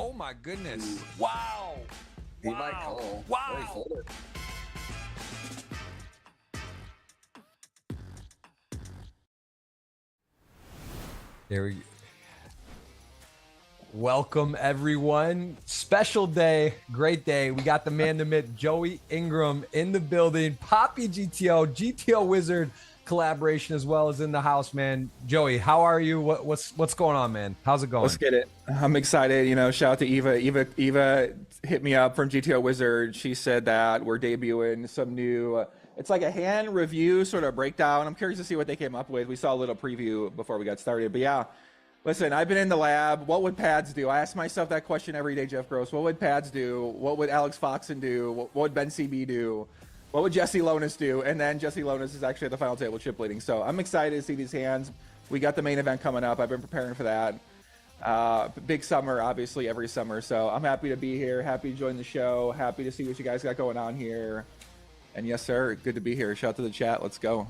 Oh my goodness. Wow. He might call. Wow. Wait, hold it. There we go. Welcome everyone. Special day, great day. We got the man to myth, Joey Ingram in the building. Poppy GTO Wizard collaboration as well as in the house, man. Joey, how are you? What's going on, man? How's it going? Let's get it. I'm excited. You know, shout out to Eva. Eva hit me up from GTO Wizard. She said that we're debuting some new. It's like a hand review sort of breakdown. I'm curious to see what they came up with. We saw a little preview before we got started, but yeah. Listen, I've been in the lab. What would pads do? I ask myself that question every day, Jeff Gross. What would pads do? What would Alex Foxen do? What would Ben CB do? What would Jesse Lonis do? And then Jesse Lonis is actually at the final table chip leading. So I'm excited to see these hands. We got the main event coming up. I've been preparing for that. Big summer, obviously, every summer. So I'm happy to be here. Happy to join the show. Happy to see what you guys got going on here. And yes, sir, good to be here. Shout out to the chat. Let's go.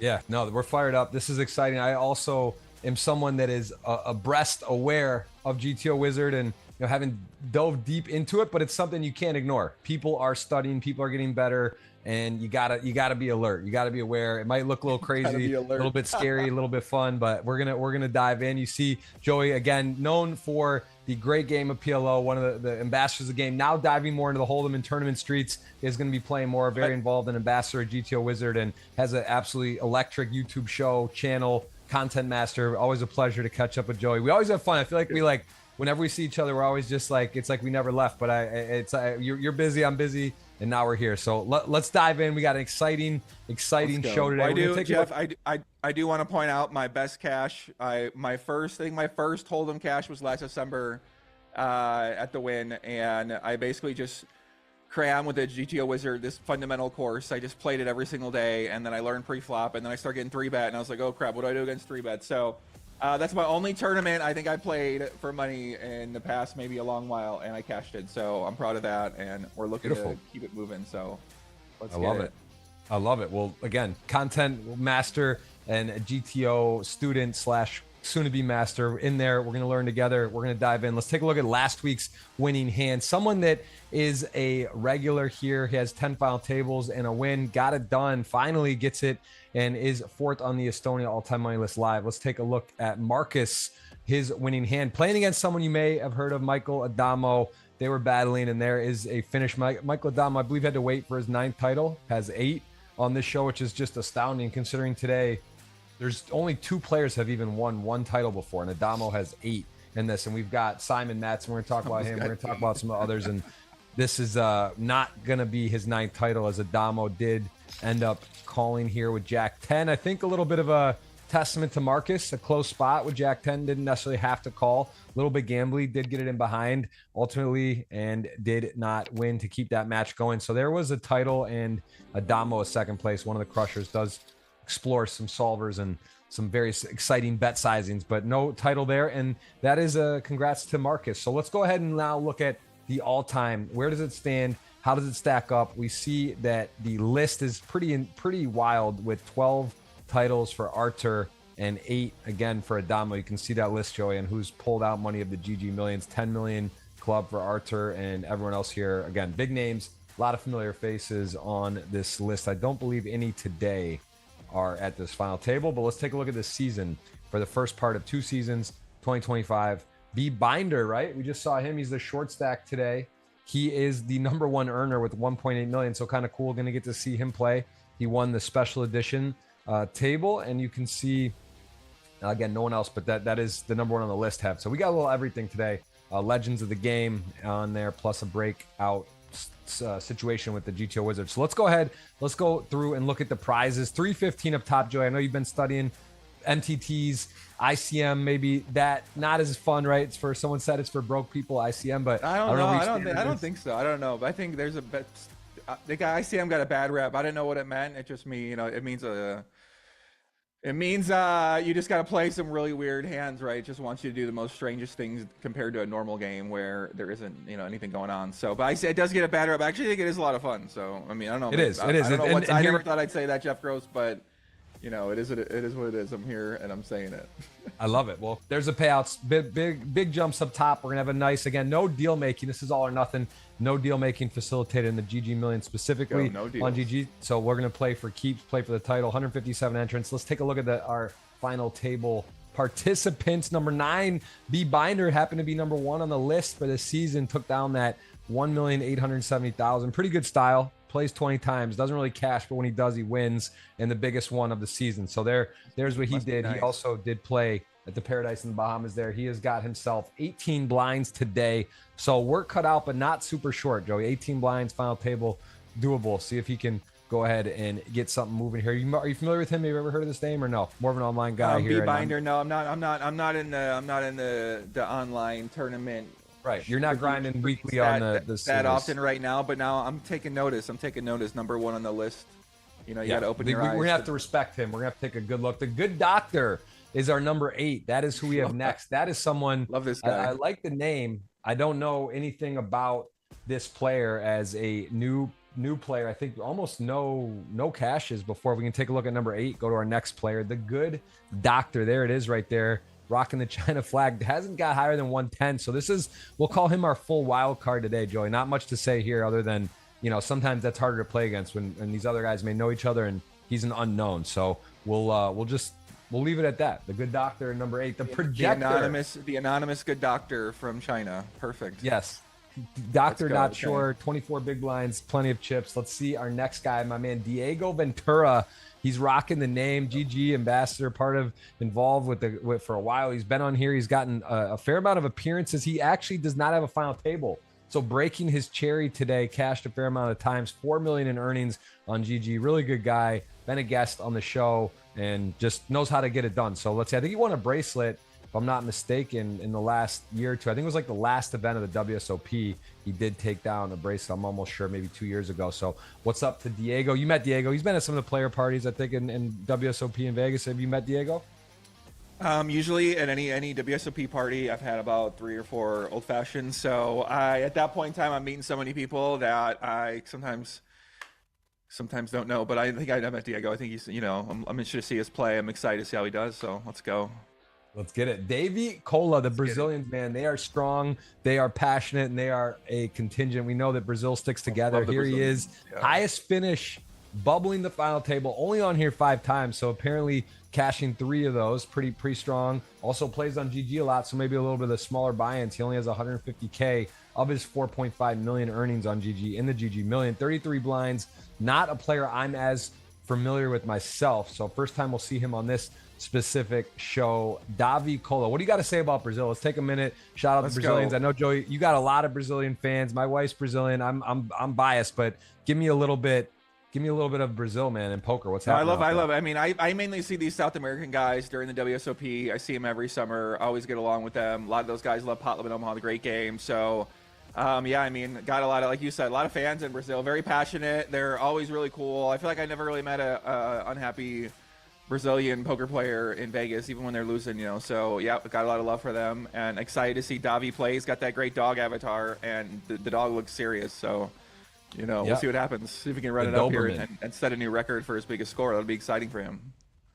Yeah, no, we're fired up. This is exciting. I also am someone that is abreast aware of GTO Wizard and haven't dove deep into it, but it's something you can't ignore. People are studying, people are getting better, and you gotta be alert. You gotta be aware. It might look a little crazy, a little bit scary, a little bit fun, but we're gonna dive in. You see Joey again, known for the great game of PLO, one of the ambassadors of the game, now diving more into the Hold'em and tournament streets, is going to be playing more, very involved in ambassador at GTO Wizard, and has an absolutely electric YouTube show, channel, content master. Always a pleasure to catch up with Joey. We always have fun. I feel like whenever we see each other, we're always just like, it's like we never left, but you're busy, I'm busy, and now we're here. So let's dive in. We got an exciting show today. I do want to point out my best cash. My first Hold'em cash was last December at the win, and I basically just crammed with the GTO Wizard, this fundamental course. I just played it every single day, and then I learned pre-flop, and then I started getting 3-bet, and I was like, oh crap, what do I do against 3-bet? So that's my only tournament I think I played for money in the past maybe a long while, and I cashed it. So I'm proud of that, and we're looking to keep it moving. So I love it. Well, again, content master and a GTO student / soon-to-be master in there. We're going to learn together. We're going to dive in. Let's take a look at last week's winning hand. Someone that is a regular here. He has 10 final tables and a win. Got it done. Finally gets it and is fourth on the Estonia all-time money list live. Let's take a look at Marcus, his winning hand. Playing against someone you may have heard of, Michael Adamo. They were battling, and there is a finish. Michael Adamo, I believe, had to wait for his 9th title. Has 8 on this show, which is just astounding considering today there's only 2 players have even won 1 title before, and Adamo has 8 in this. And we've got Simon Matz, and we're going to talk about him. We're going to talk about some others, and this is not going to be his 9th title, as Adamo did end up calling here with Jack 10. I think a little bit of a testament to Marcus, a close spot with Jack 10. Didn't necessarily have to call. A little bit gambly, did get it in behind ultimately, and did not win to keep that match going. So there was a title, and Adamo is 2nd place. One of the crushers does explore some solvers and some very exciting bet sizings, but no title there. And that is a congrats to Marcus. So let's go ahead and now look at the all-time. Where does it stand? How does it stack up? We see that the list is pretty wild, with 12 titles for Artur and 8 again for Adamo. You can see that list, Joey, and who's pulled out money of the GGMillions. 10 million club for Artur, and everyone else here, again, big names, a lot of familiar faces on this list. I don't believe any today are at this final table, but let's take a look at this season for the first part of 2 seasons, 2025. B Binder, right? We just saw him. He's the short stack today. He is the #1 earner with 1.8 million. So kind of cool. Going to get to see him play. He won the special edition table, and you can see again, no one else, but that is the #1 on the list have. So we got a little everything today. Legends of the game on there, plus a breakout situation with the GTO Wizards. So let's go ahead. Let's go through and look at the prizes. 315 up top, Joey. I know you've been studying MTTs, ICM. Maybe that not as fun, right? It's for, someone said it's for broke people, ICM, but I don't know. I don't think so. I don't know. But I think there's a bet. The guy ICM got a bad rep. I didn't know what it meant. It just means, it means you just got to play some really weird hands, right? It just wants you to do the most strangest things compared to a normal game where there isn't, anything going on. So, but it does get a bad rep. I actually think it is a lot of fun. So, I mean, I don't know. It is. I don't know I never thought I'd say that, Jeff Gross, but it is what it is. I'm here and I'm saying it. I love it. Well, there's the payouts. Big jumps up top. We're gonna have a nice, again, no deal making. This is all or nothing. No deal making facilitated in the GG Million specifically no on GG. So we're gonna play for keeps, play for the title. 157 entrants. Let's take a look at our final table participants. Number 9, B Binder, happened to be number 1 on the list for this season. Took down that 1,870,000. Pretty good style. Plays 20 times, doesn't really cash, but when he does, he wins, and the biggest one of the season. So there's what he did. Nice. He also did play at the Paradise in the Bahamas there. He has got himself 18 blinds today. So work cut out, but not super short, Joey. 18 blinds, final table, doable. See if he can go ahead and get something moving here. Are you familiar with him? Have you ever heard of this name or no? More of an online guy here. B Binder, no, I'm not in the online tournament. Right, you're not grinding weekly on the that often right now, but now I'm taking notice. Number 1 on the list. You got to open your eyes. We're gonna have to respect him. We're gonna have to take a good look. The Good Doctor is our number 8. That is who we have next. That is someone. Love this guy. I like the name. I don't know anything about this player as a new player. I think almost no cashes before. We can take a look at number 8. Go to our next player, the Good Doctor. There it is, right there. Rocking the China flag. Hasn't got higher than 110. So we'll call him our full wild card today, Joey. Not much to say here other than, sometimes that's harder to play against when these other guys may know each other and he's an unknown. So we'll leave it at that. The Good Doctor, number 8, the projector. The anonymous Good Doctor from China. Perfect. Yes. Doctor, not sure. 24 big blinds, plenty of chips. Let's see our next guy, my man, Diego Ventura. He's rocking the name, GG ambassador, involved with for a while. He's been on here. He's gotten a fair amount of appearances. He actually does not have a final table. So breaking his cherry today, cashed a fair amount of times, 4 million in earnings on GG. Really good guy. Been a guest on the show and just knows how to get it done. So let's see. I think he won a bracelet, if I'm not mistaken, in the last year or two. I think it was like the last event of the WSOP. He did take down a bracelet, I'm almost sure, maybe 2 years ago. So what's up to Diego? You met Diego. He's been at some of the player parties, I think, in WSOP in Vegas. Have you met Diego? Usually at any WSOP party, I've had about 3 or 4 old fashions. So at that point in time, I'm meeting so many people that I sometimes don't know. But I think I met Diego. I think he's, I'm interested to see his play. I'm excited to see how he does. So let's go. Let's get it. Davy Cola, the Brazilians, man, they are strong, they are passionate, and they are a contingent. We know that Brazil sticks together. Here he is, highest finish, bubbling the final table, only on here 5 times. So apparently cashing 3 of those, pretty strong. Also plays on GG a lot, so maybe a little bit of the smaller buy-ins. He only has 150K of his 4.5 million earnings on GG in the GG Million. 33 blinds, not a player I'm as familiar with myself. So first time we'll see him on this specific show. Davy Cola, what do you got to say about Brazil? Let's take a minute. Shout out to Brazilians. I know, Joey, you got a lot of Brazilian fans. My wife's Brazilian. I'm biased, but give me a little bit of Brazil, man, in poker. What's happening? I love it. I mean, I mainly see these South American guys during the WSOP. I see them every summer. I always get along with them. A lot of those guys love Pot Limit Omaha, the great game. So yeah, I mean, got a lot of, like you said, a lot of fans in Brazil. Very passionate. They're always really cool. I feel like I never really met a unhappy Brazilian poker player in Vegas, even when they're losing, So yeah, got a lot of love for them, and excited to see Davy play. He's got that great dog avatar, and the dog looks serious. So, we'll see what happens. See if we can run it up here and set a new record for his biggest score. That'll be exciting for him.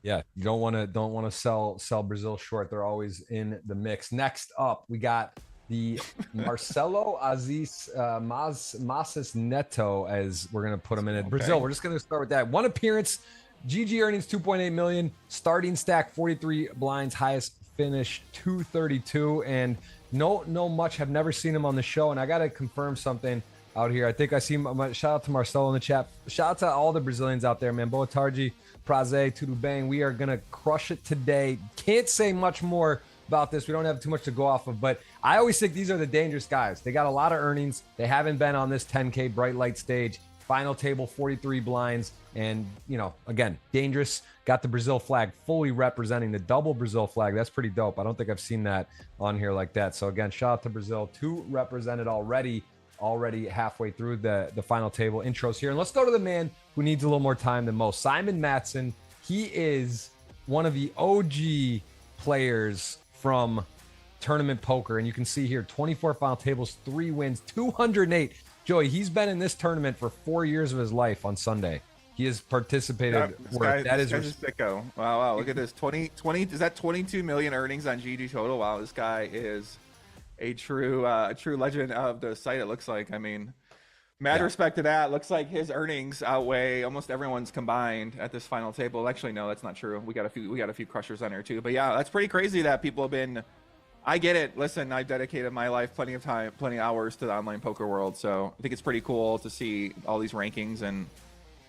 Yeah, you don't want to sell Brazil short. They're always in the mix. Next up, we got the Marcelo Aziz Masas Neto, as we're gonna put him in it. Brazil. We're just gonna start with that. 1 appearance. GG earnings 2.8 million, starting stack 43 blinds, highest finish 232, and no much. Have never seen him on the show, and I gotta confirm something out here. I think I see shout out to Marcelo in the chat. Shout out to all the Brazilians out there, man. Boatardi, Praze, Tudo Bang. We are gonna crush it today. Can't say much more about this. We don't have too much to go off of, but I always think these are the dangerous guys. They got a lot of earnings. They haven't been on this 10K bright light stage. Final table, 43 blinds, and, again, dangerous. Got the Brazil flag fully representing the double Brazil flag. That's pretty dope. I don't think I've seen that on here like that. So, again, shout out to Brazil. 2 represented already halfway through the final table intros here. And let's go to the man who needs a little more time than most, Simon Matson. He is one of the OG players from tournament poker, and you can see here 24 final tables, 3 wins, 208. Joey, he's been in this tournament for 4 years of his life on Sunday. He has participated. This guy's is a sicko. Wow. Look at this. 20, is that 22 million earnings on GG total? Wow, this guy is a true legend of the site, it looks like. I mean, mad respect to that. Looks like his earnings outweigh almost everyone's combined at this final table. Actually, no, that's not true. We got a few crushers on there too. But yeah, that's pretty crazy that people have been. I get it. Listen, I've dedicated my life, plenty of hours to the online poker world. So I think it's pretty cool to see all these rankings, and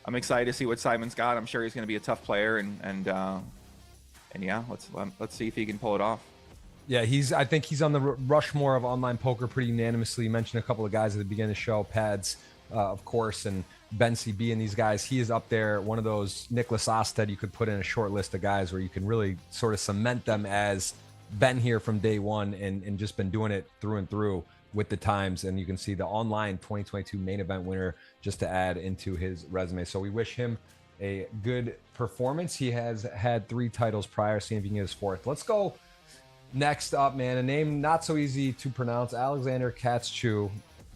I'm excited to see what Simon's got. I'm sure he's going to be a tough player, and yeah, let's see if he can pull it off. Yeah, I think he's on the Rushmore of online poker pretty unanimously. You mentioned a couple of guys at the beginning of the show, Pads, of course, and Ben CB and these guys. He is up there, one of those Nicholas Osted you could put in a short list of guys where you can really sort of cement them as been here from day one and just been doing it through and through with the times. And you can see the online 2022 main event winner just to add into his resume. So we wish him a good performance. He has had 3 titles prior, seeing if he can get his 4th. Let's go next up, man. A name not so easy to pronounce, Alexander Katschuk.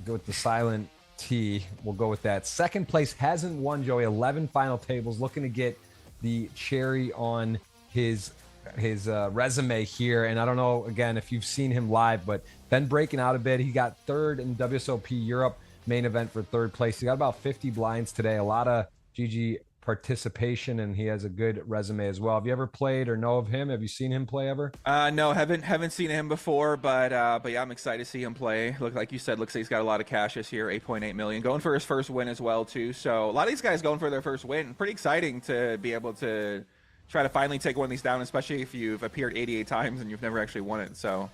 Go with the silent T. We'll go with that. Second place, hasn't won, Joey. 11 final tables, looking to get the cherry on his resume here. And I don't know, again, if you've seen him live, but been breaking out a bit. He got 3rd in WSOP Europe main event for 3rd place. He got about 50 blinds today, a lot of GG participation, and he has a good resume as well. Have you ever played or know of him? Have you seen him play ever? No, haven't seen him before, but yeah, I'm excited to see him play. Looks like he's got a lot of cash this year, 8.8 million, going for his first win as well too. So a lot of these guys going for their first win. Pretty exciting to be able to try to finally take one of these down, especially if you've appeared 88 times and you've never actually won it. So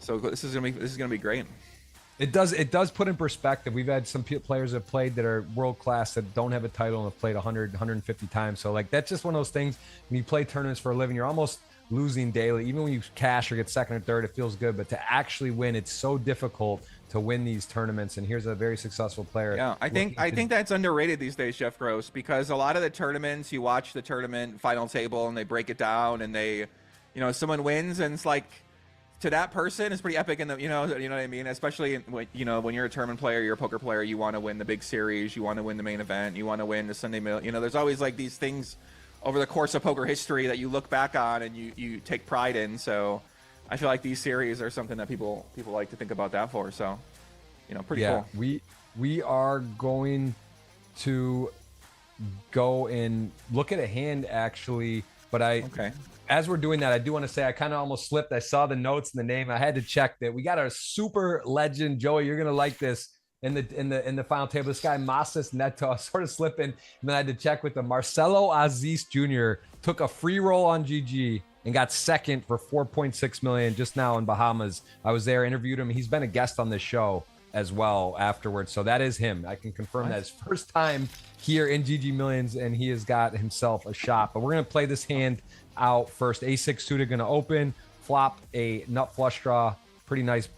this is gonna be great. It does put in perspective. We've had some players that have played that are world class that don't have a title and have played 100, 150 times. So like that's just one of those things. When you play tournaments for a living, you're almost losing daily. Even when you cash or get 2nd or 3rd, it feels good. But to actually win, it's so difficult to win these tournaments. And here's a very successul player. Yeah, I think that's underrated these days, Jeff Gross, because a lot of the tournaments, you watch the tournament final table and they break it down and they, someone wins and it's like, to that person, it's pretty epic. And you know what I mean? Especially when you're a tournament player, you're a poker player, you want to win the big series, you want to win the main event, you want to win the Sunday Mill. There's always like these things over the course of poker history that you look back on and you take pride in. So I feel like these series are something that people like to think about that for. So, pretty cool. We are going to go and look at a hand actually, but as we're doing that, I do want to say I kind of almost slipped. I saw the notes and the name. I had to check that. We got our super legend, Joey. You're gonna like this in the final table. This guy Masas Neto, sort of slipping, and then I had to check with the Marcelo Aziz Jr. took a free roll on GG and got 2nd for 4.6 million just now in Bahamas. I was there, interviewed him. He's been a guest on this show as well afterwards. So that is him. I can confirm that his first time here in GG Millions, and he has got himself a shot. But we're gonna play this hand out first. A6 suited going to open, flop a nut flush draw. Pretty nice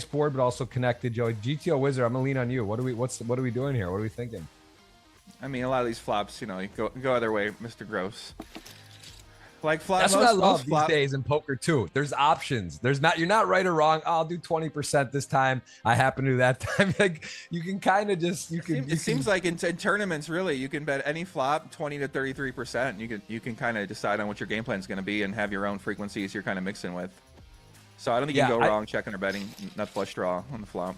board, but also connected. Joey, GTO Wizard, I'm gonna lean on you. What are we doing here? What are we thinking? I mean, a lot of these flops, you go either way, Mr. Gross. Like flop. That's what I love these days in poker too. There's options. You're not right or wrong. I'll do 20% this time. I happen to do that time. Like you can kind of just It seems like in tournaments, really, you can bet any flop 20 to 33%. You can kind of decide on what your game plan is going to be and have your own frequencies you're kind of mixing with. So I don't think you can go wrong checking or betting nut flush draw on the flop.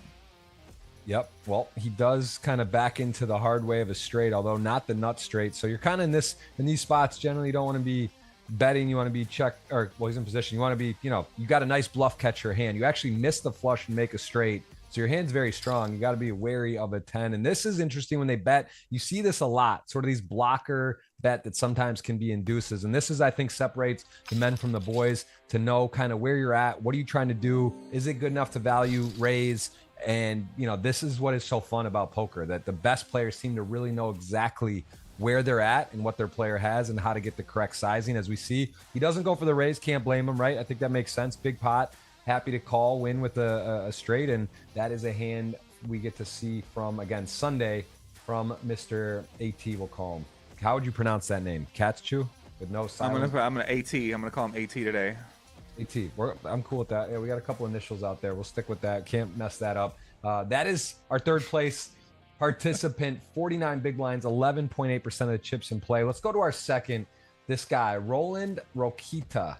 Yep. Well, he does kind of back into the hard way of a straight, although not the nut straight. So you're kind of in these spots. Generally, you don't want to be betting. You want to be he's in position. You want to be, you got a nice bluff catcher hand. You actually miss the flush and make a straight. So your hand's very strong. You got to be wary of a 10. And this is interesting when they bet. You see this a lot, sort of these blocker bet that sometimes can be induces. And this is, I think, separates the men from the boys to know kind of where you're at. What are you trying to do? Is it good enough to value raise? And, this is what is so fun about poker, that the best players seem to really know exactly where they're at and what their player has and how to get the correct sizing. As we see, he doesn't go for the raise. Can't blame him, right? I think that makes sense. Big pot, happy to call, win with a straight. And that is a hand we get to see from, again, Sunday from Mr. AT, we'll call him. How would you pronounce that name? Katschuk with no silence? I'm gonna AT. I'm gonna call him AT today. AT. I'm cool with that. Yeah, we got a couple initials out there. We'll stick with that. Can't mess that up. That is our 3rd place participant, 49 big blinds, 11.8% of the chips in play. Let's go to our second. This guy, Roland Rokita,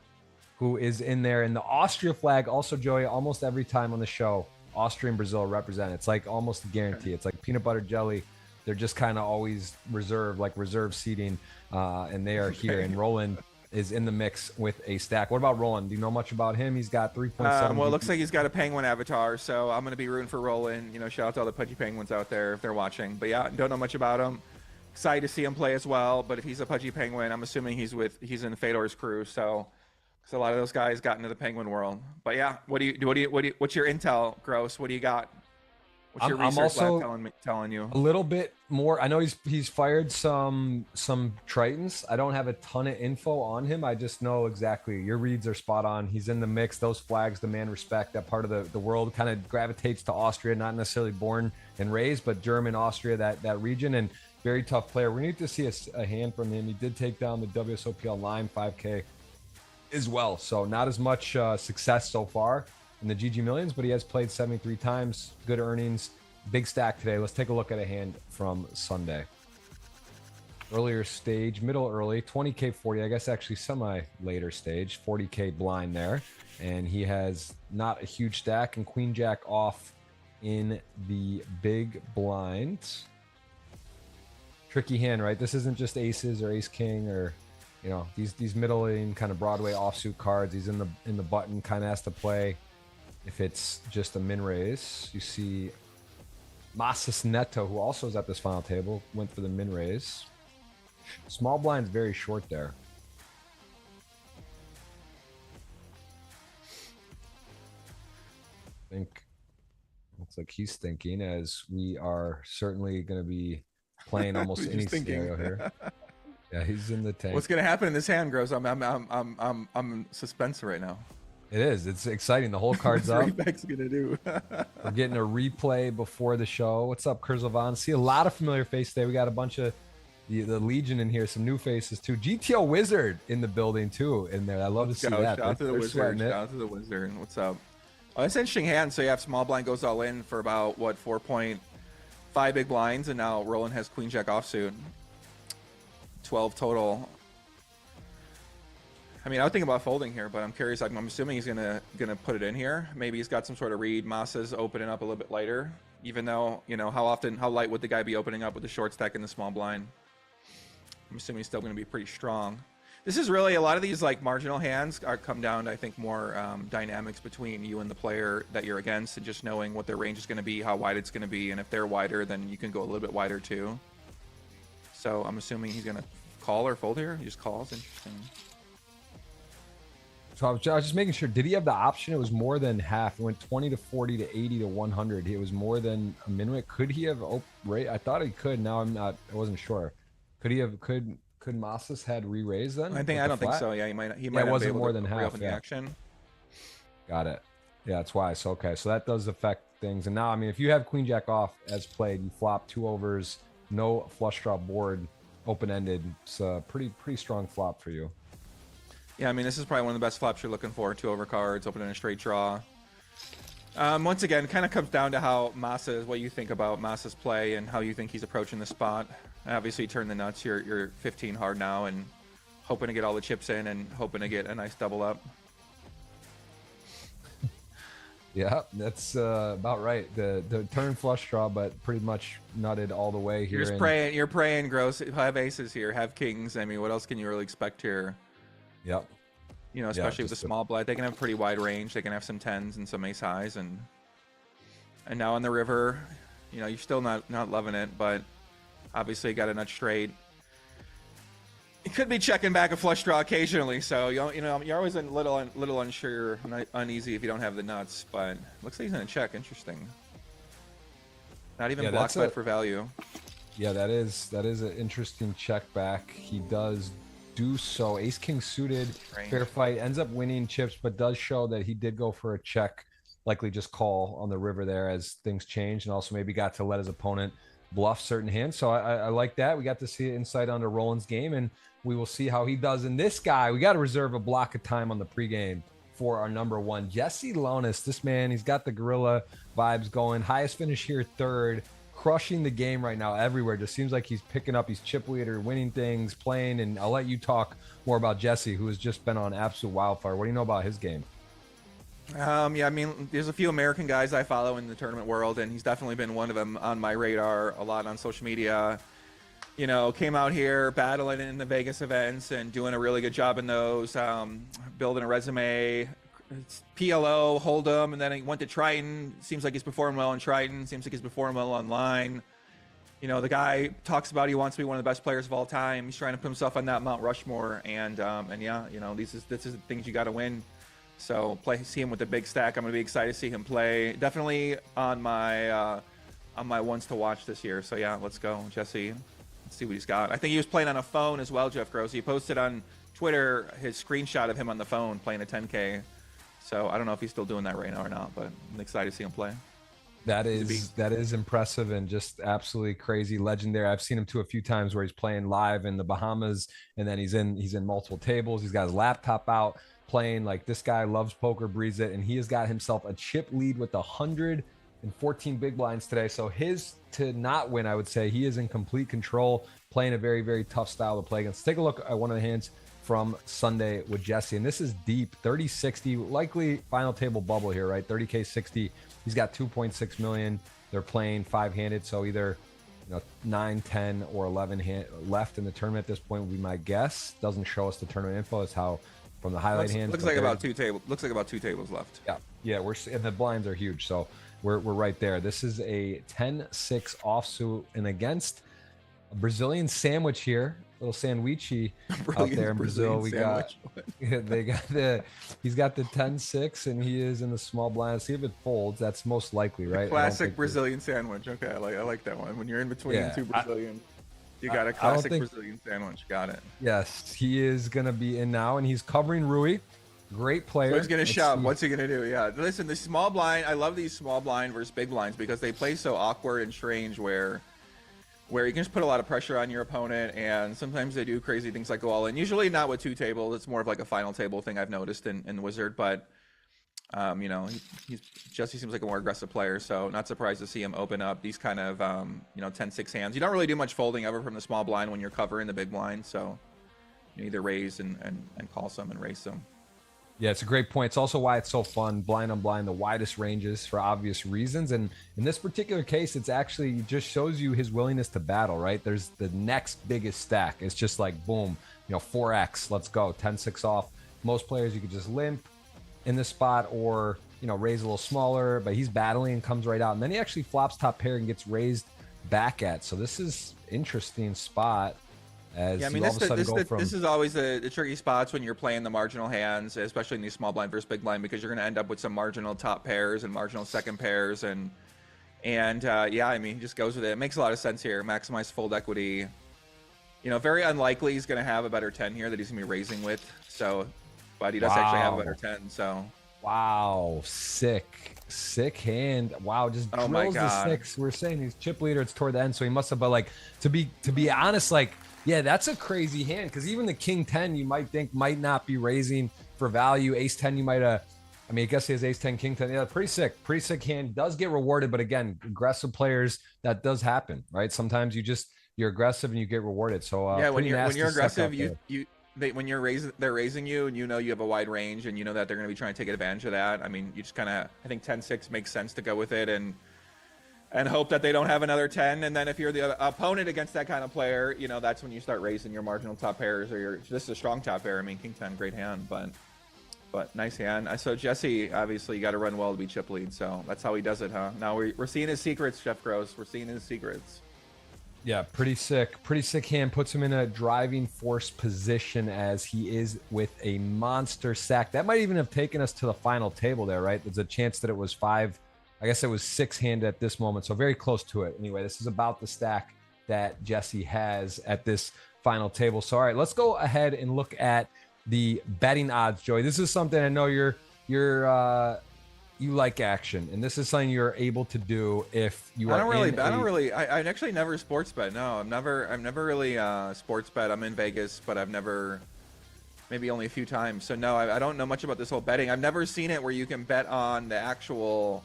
who is in there in the Austria flag. Also, Joey, almost every time on the show, Austria and Brazil represent. It's like almost a guarantee. It's like peanut butter jelly. They're just kind of always reserved, like reserve seating, and they are here. And Roland is in the mix with a stack. What about Roland? Do you know much about him? He's got 3.7. Well, it looks like he's got a penguin avatar, so I'm going to be rooting for Roland. You know, shout out to all the pudgy penguins out there if they're watching. But yeah, don't know much about him. Excited to see him play as well. But if he's a pudgy penguin, I'm assuming he's in Fedor's crew. So a lot of those guys got into the penguin world. But yeah, what's your intel, Gross? What do you got? What's your research lab telling you? A little bit more. I know he's fired some Tritons. I don't have a ton of info on him. I just know exactly. Your reads are spot on. He's in the mix. Those flags demand respect. That part of the world kind of gravitates to Austria, not necessarily born and raised, but German, Austria, that region, and very tough player. We need to see a hand from him. He did take down the WSOP Online 5K as well. So not as much success so far in the GG Millions, but he has played 73 times. Good earnings. Big stack today. Let's take a look at a hand from Sunday. Earlier stage, middle early, 20K 40. I guess actually semi later stage, 40K blind there. And he has not a huge stack and Queen Jack off in the big blind. Tricky hand, right? This isn't just aces or ace king or, you know, these middling kind of Broadway offsuit cards. He's in the button, kind of has to play. If it's just a min raise, you see Masas Neto, who also is at this final table, went for the min raise. Small blind's very short there. I think looks like he's thinking, as we are certainly going to be playing almost any scenario here. Yeah, he's in the tank. What's going to happen in this hand, Gross? I'm suspense right now. It is. It's exciting. The whole card's up. What's gonna do? We're getting a replay before the show. What's up, Kurzovan? See a lot of familiar faces today. We got a bunch of the Legion in here, some new faces too. GTO Wizard in the building too. In there, I love to see that. Shout out to the Wizard. Shout out to the Wizard. What's up? Oh, it's an interesting hand. So you have small blind goes all in for about what 4.5 big blinds, and now Roland has Queen Jack offsuit. 12 total. I mean, I would think about folding here, but I'm curious. I'm assuming he's gonna put it in here. Maybe he's got some sort of read. Masa's opening up a little bit lighter, even though, you know, how light would the guy be opening up with the short stack in the small blind? I'm assuming he's still going to be pretty strong. This is really a lot of these like marginal hands come down to, I think, more dynamics between you and the player that you're against, and just knowing what their range is going to be, how wide it's going to be, and if they're wider, then you can go a little bit wider too. So I'm assuming he's going to call or fold here. He just calls. Interesting. So I was just making sure. Did he have the option? It was more than half. It went 20 to 40 to 80 to 100. It was more than a minute. Could he have? I thought he could. Now I'm not. I wasn't sure. Could he have? Could Masas had re-raised then? I don't think so. Yeah, he might. He might. It wasn't more than half. The action. Got it. Yeah, that's why. So okay, so that does affect things. And now, I mean, if you have Queen Jack off as played, you flop 2 overs, no flush draw board, open ended. It's a pretty strong flop for you. Yeah, I mean, this is probably one of the best flops you're looking for. 2 over cards, opening a straight draw. Once again, kind of comes down to how what you think about Masa's play and how you think he's approaching the spot. Obviously, you turn the nuts. You're 15 hard now and hoping to get all the chips in and hoping to get a nice double up. Yeah, that's about right. The turn flush draw, but pretty much nutted all the way here. You're praying, Gross. Have aces here, have kings. I mean, what else can you really expect here? Yep. You know, especially with the small blind, they can have pretty wide range. They can have some 10s and some ace highs, and now on the river, you know, you're still not loving it, but obviously got a nut straight. You could be checking back a flush draw occasionally, so you know you're always a little unsure, uneasy if you don't have the nuts. But looks like he's gonna check. Interesting. Not even block bet for value. Yeah, that is an interesting check back. He does do so. Ace king suited, fair fight, ends up winning chips, but does show that he did go for a check, likely just call on the river there as things changed, and also maybe got to let his opponent bluff certain hands. So I like that. We got to see insight onto Roland's game, and we will see how he does. And this guy, we got to reserve a block of time on the pregame for our number one, Jesse Lonis. This man, he's got the gorilla vibes going. Highest finish here, 3rd. crushing the game right now everywhere. Just seems like he's picking up, he's chip leader, winning things, playing. And I'll let you talk more about Jesse, who has just been on absolute wildfire. What do you know about his game? Yeah, I mean, there's a few American guys I follow in the tournament world, and he's definitely been one of them on my radar a lot on social media. You know, came out here battling in the Vegas events and doing a really good job in those, building a resume. It's PLO, Hold'em, and then he went to Triton. Seems like he's performing well in Triton. Seems like he's performing well online. You know, the guy talks about he wants to be one of the best players of all time. He's trying to put himself on that Mount Rushmore, and yeah, you know, this is the things you got to win. So see him with the big stack. I'm gonna be excited to see him play. Definitely on my ones to watch this year. So yeah, let's go, Jesse. Let's see what he's got. I think he was playing on a phone as well, Jeff Gross. He posted on Twitter his screenshot of him on the phone playing a 10K. So I don't know if he's still doing that right now or not, but I'm excited to see him play. That is impressive and just absolutely crazy, legendary. I've seen him a few times where he's playing live in the Bahamas, and then he's in multiple tables. He's got his laptop out playing. Like, this guy loves poker, breathes it, and he has got himself a chip lead with 114 big blinds today. So his to not win, I would say, he is in complete control, playing a very, very tough style to play against. Take a look at one of the hands from Sunday with Jesse, and this is deep, 30-60, likely final table bubble here, right? 30K 60. He's got 2.6 million. They're playing 5-handed, so either 9, 10, or 11 left in the tournament at this point would be my guess. Doesn't show us the tournament info. It's how from the highlight hands. Looks like about 2 tables. Looks like about 2 tables left. Yeah, and the blinds are huge, so we're right there. This is a 10-6 offsuit and against a Brazilian sandwich here, little sandwichy out there in Brazil. He's got the 10-6 and he is in the small blind. See if it folds. That's most likely, right? Classic Brazilian sandwich. Okay, I like that one. When you're in between two Brazilian. You got a classic Brazilian sandwich. Got it. Yes, he is going to be in now, and he's covering Rui. Great player. So he's going to shout. What's he going to do? Yeah. Listen, the small blind, I love these small blind versus big blinds because they play so awkward and strange where you can just put a lot of pressure on your opponent, and sometimes they do crazy things like go all in. Usually not with 2 tables. It's more of like a final table thing I've noticed in the Wizard, but Jesse seems like a more aggressive player, so not surprised to see him open up these kind of 10-6 hands. You don't really do much folding ever from the small blind when you're covering the big blind, so you either raise and call some and raise some. Yeah, it's a great point. It's also why it's so fun, blind on blind, the widest ranges for obvious reasons. And in this particular case, it's actually just shows you his willingness to battle, right? There's the next biggest stack. It's just like, boom, 4X, let's go, 10-6 off. Most players, you could just limp in this spot or, raise a little smaller, but he's battling and comes right out. And then he actually flops top pair and gets raised back at. So this is interesting spot. This is always the tricky spots when you're playing the marginal hands, especially in these small blind versus big blind, because you're going to end up with some marginal top pairs and marginal second pairs, and yeah, I mean, he just goes with it. It makes a lot of sense here. Maximize fold equity. Very unlikely he's going to have a better 10 here that he's going to be raising with. So, but he does actually have a better 10. So, wow, sick hand. Wow, just drills the 6. We're saying he's chip leader. It's toward the end, so he must have. But like to be honest, like. Yeah, that's a crazy hand because even the King 10 you might think might not be raising for value. Ace 10 you might I guess he has Ace 10, King 10. Yeah, pretty sick hand. Does get rewarded, but again, aggressive players, that does happen, right? Sometimes you're aggressive and you get rewarded. So yeah, when you're aggressive, they're raising you, and you have a wide range, and that they're going to be trying to take advantage of that. I mean, you just kind of I think 10-6 makes sense to go with it and hope that they don't have another 10. And then if you're the opponent against that kind of player, that's when you start raising your marginal top pairs or this is a strong top pair. I mean, King 10, great hand, but nice hand. So Jesse, obviously, you got to run well to be chip lead. So that's how he does it, huh? Now we're seeing his secrets, Jeff Gross. We're seeing his secrets. Yeah, pretty sick hand. Puts him in a driving force position as he is with a monster sack. That might even have taken us to the final table there, right? There's a chance that it was 5. I guess it was 6-handed at this moment, so very close to it. Anyway, this is about the stack that Jesse has at this final table. So, all right, let's go ahead and look at the betting odds, Joey. This is something I know you like action, and this is something you're able to do if you are. I actually never sports bet. No, I've never really sports bet. I'm in Vegas, but I've never. Maybe only a few times. So no, I don't know much about this whole betting. I've never seen it where you can bet on the actual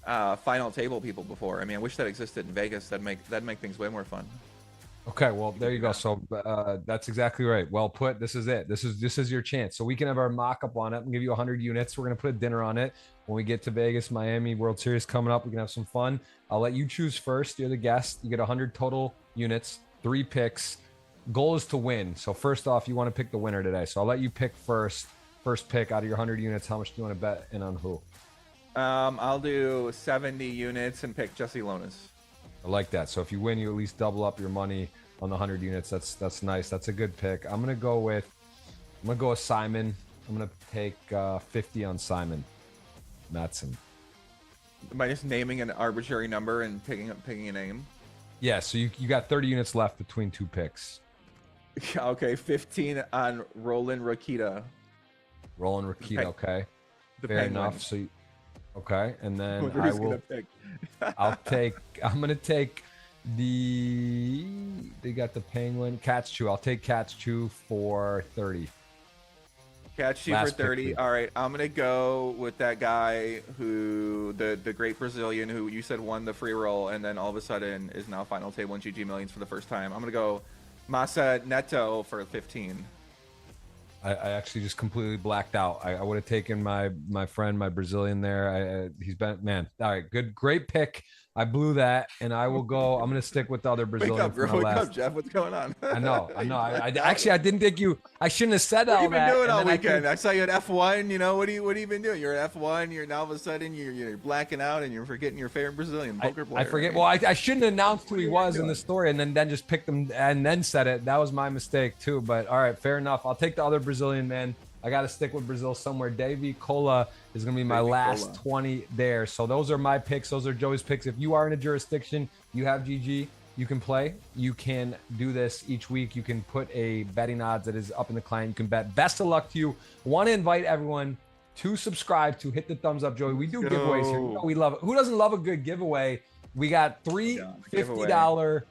final table people before. I mean, I wish that existed in Vegas. That'd make things way more fun. Okay, well there you go. So that's exactly right. Well put. This is it. This is your chance. So we can have our mock up on it and give you 100 units. We're gonna put a dinner on it when we get to Vegas, Miami World Series coming up. We can have some fun. I'll let you choose first. You're the guest. You get 100 total units, 3 picks. Goal is to win. So first off, you want to pick the winner today. So I'll let you pick first. First pick out of your 100 units. How much do you want to bet and on who? I'll do 70 units and pick Jesse Lonas. I like that. So if you win, you at least double up your money on the 100 units. That's nice. That's a good pick. I'm gonna go with Simon. I'm gonna take 50 on Simon Matson. Am I just naming an arbitrary number and picking a name? Yeah. So you got 30 units left between 2 picks. Okay, 15 on Roland Rakita. Roland Rakita. Okay. The Fair Penguin. enough. So okay, and then Wonder I who's will. gonna pick. I'm gonna take they got the Penguin Catch Chew. I'll take Catch Chew for 30. Catch you for 30. All right, I'm gonna go with that guy who the great Brazilian who you said won the free roll and then all of a sudden is now final table in GG Millions for the first time. I'm gonna go Massa Neto for 15. I actually just completely blacked out. I would have taken my friend, my Brazilian there. He's been, man. All right, great pick. I blew that, and I will go. I'm going to stick with the other Brazilian. Wake up, Jeff. What's going on? I know. I actually, I didn't think you. I shouldn't have said all that. What have you been doing all weekend? I saw you at F1. You know, what have you been doing? You're at F1. You're now all of a sudden you're blacking out and you're forgetting your favorite Brazilian poker player. I forget. Well, I shouldn't have announced who he was in the story, and then just picked him and then said it. That was my mistake too. But all right, fair enough. I'll take the other Brazilian man. I got to stick with Brazil somewhere. Davy Cola is going to be my last 20 there. So those are my picks. Those are Joey's picks. If you are in a jurisdiction, you have GG, you can play. You can do this each week. You can put a betting odds that is up in the client. You can bet. Best of luck to you. Want to invite everyone to subscribe, to hit the thumbs up, Joey. We do giveaways here. You know we love it. Who doesn't love a good giveaway? We got 3 $50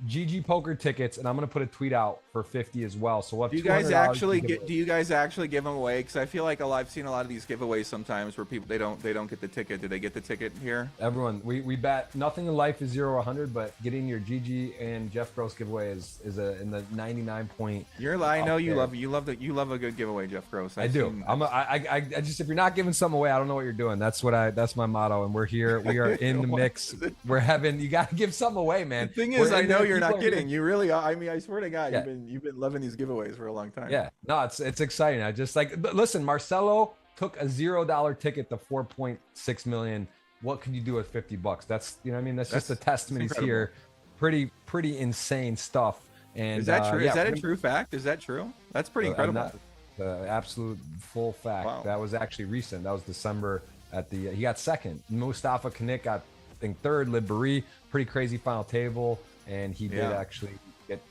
GG Poker tickets, and I'm gonna put a tweet out for 50 as well. So what? Do you guys actually give them away? Because I feel like I've seen a lot of these giveaways sometimes where people they don't get the ticket. Do they get the ticket here? Everyone, we bet nothing in life is 0 or 100, but getting your GG and Jeff Gross giveaway is in the 99 point. I know you love a good giveaway, Jeff Gross. I do. I just if you're not giving something away, I don't know what you're doing. That's my motto, and we're here. We are in the mix. You got to give something away, man. The thing is, I know you're not kidding. You really are. I mean, I swear to God, you've been loving these giveaways for a long time. Yeah, no, it's exciting. I just listen. Marcelo took a $0 ticket to 4.6 million. What can you do with $50? That's That's just a testament. He's here. Pretty insane stuff. And is that true? Is that a true fact? Is that true? That's pretty incredible. Absolute full fact. Wow. That was actually recent. That was December he got second. Mustafa Kanik got, I think, third. Liberi, pretty crazy final table. And he did actually get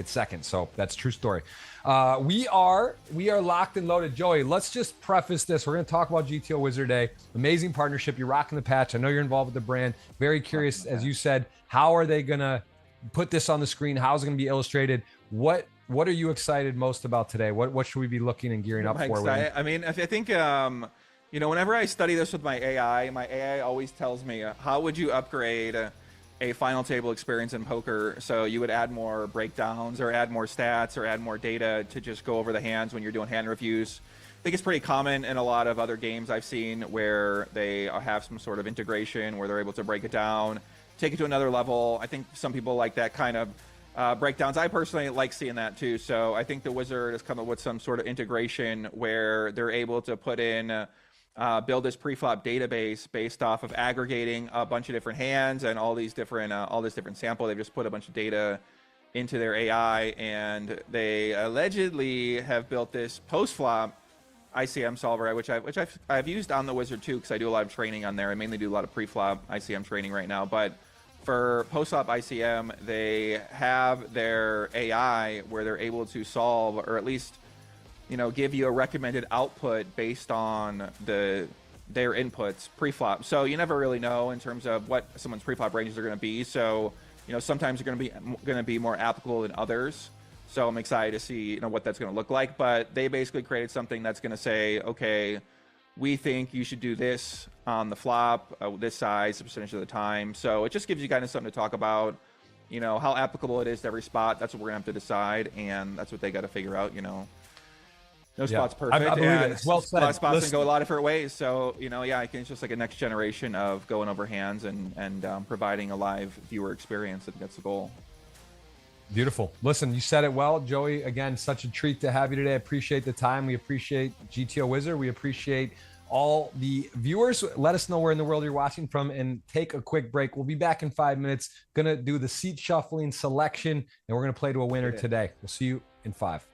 second. So that's a true story. We are locked and loaded. Joey, let's just preface this. We're going to talk about GTO Wizard Day. Amazing partnership. You're rocking the patch. I know you're involved with the brand. Very curious, as you said, how are they going to put this on the screen? How's it going to be illustrated? What are you excited most about today? What should we be looking and gearing up for? I mean, I think whenever I study this with my AI always tells me, how would you upgrade a final table experience in poker? So you would add more breakdowns or add more stats or add more data to just go over the hands when you're doing hand reviews. I think it's pretty common in a lot of other games I've seen where they have some sort of integration where they're able to break it down, take it to another level. I think some people like that kind of breakdowns. I personally like seeing that too. So I think the Wizard has come up with some sort of integration where they're able to put in build this pre-flop database based off of aggregating a bunch of different hands and all this different sample. They've just put a bunch of data into their AI, and they allegedly have built this post-flop ICM solver, which I've used on the Wizard too, because I do a lot of training on there. I mainly do a lot of pre-flop ICM training right now, but for post-flop ICM, they have their AI where they're able to solve, or at least give you a recommended output based on their inputs pre-flop. So you never really know in terms of what someone's pre-flop ranges are going to be. So sometimes they're going to be more applicable than others. So I'm excited to see what that's going to look like. But they basically created something that's going to say, okay, we think you should do this on the flop, this size, a percentage of the time. So it just gives you kind of something to talk about. You know, how applicable it is to every spot. That's what we're gonna have to decide, and that's what they got to figure out. You know, no spot's perfect. I believe and it. It's well said. A lot of spots Listen. can go a lot of different ways. So you know, yeah, it's just like a next generation of going over hands and providing a live viewer experience. I think that's the goal. Beautiful. Listen, you said it well, Joey. Again, such a treat to have you today. I appreciate the time. We appreciate GTO Wizard. We appreciate all the viewers. Let us know where in the world you're watching from and take a quick break. We'll be back in 5 minutes. Gonna do the seat shuffling selection, and we're gonna play to a winner today. We'll see you in 5.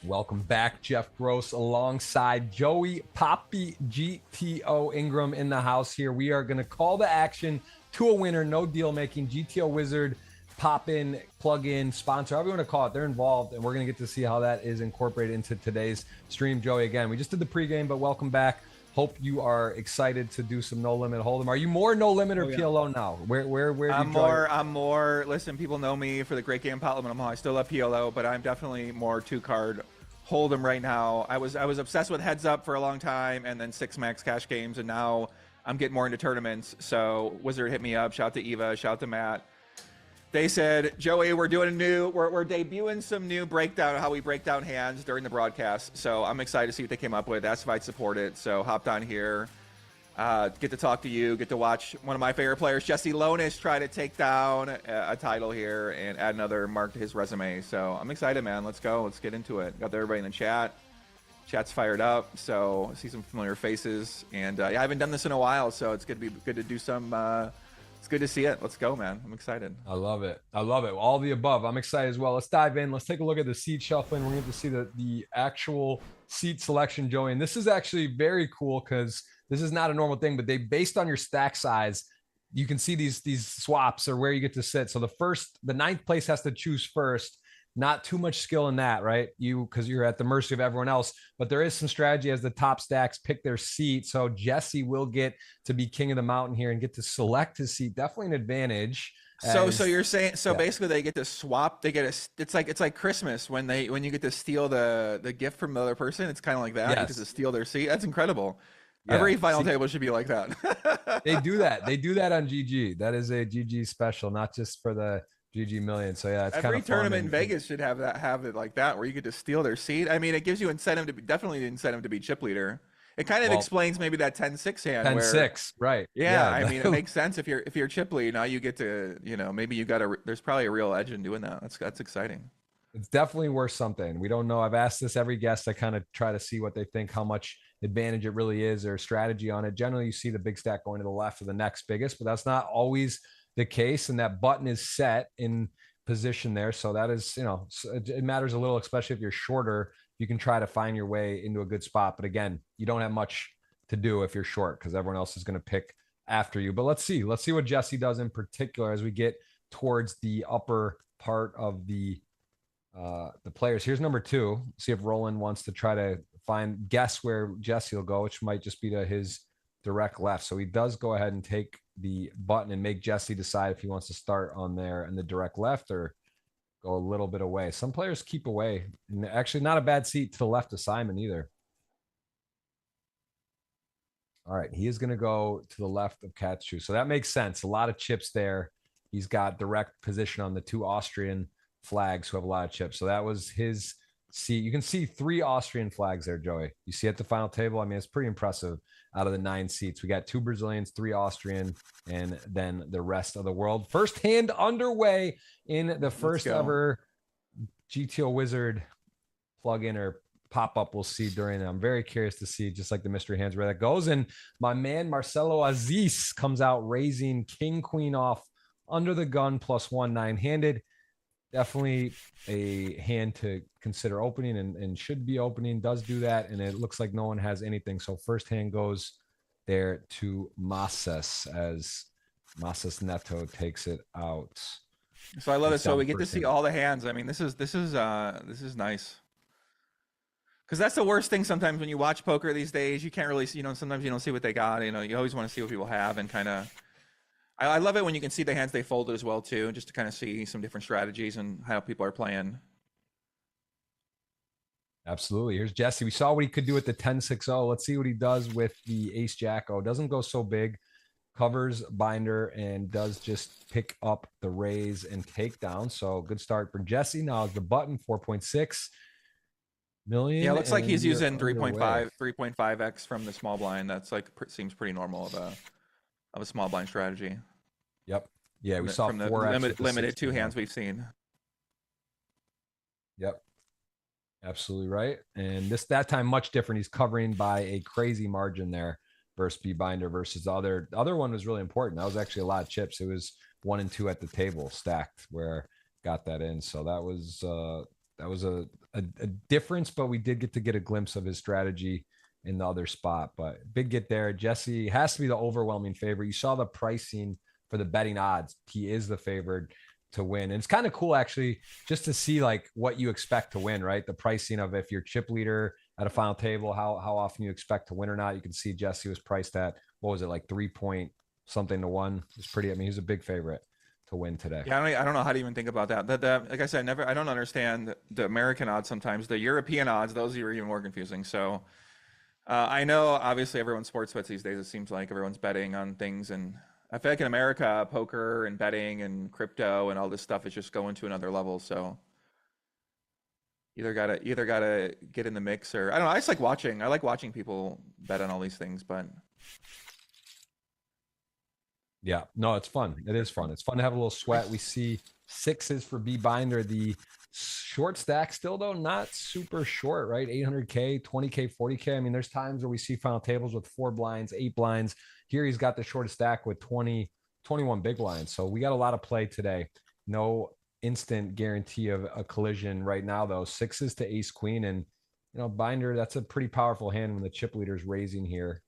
Welcome back, Jeff Gross, alongside Joey Poppy GTO Ingram in the house here. We are going to call the action to a winner, no deal making. GTO Wizard, pop in, plug in, sponsor, however you want to call it. They're involved, and we're going to get to see how that is incorporated into today's stream. Joey, again, we just did the pregame, but welcome back. Hope you are excited to do some no limit hold'em. Are you more no limit or PLO now? Where do you I'm more. Listen, people know me for the great game pot limit. I still love PLO, but I'm definitely more 2-card hold'em right now. I was obsessed with heads up for a long time, and then 6 max cash games, and now I'm getting more into tournaments. So Wizard hit me up. Shout to Eva. Shout to Matt. They said, Joey, we're debuting some new breakdown of how we break down hands during the broadcast. So I'm excited to see what they came up with. Asked if I'd support it. So hopped on here, get to talk to you, get to watch one of my favorite players, Jesse Lonis, try to take down a title here and add another mark to his resume. So I'm excited, man. Let's go. Let's get into it. Got everybody in the chat. Chat's fired up. So I see some familiar faces. And yeah, I haven't done this in a while, so it's good to do some. It's good to see it. Let's go, man. I'm excited. I love it. I love it. All the above. I'm excited as well. Let's dive in. Let's take a look at the seat shuffling. We're going to see the actual seat selection, Joey. And this is actually very cool because this is not a normal thing, but based on your stack size, you can see these swaps or where you get to sit. So the ninth place has to choose first. Not too much skill in that, right? Because you're at the mercy of everyone else, but there is some strategy as the top stacks pick their seat. So Jesse will get to be king of the mountain here and get to select his seat. Definitely an advantage. So you're saying, basically they get to swap. It's like Christmas when you get to steal the gift from the other person. It's kind of like that. Yes. You get to steal their seat. That's incredible. Yeah. Every final table should be like that. They do that. They do that on GG. That is a GG special, not just for the GGMillion. So yeah, it's every kind of tournament in Vegas should have it like that, where you get to steal their seat. I mean, it gives you incentive to be chip leader. It kind of explains maybe that 10-6 hand. 10-6, right? Yeah, I mean, it makes sense if you're chip lead. Now you get to, maybe there's probably a real edge in doing that. That's exciting. It's definitely worth something. We don't know. I've asked this every guest. I kind of try to see what they think, how much advantage it really is, or strategy on it. Generally, you see the big stack going to the left of the next biggest, but that's not always the case, and that button is set in position there. So that is, it matters a little, especially if you're shorter. You can try to find your way into a good spot. But again, you don't have much to do if you're short because everyone else is going to pick after you. But let's see what Jesse does in particular as we get towards the upper part of the players. Here's number 2. See if Roland wants to try to guess where Jesse will go, which might just be to his direct left. So he does go ahead and take the button and make Jesse decide if he wants to start on there in the direct left or go a little bit away. Some players keep away, and actually not a bad seat to the left of Simon either. All right, he is going to go to the left of Katsu. So that makes sense. A lot of chips there. He's got direct position on the 2 Austrian flags who have a lot of chips. So that was his seat. You can see 3 Austrian flags there, Joey. You see at the final table. I mean, it's pretty impressive. Out of the 9 seats, we got 2 Brazilians, 3 Austrian, and then the rest of the world. First hand underway in the first ever GTO Wizard plug-in or pop-up we'll see during it. I'm very curious to see, just like the mystery hands, where that goes. And my man Marcelo Aziz comes out raising king queen off under the gun +1 9-handed. Definitely a hand to consider opening and should be opening, does do that. And it looks like no one has anything. So first hand goes there to Masas as Masas Neto takes it out. So I love it. So we get to see all the hands. I mean, this is nice. Because that's the worst thing sometimes when you watch poker these days. You can't really, sometimes you don't see what they got. You always want to see what people have and kind of. I love it when you can see the hands they folded as well too, just to kind of see some different strategies and how people are playing. Absolutely. Here's Jesse. We saw what he could do with the 10-6-0. Let's see what he does with the ace jack. Oh, doesn't go so big. Covers binder and does just pick up the raise and takedown. So good start for Jesse. Now the button 4.6 million. Yeah, it looks like he's using 3.5x from the small blind. That's seems pretty normal of a small blind strategy. Yep. Yeah, we saw from the limited 2 hands we've seen. Yep. Absolutely right. And that time much different. He's covering by a crazy margin there versus B binder versus the other one was really important. That was actually a lot of chips. It was 1 and 2 at the table stacked where got that in. So that was that was a difference, but we did get a glimpse of his strategy in the other spot. But big get there. Jesse has to be the overwhelming favorite. You saw the pricing for the betting odds. He is the favorite to win. And it's kind of cool actually just to see like what you expect to win, right? The pricing of if you're chip leader at a final table, how often you expect to win or not. You can see Jesse was priced at, what was it, like 3 point something to 1. It's pretty, I mean, he's a big favorite to win today. Yeah, I don't know how to even think about that. Like I said, I don't understand the American odds sometimes. The European odds, those are even more confusing. So I know obviously everyone's sports bets these days. It seems like everyone's betting on things, and I feel like in America, poker and betting and crypto and all this stuff is just going to another level. So either gotta get in the mix, or I don't know. I just like watching. I like watching people bet on all these things, but yeah, no, it's fun. It is fun. It's fun to have a little sweat. We see 6s for B Binder. The short stack still though not super short, right? 800K, 20K, 40K. I mean, there's times where we see final tables with 4 blinds, 8 blinds. Here he's got the shortest stack with 20, 21 big blinds. So we got a lot of play today. No instant guarantee of a collision right now though. 6s to ace queen, and Binder, that's a pretty powerful hand when the chip leader's raising here.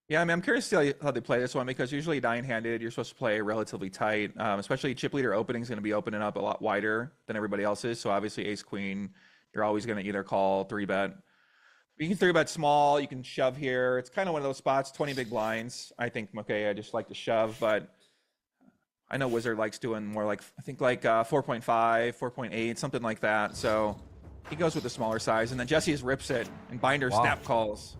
yeah, I mean, I'm curious to see how they play this one, because usually 9-handed, you're supposed to play relatively tight, especially chip leader opening is going to be opening up a lot wider than everybody else's. So obviously ace queen, you're always going to either call, 3-bet. You can 3-bet small, you can shove here. It's kind of one of those spots, 20 big blinds. I think, okay, I just like to shove, but I know Wizard likes doing more like, I think like 4.5, 4.8, something like that. So he goes with the smaller size, and then Jesse just rips it, and Binder snap calls.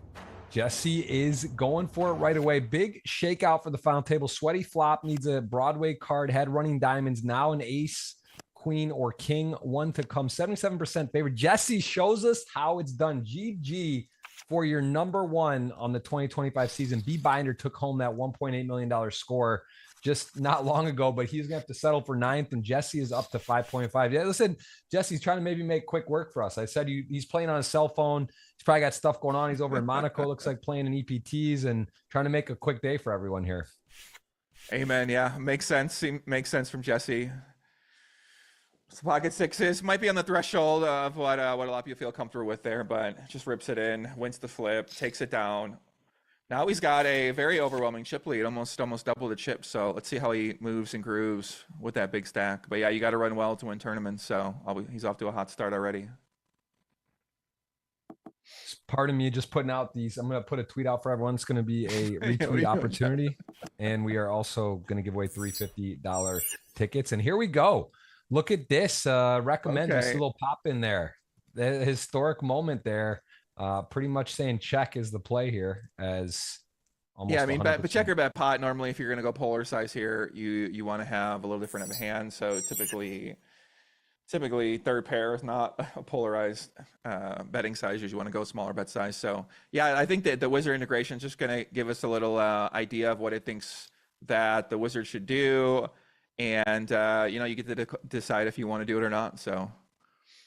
Jesse is going for it right away. Big shakeout for the final table. Sweaty flop, needs a Broadway card, had running diamonds, now an ace, queen, or king. 1 to come, 77% favorite. Jesse shows us how it's done. GG for your number 1 on the 2025 season. B Binder took home that $1.8 million score just not long ago, but he's gonna have to settle for 9th, and Jesse is up to 5.5. Yeah, listen, Jesse's trying to maybe make quick work for us. I said he's playing on his cell phone. He's probably got stuff going on. He's over in Monaco, looks like playing in EPTs and trying to make a quick day for everyone here. Amen. Yeah, makes sense. Makes sense from Jesse. Pocket 6s might be on the threshold of what a lot of people feel comfortable with there, but just rips it in, wins the flip, takes it down. Now he's got a very overwhelming chip lead, almost double the chip. So let's see how he moves and grooves with that big stack. But yeah, you got to run well to win tournaments. So he's off to a hot start already. Pardon me, just putting out these. I'm going to put a tweet out for everyone. It's going to be a retweet opportunity. And we are also going to give away $350 tickets. And here we go. Look at this. Recommend just a little pop in there. The historic moment there. Pretty much saying check is the play here, as almost. Yeah, I mean, but check or bet pot. Normally, if you're going to go polar size here, you want to have a little different of a hand. So typically third pair is not a polarized betting size. You want to go smaller bet size. So yeah, I think that the Wizard integration is just going to give us a little idea of what it thinks that the Wizard should do, and you get to decide if you want to do it or not. So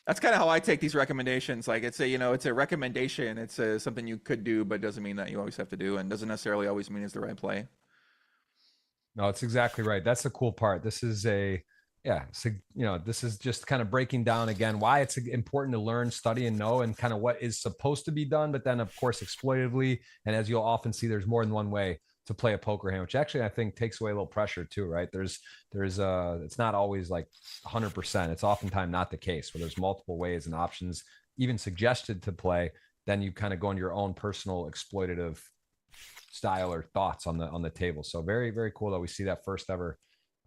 that's kind of how I take these recommendations. Like it's a recommendation. It's something you could do, but doesn't mean that you always have to do, and doesn't necessarily always mean it's the right play. No, it's exactly right. That's the cool part. This is this is just kind of breaking down again why it's important to learn, study, and know, and kind of what is supposed to be done, but then of course exploitatively. And as you'll often see, there's more than one way to play a poker hand, which actually I think takes away a little pressure too, right? There's it's not always like 100%. It's oftentimes not the case where there's multiple ways and options even suggested to play. Then you kind of go on your own personal exploitative style or thoughts on the table. So very, very cool that we see that first ever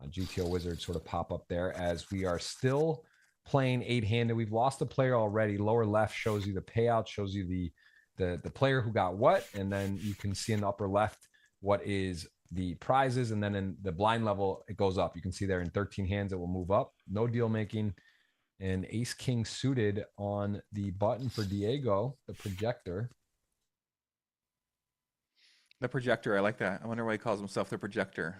GTO Wizard sort of pop up there, as we are still playing 8-handed. We've lost a player already. Lower left shows you the payout, shows you the player who got what, and then you can see in the upper left what is the prizes, and then in the blind level it goes up. You can see there in 13 hands it will move up. No deal making, and ace king suited on the button for Diego, the projector. The projector, I like that. I wonder why he calls himself the projector.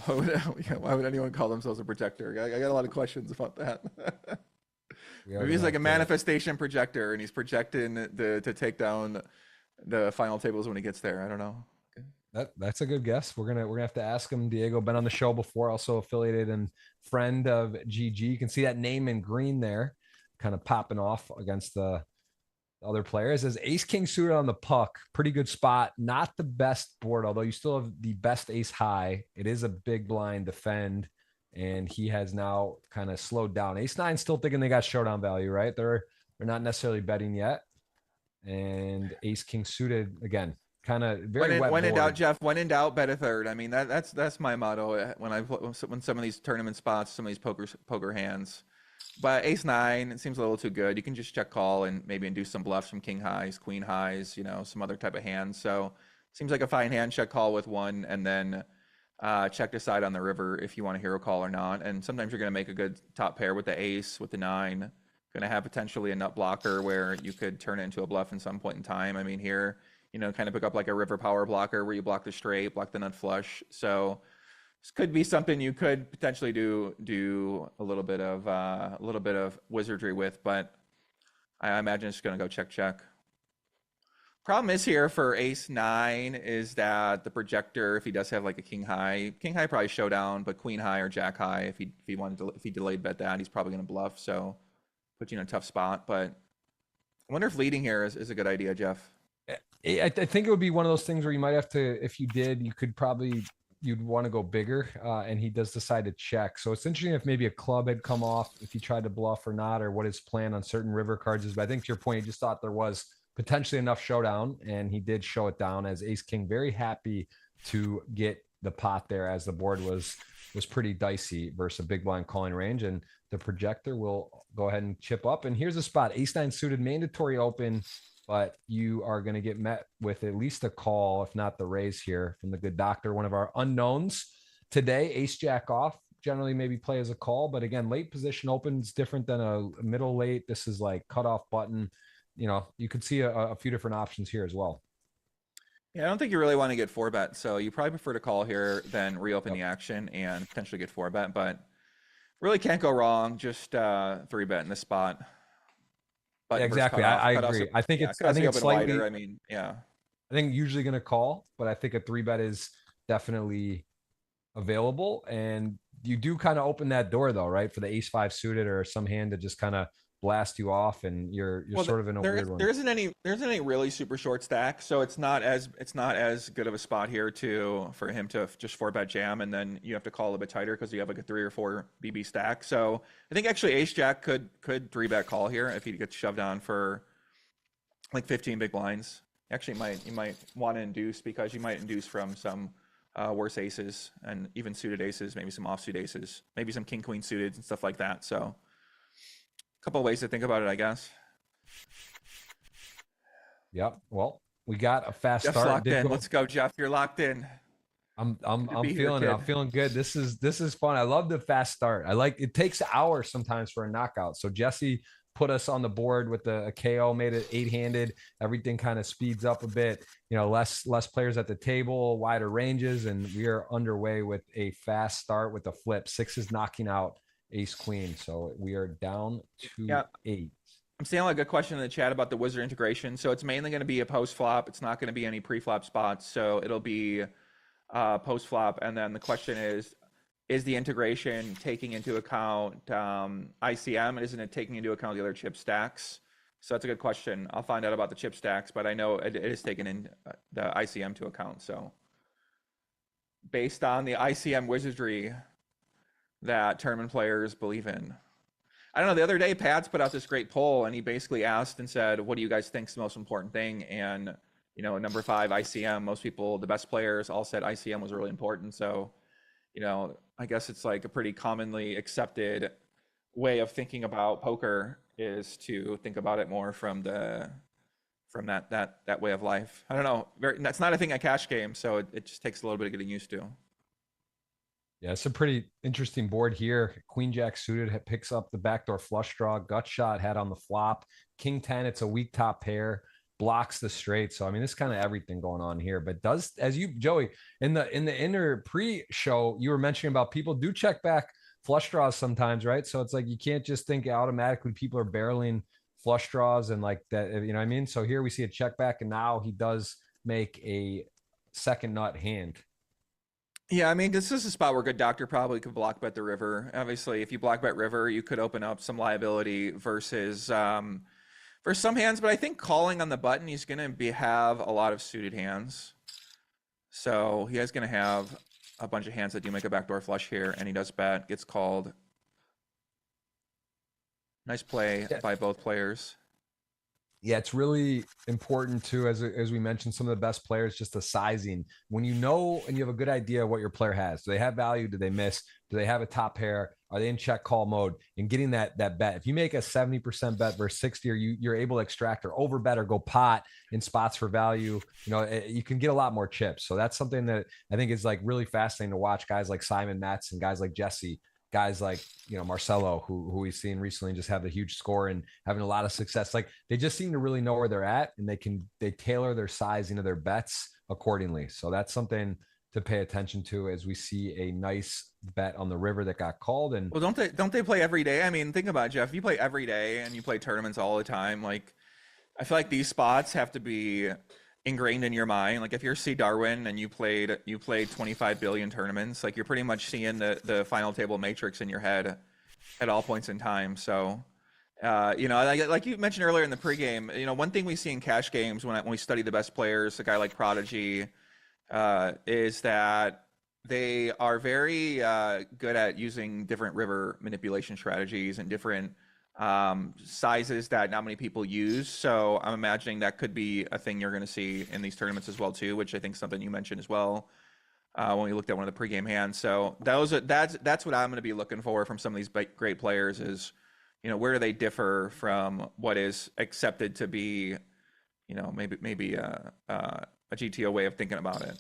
Why would anyone call themselves a projector? I got a lot of questions about that. Maybe he's like a manifestation projector, and he's projecting to take down the final tables when he gets there. I don't know. That's a good guess. We're gonna have to ask him. Diego, been on the show before, also affiliated and friend of GG. You can see that name in green there, kind of popping off against the other players. As ace king suited on the puck, pretty good spot. Not the best board, although you still have the best ace high. It is a big blind defend, and he has now kind of slowed down. Ace nine still thinking they got showdown value, right? They're not necessarily betting yet. And ace king suited again, kind of very wet When in board. doubt, Jeff. When in doubt, bet a third. I mean that's my motto when some of these tournament spots, some of these poker hands. But ace nine, it seems a little too good. You can just check call and maybe induce some bluffs from king highs, queen highs, some other type of hands. So seems like a fine hand. Check call with one, and then check decide on the river if you want a hero call or not. And sometimes you're going to make a good top pair with the ace, with the nine. Going to have potentially a nut blocker where you could turn it into a bluff in some point in time. I mean, here, kind of pick up like a river power blocker where you block the straight, block the nut flush. So this could be something you could potentially do a little bit of wizardry with, but I imagine it's going to go check. Problem is here for ace nine is that the projector, if he does have like a king high probably showdown, but queen high or jack high, if he delayed bet that, he's probably going to bluff. So put you in a tough spot. But I wonder if leading here is a good idea, Jeff. I think it would be one of those things where you might have to, if you did, you'd want to go bigger, and he does decide to check. So it's interesting if maybe a club had come off, if he tried to bluff or not, or what his plan on certain river cards is. But I think to your point, he just thought there was potentially enough showdown, and he did show it down as ace king. Very happy to get the pot there, as the board was pretty dicey versus a big blind calling range, and the projector will go ahead and chip up. And here's the spot: ace nine suited, mandatory open, but you are going to get met with at least a call, if not the raise here from the good doctor, one of our unknowns today. Ace jack off, generally maybe play as a call, but again, late position open is different than a middle late. This is like cutoff button. You could see a few different options here as well. Yeah, I don't think you really want to get four bet, so you probably prefer to call here than reopen the action and potentially get four bet, but really can't go wrong. Just three bet in this spot. Yeah, exactly. I agree. I think it's slightly wider. I mean, yeah. I think usually going to call, but I think a three bet is definitely available. And you do kind of open that door though, right? For the ace five suited or some hand to just kind of blast you off, and you're sort of in a weird one. There isn't any really super short stack, so it's not as good of a spot here for him to just four bet jam, and then you have to call a bit tighter because you have like a 3 or 4 BB stack. So I think actually ace jack could three bet call here if he gets shoved down for like 15 big blinds. Actually, you might want to induce, because you might induce from some worse aces and even suited aces, maybe some offsuit aces, maybe some king queen suited and stuff like that. So couple of ways to think about it, I guess. Yep. Well, we got a fast Jeff's start. Locked in. Let's go, Jeff. You're locked in. I'm feeling it. I'm feeling good. This is fun. I love the fast start. It takes hours sometimes for a knockout. So Jesse put us on the board with a KO, made it 8-handed. Everything kind of speeds up a bit. Less players at the table, wider ranges, and we are underway with a fast start with a flip. 6 is knocking out ace queen, so we are down to 8. I'm seeing a good question in the chat about the wizard integration. So it's mainly going to be a post flop. It's not going to be any pre-flop spots, so it'll be post flop. And then the question is the integration taking into account ICM? Isn't it taking into account the other chip stacks? So that's a good question. I'll find out about the chip stacks, but I know it is taken in the ICM to account. So based on the ICM wizardry that tournament players believe in. I don't know, the other day Pats put out this great poll, and he basically asked and said, what do you guys think is the most important thing? And number 5 ICM, most people, the best players, all said ICM was really important. So I guess it's like a pretty commonly accepted way of thinking about poker is to think about it more from that way of life. I don't know, that's not a thing at cash game, so it just takes a little bit of getting used to. Yeah, it's a pretty interesting board here. Queen Jack suited picks up the backdoor flush draw, gut shot had on the flop. King 10, it's a weak top pair, blocks the straight. So I mean, it's kind of everything going on here. But does, as you, Joey, in the inner pre-show, you were mentioning about people do check back flush draws sometimes, right? So it's like you can't just think automatically people are barreling flush draws and like that, you know what I mean? So here we see a check back, and now he does make a second nut hand. Yeah, I mean, this is a spot where good doctor probably could block bet the river. Obviously, if you block bet river, you could open up some liability versus for some hands. But I think calling on the button, he's gonna have a lot of suited hands. So he is gonna have a bunch of hands that do make a backdoor flush here, and he does bet, gets called. Nice play by both players. Yeah, it's really important too, as we mentioned, some of the best players, just the sizing. When you know and you have a good idea what your player has, do they have value? Do they miss? Do they have a top pair? Are they in check call mode? And getting that bet. If you make a 70% bet versus 60, or you're able to extract or over bet or go pot in spots for value, you can get a lot more chips. So that's something that I think is like really fascinating to watch. Guys like Simon Metz and guys like Jesse, guys like Marcelo, who we've seen recently just have a huge score and having a lot of success. Like they just seem to really know where they're at, and they tailor their sizing of their bets accordingly. So that's something to pay attention to as we see a nice bet on the river that got called. And well, don't they play every day? I mean, think about it, Jeff. You play every day and you play tournaments all the time. Like I feel like these spots have to be ingrained in your mind. Like if you're C Darwin and you played 25 billion tournaments, like you're pretty much seeing the final table matrix in your head at all points in time. So like you mentioned earlier in the pregame, one thing we see in cash games when we study the best players, a guy like Prodigy, is that they are very good at using different river manipulation strategies and different sizes that not many people use. So I'm imagining that could be a thing you're going to see in these tournaments as well too, which I think is something you mentioned as well when we looked at one of the pregame hands. So that's what I'm going to be looking for from some of these great players is, where do they differ from what is accepted to be, maybe a GTO way of thinking about it.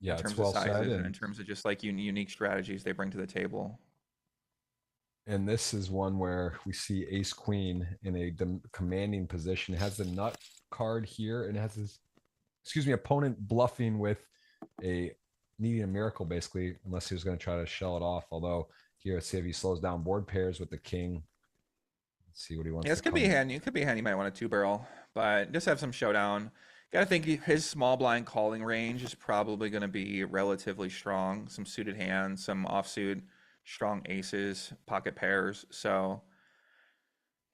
Yeah, in terms it's well of sizes said, and in terms of just like unique strategies they bring to the table. And this is one where we see ace queen in a commanding position. It has the nut card here, and it has his, opponent bluffing with needing a miracle, basically, unless he was going to try to shell it off. Although here, let's see if he slows down board pairs with the king. Let's see what he wants. Yeah, this could be a hand. It could be a hand you might want to two barrel, but just have some showdown. Gotta think his small blind calling range is probably going to be relatively strong. Some suited hands, some offsuit, strong aces, pocket pairs. So,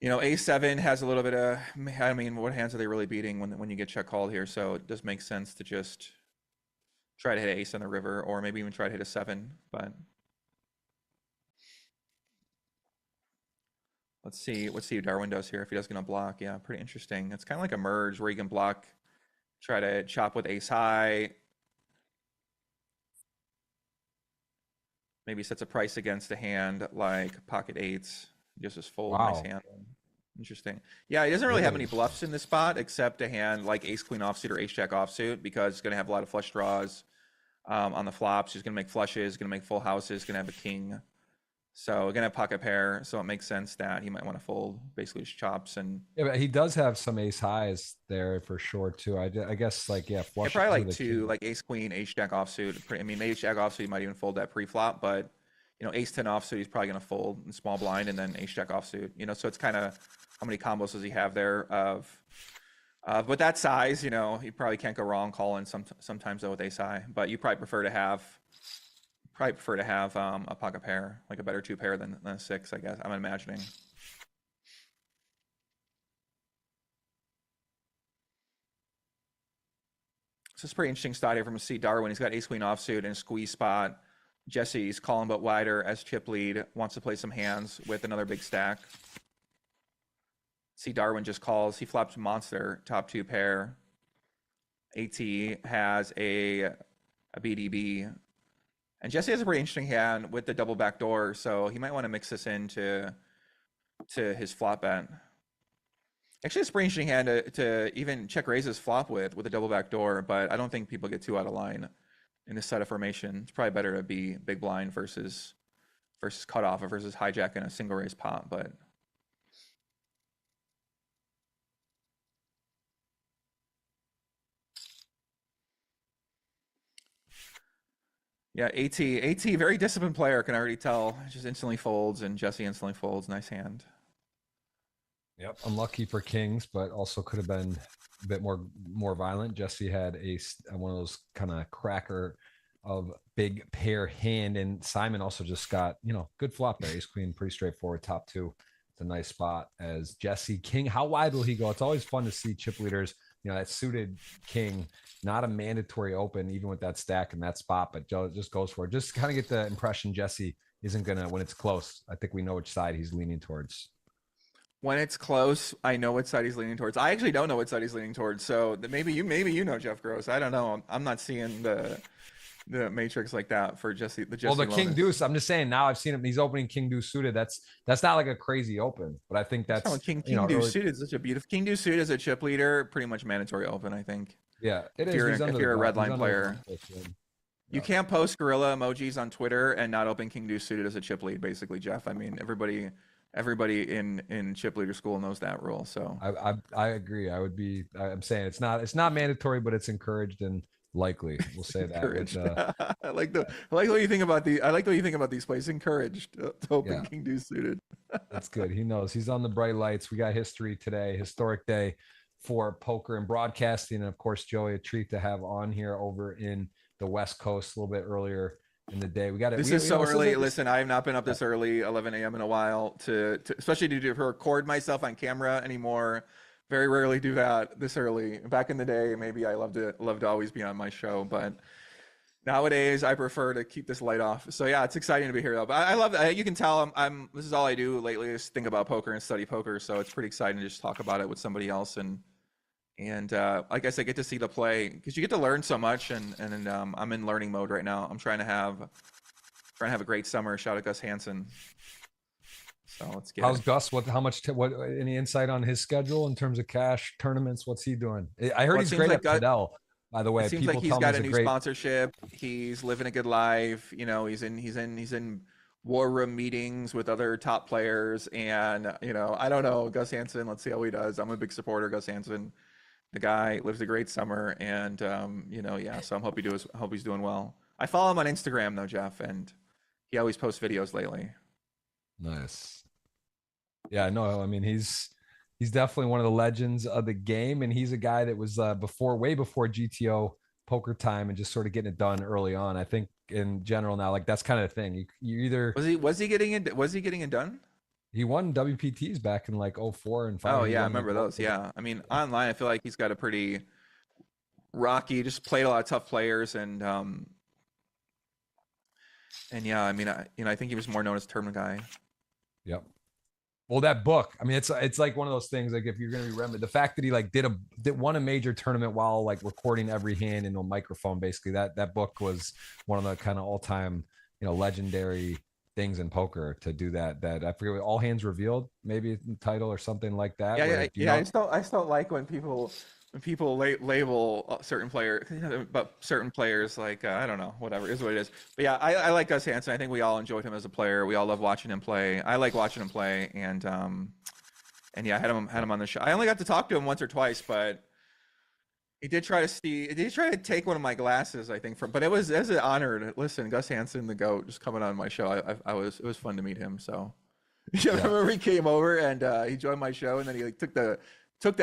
A7 has a little bit of, I mean, what hands are they really beating when you get check called here? So it does make sense to just try to hit ace on the river, or maybe even try to hit a 7, but let's see what Darwin does here if he does gonna block. Yeah, pretty interesting. It's kind of like a merge where you can block, try to chop with ace high, maybe sets a price against a hand like pocket eights, just fold. Wow. Nice hand. Interesting. Yeah, he doesn't really have any bluffs in this spot except a hand like ace queen offsuit or ace jack offsuit, because it's going to have a lot of flush draws on the flops. He's going to make flushes, going to make full houses, going to have a king. So going to have pocket pair. So it makes sense that he might want to fold basically just chops. And yeah, but he does have some ace highs there for sure too. I guess like, yeah, flush. Yeah, probably like two, like ace queen, ace jack offsuit. I mean, ace jack offsuit, you might even fold that pre-flop, but ace 10 offsuit, he's probably going to fold in small blind, and then ace jack offsuit, so it's kind of how many combos does he have there but that size, he probably can't go wrong calling sometimes though with ace high, but you probably prefer to have a pocket pair, like a better 2 pair than a 6, I guess I'm imagining. So it's a pretty interesting start here from C Darwin. He's got ace queen offsuit and a squeeze spot. Jesse's calling but wider as chip lead, wants to play some hands with another big stack. See Darwin just calls. He flops monster, top 2 pair. AT has a BDB. And Jesse has a pretty interesting hand with the double backdoor, so he might want to mix this into his flop bet. Actually, it's a pretty interesting hand to even check raise his flop with a double backdoor, but I don't think people get too out of line in this set of formation. It's probably better to be big blind versus cutoff or versus hijack in a single raise pot, but yeah, AT, very disciplined player, can already tell. Just instantly folds, and Jesse instantly folds. Nice hand. Yep, unlucky for kings, but also could have been a bit more violent. Jesse had one of those kind of cracker of big pair hand, and Simon also just got good flop there. Ace queen, pretty straightforward top two. It's a nice spot as Jesse king. How wide will he go? It's always fun to see chip leaders. That suited king, not a mandatory open, even with that stack and that spot, but Joe just goes for it. Just kind of get the impression Jesse isn't gonna when it's close. I think we know which side he's leaning towards. When it's close, I know what side he's leaning towards. I actually don't know what side he's leaning towards. So maybe you know Jeff Gross. I don't know. I'm not seeing the matrix like that for Jesse. Well, the king deuce. I'm just saying now. I've seen him. He's opening king deuce suited. That's not like a crazy open, but I think that's king deuce suited is such a beautiful king deuce suited as a chip leader. Pretty much mandatory open, I think. Yeah, it if is. If you're a red line player, you can't post gorilla emojis on Twitter and not open king deuce suited as a chip lead. Basically, Jeff. I mean, everybody in chip leader school knows that rule. So I agree. I'm saying it's not mandatory, but it's encouraged and likely. We'll say that. I like what you think about these plays. Encouraged to open king deuce suited. That's good. He knows. He's on the bright lights. We got history today, historic day for poker and broadcasting, and of course, Joey, a treat to have on here over in the West Coast a little bit earlier in the day. This is so early. Listen, I have not been up this early, 11 a.m. in a while, to especially to record myself on camera anymore. Very rarely do that this early. Back in the day, maybe I loved to always be on my show, but nowadays I prefer to keep this light off. So yeah, it's exciting to be here though. But I love it. You can tell I'm this is all I do lately is think about poker and study poker. So it's pretty exciting to just talk about it with somebody else and like I said, get to see the play because you get to learn so much. And I'm in learning mode right now. I'm trying to have a great summer. Shout out Gus Hansen. So let's get. How's Gus? What any insight on his schedule in terms of cash tournaments? What's he doing? I heard he's great at Fedor. By the way, it seems like he's got a new sponsorship. He's living a good life. He's in war room meetings with other top players. And I don't know, Gus Hansen. Let's see how he does. I'm a big supporter of Gus Hansen. The guy lives a great summer, and so I hope he's doing well. I follow him on Instagram though, Jeff, and he always posts videos lately. Nice. Yeah, no, I mean he's definitely one of the legends of the game, and he's a guy that was way before GTO poker time and just sort of getting it done early on. I think in general now, like that's kind of the thing. You either was he getting it done? He won WPTs back in like 04 and 05. Oh yeah, I remember those. Yeah, I mean online, I feel like he's got a pretty rocky. Just played a lot of tough players, and yeah, I mean, I think he was more known as tournament guy. Yep. Well, that book, I mean, it's like one of those things. Like if you're going to remember the fact that he like won a major tournament while like recording every hand into a microphone, basically that book was one of the kind of all time, legendary things in poker to do that. That I forget what All Hands Revealed, maybe the title or something like that. Yeah. I still like when people label certain players like I don't know, whatever is what it is. But yeah, I like Gus Hansen. I think we all enjoyed him as a player. We all love watching him play. I like watching him play, and yeah, I had him on the show. I only got to talk to him once or twice, but he did try to take one of my glasses, I think, but it was as an honor. Listen, Gus Hansen, the GOAT, just coming on my show. It was fun to meet him. So I remember he came over and he joined my show, and then he like took the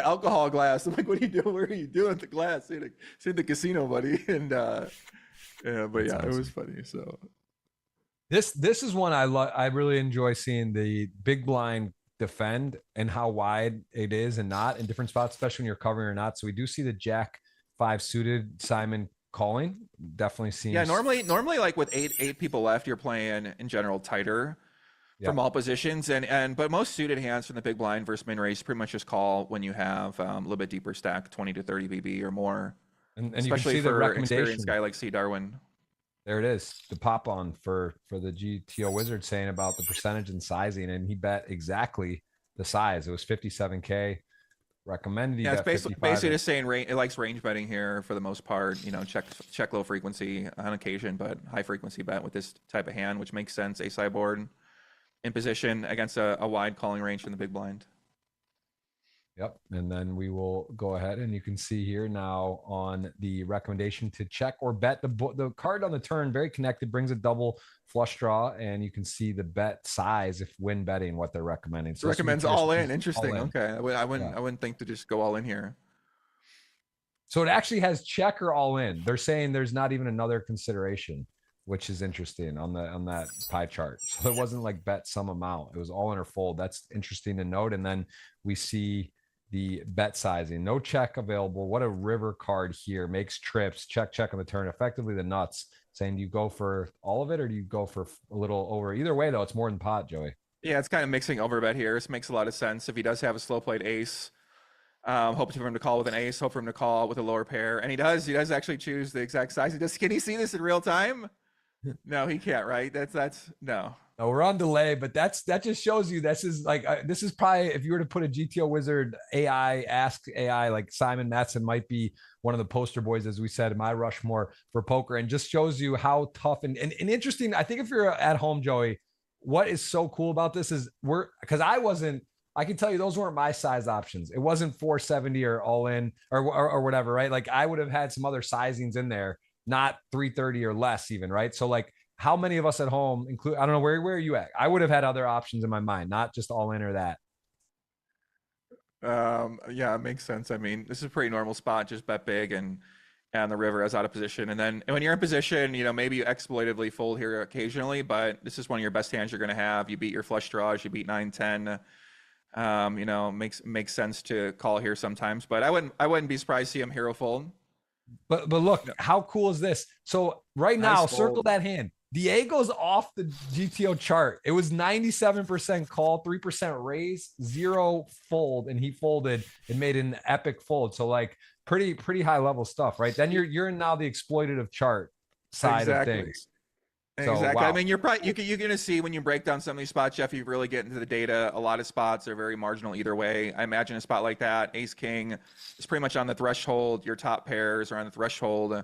alcohol glass. I'm like, what are you doing? Where are you doing with the glass? It's in the casino, buddy. And but yeah, it was funny. So this is one I really enjoy seeing the big blind defend and how wide it is and not in different spots, especially when you're covering or not. So we do see the Jack 5 suited Simon calling. Definitely seems. Yeah, normally like with eight people left, you're playing in general tighter. From all positions, but most suited hands from the big blind versus min raise pretty much just call when you have a little bit deeper stack, 20 to 30 BB or more. And especially you can see for the an experienced guy like C. Darwin. There it is, the pop on for the GTO Wizard saying about the percentage and sizing, and he bet exactly the size. It was 57K. Recommended. Yeah, it's basically just saying it likes range betting here for the most part. Check low frequency on occasion, but high frequency bet with this type of hand, which makes sense. A sideboard in position against a wide calling range from the big blind. Yep. And then we will go ahead and you can see here now on the recommendation to check or bet the card on the turn, very connected, brings a double flush draw, and you can see the bet size if win betting what they're recommending. So Recommends all in. Interesting. All in. Okay. I wouldn't think to just go all in here. So it actually has check or all in. They're saying there's not even another consideration, which is interesting on that pie chart. So it wasn't like bet some amount. It was all in or fold. That's interesting to note. And then we see the bet sizing. No check available. What a river card here. Makes trips. Check on the turn. Effectively the nuts. Saying, do you go for all of it or do you go for a little over? Either way, though, it's more than pot, Joey. Yeah, it's kind of mixing overbet here. This makes a lot of sense. If he does have a slow played ace, hope for him to call with an ace, hope for him to call with a lower pair. And he does actually choose the exact size. Can he see this in real time? No, he can't, right? That's no. No, we're on delay, but that just shows you this is like this is probably if you were to put a GTO Wizard AI, ask AI, like Simon Matson might be one of the poster boys, as we said, in my Rushmore for poker, and just shows you how tough and interesting. I think if you're at home, Joey, what is so cool about this is because I can tell you those weren't my size options. It wasn't 470 or all in or whatever, right? Like I would have had some other sizings in there, not 330 or less even, right? So like how many of us at home include, I don't know, where are you at? I would have had other options in my mind, not just all in or that. Yeah, it makes sense. I mean, this is a pretty normal spot, just bet big and the river is out of position. And then when you're in position, maybe you exploitively fold here occasionally, but this is one of your best hands you're going to have. You beat your flush draws, you beat 9-10. Makes sense to call here sometimes, but I wouldn't be surprised to see him hero fold. But look, how cool is this? So right now, Nice circle fold. that hand. Diego's off the GTO chart. It was 97% call, 3% raise, 0 fold, and he folded and made an epic fold. So like pretty high level stuff, right? Then you're in now the exploitative chart side of things. Exactly. So, wow. I mean, you're going to see when you break down some of these spots, Jeff, you really get into the data. A lot of spots are very marginal either way. I imagine a spot like that, ace king is pretty much on the threshold. Your top pairs are on the threshold.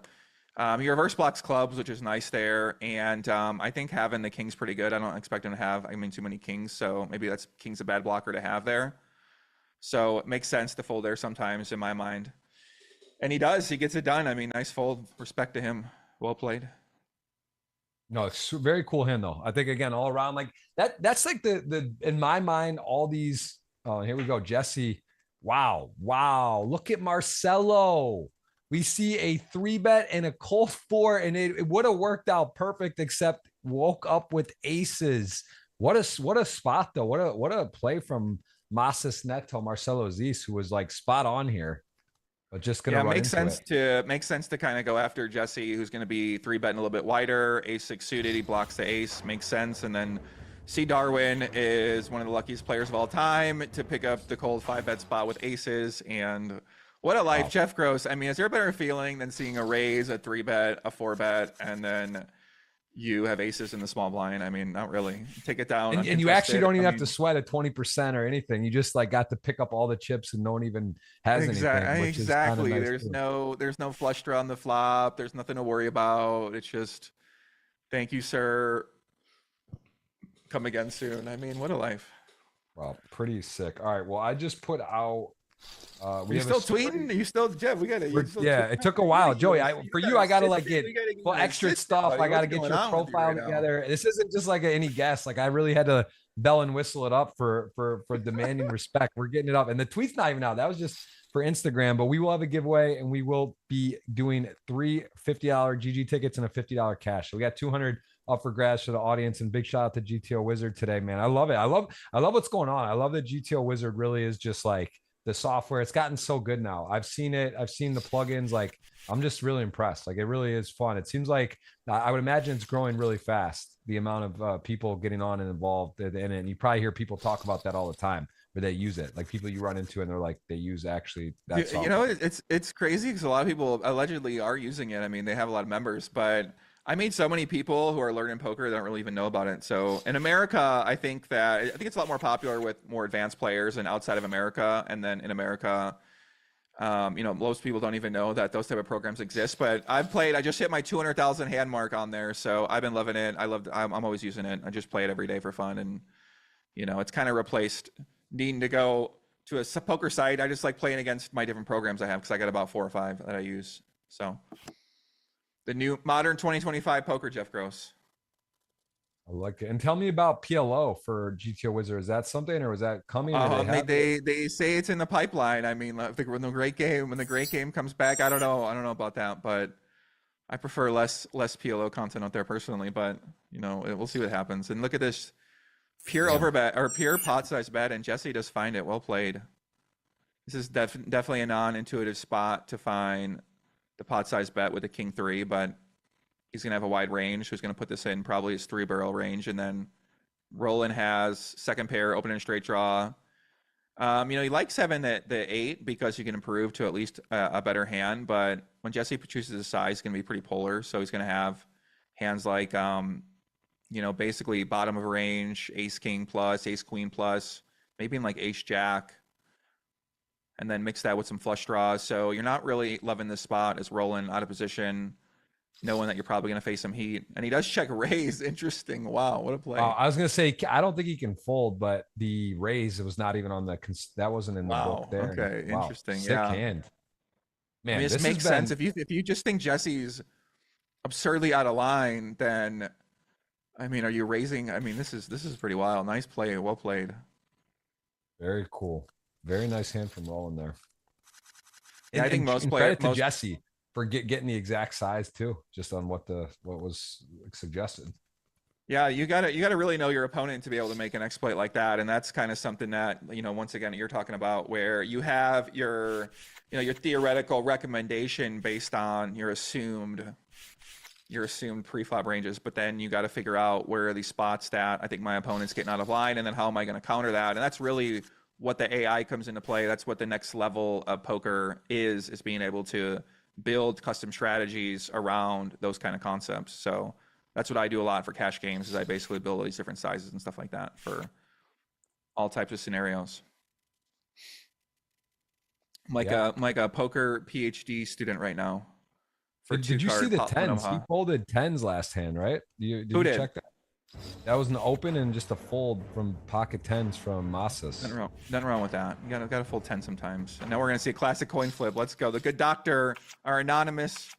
Your reverse blocks clubs, which is nice there. And I think having the king's pretty good. I don't expect him to have, too many kings. So maybe king's a bad blocker to have there. So it makes sense to fold there sometimes in my mind. And he gets it done. I mean, nice fold. Respect to him. Well played. No, it's very cool hand though. I think again, all around like that's like the in my mind, all these, oh, here we go. Jesse. Wow. Look at Marcelo. We see a 3-bet and a Colt 4, and it would have worked out perfect, except woke up with aces. What a spot though. What a play from Masas Neto, Marcelo Zis, who was like spot on here. But just gonna makes sense to kind of go after Jesse, who's going to be 3-betting a little bit wider. Ace 6 suited, he blocks the ace, makes sense. And then C. Darwin is one of the luckiest players of all time to pick up the cold 5-bet spot with aces. And what a life, wow. Jeff Gross. I mean, is there a better feeling than seeing a raise, a 3-bet, a 4-bet, and then you have aces in the small blind? I mean, not really. Take it down. And you actually don't even have to sweat at 20% or anything. You just like got to pick up all the chips and no one even has anything. Exactly. Nice there's no flush draw on the flop. There's nothing to worry about. It's just, thank you, sir. Come again soon. I mean, what a life. Wow, pretty sick. All right. Well, I just put out. We still tweeting? Are you still, Jeff? We got to. Yeah, it took a while, Joey. I got to like get extra stuff. I got to get your profile together. This isn't just like any guess. Like I really had to bell and whistle it up for demanding respect. We're getting it up, and the tweet's not even out. That was just for Instagram. But we will have a giveaway, and we will be doing 3 $50 GG tickets and a $50 cash. So we got 200 up for grabs for the audience, and big shout out to GTO Wizard today, man. I love it. I love what's going on. I love that GTO Wizard really is just like the software. It's gotten so good now. I've seen it. I've seen the plugins. Like I'm just really impressed. Like it really is fun. It seems like I would imagine it's growing really fast. The amount of people getting on and involved in it. And you probably hear people talk about that all the time where they use it. Like people you run into and they're like, they use actually that software. It's crazy because a lot of people allegedly are using it. I mean, they have a lot of members, but I meet so many people who are learning poker that don't really even know about it. So in America, I think it's a lot more popular with more advanced players and outside of America. And then in America, most people don't even know that those type of programs exist. But I just hit my 200,000 hand mark on there. So I've been loving it. I'm always using it. I just play it every day for fun. And, it's kind of replaced needing to go to a poker site. I just like playing against my different programs I have because I got about 4 or 5 that I use. So the new modern 2025 poker, Jeff Gross. I like it. And tell me about PLO for GTO Wizard. Is that something, or was that coming? Or They say it's in the pipeline. I mean, when the great game comes back, I don't know about that, but I prefer less PLO content out there personally. But we'll see what happens. And look at this pure overbet or pure pot size bet, and Jesse does find it. Well played. This is definitely a non-intuitive spot to find the pot size bet with the king 3, but he's going to have a wide range. Who's going to put this in probably his 3-barrel range. And then Roland has second pair, open and straight draw. He likes having the 8 because you can improve to at least a better hand. But when Jesse chooses his size, it's going to be pretty polar. So he's going to have hands like, basically bottom of a range, ace king plus, ace queen plus, maybe in like ace jack. And then mix that with some flush draws. So you're not really loving this spot as Roland out of position, knowing that you're probably going to face some heat. And he does check raise. Interesting. Wow, what a play. I was going to say, I don't think he can fold, but the raise, it was not even on that wasn't in the book there. Okay, wow. Interesting. Sick hand. Man, I mean, this makes sense. If you just think Jesse's absurdly out of line, then, I mean, are you raising? I mean, this is pretty wild. Nice play. Well played. Very cool. Very nice hand from Roland there. Yeah, I think most players. Credit to Jesse for getting the exact size too, just on what was suggested. Yeah, you gotta really know your opponent to be able to make an exploit like that, and that's kind of something that once again you're talking about, where you have your theoretical recommendation based on your assumed pre-flop ranges, but then you got to figure out where are these spots that I think my opponent's getting out of line, and then how am I going to counter that? And that's really what the AI comes into play. That's what the next level of poker is being able to build custom strategies around those kind of concepts. So that's what I do a lot for cash games, is I basically build all these different sizes and stuff like that for all types of scenarios. I'm like a poker PhD student right now. Did you see the 10s? He folded 10s last hand, right? Did you check that? That was an open and just a fold from pocket 10s from Massas. Nothing wrong with that. You gotta fold 10 sometimes. And now we're gonna see a classic coin flip. Let's go. The good doctor, our anonymous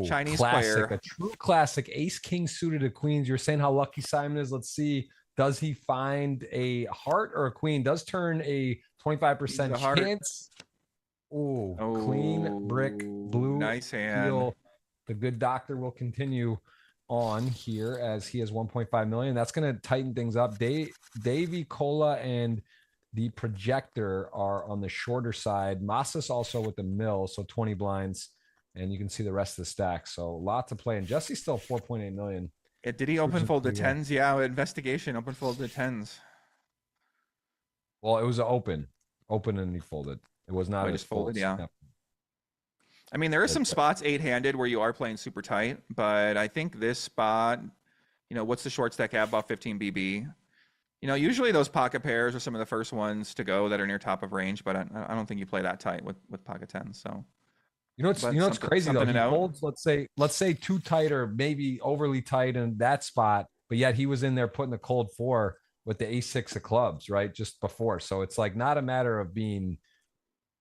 Chinese player. A true classic. Ace king suited to queens. You're saying how lucky Simon is. Let's see. Does he find a heart or a queen? Does turn a 25% chance. Oh, clean brick blue. Nice hand. Heel. The good doctor will continue on here as he has 1.5 million. That's going to tighten things up. Davey, Cola, and the projector are on the shorter side. Massas also with the mill, so 20 blinds, and you can see the rest of the stack. So a lot to play. And Jesse's still 4.8 million. Did he open fold the 10s? Yeah, investigation. Open fold the 10s. Well, it was an open, and he folded. It was not. Just folded. Yeah. I mean, there are some spots 8-handed where you are playing super tight, but I think this spot, what's the short stack have? About 15 BB. Usually those pocket pairs are some of the first ones to go that are near top of range, but I don't think you play that tight with pocket 10s. So, what's crazy though? He folds, let's say too tight or maybe overly tight in that spot, but yet he was in there putting the cold 4 with the ace-6 of clubs, right, just before. So it's like not a matter of being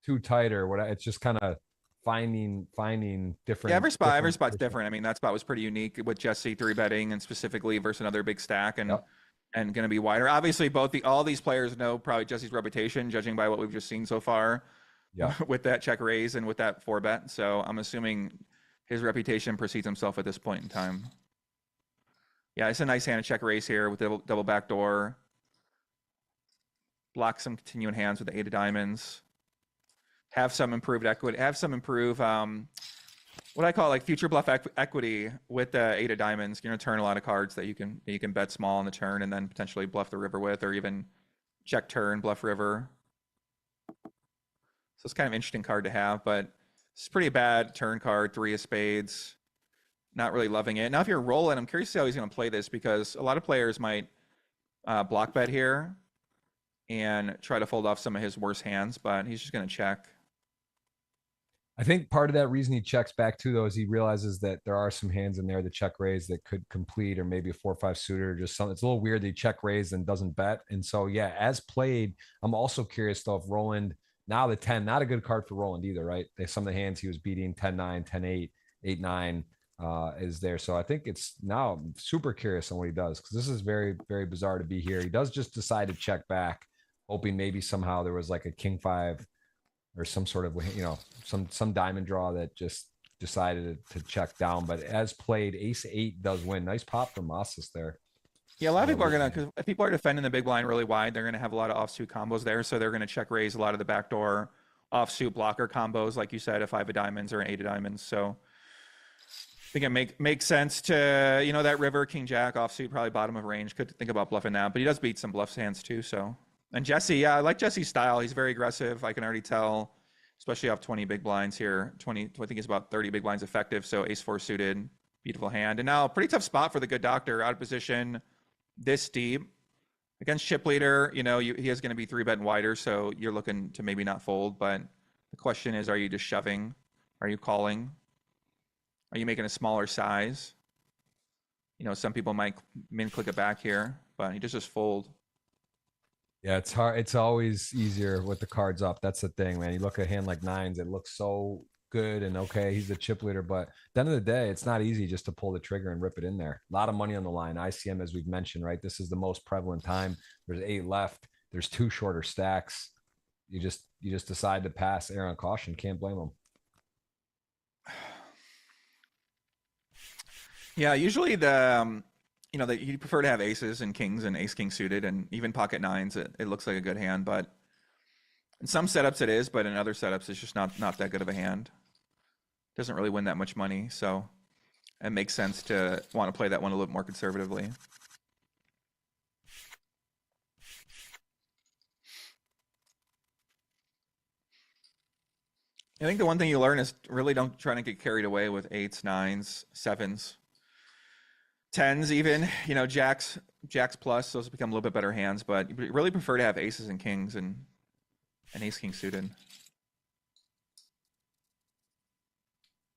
too tight or what. It's just kind of finding different. Yeah, every spot's different. I mean, that spot was pretty unique with Jesse 3-betting and specifically versus another big stack and going to be wider. Obviously, all these players know probably Jesse's reputation, judging by what we've just seen so far. Yeah, with that check raise and with that 4-bet. So I'm assuming his reputation precedes himself at this point in time. Yeah, it's a nice hand to check raise here with the double backdoor. Block some continuing hands with the 8 of diamonds. Have some improved equity. Have some improved, what I call like future bluff equity with the 8 of diamonds. You're gonna turn a lot of cards that you can bet small on the turn and then potentially bluff the river with, or even check turn, bluff river. So it's kind of an interesting card to have, but it's pretty bad turn card. 3 of spades. Not really loving it. Now, if you're rolling, I'm curious to see how he's gonna play this, because a lot of players might block bet here and try to fold off some of his worst hands, but he's just gonna check. I think part of that reason he checks back too, though, is he realizes that there are some hands in there, the check raise that could complete, or maybe a 4-5 suitor, just something. It's a little weird that he check raised and doesn't bet. And so, yeah, as played, I'm also curious though if Roland, now the 10, not a good card for Roland either, right? Some of the hands he was beating 10-9, 10-8, 8-9 is there. So I think it's now I'm super curious on what he does, because this is very, very bizarre to be here. He does just decide to check back, hoping maybe somehow there was like a king 5 or some sort of, some diamond draw that just decided to check down. But as played, ace 8 does win. Nice pop from Masas there. Yeah, a lot of people are gonna, because if people are defending the big blind really wide, they're gonna have a lot of offsuit combos there, so they're gonna check raise a lot of the backdoor offsuit blocker combos, like you said, a 5 of diamonds or an 8 of diamonds. So I think it makes sense to, that river king jack offsuit, probably bottom of range. Could think about bluffing that, but he does beat some bluffs hands too. So, and Jesse, yeah, I like Jesse's style. He's very aggressive. I can already tell, especially off 20 big blinds here. 20, I think he's about 30 big blinds effective. So ace 4 suited, beautiful hand. And now pretty tough spot for the good doctor, out of position this deep against chip leader. He is going to be 3-betting wider, so you're looking to maybe not fold. But the question is, are you just shoving? Are you calling? Are you making a smaller size? Some people might min click it back here, but he just fold. Yeah, it's hard. It's always easier with the cards up. That's the thing, man. You look at a hand like nines, it looks so good and okay, he's the chip leader, but at the end of the day, it's not easy just to pull the trigger and rip it in there. A lot of money on the line. ICM, as we've mentioned, right? This is the most prevalent time. There's 8 left. There's 2 shorter stacks. You just decide to pass, err on caution. Can't blame them. Yeah, usually that you prefer to have aces and kings and ace king suited, and even pocket nines. It looks like a good hand, but in some setups it is, but in other setups it's just not that good of a hand. Doesn't really win that much money, so it makes sense to want to play that one a little more conservatively. I think the one thing you learn is really don't try to get carried away with 8s, 9s, 7s. 10s even, jacks plus, those become a little bit better hands, but you really prefer to have aces and kings and an ace king suited.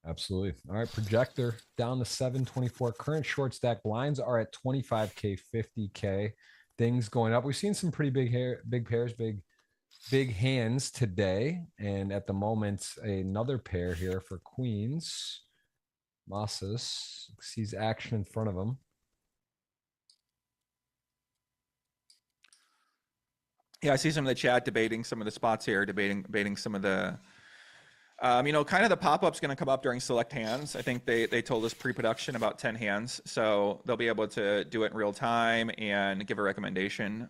Absolutely. All right, projector down to 724. Current short stack blinds are at 25K, 50K. Things going up. We've seen some pretty big pairs, big hands today, and at the moment another pair here for queens. Masas sees action in front of him. Yeah, I see some of the chat debating some of the spots here, debating some of the, kind of the pop-up's going to come up during select hands. I think they told us pre-production about 10 hands, so they'll be able to do it in real time and give a recommendation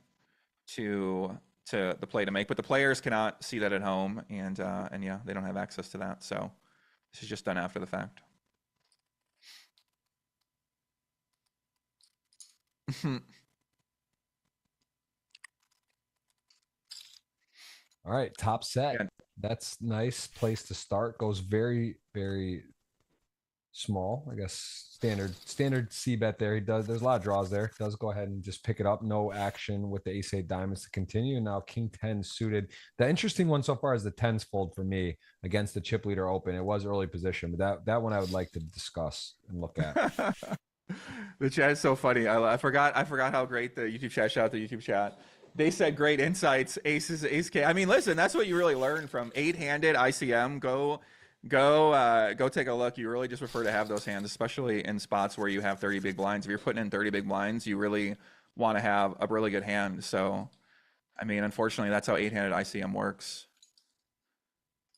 to the play to make. But the players cannot see that at home, and yeah, they don't have access to that. So this is just done after the fact. All right, top set. Yeah. That's nice place to start. Goes very, very small. I guess standard C bet there. There's a lot of draws there. Does go ahead and just pick it up. No action with the ace 8 diamonds to continue. And now king 10 suited. The interesting one so far is the 10s fold for me against the chip leader open. It was early position, but that one I would like to discuss and look at. The chat is so funny. I forgot how great the YouTube chat. Shout out to the YouTube chat. They said great insights. Aces, ace K. I mean, listen, that's what you really learn from 8-handed ICM. Go take a look. You really just prefer to have those hands, especially in spots where you have 30 big blinds. If you're putting in 30 big blinds, you really want to have a really good hand. So, I mean, unfortunately, that's how 8-handed ICM works.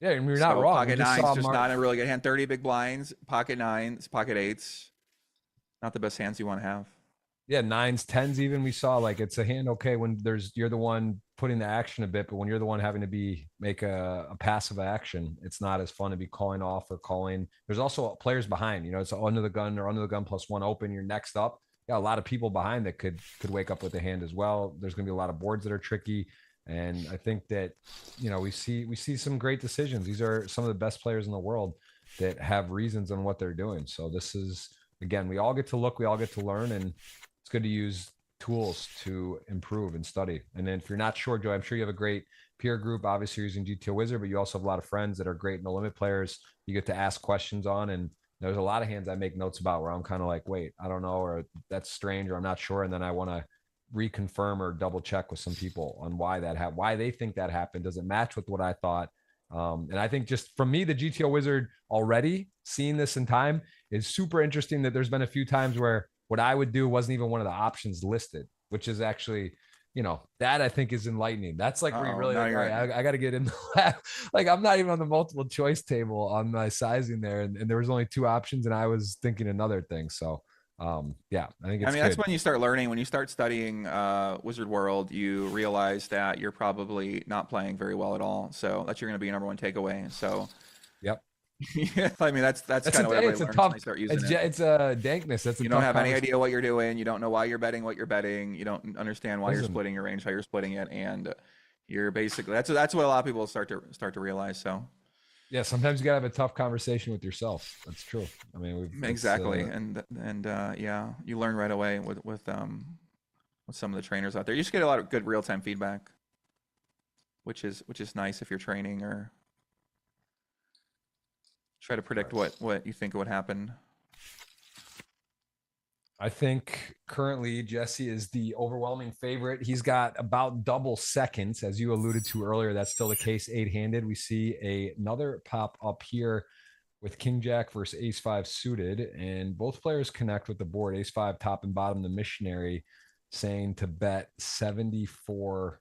Yeah, and you're not wrong. Pocket nines just not a really good hand. 30 big blinds, pocket nines, pocket 8s. Not the best hands you want to have. Yeah, 9s, 10s even we saw, like it's a hand okay when you're the one putting the action a bit, but when you're the one having to make a passive action, it's not as fun to be calling off or calling. There's also players behind, it's under the gun or under the gun plus 1 open. You're next up. Yeah, a lot of people behind that could wake up with a hand as well. There's going to be a lot of boards that are tricky, and I think that we see some great decisions. These are some of the best players in the world that have reasons on what they're doing. So this is, again, we all get to look, we all get to learn, and it's good to use tools to improve and study. And then if you're not sure, Joe, I'm sure you have a great peer group. Obviously, you're using GTO Wizard, but you also have a lot of friends that are great no limit players. You get to ask questions on, and there's a lot of hands I make notes about where I'm kind of like, wait, I don't know, or that's strange, or I'm not sure, and then I want to reconfirm or double check with some people on why that happened, why they think that happened. Does it match with what I thought? And I think just from me, the GTO Wizard already seeing this in time is super interesting that there's been a few times where what I would do wasn't even one of the options listed, which is actually, that I think is enlightening. That's like where you really, like, all right, I got to get in the lab. Like I'm not even on the multiple choice table on my sizing there. And there was only 2 options and I was thinking another thing. So yeah, I think it's that's when you start learning, when you start studying Wizard World, you realize that you're probably not playing very well at all. So that's you're going to be your number 1 takeaway. So yep. Yeah, I mean that's kind of what everybody learns when they start using it. It's a dankness. You don't have any idea what you're doing. You don't know why you're betting what you're betting. You don't understand why you're splitting your range, how you're splitting it, and you're basically that's what a lot of people start to realize. So yeah, sometimes you gotta have a tough conversation with yourself. That's true. I mean, exactly, and yeah, you learn right away with some of the trainers out there. You just get a lot of good real-time feedback, which is nice if you're training or try to predict what you think would happen. I think currently Jesse is the overwhelming favorite. He's got about double seconds, as you alluded to earlier. That's still the case, 8-handed. We see another pop up here with King Jack versus Ace 5 suited, and both players connect with the board. Ace 5 top and bottom, the missionary saying to bet 74K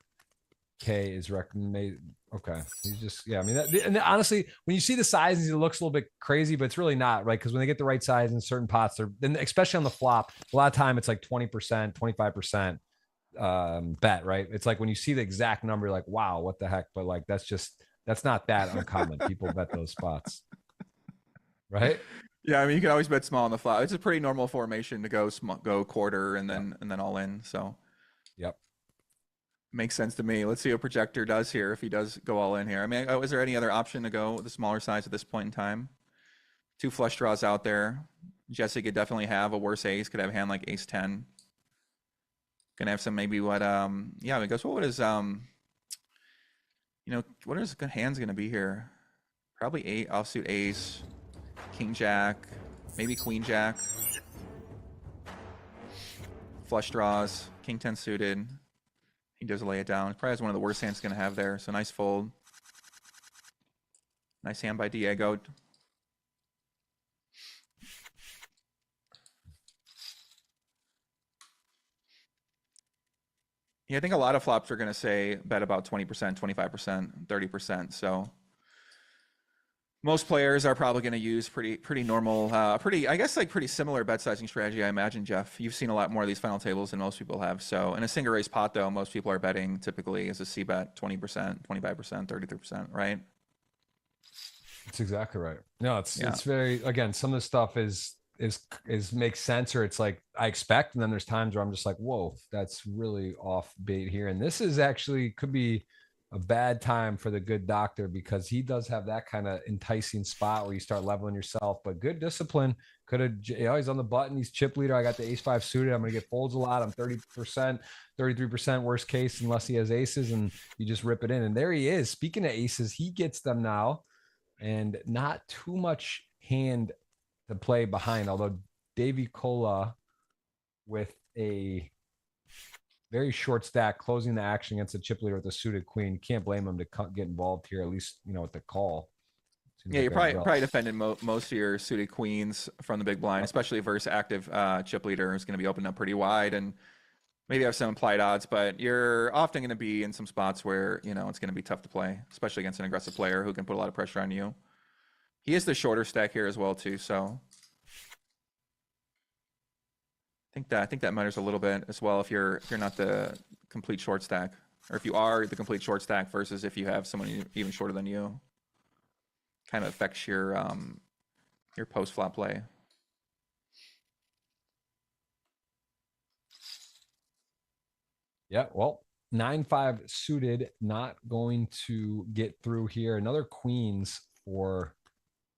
is recommended. Okay, he's just, yeah, I mean, and honestly, when you see the sizes, it looks a little bit crazy, but it's really not, right? Because when they get the right size in certain pots, then especially on the flop, a lot of time it's like 20%, 25% bet, right? It's like when you see the exact number, you're like, wow, what the heck? But like that's not that uncommon. People bet those spots, right? Yeah, I mean, you can always bet small on the flop. It's a pretty normal formation to go quarter and then all in. So yep. Makes sense to me. Let's see what Projector does here if he does go all in here. I mean, is there any other option to go with the smaller size at this point in time? 2 flush draws out there. Jesse could definitely have a worse ace, could have a hand like ace 10. Gonna have some maybe what yeah, I guess what is what is good hands gonna be here? Probably 8 offsuit ace, king jack, maybe queen jack. Flush draws, king 10 suited. He does lay it down. Probably has one of the worst hands going to have there. So nice fold. Nice hand by Diego. Yeah, I think a lot of flops are going to say bet about 20%, 25%, 30%. So most players are probably going to use pretty normal, pretty similar bet sizing strategy. I imagine, Jeff, you've seen a lot more of these final tables than most people have. So in a single race pot, though, most people are betting typically as a C bet 20%, 25%, 33%, right? That's exactly right. No, it's very, again, some of the stuff is makes sense, or it's like I expect, and then there's times where I'm just like, whoa, that's really off bait here. And this is actually could be a bad time for the good doctor, because he does have that kind of enticing spot where you start leveling yourself, but good discipline. Could have, he's on the button. He's chip leader. I got the ace 5 suited. I'm going to get folds a lot. I'm 30%, 33% worst case, unless he has aces, and you just rip it in. And there he is. Speaking of aces, he gets them now, and not too much hand to play behind. Although Davy Cola with a very short stack, closing the action against a chip leader with a suited queen. You can't blame him to get involved here, at least, with the call. Seems like you're probably defending most of your suited queens from the big blind, especially versus active chip leader is going to be opened up pretty wide and maybe have some implied odds, but you're often going to be in some spots where, it's going to be tough to play, especially against an aggressive player who can put a lot of pressure on you. He is the shorter stack here as well, too, so I think that matters a little bit as well if you're not the complete short stack, or if you are the complete short stack versus if you have someone even shorter than you. Kind of affects your post flop play. Yeah, well, 9-5 suited, not going to get through here. Another queens for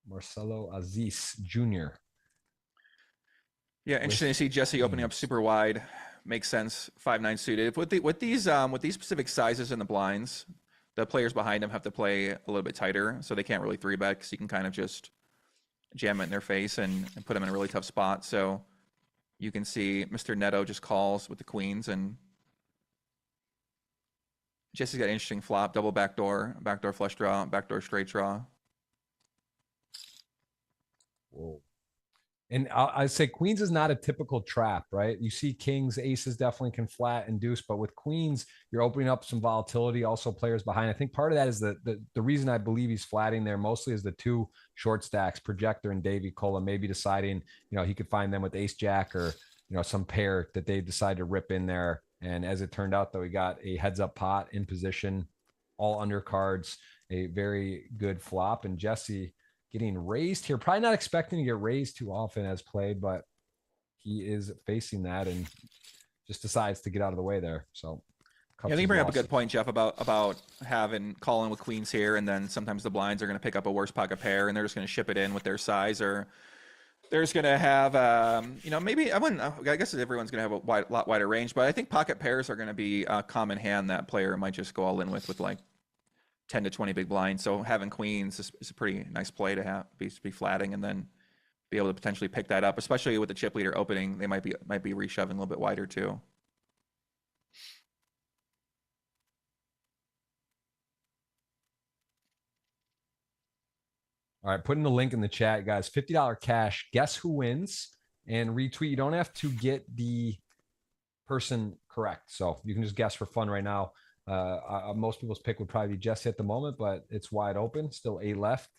Marcelo Aziz Jr. Yeah, interesting to see Jesse opening up super wide. Makes sense. 5-9 suited with these specific sizes in the blinds. the players behind him have to play a little bit tighter, so they can't really 3-bet because he can kind of just jam it in their face and put them in a really tough spot. So you can see Mr. Neto just calls with the queens, and Jesse's got an interesting flop, double backdoor flush draw, backdoor straight draw. Whoa. And I say queens is not a typical trap, right? You see kings, aces definitely can flat and deuce, but with queens, you're opening up some volatility. Also, players behind. I think part of that is the reason I believe he's flatting there mostly is the two short stacks, Projector and Davy Cola, maybe deciding, he could find them with ace jack or some pair that they decide to rip in there. And as it turned out, though, he got a heads up pot in position, all undercards, a very good flop, and Jesse getting raised here. Probably not expecting to get raised too often as played, but he is facing that and just decides to get out of the way there. So I think you bring up a good point, Jeff, about having calling with queens here, and then sometimes the blinds are going to pick up a worse pocket pair, and they're just going to ship it in with their size, or they're just going to have, maybe I guess everyone's going to have a lot wider range, but I think pocket pairs are going to be a common hand that player might just go all in with like 10 to 20 big blinds. So having queens is a pretty nice play to have, be flatting, and then be able to potentially pick that up, especially with the chip leader opening. They might be reshoving a little bit wider too. All right, putting the link in the chat, guys. $50 cash. Guess who wins and retweet. You don't have to get the person correct, so you can just guess for fun right now. Most people's pick would probably be Jesse at the moment, but it's wide open. Still 8 left.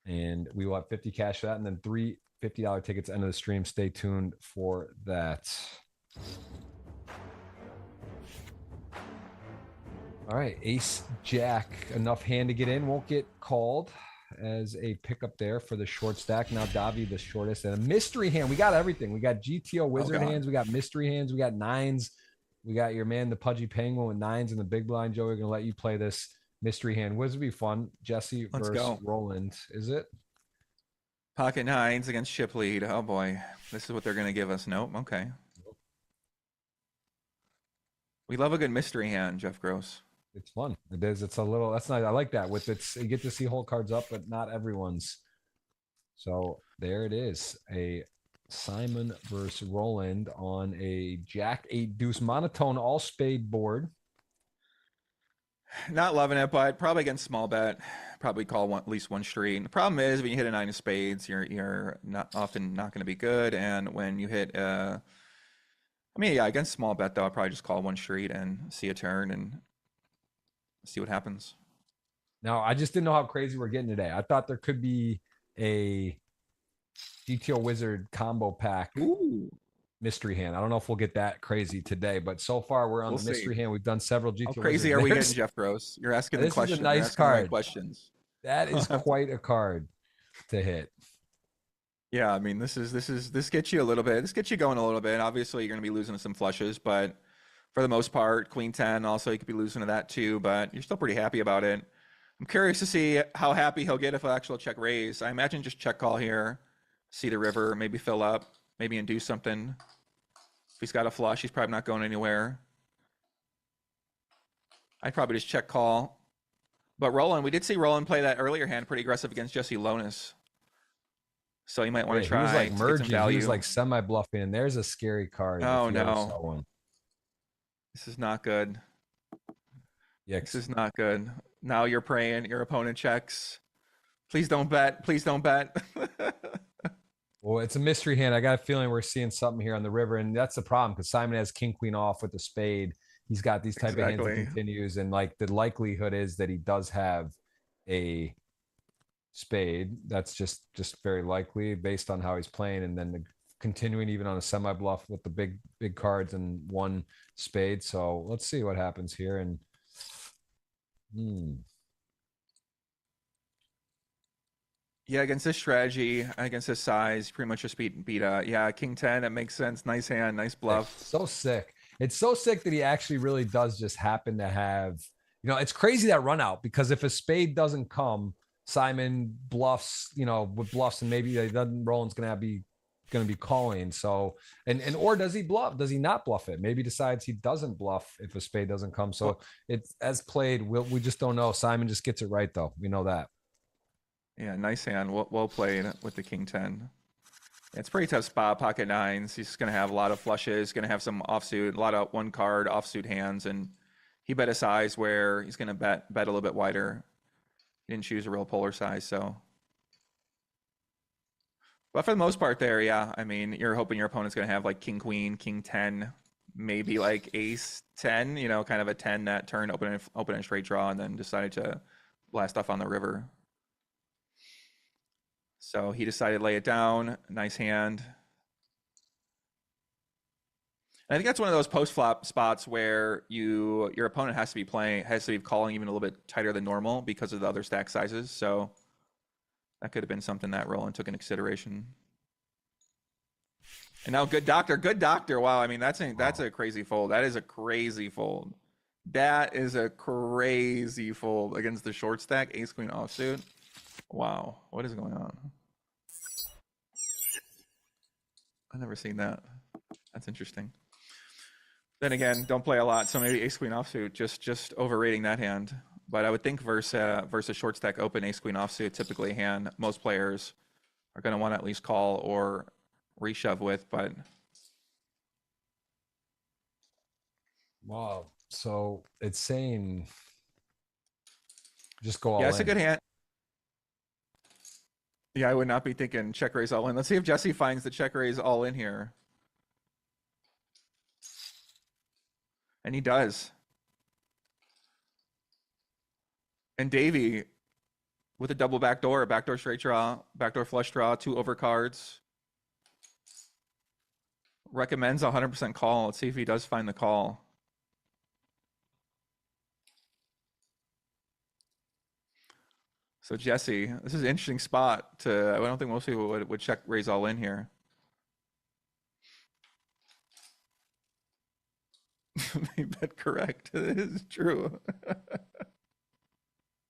And we will have 50 cash for that. And then 3 $50 tickets end of the stream. Stay tuned for that. All right. Ace Jack. Enough hand to get in. Won't get called as a pickup there for the short stack. Now Davi, the shortest. And a mystery hand. We got everything. We got GTO wizard hands. We got mystery hands. We got nines. We got your man, the Pudgy Penguin with nines in the big blind. Joey, we're going to let you play this mystery hand. Wizard be fun. Jesse versus Roland. Is it? Pocket nines against chip lead. Oh, boy. This is what they're going to give us. Nope. Okay. We love a good mystery hand, Jeff Gross. It's fun. It is. It's a little, that's nice. I like that. With it's, you get to see whole cards up, but not everyone's. So there it is. A Simon versus Roland on a Jack 8 deuce monotone all spade board. Not loving it, but probably against small bet. Probably call at least one street. And the problem is when you hit a 9 of spades, you're often not going to be good. And when you hit, against small bet though, I'll probably just call one street and see a turn and see what happens. Now, I just didn't know how crazy we're getting today. I thought there could be a GTO Wizard combo pack. Ooh. Mystery hand. I don't know if we'll get that crazy today, but so far we're on the mystery hand. We've done several GTO. How crazy are we getting, Jeff Gross? You're asking the questions. This is a nice card. Questions. That is quite a card to hit. Yeah, I mean, this gets you a little bit. This gets you going a little bit. Obviously, you're going to be losing to some flushes, but for the most part, Queen 10 also you could be losing to that too. But you're still pretty happy about it. I'm curious to see how happy he'll get if an actual check raise. I imagine just check call here, see the river, maybe fill up, maybe induce something. If he's got a flush, he's probably not going anywhere. I'd probably just check call. But Roland, we did see Roland play that earlier hand pretty aggressive against Jesse Lonis. So you might want to try. He was like merging. He was like semi-bluffing, and there's a scary card. Oh, no. This is not good. Yeah, this is not good. Now you're praying your opponent checks. Please don't bet. Please don't bet. Well, it's a mystery hand. I got a feeling we're seeing something here on the river, and that's the problem because Simon has king queen off with the spade. He's got these type of hands that continues, and like the likelihood is that he does have a spade. That's just very likely based on how he's playing, and then continuing even on a semi bluff with the big cards and one spade. So let's see what happens here. And yeah, against this strategy, against this size, pretty much just beat yeah, king 10. That makes sense. Nice hand, nice bluff. So sick. It's so sick that he actually really does just happen to have, it's crazy that run out, because if a spade doesn't come, Simon bluffs, with bluffs, and maybe Roland's going to be going to be calling. So, and or does he bluff? Does he not bluff it? Maybe decides he doesn't bluff if a spade doesn't come. So it's as played. We just don't know. Simon just gets it right though. We know that. Yeah, nice hand. Well played with the king 10. It's a pretty tough spot. Pocket nines. He's going to have a lot of flushes. Going to have some offsuit, a lot of one card offsuit hands, and he bet a size where he's going to bet a little bit wider. He didn't choose a real polar size, so. But for the most part, there, yeah. I mean, you're hoping your opponent's going to have like king queen, king 10, maybe like ace 10. You know, kind of a 10 that turn, open and straight draw, and then decided to blast off on the river. So he decided to lay it down. Nice hand. And I think that's one of those post flop spots where your opponent has to be calling even a little bit tighter than normal because of the other stack sizes. So that could have been something that Roland took into consideration. And now good doctor. Wow, I mean that's a crazy fold. That is a crazy fold. That is a crazy fold against the short stack ace queen offsuit. Wow, what is going on? I've never seen that. That's interesting. Then again, don't play a lot, so maybe ace queen offsuit, just overrating that hand. But I would think versus short stack open ace queen offsuit, typically a hand most players are going to want to at least call or reshove with. But Wow. So it's saying just go all in. Yeah, it's a good hand. Yeah, I would not be thinking check raise all in. Let's see if Jesse finds the check raise all in here. And he does. And Davey with a double backdoor straight draw, backdoor flush draw, 2 overcards. Recommends 100% call. Let's see if he does find the call. So Jesse, this is an interesting spot to, I don't think most people would check raise all in here. They bet correct. It is true.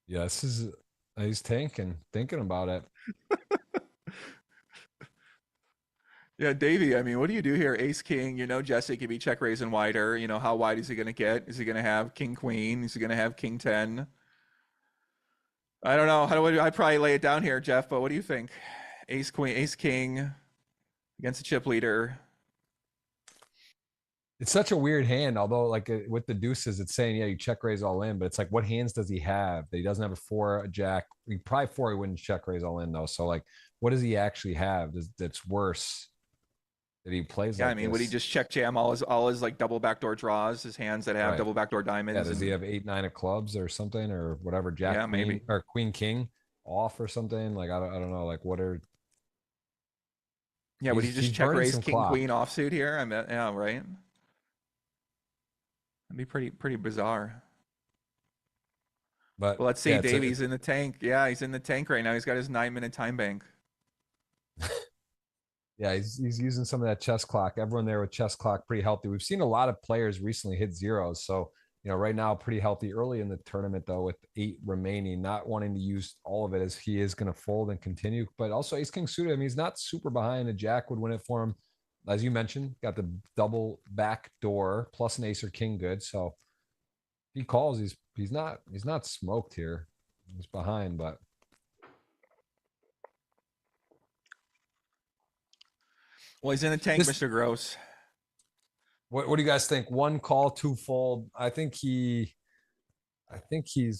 Yeah, he's thinking about it. Yeah, Davey, I mean, what do you do here? Ace king, you know Jesse could be check raising wider. You know, how wide is he going to get? Is he going to have king queen? Is he going to have king 10? I don't know. I probably lay it down here, Jeff, but what do you think? Ace queen, ace king against a chip leader. It's such a weird hand, although like with the deuces, it's saying, yeah, you check raise all in, but it's like, what hands does he have that he doesn't have a 4, a jack? He wouldn't check raise all in though. So like, what does he actually have that's worse that he plays? Yeah, like I mean, this? would he just check jam all his like double backdoor draws, his hands that have Right. double backdoor diamonds? Yeah, does he have 8, 9 of clubs or something or whatever? Jack, Yeah, queen, maybe. or queen, king off or something. Like, I don't know. Like what are, Yeah, would he just check burning raise some king clock. queen offsuit here? I mean, yeah, right. That'd be pretty bizarre. But Well, let's see. yeah, Davey's in the tank. Yeah, he's in the tank right now. He's got his 9-minute time bank. yeah, he's using some of that chess clock. Everyone there with chess clock pretty healthy. We've seen a lot of players recently hit zeros. So, you know, right now pretty healthy early in the tournament though, with 8 remaining, not wanting to use all of it as he is going to fold and continue. But also ace king suited. I mean, he's not super behind. A jack would win it for him. As you mentioned, got the double back door plus an ace or king good. So if he calls, he's not smoked here. He's behind, but Well, he's in the tank, Mr. Gross. what do you guys think? 1 call, 2 fold. I think he's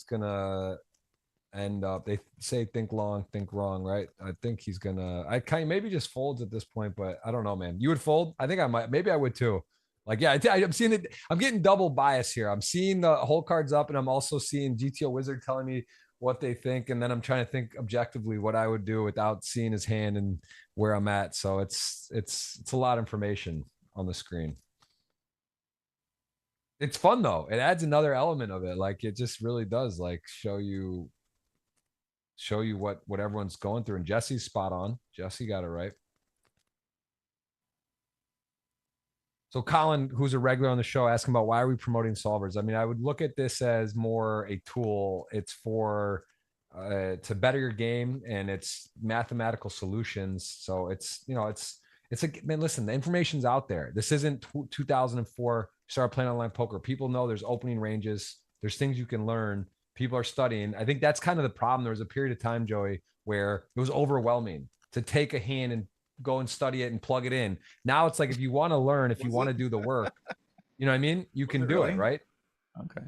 gonna end up, they say think long, think wrong, right? I think he's gonna, I kind of maybe just folds at this point, but I don't know, man. You would fold? I think I might, maybe I would too. Like, yeah, I'm seeing it. I'm getting double bias here. I'm seeing the whole cards up and I'm also seeing GTO Wizard telling me what they think. And then I'm trying to think objectively what I would do without seeing his hand and where I'm at. So it's a lot of information on the screen. It's fun though. It adds another element of it. Like it just really does like show you what everyone's going through. And Jesse's spot on. Jesse got it right. So Colin, who's a regular on the show, asking about why are we promoting solvers? I mean, I would look at this as more a tool. It's for to better your game and it's mathematical solutions. So it's, you know, it's It's like, man, listen, the information's out there. This isn't 2004. Started playing online poker. People know there's opening ranges. There's things you can learn. People are studying. I think that's kind of the problem. There was a period of time, Joey, where it was overwhelming to take a hand and go and study it and plug it in. Now it's like, if you want to learn, if you want to do the work, you know what I mean? You can do it, right? Okay.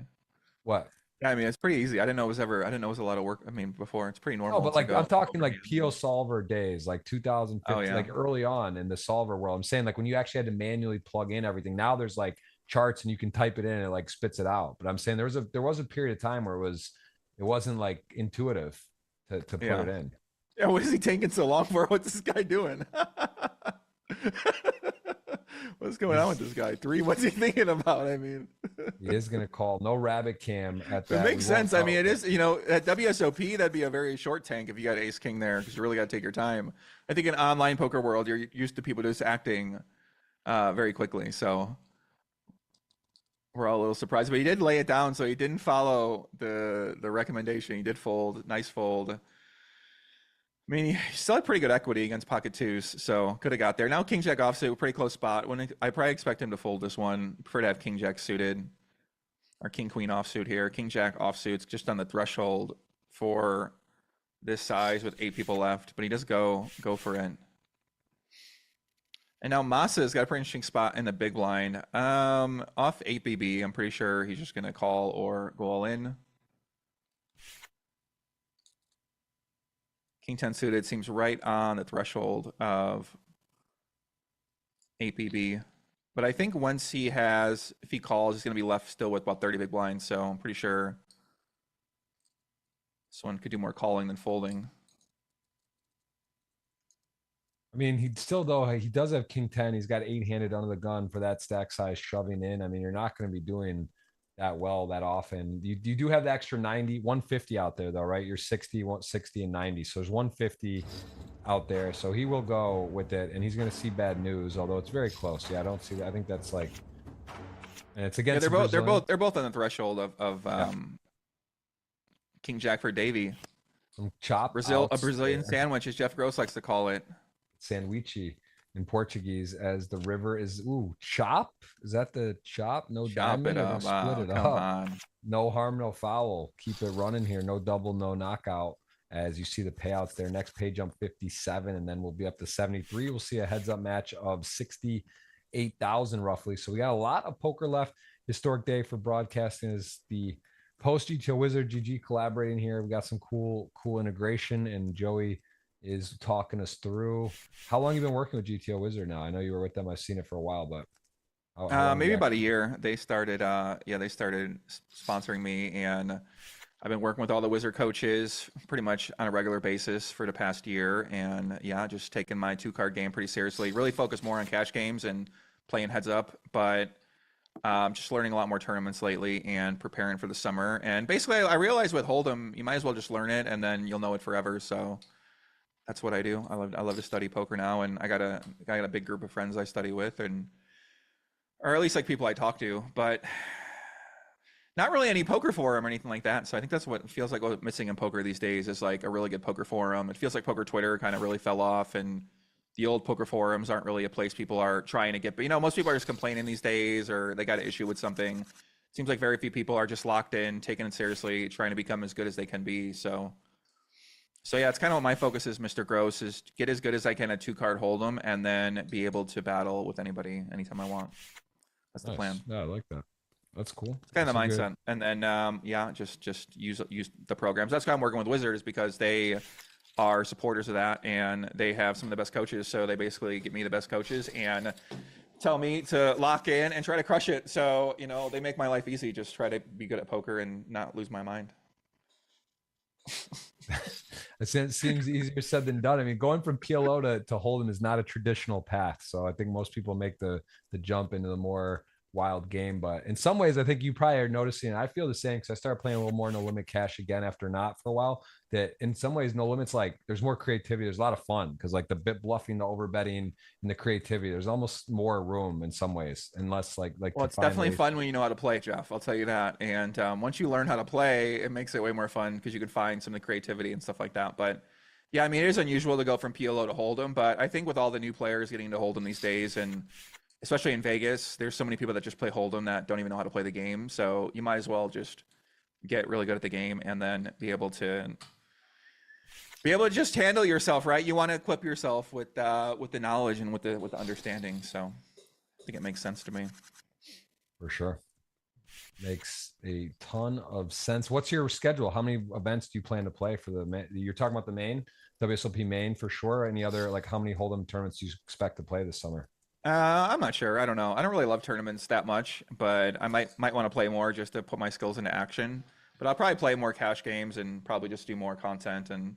What? Yeah, I mean, it's pretty easy. I didn't know it was a lot of work. I mean, before it's pretty normal. Oh, but like I'm talking like PO solver days, like 2015, like early on in the solver world. I'm saying like when you actually had to manually plug in everything. Now there's like charts and you can type it in and it like spits it out. But I'm saying there was a period of time where it wasn't like intuitive to put it in. Yeah, what is he taking so long for? What's this guy doing? What's going on with this guy? What's he thinking about? I mean, he is going to call no rabbit cam at that. It makes sense. I mean, it is, at WSOP, that'd be a very short tank if you got ace king there, because you really got to take your time. I think in online poker world, you're used to people just acting very quickly. So we're all a little surprised, but he did lay it down. So he didn't follow the recommendation. He did fold. Nice fold. I mean, he still had pretty good equity against pocket twos, so could have got there. Now king jack offsuit, pretty close spot. I probably expect him to fold this one. Prefer to have king jack suited, or king queen offsuit here. King jack offsuit's just on the threshold for this size with 8 people left, but he does go for it. And now Masa's got a pretty interesting spot in the big blind. Off 8BB, I'm pretty sure he's just gonna call or go all in. King 10 suited seems right on the threshold of 8BB. But I think once if he calls, he's going to be left still with about 30 big blinds. So I'm pretty sure this one could do more calling than folding. I mean, he does have king 10. He's got 8-handed under the gun for that stack size shoving in. I mean, you're not going to be doing that well that often. You do have the extra 150 out there though, right? You're 60, 160 and 90. So there's 150 out there. So he will go with it and he's going to see bad news, although it's very close. Yeah, I don't see that. I think that's like, and it's against they're both on the threshold of king jack for Davey. Some chop a Brazilian sandwich, as Jeff Gross likes to call it. Sandwichi in Portuguese, as the river is chop. Is that the chop? No diamond. Split it up. On. No harm, no foul. Keep it running here. No double, no knockout. As you see the payouts there. Next pay jump 57, and then we'll be up to 73. We'll see a heads up match of 68,000 roughly. So we got a lot of poker left. Historic day for broadcasting is the post GTO Wizard GG collaborating here. We got some cool integration, and Joey is talking us through. How long have you been working with GTO Wizard now? I know you were with them. I've seen it for a while, but maybe about a year. They started sponsoring me, and I've been working with all the Wizard coaches pretty much on a regular basis for the past year. And just taking my 2-card game pretty seriously. Really focus more on cash games and playing heads up, but just learning a lot more tournaments lately and preparing for the summer. And basically, I realized with Hold'em, you might as well just learn it, and then you'll know it forever. So that's what I do. I love to study poker now, and I got a big group of friends I study with, or at least like people I talk to, but not really any poker forum or anything like that. So I think that's what feels like what's missing in poker these days is like a really good poker forum. It feels like poker Twitter kind of really fell off, and the old poker forums aren't really a place people are trying to get. But most people are just complaining these days, or they got an issue with something. It seems like very few people are just locked in, taking it seriously, trying to become as good as they can be. So yeah, it's kind of what my focus is, Mr. Gross, is get as good as I can at 2-card Hold'em, and then be able to battle with anybody anytime I want. That's the plan. Yeah, I like that. That's cool. It's kind of the mindset. And then just use the programs. That's why I'm working with Wizard, is because they are supporters of that, and they have some of the best coaches. So they basically give me the best coaches and tell me to lock in and try to crush it. So they make my life easy. Just try to be good at poker and not lose my mind. It seems easier said than done. I mean, going from PLO to Hold'em is not a traditional path. So I think most people make the jump into the more wild game. But in some ways, I think you probably are noticing, and I feel the same because I started playing a little more no limit cash again after not for a while, that in some ways, no limits, like there's more creativity. There's a lot of fun because like the bit bluffing, the over betting, and the creativity, there's almost more room in some ways, unless like well, it's definitely fun when you know how to play, Jeff. I'll tell you that. And once you learn how to play, it makes it way more fun because you can find some of the creativity and stuff like that. But Yeah, I mean, it is unusual to go from PLO to Hold'em, but I think with all the new players getting to Hold'em these days, and especially in Vegas, there's so many people that just play Hold'em that don't even know how to play the game. So you might as well just get really good at the game and then be able to just handle yourself, right? You want to equip yourself with the knowledge and with the understanding. So I think it makes sense to me. For sure. Makes a ton of sense. What's your schedule? How many events do you plan to play for the you're talking about the main, WSOP main for sure? Any other, like, how many Hold'em tournaments do you expect to play this summer? I'm not sure. I don't know. I don't really love tournaments that much, but I might want to play more just to put my skills into action. But I'll probably play more cash games and probably just do more content. And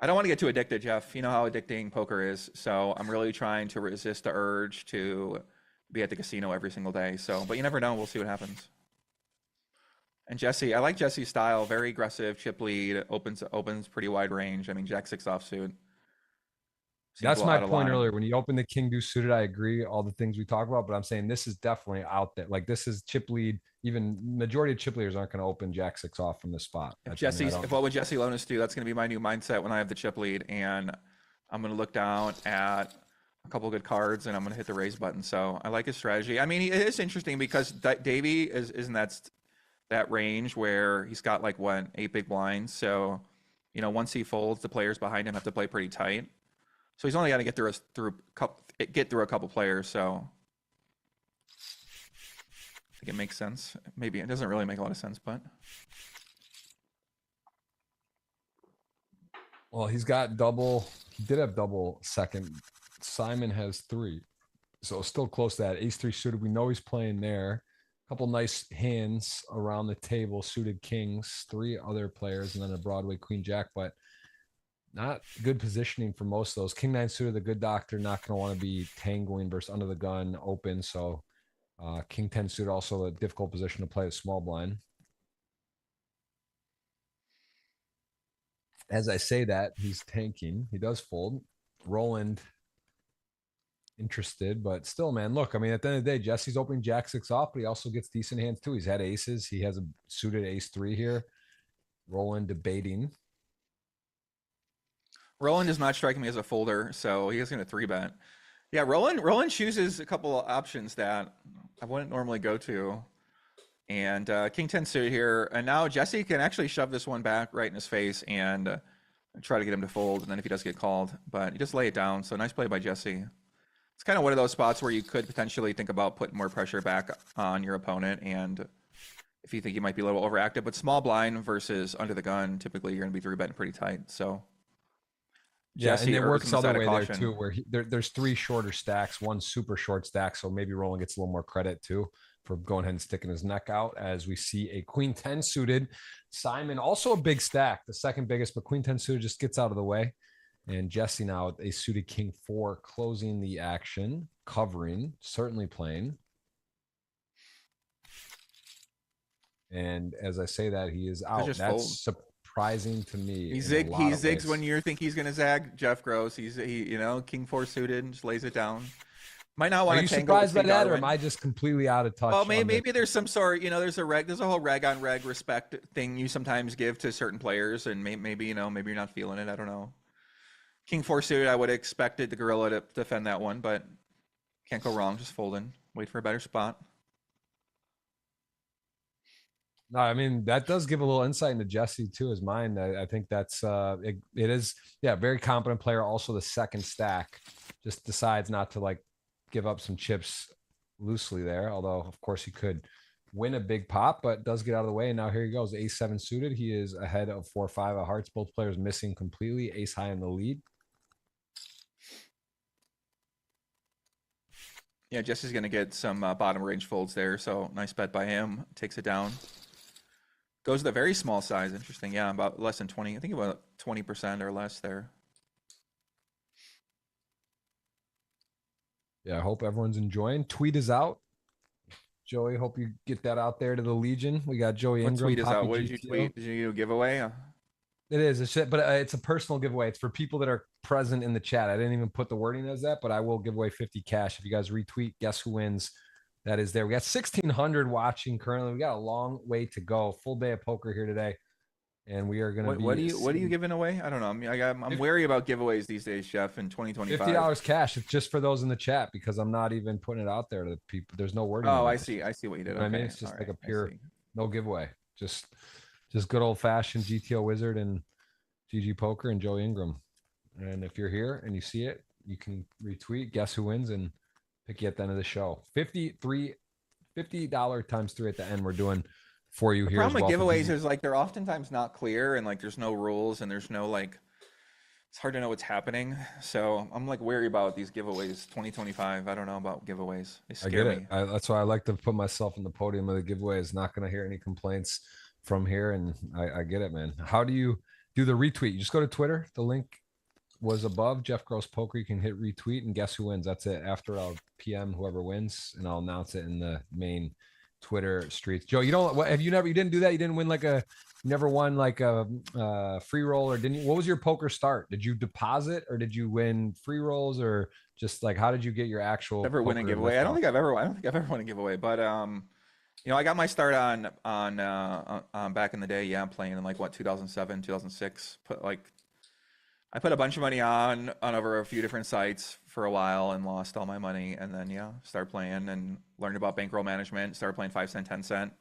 I don't want to get too addicted, Jeff. You know how addicting poker is. So I'm really trying to resist the urge to be at the casino every single day. So, but you never know. We'll see what happens. And Jesse, I like Jesse's style. Very aggressive, chip lead, opens pretty wide range. I mean, Jack 6 offsuit. That's my point earlier. When you open the king deuce suited, I agree, all the things we talk about, but I'm saying this is definitely out there. Like, this is chip lead. Even majority of chip leaders aren't going to open jack 6 off from this spot. If what would Jesse Lonis do? That's going to be my new mindset when I have the chip lead, and I'm going to look down at a couple good cards, and I'm going to hit the raise button. So I like his strategy. I mean, it is interesting because Davey is in that range where he's got like 8 big blinds. So, you know, once he folds, the players behind him have to play pretty tight. So he's only got to get through a couple players. So I think it makes sense. Maybe it doesn't really make a lot of sense, but. Well, he's got double. He did have double second. Simon has 3. So still close to that. Ace 3 suited. We know he's playing there. A couple nice hands around the table. Suited kings, 3 other players, and then a Broadway queen jack. But not good positioning for most of those. King 9 suited, the good doctor, not going to want to be tangoing versus under the gun open. So King 10 suited, also a difficult position to play a small blind. As I say that, he's tanking. He does fold. Roland interested, but still, man, look, I mean, at the end of the day, Jesse's opening jack 6 off, but he also gets decent hands too. He's had aces. He has a suited ace 3 here. Roland debating. Roland is not striking me as a folder, so he is going to 3-bet. Yeah, Roland chooses a couple of options that I wouldn't normally go to. And King 10 suited here. And now Jesse can actually shove this one back right in his face and try to get him to fold. And then if he does get called, but he just lay it down. So nice play by Jesse. It's kind of one of those spots where you could potentially think about putting more pressure back on your opponent. And if you think you might be a little overactive, but small blind versus under the gun, typically you're going to be 3-betting pretty tight. So yeah, and it works the other way there too, where there's 3 shorter stacks, 1 super short stack. So maybe Roland gets a little more credit too for going ahead and sticking his neck out, as we see a queen 10 suited. Simon, also a big stack, the second biggest, but queen 10 suited just gets out of the way. And Jesse now with a suited king 4, closing the action, covering, certainly playing. And as I say that, he is out. That's surprising to me. He zigs when you think he's going to zag. Jeff Gross, you know, king 4 suited, just lays it down. Might not want to. Are you surprised by that, or am I just completely out of touch? Well, maybe there's some sort. You know, there's a whole reg on reg respect thing you sometimes give to certain players, and maybe you know, maybe you're not feeling it. I don't know. King 4 suited, I would have expected the gorilla to defend that one, but can't go wrong. Just folding. Wait for a better spot. No, I mean, that does give a little insight into Jesse too, his mind. I think that's it is, yeah, very competent player. Also the second stack, just decides not to like give up some chips loosely there. Although of course he could win a big pop, but does get out of the way. And now here he goes, ace 7 suited. He is ahead of 4-5 of hearts. Both players missing completely. Ace high in the lead. Yeah, Jesse's going to get some bottom range folds there. So nice bet by him. Takes it down. Goes with a very small size. Interesting. Yeah, about less than 20. I think about 20% or less there. Yeah, I hope everyone's enjoying. Tweet is out. Joey, hope you get that out there to the Legion. We got Joey Ingram. What tweet is out? What did you tweet? Did you do a giveaway? It is. It's a personal giveaway. It's for people that are present in the chat. I didn't even put the wording as that, but I will give away 50 cash. If you guys retweet, guess who wins? That is there. We got 1,600 watching currently. We got a long way to go. Full day of poker here today. and we are going to be. What are you giving away? I don't know. I mean, I'm wary about giveaways these days, Jeff. In 2025, $50 cash. It's just for those in the chat because I'm not even putting it out there to people. There's no wording. Oh, I see what you did. You know what I mean, it's just like a pure no giveaway. Just good old fashioned GTO Wizard and GG Poker and Joe Ingram. And if you're here and you see it, you can retweet, guess who wins, and pick you at the end of the show. $50 times 3 at the end. We're doing for you here. The problem with giveaways is like they're oftentimes not clear, and like there's no rules, and there's no like it's hard to know what's happening. So I'm like wary about these giveaways. 2025. I don't know about giveaways. They scare me. That's why I like to put myself in the podium of the giveaways. Not going to hear any complaints from here, and I get it, man. How do you do the retweet? You just go to Twitter. The link was above. Jeff Gross Poker. You can hit retweet and guess who wins. That's it. After I'll PM whoever wins, and I'll announce it in the main Twitter streets. Joe, you didn't do that? You didn't win you never won like a free roll, or didn't you? What was your poker start? Did you deposit, or did you win free rolls, or just like how did you get your actual never win a giveaway? I don't think I've ever won a giveaway, but I got my start on back in the day, playing in like 2007, 2006. I put a bunch of money on over a few different sites for a while and lost all my money. And then, started playing and learned about bankroll management, started playing 5 cent, 10 cent,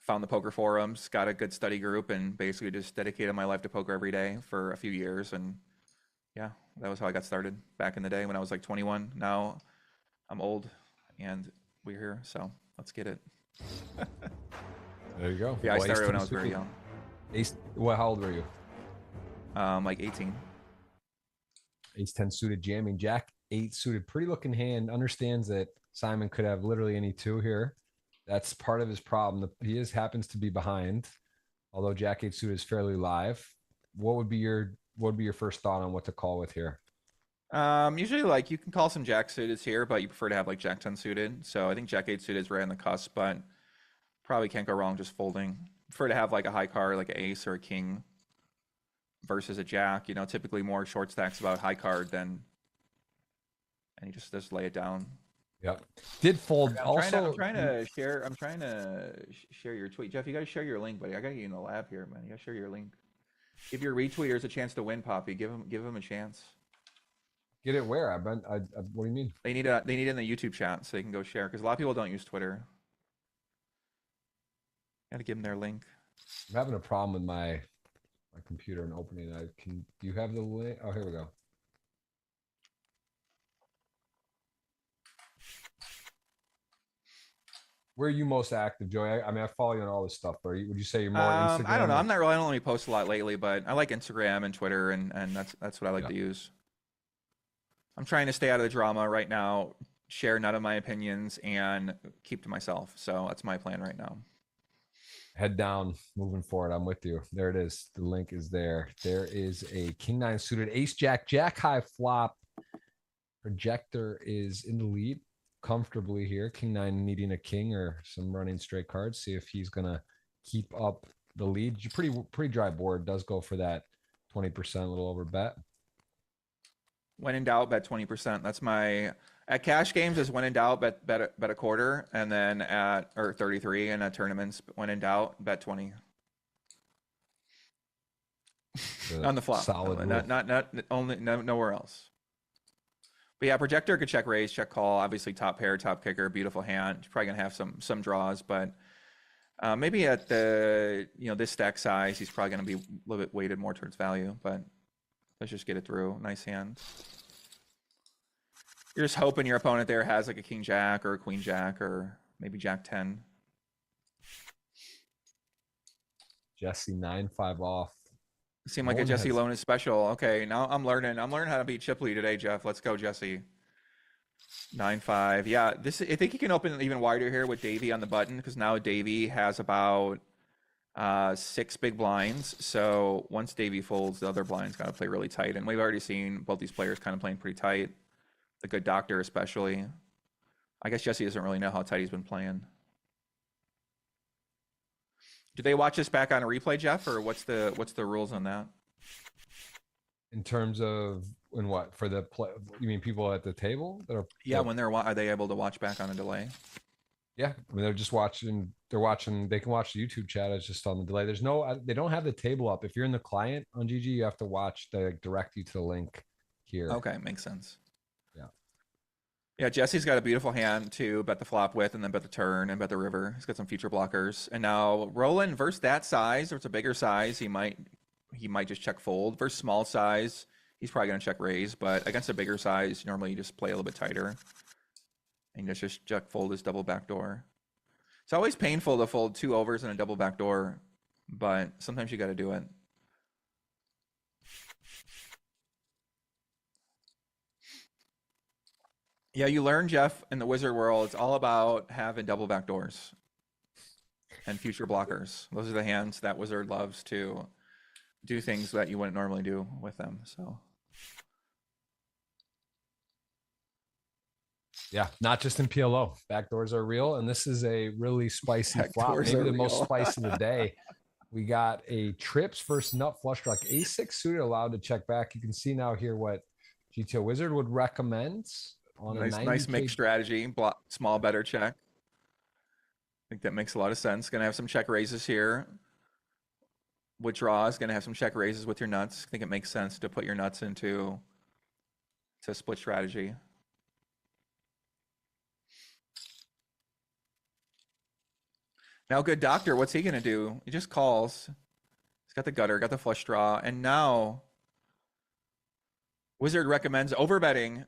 found the poker forums, got a good study group, and basically just dedicated my life to poker every day for a few years. And that was how I got started back in the day when I was like 21. Now I'm old and we're here. So let's get it. There you go. Yeah, well, I started when I was very young. How old were you? Like 18. Ace 10 suited jamming, Jack 8 suited, pretty looking hand. Understands that Simon could have literally any 2 here. That's part of his problem. He happens to be behind, although Jack 8 suited is fairly live. What would be your first thought on what to call with here? Usually like you can call some Jack suited here, but you prefer to have like Jack 10 suited. So I think Jack 8 suited is right on the cusp, but probably can't go wrong just folding. Prefer to have like a high card, like an ace or a king, versus a jack. Typically more short stacks about high card than, and you just lay it down. Yep. Did fold. I'm trying to share your tweet, Jeff. You got to share your link, buddy. I got to get you in the lab here, man. You got to share your link. Give your retweeters a chance to win, Poppy. Give them a chance. Get it where? What do you mean? They need it in the YouTube chat so they can go share, because a lot of people don't use Twitter. Got to give them their link. I'm having a problem with my computer and opening it. Do you have the link? Oh, here we go. Where are you most active, Joey? I mean, I follow you on all this stuff. Would you say you're more Instagram? I don't know. I don't really post a lot lately, but I like Instagram and Twitter, and that's what I like to use. I'm trying to stay out of the drama right now, share none of my opinions, and keep to myself. So that's my plan right now. Head down, moving forward. I'm with you. There it is. The link is there. There is a king 9 suited, ace jack, jack high flop. Projector is in the lead comfortably here. King 9 needing a king or some running straight cards. See if he's gonna keep up the lead. Pretty dry board. Does go for that 20%, a little over bet. When in doubt, bet 20%. That's my at cash games is when in doubt, bet a quarter, and then or 33, and at tournaments, when in doubt, bet 20. On the flop. Solid. Not only nowhere else. But yeah, projector could check raise, check call. Obviously, top pair, top kicker, beautiful hand. He's probably gonna have some draws, but maybe at the this stack size, he's probably gonna be a little bit weighted more towards value. But let's just get it through. Nice hand. You're just hoping your opponent there has like a king jack or a queen jack or maybe jack 10. Jesse 9-5 off. Seemed like a Jesse Lone is special. Okay, now I'm learning how to beat Chipley today, Jeff. Let's go, Jesse. 9-5. Yeah, I think he can open even wider here with Davey on the button, because now Davey has about 6 big blinds. So once Davey folds, the other blind's got to play really tight. And we've already seen both these players kind of playing pretty tight. The good doctor especially. I guess Jesse doesn't really know how tight he's been playing. Do they watch this back on a replay, Jeff, or what's the rules on that? In terms of what for the play? You mean people at the table that are? Yeah, when are they able to watch back on a delay? Yeah, I mean they're just watching. They're watching. They can watch the YouTube chat. It's just on the delay. There's no. They don't have the table up. If you're in the client on GG, you have to watch. They direct you to the link here. Okay, makes sense. Yeah. Yeah, Jesse's got a beautiful hand to bet the flop with, and then bet the turn and bet the river. He's got some future blockers. And now Roland versus that size, or it's a bigger size, he might just check fold. Versus small size, he's probably gonna check raise. But against a bigger size, normally you just play a little bit tighter. And just check fold his double backdoor. It's always painful to fold 2 overs and a double backdoor, but sometimes you got to do it. Yeah, you learn, Jeff, in the wizard world, it's all about having double backdoors and future blockers. Those are the hands that wizard loves to do things that you wouldn't normally do with them. So. Yeah, not just in PLO. Backdoors are real, and this is a really spicy flop. Backdoors Maybe are the most real. spicy of the day. We got a trips versus nut flush draw. A6 suited allowed to check back. You can see now here what GTO Wizard would recommend on a Nice mix strategy. Small better check. I think that makes a lot of sense. Gonna have some check raises here. Withdraw is gonna have some check raises with your nuts. I think it makes sense to put your nuts into split strategy. Now, good doctor, what's he gonna do? He just calls. He's got the gutter, got the flush draw, and now Wizard recommends overbetting.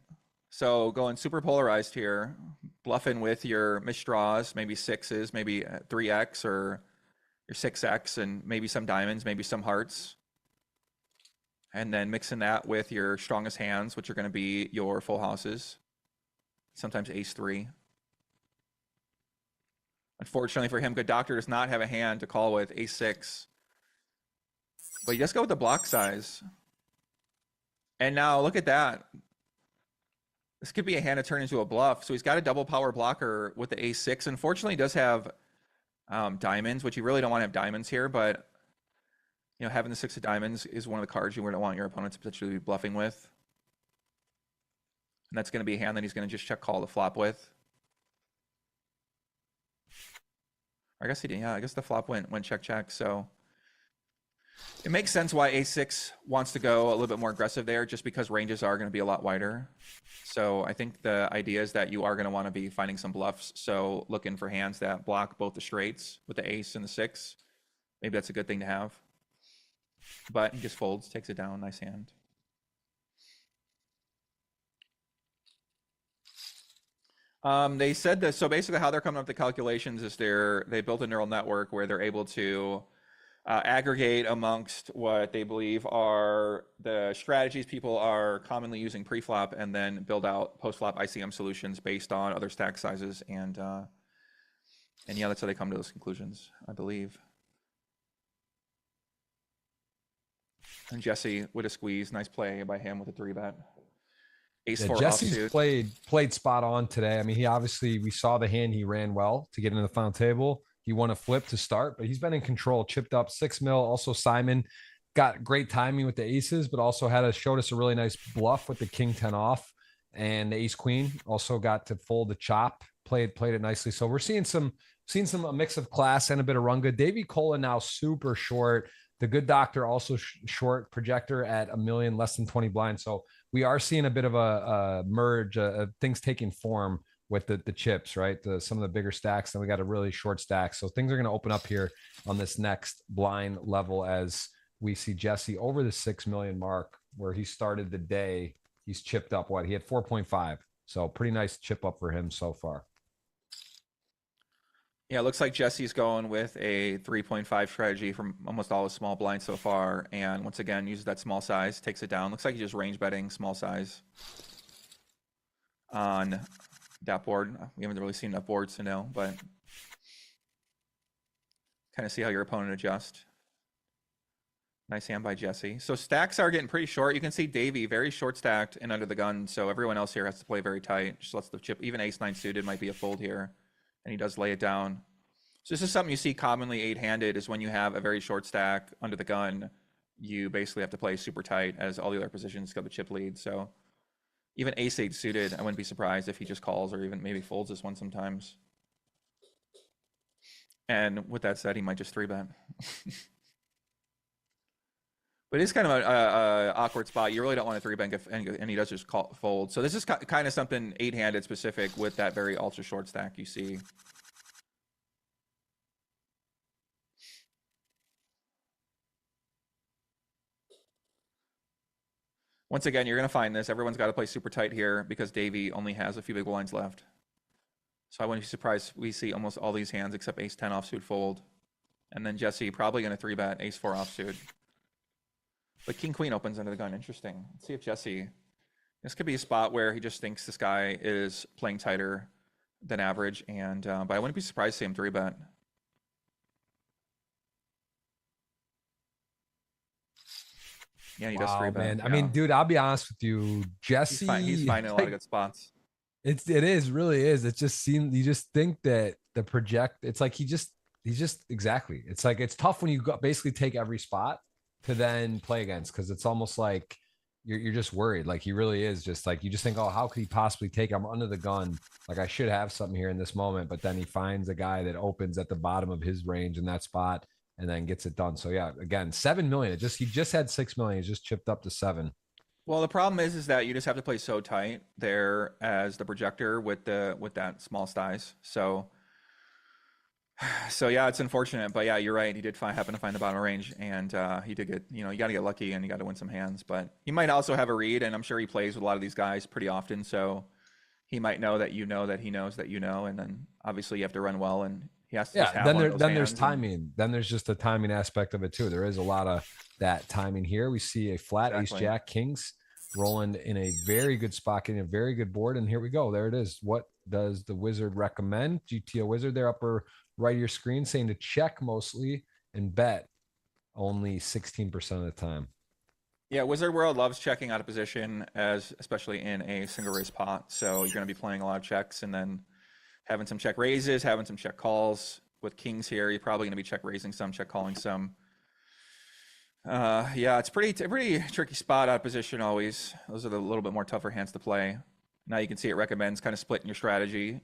So going super polarized here, bluffing with your misdraws, maybe 6s, maybe 3x or your 6x, and maybe some diamonds, maybe some hearts. And then mixing that with your strongest hands, which are going to be your full houses, sometimes ace-3. Unfortunately for him, good doctor does not have a hand to call with ace-6. But you just go with the block size. And now look at that. This could be a hand to turn into a bluff. So he's got a double power blocker with the ace-6. Unfortunately, he does have diamonds, which you really don't want to have diamonds here. But you know, having the 6 of diamonds is one of the cards you wouldn't want your opponent to potentially be bluffing with. And that's going to be a hand that he's going to just check call the flop with. I guess he did. Yeah, I guess the flop went check. So it makes sense why a6 wants to go a little bit more aggressive there, just because ranges are going to be a lot wider. So I think the idea is that you are going to want to be finding some bluffs. So looking for hands that block both the straights with the ace and the 6. Maybe that's a good thing to have. But he just folds, takes it down. Nice hand. They said that, so basically how they're coming up with the calculations is they built a neural network where they're able to aggregate amongst what they believe are the strategies people are commonly using pre-flop, and then build out post-flop ICM solutions based on other stack sizes. And yeah, that's how they come to those conclusions, I believe. And Jesse with a squeeze, nice play by him with a 3-bet. Ace-4 Jesse's offsuit. played spot on today. I mean, we saw the hand he ran well to get into the final table. He won a flip to start, but he's been in control, chipped up 6 mil. Also, Simon got great timing with the aces, but also showed us a really nice bluff with the king 10 off, and the ace queen also got to fold the chop, played it nicely. So we're seeing a mix of class and a bit of run good. Davey Cola now super short. The good doctor also short projector at 1 million, less than 20 blinds. So we are seeing a bit of a merge, things taking form with the chips, right? Some of the bigger stacks. Then we got a really short stack. So things are going to open up here on this next blind level as we see Jesse over the 6 million mark, where he started the day. He's chipped up he had 4.5. So pretty nice chip up for him so far. Yeah, it looks like Jesse's going with a 3.5 strategy from almost all his small blinds so far. And once again, uses that small size, takes it down. Looks like he's just range betting small size on that board. We haven't really seen enough boards to know, but kind of see how your opponent adjusts. Nice hand by Jesse. So stacks are getting pretty short. You can see Davey very short stacked and under the gun. So everyone else here has to play very tight. Just lets the chip, even ace-9 suited might be a fold here. And he does lay it down. So this is something you see commonly 8-handed, is when you have a very short stack under the gun, you basically have to play super tight as all the other positions got the chip lead. So even ace-8 suited, I wouldn't be surprised if he just calls or even maybe folds this one sometimes. And with that said, he might just 3-bet. But it's kind of a awkward spot. You really don't want to 3-bet, and he does just fold. So this is kind of something 8-handed specific with that very ultra short stack you see. Once again, you're going to find this. Everyone's got to play super tight here because Davey only has a few big blinds left. So I wouldn't be surprised we see almost all these hands except ace-10 offsuit fold. And then Jesse probably going to 3-bet ace-4 offsuit. But king-queen opens under the gun. Interesting. Let's see if Jesse... This could be a spot where he just thinks this guy is playing tighter than average. And but I wouldn't be surprised to see him 3-bet. Yeah, he does 3-bet. Man. Yeah. I mean, dude, I'll be honest with you. Jesse... He's finding a lot of good spots. It really is. It just seems, you just think that the project, it's like he's just exactly. It's like, it's tough when you basically take every spot to then play against, because it's almost like you're just worried. Like he really is just like, you just think, oh, how could he possibly take? I'm under the gun. Like I should have something here in this moment, but then he finds a guy that opens at the bottom of his range in that spot and then gets it done. So yeah, again, 7 million. He just had 6 million. He just chipped up to 7. Well, the problem is that you just have to play so tight there as the projector with that small size. So yeah, it's unfortunate, but yeah, you're right. He did happen to find the bottom range, and he did get, you got to get lucky and you got to win some hands. But he might also have a read, and I'm sure he plays with a lot of these guys pretty often, so he might know that he knows that and then obviously you have to run well, and he has to. Just have then there's timing. Then there's just the timing aspect of it too. There is a lot of that timing here. We see a flat ace jack kings rolling in a very good spot, getting a very good board, and here we go. There it is. What does the wizard recommend? GTO wizard there, upper right of your screen, saying to check mostly and bet only 16% of the time. Yeah, Wizard World loves checking out of position, especially in a single raise pot. So you're going to be playing a lot of checks and then having some check raises, having some check calls. With kings here, you're probably going to be check raising some, check calling some. Yeah, it's pretty tricky spot out of position always. Those are the little bit more tougher hands to play. Now you can see it recommends kind of splitting your strategy.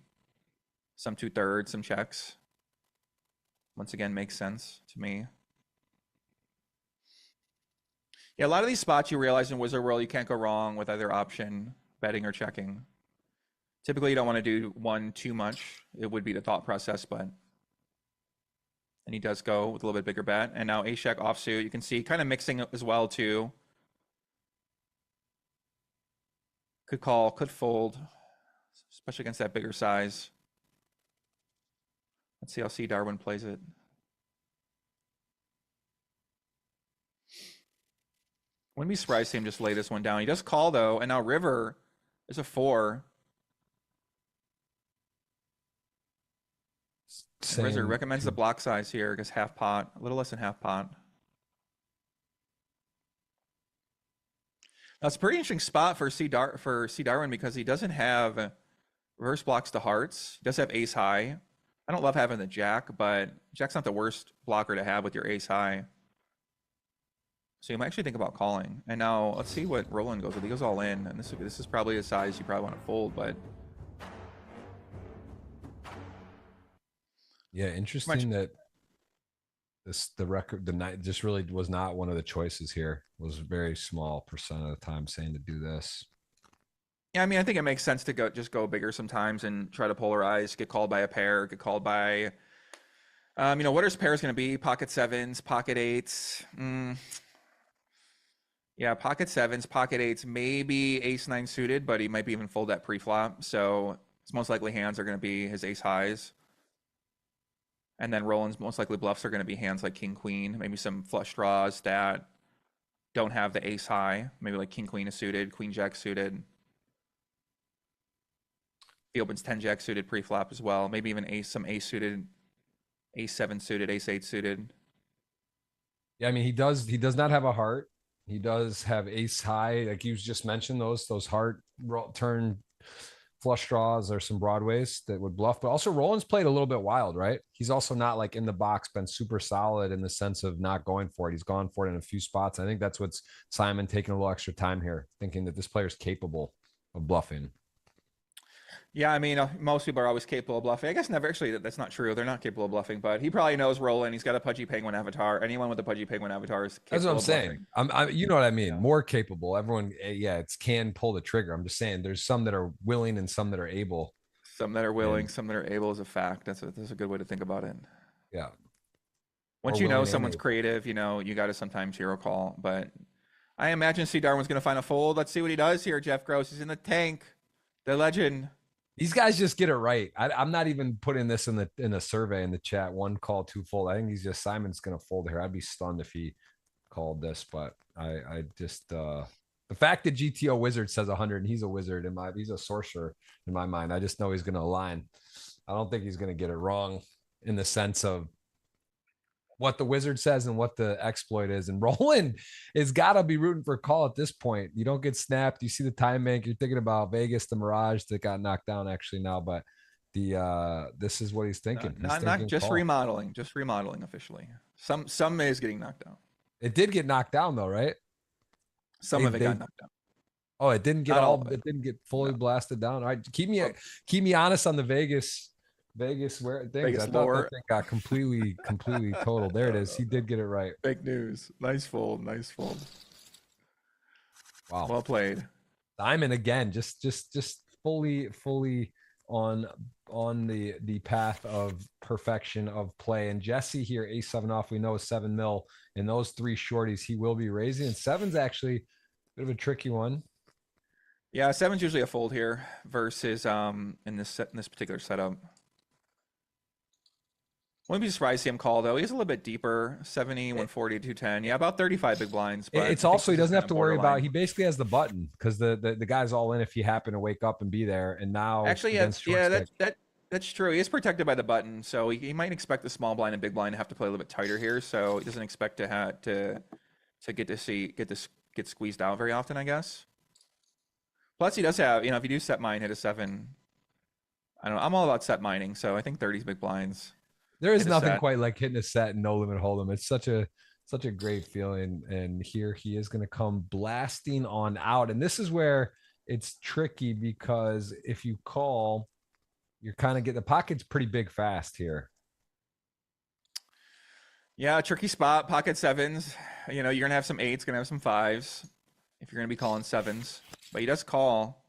Some 2/3, some checks. Once again, makes sense to me. Yeah, a lot of these spots you realize in Wizard World, you can't go wrong with either option, betting or checking. Typically, you don't want to do one too much. It would be the thought process, but... And he does go with a little bit bigger bet. And now ace jack offsuit, you can see kind of mixing as well too. Could call, could fold, especially against that bigger size. Let's see how C. Darwin plays it. Wouldn't be surprised to see him just lay this one down. He does call though, and now river is a 4. Wizard recommends the block size here because half pot, a little less than half pot. That's a pretty interesting spot for C. Darwin because he doesn't have reverse blocks to hearts. He does have ace high. I don't love having the jack, but jack's not the worst blocker to have with your ace high. So you might actually think about calling. And now let's see what Roland goes with. He goes all in, and this is probably a size you probably want to fold, but yeah, interesting that the night just really was not one of the choices here. It was a very small percent of the time saying to do this. Yeah, I mean, I think it makes sense to go bigger sometimes and try to polarize, get called by a pair, get called by, what are his pairs going to be? Pocket sevens, pocket eights. Yeah, pocket sevens, pocket eights, maybe ace 9 suited, but he might be even fold that pre-flop. So it's most likely hands are going to be his ace highs. And then Roland's most likely bluffs are going to be hands like king, queen, maybe some flush draws that don't have the ace high, maybe like king, queen is suited, queen, jack suited. He opens 10 jack suited pre-flop as well, maybe even some ace suited, ace 7 suited, ace 8 suited. Yeah, I mean, he does not have a heart. He does have ace high, like you just mentioned, those heart turn flush draws or some broadways that would bluff. But also Roland's played a little bit wild, right? He's also not like in the box, been super solid in the sense of not going for it. He's gone for it in a few spots. I think that's what's Simon taking a little extra time here, thinking that this player's capable of bluffing. Yeah, I mean, most people are always capable of bluffing. I guess never actually. That's not true. They're not capable of bluffing, but he probably knows rolling. He's got a pudgy penguin avatar. Anyone with a pudgy penguin avatar is That's what capable I'm of saying. bluffing. You know what I mean? Yeah. More capable. Everyone, yeah, it's can pull the trigger. I'm just saying there's some that are willing and some that are able. Some that are willing, And some that are able is a fact. That's a good way to think about it. yeah, Once or you know willing and someone's able. creative, you got to sometimes hero call. But I imagine C. Darwin's going to find a fold. Let's see what he does here. Jeff Gross is in the tank. The legend. These guys just get it right. I'm not even putting this in the survey in the chat. One call, two fold. I think he's just Simon's gonna fold here. I'd be stunned if he called this, but I just the fact that GTO Wizard says 100 and he's a wizard he's a sorcerer in my mind. I just know he's gonna align. I don't think he's gonna get it wrong in the sense of what the wizard says and what the exploit is. And Roland is gotta be rooting for a call at this point. You don't get snapped. You see the time bank. You're thinking about Vegas, the Mirage that got knocked down actually now, but this is what he's thinking. Not just remodeling, just remodeling officially. Some is getting knocked down. It did get knocked down though, right? Some of it got knocked down. Oh, it didn't get Not all. It didn't get fully blasted down. All right, keep me honest on the Vegas where things. Vegas I thought lore. that thing got completely total. There it is. He did get it right. Fake news. Nice fold. Nice fold. Wow. Well played. Diamond again, just fully on the path of perfection of play. And Jesse here, A7 off. We know is 7 mil in those three shorties. He will be raising, and seven's actually a bit of a tricky one. Yeah, seven's usually a fold here versus in this particular setup. Wouldn't be surprised to see him call though. He's a little bit deeper, 70, 140, 210. Yeah, about 35 big blinds. But it's also he doesn't have to worry about. He basically has the button because the guy's all in if you happen to wake up and be there. And now actually, that's true. He is protected by the button, so he might expect the small blind and big blind to have to play a little bit tighter here. So he doesn't expect to get squeezed out very often, I guess. Plus, he does have, if you do set mine, hit a 7. I don't know. I'm all about set mining, so I think 30's big blinds. There is nothing quite like hitting a set and no limit hold'em. It's such a great feeling. And here he is going to come blasting on out. And this is where it's tricky because if you call, you're kind of getting the pocket's pretty big fast here. Yeah, tricky spot. Pocket 7s. You're going to have some 8s, going to have some 5s if you're going to be calling 7s. But he does call.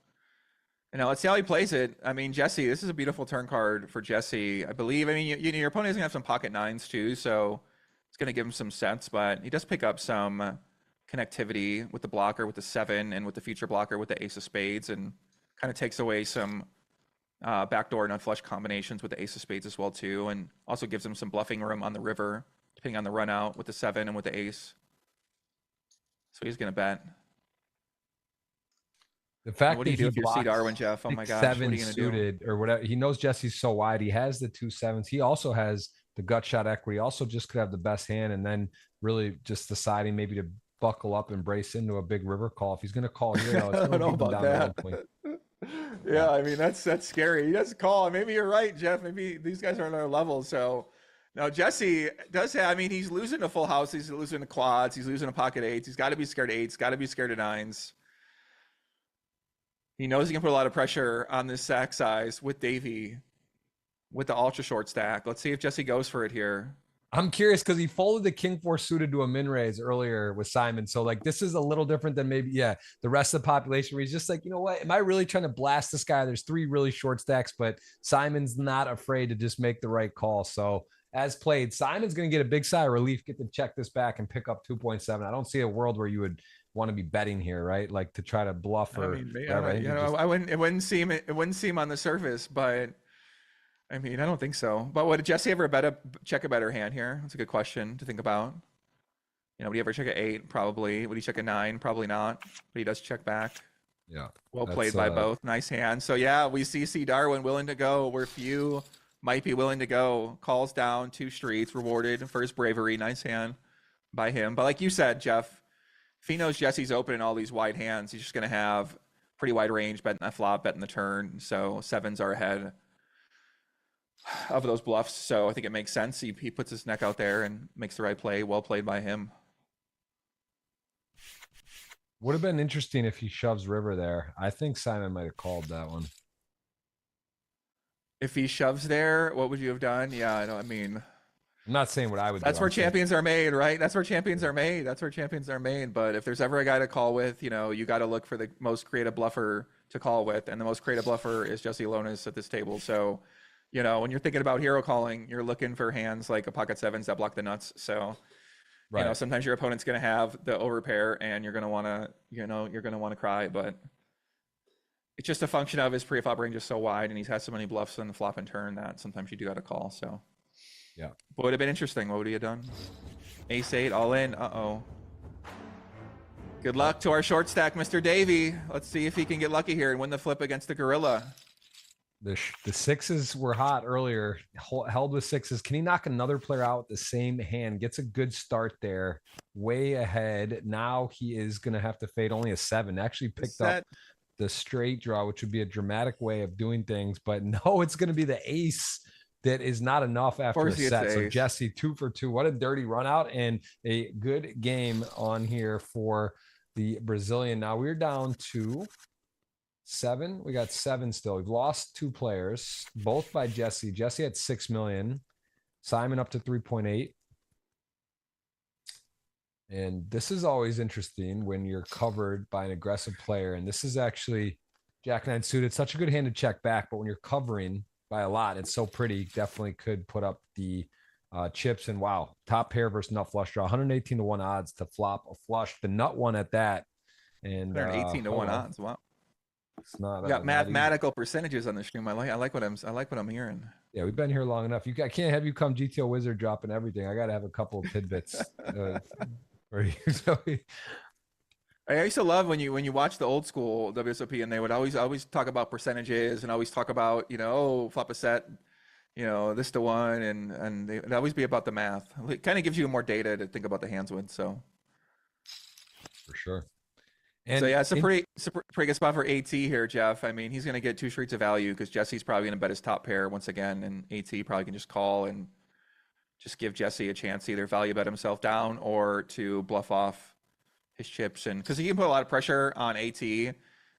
Let's see how he plays it. I mean, Jesse, this is a beautiful turn card for Jesse. I believe, your opponent is going to have some pocket 9s too, so it's going to give him some sets, but he does pick up some connectivity with the blocker, with the 7, and with the feature blocker with the ace of spades, and kind of takes away some backdoor and unflush combinations with the ace of spades as well too, and also gives him some bluffing room on the river, depending on the run out with the 7 and with the ace. So he's going to bet. The fact what do you that do if you're C. Darwin, Jeff? Oh my gosh, 7 what are you gonna suited do? Or whatever. He knows Jesse's so wide. He has the 2 7s. He also has the gut shot equity. Also, just could have the best hand, and then really just deciding maybe to buckle up and brace into a big river call. If he's going to call here, though, it's I don't know about that. Yeah, I mean that's scary. He does call. Maybe you're right, Jeff. Maybe these guys are on our level. So now Jesse does have. I mean, he's losing a full house. He's losing the quads. He's losing a pocket 8s. He's got to be scared of 8s. Got to be scared of 9s. He knows he can put a lot of pressure on this stack size with Davey, with the ultra short stack. Let's see if Jesse goes for it here. I'm curious because he folded the king 4 suited to a min raise earlier with Simon. So like this is a little different than maybe the rest of the population where he's just like, you know what? Am I really trying to blast this guy? There's 3 really short stacks, but Simon's not afraid to just make the right call. So as played, Simon's going to get a big sigh of relief, get to check this back and pick up 2.7. I don't see a world where you would want to be betting here, right? Like to try to bluff or I wouldn't. It wouldn't seem on the surface, but I mean, I don't think so. But would Jesse ever check a better hand here? That's a good question to think about. Would he ever check an 8? Probably. Would he check a 9? Probably not. But he does check back. Yeah. Well played by both. Nice hand. So yeah, we see Darwin willing to go where few might be willing to go. Calls down 2 streets, rewarded for his bravery. Nice hand by him. But like you said, Jeff, if he knows Jesse's open in all these wide hands, he's just going to have pretty wide range, betting that flop, betting the turn. So 7s are ahead of those bluffs. So I think it makes sense. He puts his neck out there and makes the right play. Well played by him. Would have been interesting if he shoves river there. I think Simon might have called that one. If he shoves there, what would you have done? Yeah, I mean, I'm not saying what I would do. that's where I'm saying- champions are made, right? That's where champions are made. That's where champions are made. But if there's ever a guy to call with, you know, you got to look for the most creative bluffer to call with, and the most creative bluffer is Jesse Lonis at this table. So, you know, when you're thinking about hero calling, you're looking for hands like a pocket sevens that block the nuts. So, you know, sometimes your opponent's going to have the overpair, and you're going to want to, you know, you're going to want to cry, but it's just a function of his pre-flop range is so wide, and he's had so many bluffs on the flop and turn that sometimes you do got to call. So, yeah. But would have been interesting. What would he have done? Ace 8, all in. Uh-oh. Good luck to our short stack, Mr. Davey. Let's see if he can get lucky here and win the flip against the gorilla. The sixes were hot earlier, held with sixes. Can he knock another player out with the same hand? Gets a good start there, way ahead. Now he is going to have to fade only a 7. Actually picked up the straight draw, which would be a dramatic way of doing things. But no, it's going to be the ace that is not enough after a set. So Jesse, 2 for 2. What a dirty run out, and a good game on here for the Brazilian. Now we're down to 7. We got 7 still. We've lost 2 players, both by Jesse. Jesse had 6 million. Simon up to 3.8. And this is always interesting when you're covered by an aggressive player. And this is actually Jack 9 suited. Such a good hand to check back. But when you're covering by a lot, it's so pretty. Definitely could put up the chips. And wow, top pair versus nut flush draw. 118 to 1 odds to flop a flush. The nut one at that. And 118 to 1 odds. Wow. It's not. We got mathematical percentages on the stream. I like what I'm hearing. Yeah, we've been here long enough. I can't have you come GTO Wizard dropping everything. I got to have a couple of tidbits. For you. So I used to love when you watch the old school WSOP, and they would always talk about percentages and always talk about, you know, oh, flop a set, you know, this to 1, and they'd always be about the math. It kind of gives you more data to think about the hands with. So for sure. And so yeah, it's a pretty good spot for AT here, Jeff. I mean, he's going to get 2 streets of value because Jesse's probably going to bet his top pair once again, and AT probably can just call and just give Jesse a chance to either value bet himself down or to bluff off his chips. And because he can put a lot of pressure on AT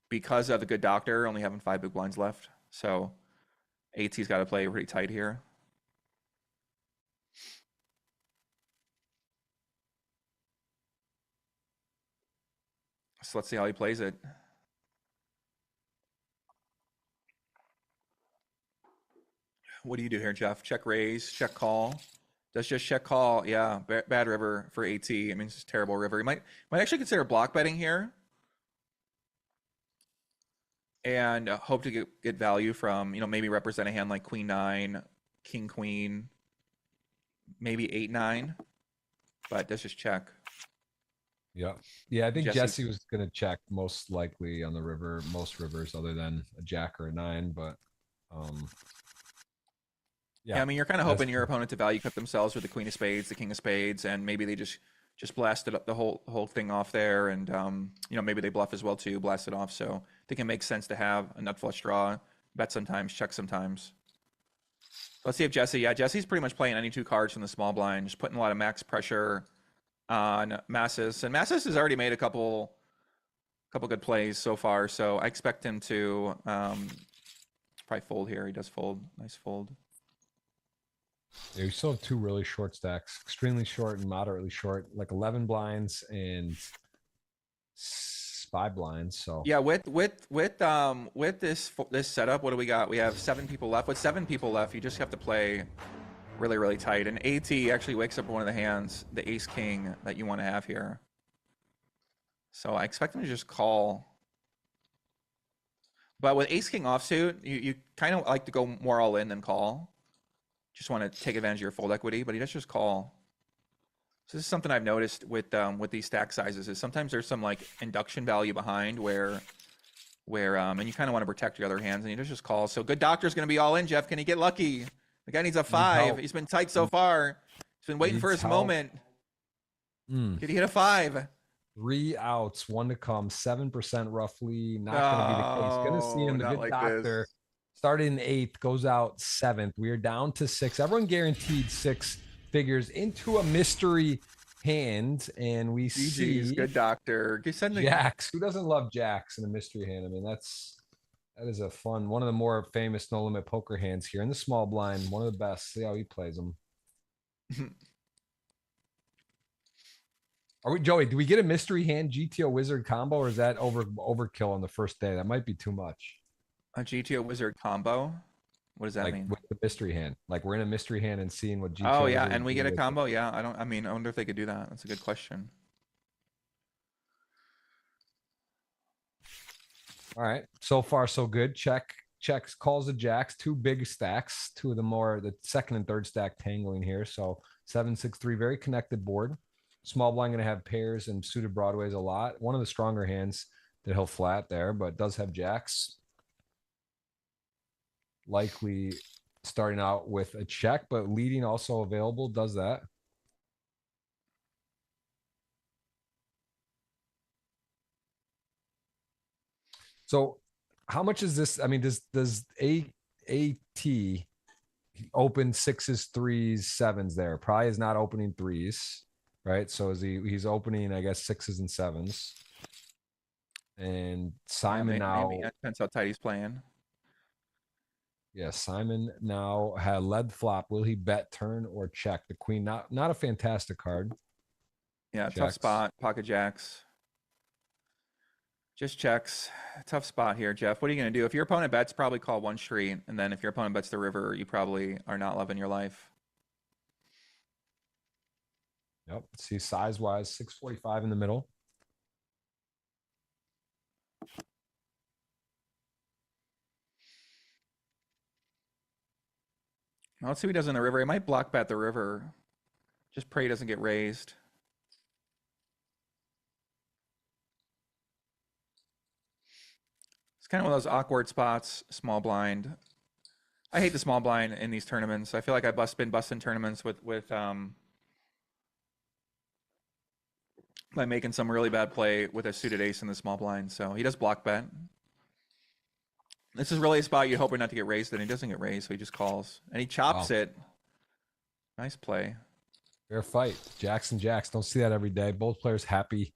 because of the good doctor only having 5 big blinds left. So AT's got to play pretty tight here. So let's see how he plays it. What do you do here, Jeff? Check raise, check call. Does just check call. Yeah, bad river for AT. I mean, it's just terrible river. You might actually consider block betting here. And hope to get value from, you know, maybe represent a hand like Queen 9, King Queen, maybe 8-9. But that's just check. Yeah. Yeah, I think Jesse was going to check most likely on the river, most rivers other than a jack or a 9, but yeah, I mean, you're kind of hoping your opponent to value cut themselves with the Queen of Spades, the King of Spades, and maybe they just blasted up the whole thing off there, and you know, maybe they bluff as well too, blast it off. So I think it makes sense to have a nut flush draw, bet sometimes, check sometimes. Let's see if Jesse's pretty much playing any 2 cards from the small blind, just putting a lot of max pressure on Massis, and Massis has already made a couple good plays so far. So I expect him to probably fold here. He does fold, nice fold. Yeah, you still have 2 really short stacks, extremely short and moderately short, like 11 blinds and 5 blinds. So yeah, with this setup, what do we got? We have 7 people left. With 7 people left, you just have to play really, really tight. And AT actually wakes up one of the hands, the ace king that you want to have here. So I expect him to just call. But with ace king offsuit, you kind of like to go more all in than call. Just want to take advantage of your fold equity, but he does just call. So this is something I've noticed with these stack sizes, is sometimes there's some like induction value behind where and you kind of want to protect your other hands, and he just call. So good doctor's going to be all in, Jeff. Can he get lucky? The guy needs a 5. He's been tight so far. He's been waiting for his moment. Did he hit a 5? 3 outs, 1 to come, 7% roughly. Not going to be the case. Going to see him. The good like doctor started in 8th, goes out 7th. We are down to 6. Everyone guaranteed 6 figures into a mystery hand, and we see good doctor. Jacks. Who doesn't love jacks in a mystery hand? I mean, that's That is a fun, one of the more famous no limit poker hands here in the small blind. One of the best. See how he plays them. Are we, Joey? Do we get a mystery hand GTO wizard combo, or is that overkill on the first day? That might be too much. A GTO wizard combo. What does that Like mean? with the mystery hand, like we're in a mystery hand and seeing what GTO. Oh yeah, wizard and we do get a with combo. Yeah, I mean, I wonder if they could do that. That's a good question. All right, so far so good. Checks, calls the jacks. Two big stacks. Two of the more the second and third stack tangling here. So 7-6-3, very connected board. Small blind going to have pairs and suited broadways a lot. One of the stronger hands that he'll flat there, but does have jacks. Likely starting out with a check, but leading also available. Does that. So how much is this? I mean, does AT open sixes, threes, sevens there? Probably is not opening threes, right? So is he's opening, I guess, sixes and sevens. And Simon now, maybe. That depends how tight he's playing. yeah, Simon now had led flop. Will he bet turn or check? The queen, not a fantastic card. Yeah, Checks. tough spot. Pocket jacks. Just checks. Tough spot here, Jeff. What are you going to do? If your opponent bets, probably call one street. And then if your opponent bets the river, you probably are not loving your life. Yep. See size-wise, 645 in the middle. Well, let's see what he does in the river. He might block bet the river. Just pray he doesn't get raised. It's kind of one of those awkward spots, small blind. I hate the small blind in these tournaments. I feel like I've been busting tournaments with by making some really bad play with a suited ace in the small blind. So he does block bet. This is really a spot you're hoping not to get raised, and he doesn't get raised, so he just calls. And he chops it. Nice play. Fair fight. Jacks and jacks. Don't see that every day. Both players happy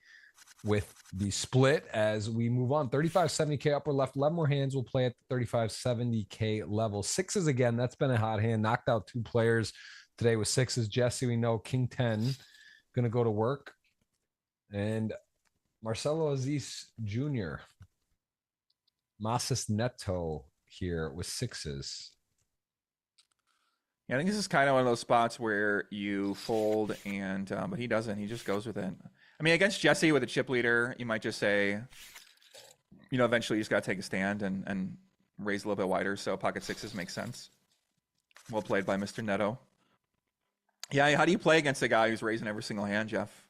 with the split as we move on. 35-70K upper left. 11 more hands will play at the 35-70K level. Sixes again. That's been a hot hand. Knocked out two players today with sixes. Jesse, we know King 10 going to go to work. And Marcelo Aziz Jr. Masas Neto here with sixes. Yeah, I think this is kind of one of those spots where you fold and, but he doesn't. He just goes with it. I mean, against Jesse with a chip leader, you might just say, you know, eventually you just got to take a stand and raise a little bit wider. So pocket sixes makes sense. Well played by Mr. Neto. Yeah, how do you play against a guy who's raising every single hand, Jeff?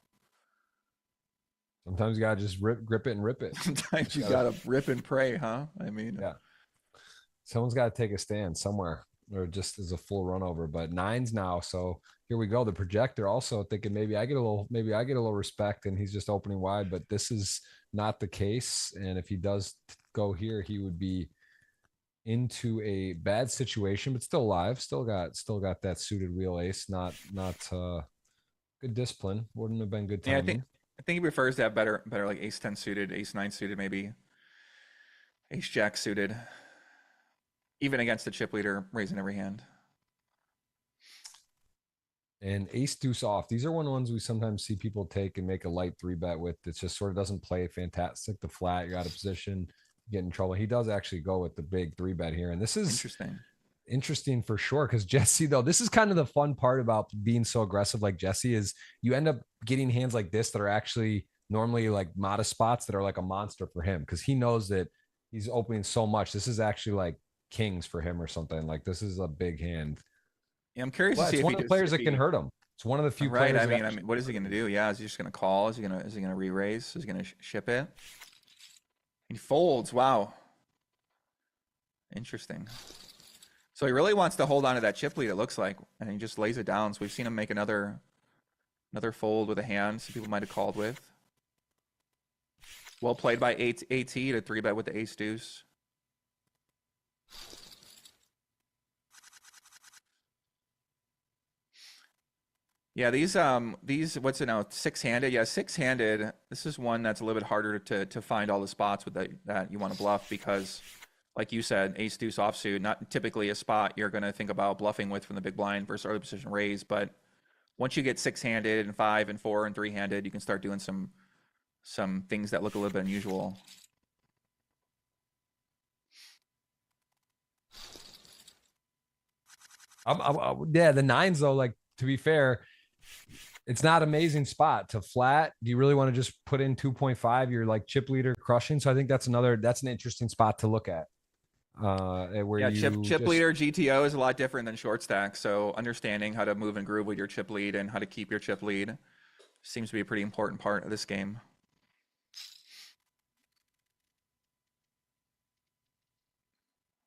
Sometimes you gotta just grip it and rip it. Sometimes you gotta rip and pray, huh? I mean, yeah. Someone's got to take a stand somewhere, or just as a full run over. But nines now, so here we go. The projector also thinking maybe I get a little respect, and he's just opening wide. But this is not the case. And if he does go here, he would be into a bad situation, but still alive. Still got that suited wheel ace. Not good discipline. Wouldn't have been good timing. Yeah, I think he prefers to have better like ace 10 suited, ace 9 suited, maybe ace jack suited, even against the chip leader raising every hand. And ace deuce off. These are one ones we sometimes see people take and make a light three bet with. It just sort of doesn't play fantastic. The flat, you're out of position, you get in trouble. He does actually go with the big three bet here. And this is interesting for sure, because Jesse, though, this is kind of the fun part about being so aggressive like Jesse is you end up getting hands like this that are actually normally like modest spots that are like a monster for him, because he knows that he's opening so much. This is actually like kings for him or something. Like this is a big hand. Yeah, I'm curious to see if one of the players that can hurt him. It's one of the few right. players. I mean, what is he going to do? Yeah, is he just going to call? Is he going to re-raise? Is he going to ship it? He folds. Wow. Interesting. So he really wants to hold on to that chip lead, it looks like, and he just lays it down. So we've seen him make another fold with a hand some people might have called with. Well played by AT to three bet with the ace deuce. Yeah, these what's it now? Six-handed. Yeah, six-handed. This is one that's a little bit harder to find all the spots with that you want to bluff, because like you said, ace deuce offsuit, not typically a spot you're going to think about bluffing with from the big blind versus early position raise. But once you get 6-handed and 5 and 4 and 3-handed, you can start doing some things that look a little bit unusual. Yeah, the nines though, like to be fair, it's not an amazing spot to flat. Do you really want to just put in 2.5? You're like chip leader crushing. So I think that's an interesting spot to look at. Where Yeah, you chip leader GTO is a lot different than short stack. So understanding how to move and groove with your chip lead and how to keep your chip lead seems to be a pretty important part of this game.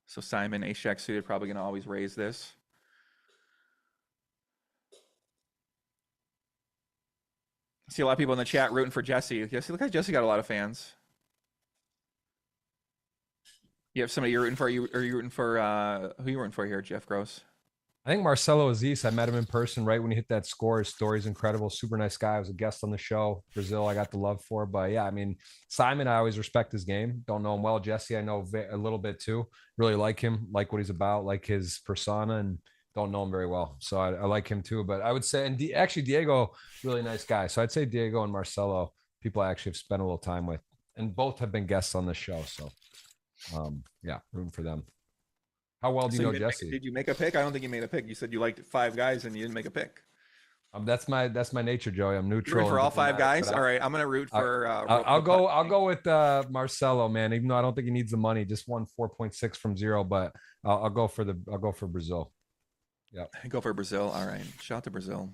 So Simon, ace jack suited, probably going to always raise this. See a lot of people in the chat rooting for Jesse. Jesse, look like Jesse got a lot of fans. You have somebody you're rooting for? Are you rooting for, who are you rooting for here, Jeff Gross? I think Marcelo Aziz, I met him in person right when he hit that score. His story's incredible. Super nice guy. I was a guest on the show. Brazil, I got the love for. But yeah, I mean, Simon, I always respect his game. Don't know him well. Jesse, I know a little bit too. Really like him, like what he's about, like his persona, and don't know him very well. So I like him too. But I would say, and actually, Diego, really nice guy. So I'd say Diego and Marcelo, people I actually have spent a little time with, and both have been guests on the show. So yeah, room for them. How well do you know Jesse? Did you make a pick? I don't think you made a pick. You said you liked 5 guys and you didn't make a pick. That's my nature, Joey. I'm neutral. You're for all 5 guys. All right, I'm gonna root for. I'll go with Marcelo, man. Even though I don't think he needs the money, just won 4.6 from 0, but I'll go for Brazil. Yeah, go for Brazil. All right, shout out to Brazil.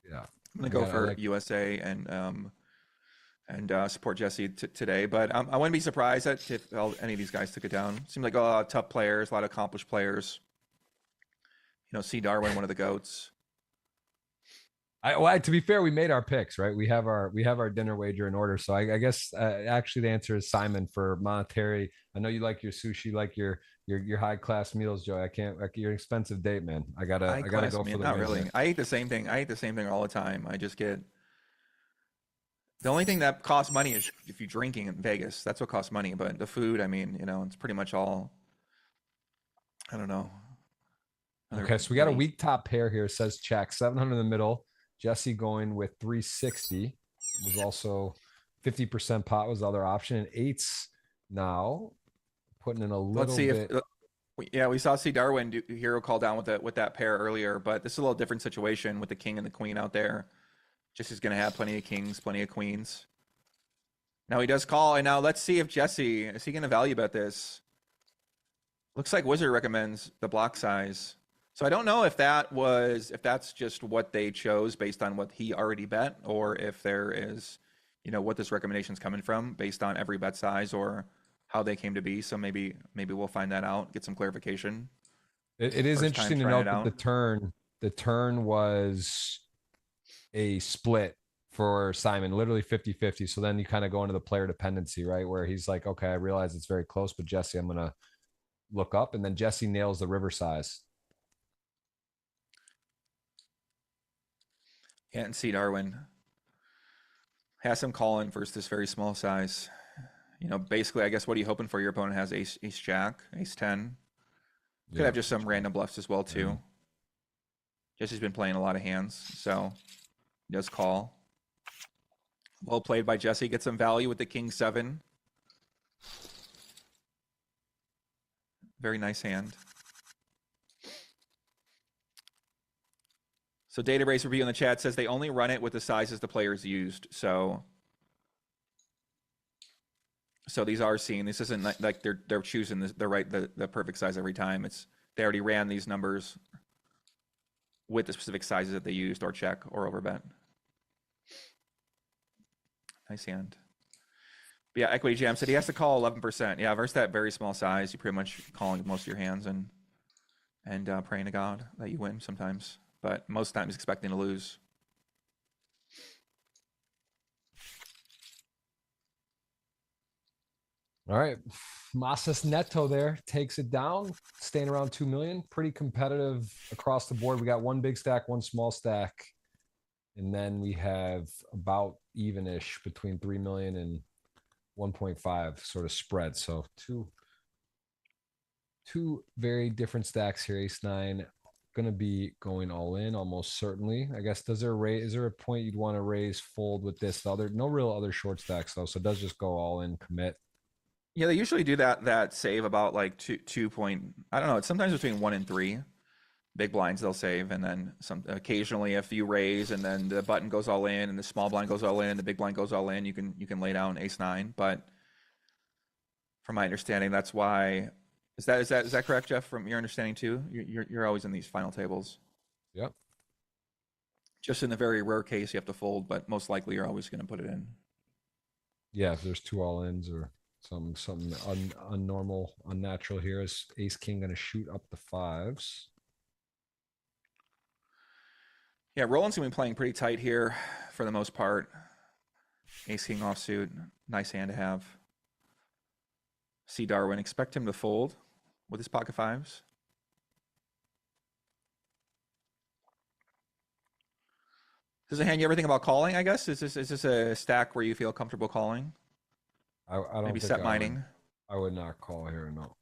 Yeah, I'm gonna go for USA and support Jesse today, but I wouldn't be surprised if any of these guys took it down. Seemed like a lot of tough players, a lot of accomplished players. You know, C. Darwin, one of the GOATs. To be fair, we made our picks, right? We have our dinner wager in order. So I guess actually the answer is Simon for monetary. I know you like your sushi, like your high class meals, Joey. You're an expensive date, man. I gotta go for the not really. I eat the same thing. I eat the same thing all the time. I just get. The only thing that costs money is if you're drinking in Vegas. That's what costs money. But the food, I mean, you know, it's pretty much all. I don't know. Okay, so we got a weak top pair here. It says check 700 in the middle. Jesse going with 360. Was also 50% pot was the other option. And eights now putting in a little Let's see bit. Yeah, we saw C. Darwin hero call down with that pair earlier, but this is a little different situation with the king and the queen out there. Jesse's going to have plenty of kings, plenty of queens. Now he does call, and now let's see if Jesse, is he going to value bet this? Looks like Wizard recommends the block size. So I don't know if that's just what they chose based on what he already bet, or if there is, you know, what this recommendation is coming from based on every bet size or how they came to be. So maybe we'll find that out, get some clarification. It is interesting to note that the turn was a split for Simon, literally 50-50. So then you kind of go into the player dependency, right? Where he's like, okay, I realize it's very close, but Jesse, I'm going to look up. And then Jesse nails the river size. Yeah, and C. Darwin has him calling versus this very small size. You know, basically, I guess what are you hoping for? Your opponent has ace jack, ace 10. Could have just some random bluffs as well, too. Jesse's been playing a lot of hands, so he does call. Well played by Jesse. Gets some value with the king 7. Very nice hand. So Database Review in the chat says they only run it with the sizes the players used. So these are seen. This isn't like they're choosing the perfect size every time. It's they already ran these numbers with the specific sizes that they used or check or overbet. Nice hand. But yeah, Equity Jam said he has to call 11%. Yeah, versus that very small size, you're pretty much calling most of your hands and praying to God that you win sometimes. But most times expecting to lose. All right. Masas Neto there takes it down, staying around 2 million. Pretty competitive across the board. We got one big stack, one small stack. And then we have about even-ish between 3 million and 1.5 sort of spread. So two very different stacks here. Ace nine going to be going all in almost certainly. I guess is there a point you'd want to raise fold with this? No real other short stacks though, so it does just go all in commit. Yeah, they usually do that save about like two point. I don't know. It's sometimes between 1 and 3 big blinds they'll save, and then occasionally if you raise and then the button goes all in and the small blind goes all in and the big blind goes all in, you can lay down ace nine. But from my understanding, that's why. Is that correct, Jeff? From your understanding too, you're always in these final tables. Yep. Just in the very rare case you have to fold, but most likely you're always going to put it in. Yeah, if there's two all ins or something unnormal, unnatural here, is ace king going to shoot up the fives? Yeah, Roland's gonna be playing pretty tight here for the most part. Ace king offsuit, nice hand to have. See Darwin, expect him to fold with his pocket fives. This is a hand you ever think about calling, I guess? Is this a stack where you feel comfortable calling? I don't Maybe think set mining. I would not call here, no.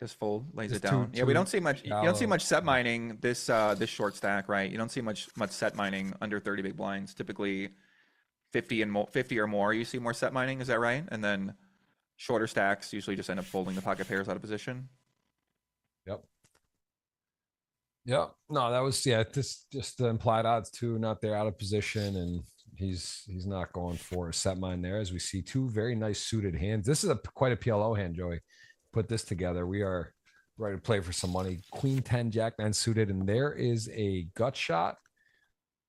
Just fold, lays Just it down. Yeah, we don't see much. You don't see shallow. much set mining this short stack, right? You don't see much set mining under 30 big blinds. Typically, 50 or more. You see more set mining. Is that right? And then shorter stacks usually just end up folding the pocket pairs out of position. Yep. Yep. No, that was this just the implied odds too, not there out of position, and he's not going for a set mine there, as we see two very nice suited hands. This is quite a PLO hand, Joey. Put this together. We are ready to play for some money. Queen 10, Jack 9 suited, and there is a gut shot,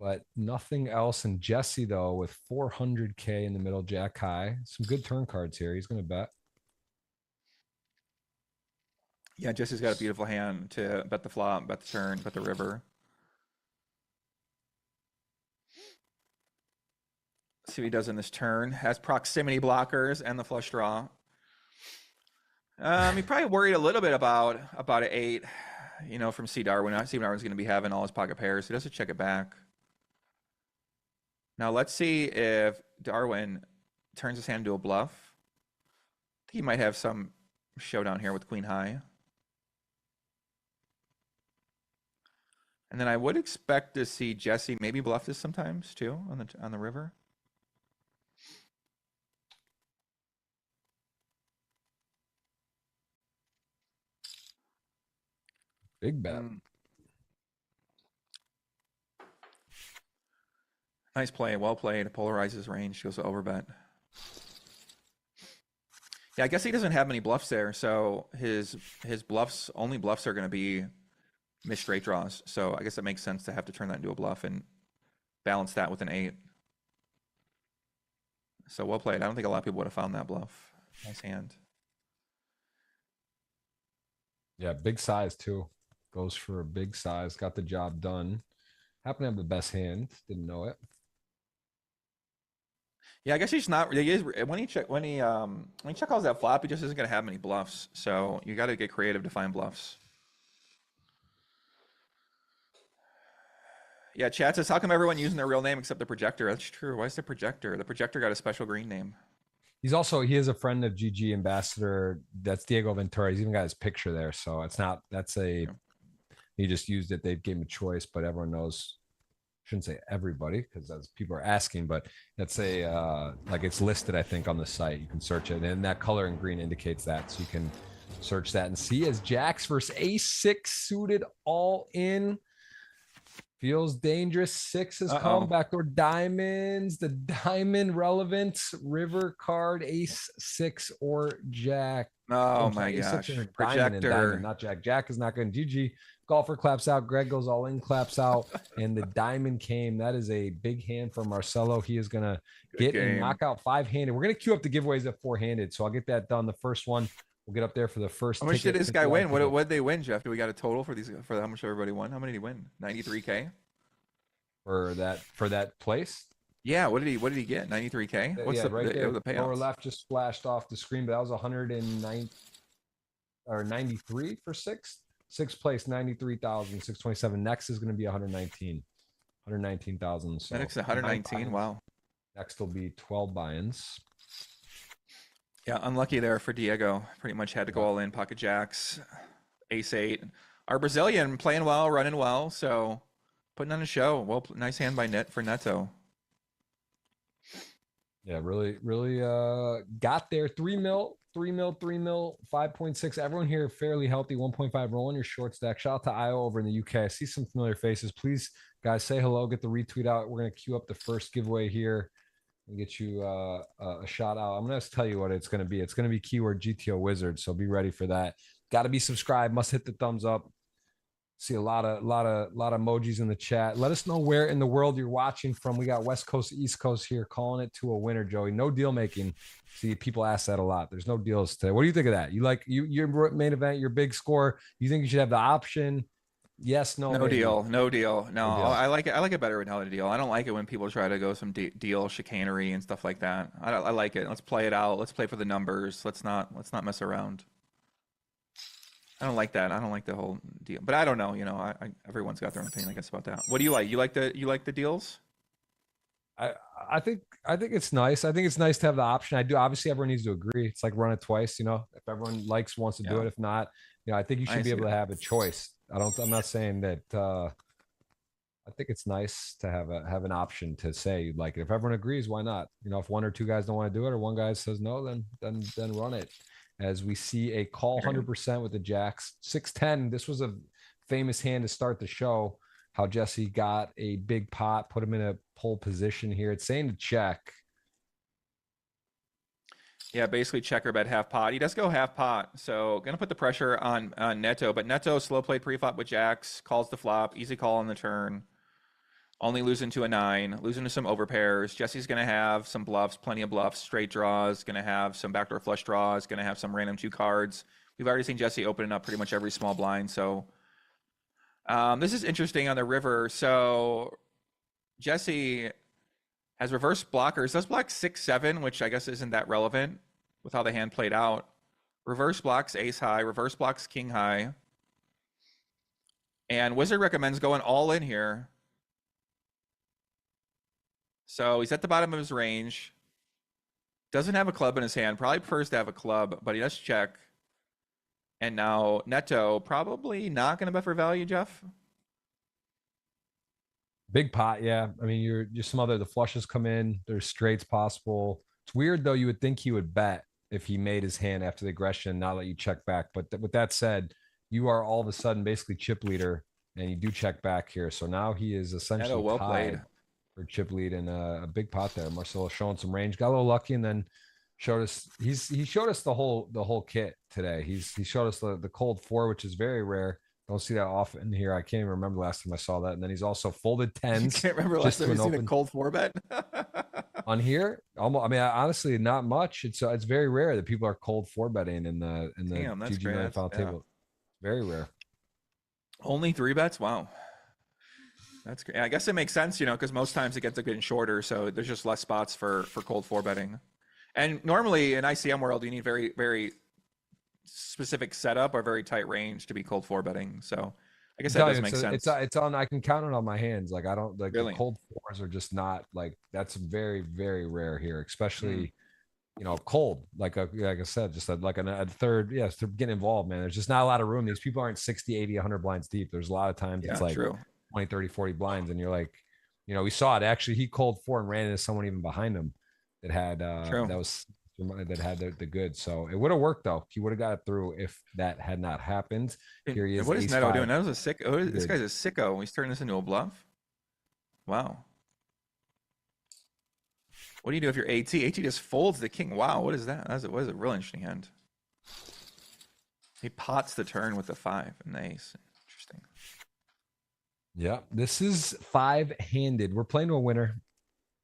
but nothing else. And Jesse, though, with 400K in the middle, Jack high. Some good turn cards here. He's going to bet. Yeah, Jesse's got a beautiful hand to bet the flop, bet the turn, bet the river. Let's see what he does in this turn. Has proximity blockers and the flush draw. He probably worried a little bit about an 8, from C Darwin. I see Darwin's going to be having all his pocket pairs. He doesn't check it back. Now let's see if Darwin turns his hand into a bluff. I think he might have some showdown here with queen high. And then I would expect to see Jesse maybe bluff this sometimes too on the river. Big bet. Nice play, well played. Polarizes range, goes to overbet. Yeah, I guess he doesn't have many bluffs there, so his only bluffs are going to be missed straight draws. So I guess it makes sense to have to turn that into a bluff and balance that with an 8. So well played. I don't think a lot of people would have found that bluff. Nice hand. Yeah, big size too. Goes for a big size. Got the job done. Happen to have the best hand. Didn't know it. Yeah, I guess he's not. When he check calls that flop, he just isn't going to have many bluffs. So you got to get creative to find bluffs. Yeah, chat says, how come everyone using their real name except the projector? That's true. Why is the projector? The projector got a special green name. He is a friend of GG Ambassador. That's Diego Ventura. He's even got his picture there. So he just used it. They gave him a choice, but everyone knows. Shouldn't say everybody because as people are asking, but that's it's listed, I think, on the site. You can search it, and that color in green indicates that, so you can search that and see. As Jacks versus Ace-6 suited all in. Feels dangerous. 6s come. Backdoor diamonds. The diamond relevant river card. Ace-6 or Jack. Oh my gosh. Projector. Diamond, not Jack. Jack is not good. GG. Golfer claps out. Greg goes all in, claps out. And the diamond came. That is a big hand for Marcelo. He is going to get a knockout 5-handed. We're going to queue up the giveaways at 4-handed. So I'll get that done. The first one. We'll get up there for the first. How much did this guy win? What did they win, Jeff? Do we got a total for these? For how much everybody won? How many did he win? 93K for that place. Yeah. What did he get? 93K. What's the payouts? Lower left just flashed off the screen, but that was 109 or 93 for 6th. 6th place 93,627. Next is going to be 119,000. So next 119. Wow. Next will be 12 buy-ins. Yeah, unlucky there for Diego. Pretty much had to go all in. Pocket jacks, ace 8. Our Brazilian playing well, running well, so putting on a show. Well, nice hand by for Neto. Yeah, really got there. 3 mil, 3 mil, 3 mil, 5.6. Everyone here fairly healthy. 1.5. Roll on your short stack. Shout out to Io over in the UK. I see some familiar faces. Please, guys, say hello. Get the retweet out. We're gonna queue up the first giveaway here and get you a shout out. I'm gonna tell you what it's gonna be. It's gonna be keyword GTO Wizard. So be ready for that. Got to be subscribed. Must hit the thumbs up. See a lot of emojis in the chat. Let us know where in the world you're watching from. We got West Coast, East Coast here, calling it to a winner, Joey. No deal making. See, people ask that a lot. There's no deals today. What do you think of that? You like your main event, your big score? You think you should have the option? Yes, no, no maybe. deal, no deal. No, deal. I like it. I like it better without a deal. I don't like it when people try to go some deal chicanery and stuff like that. I like it. Let's play it out. Let's play for the numbers. Let's not mess around. I don't like that. I don't like the whole deal. But I don't know. You know, everyone's got their own opinion, I guess, about that. What do you like? You like the deals? I think it's nice. I think it's nice to have the option. I do. Obviously, everyone needs to agree. It's like run it twice. You know, if everyone wants to do it. If not, you know, I think you should be able to have a choice. I'm not saying that. I think it's nice to have an option to say you'd like it. If everyone agrees, why not? You know, if one or two guys don't want to do it, or one guy says no, then run it. As we see a call 100% with the jacks. 6-10. This was a famous hand to start the show. How Jesse got a big pot, put him in a pole position here. It's saying to check. Yeah, basically checker bet half pot. He does go half pot, so gonna put the pressure on Neto. But Neto slow played pre-flop with jacks, calls the flop, easy call on the turn. Only losing to a 9, losing to some overpairs. Jesse's going to have some bluffs, plenty of bluffs, straight draws, going to have some backdoor flush draws, going to have some random 2 cards. We've already seen Jesse opening up pretty much every small blind. So this is interesting on the river. So Jesse has reverse blockers. Does block 6-7, which I guess isn't that relevant with how the hand played out. Reverse blocks ace high, reverse blocks king high. And Wizard recommends going all in here. So he's at the bottom of his range. Doesn't have a club in his hand. Probably prefers to have a club, but he does check. And now Neto probably not going to bet for value, Jeff. Big pot, yeah. I mean, you're some other, the flushes come in. There's straights possible. It's weird though. You would think he would bet if he made his hand after the aggression, not let you check back. But with that said, you are all of a sudden basically chip leader, and you do check back here. So now he is essentially Neto, well tied played. for chip lead and a big pot there. Marcelo showing some range, got a little lucky, and then showed us he showed us the whole kit today. He showed us the cold 4, which is very rare. Don't see that often here. I can't even remember the last time I saw that. And then he's also folded 10s. You can't remember last time you've seen a cold 4 bet on here. Almost, I mean, honestly, not much. It's very rare that people are cold 4 betting in the GGMillion final table. Very rare. Only 3 bets. Wow. That's great. I guess it makes sense, you know, because most times it gets getting shorter, so there's just less spots for cold 4 betting. And normally in ICM world, you need very, very specific setup or very tight range to be cold 4 betting. So I guess that does make sense. It's on. I can count it on my hands. Like I don't like really? The cold 4s are just not like that's very, very rare here, especially you know, cold. Like I said, just like a third. Yes, to get involved, man. There's just not a lot of room. These people aren't 60, 80, 100 blinds deep. There's a lot of times it's like true. 20, 30, 40 blinds, and you're like, you know, we saw it actually. He cold 4 and ran into someone even behind him that had that had the goods. So it would have worked though. He would have got it through if that had not happened. Here he is. What is Neto doing? That was a sick. This guy's a sicko. He's turning this into a bluff. Wow. What do you do if you're AT? AT just folds the king. Wow, what is that? What is a real interesting hand. He pots the turn with the 5 and the ace. Interesting. Yeah, this is 5-handed. We're playing to a winner.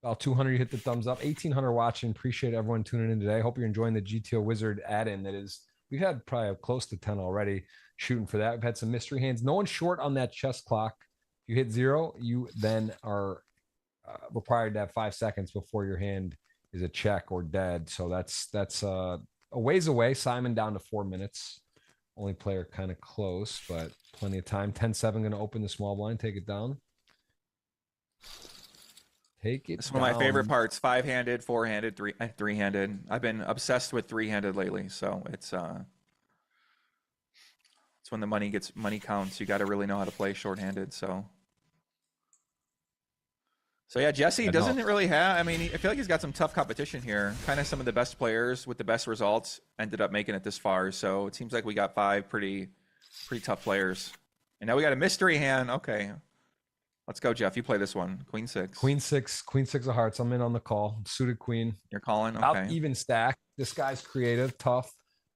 About 200, you hit the thumbs up. 1,800 watching. Appreciate everyone tuning in today. Hope you're enjoying the GTO Wizard add-in. That is, we've had probably close to 10 already shooting for that. We've had some mystery hands. No one's short on that chess clock. If you hit 0, you then are required to have 5 seconds before your hand is a check or dead. So that's a ways away. Simon down to 4 minutes. Only player kind of close, but plenty of time. 10-7 going to open the small blind. Take it down. Take it It's one of my favorite down. parts. 5-handed, 4-handed, three-handed. I've been obsessed with 3-handed lately, so it's when the money counts. You got to really know how to play short-handed. So yeah, Jesse Yeah, no. doesn't really have. I mean, I feel like he's got some tough competition here. Kind of some of the best players with the best results ended up making it this far. So it seems like we got 5 pretty tough players. And now we got a mystery hand. Okay, let's go, Jeff. You play this one. Queen 6. Queen 6, Queen 6 of hearts. I'm in on the call. Suited queen. You're calling. Out Okay. even stack. This guy's creative, tough.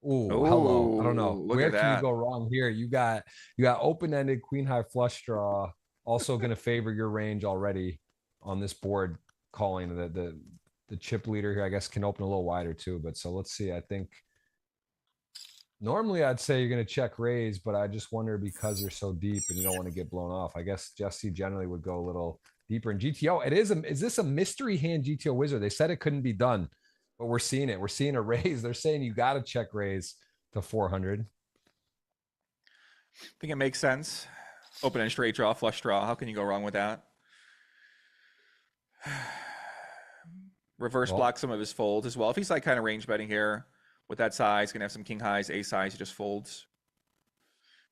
Ooh, hello. I don't know. Ooh, look Where at can you that. go wrong here? You got open-ended queen high flush draw. Also going to favor your range already on this board. Calling the chip leader here, I guess, can open a little wider too. But so let's see. I think normally I'd say you're going to check raise, but I just wonder because you're so deep and you don't want to get blown off. I guess Jesse generally would go a little deeper in GTO. Is this a mystery hand GTO wizard? They said it couldn't be done, but we're seeing it. We're seeing a raise. They're saying you got to check raise to 400. I think it makes sense. Open and straight draw, flush draw. How can you go wrong with that? Reverse block some of his folds as well. If he's like kind of range betting here with that size, gonna have some king highs, ace highs, he just folds.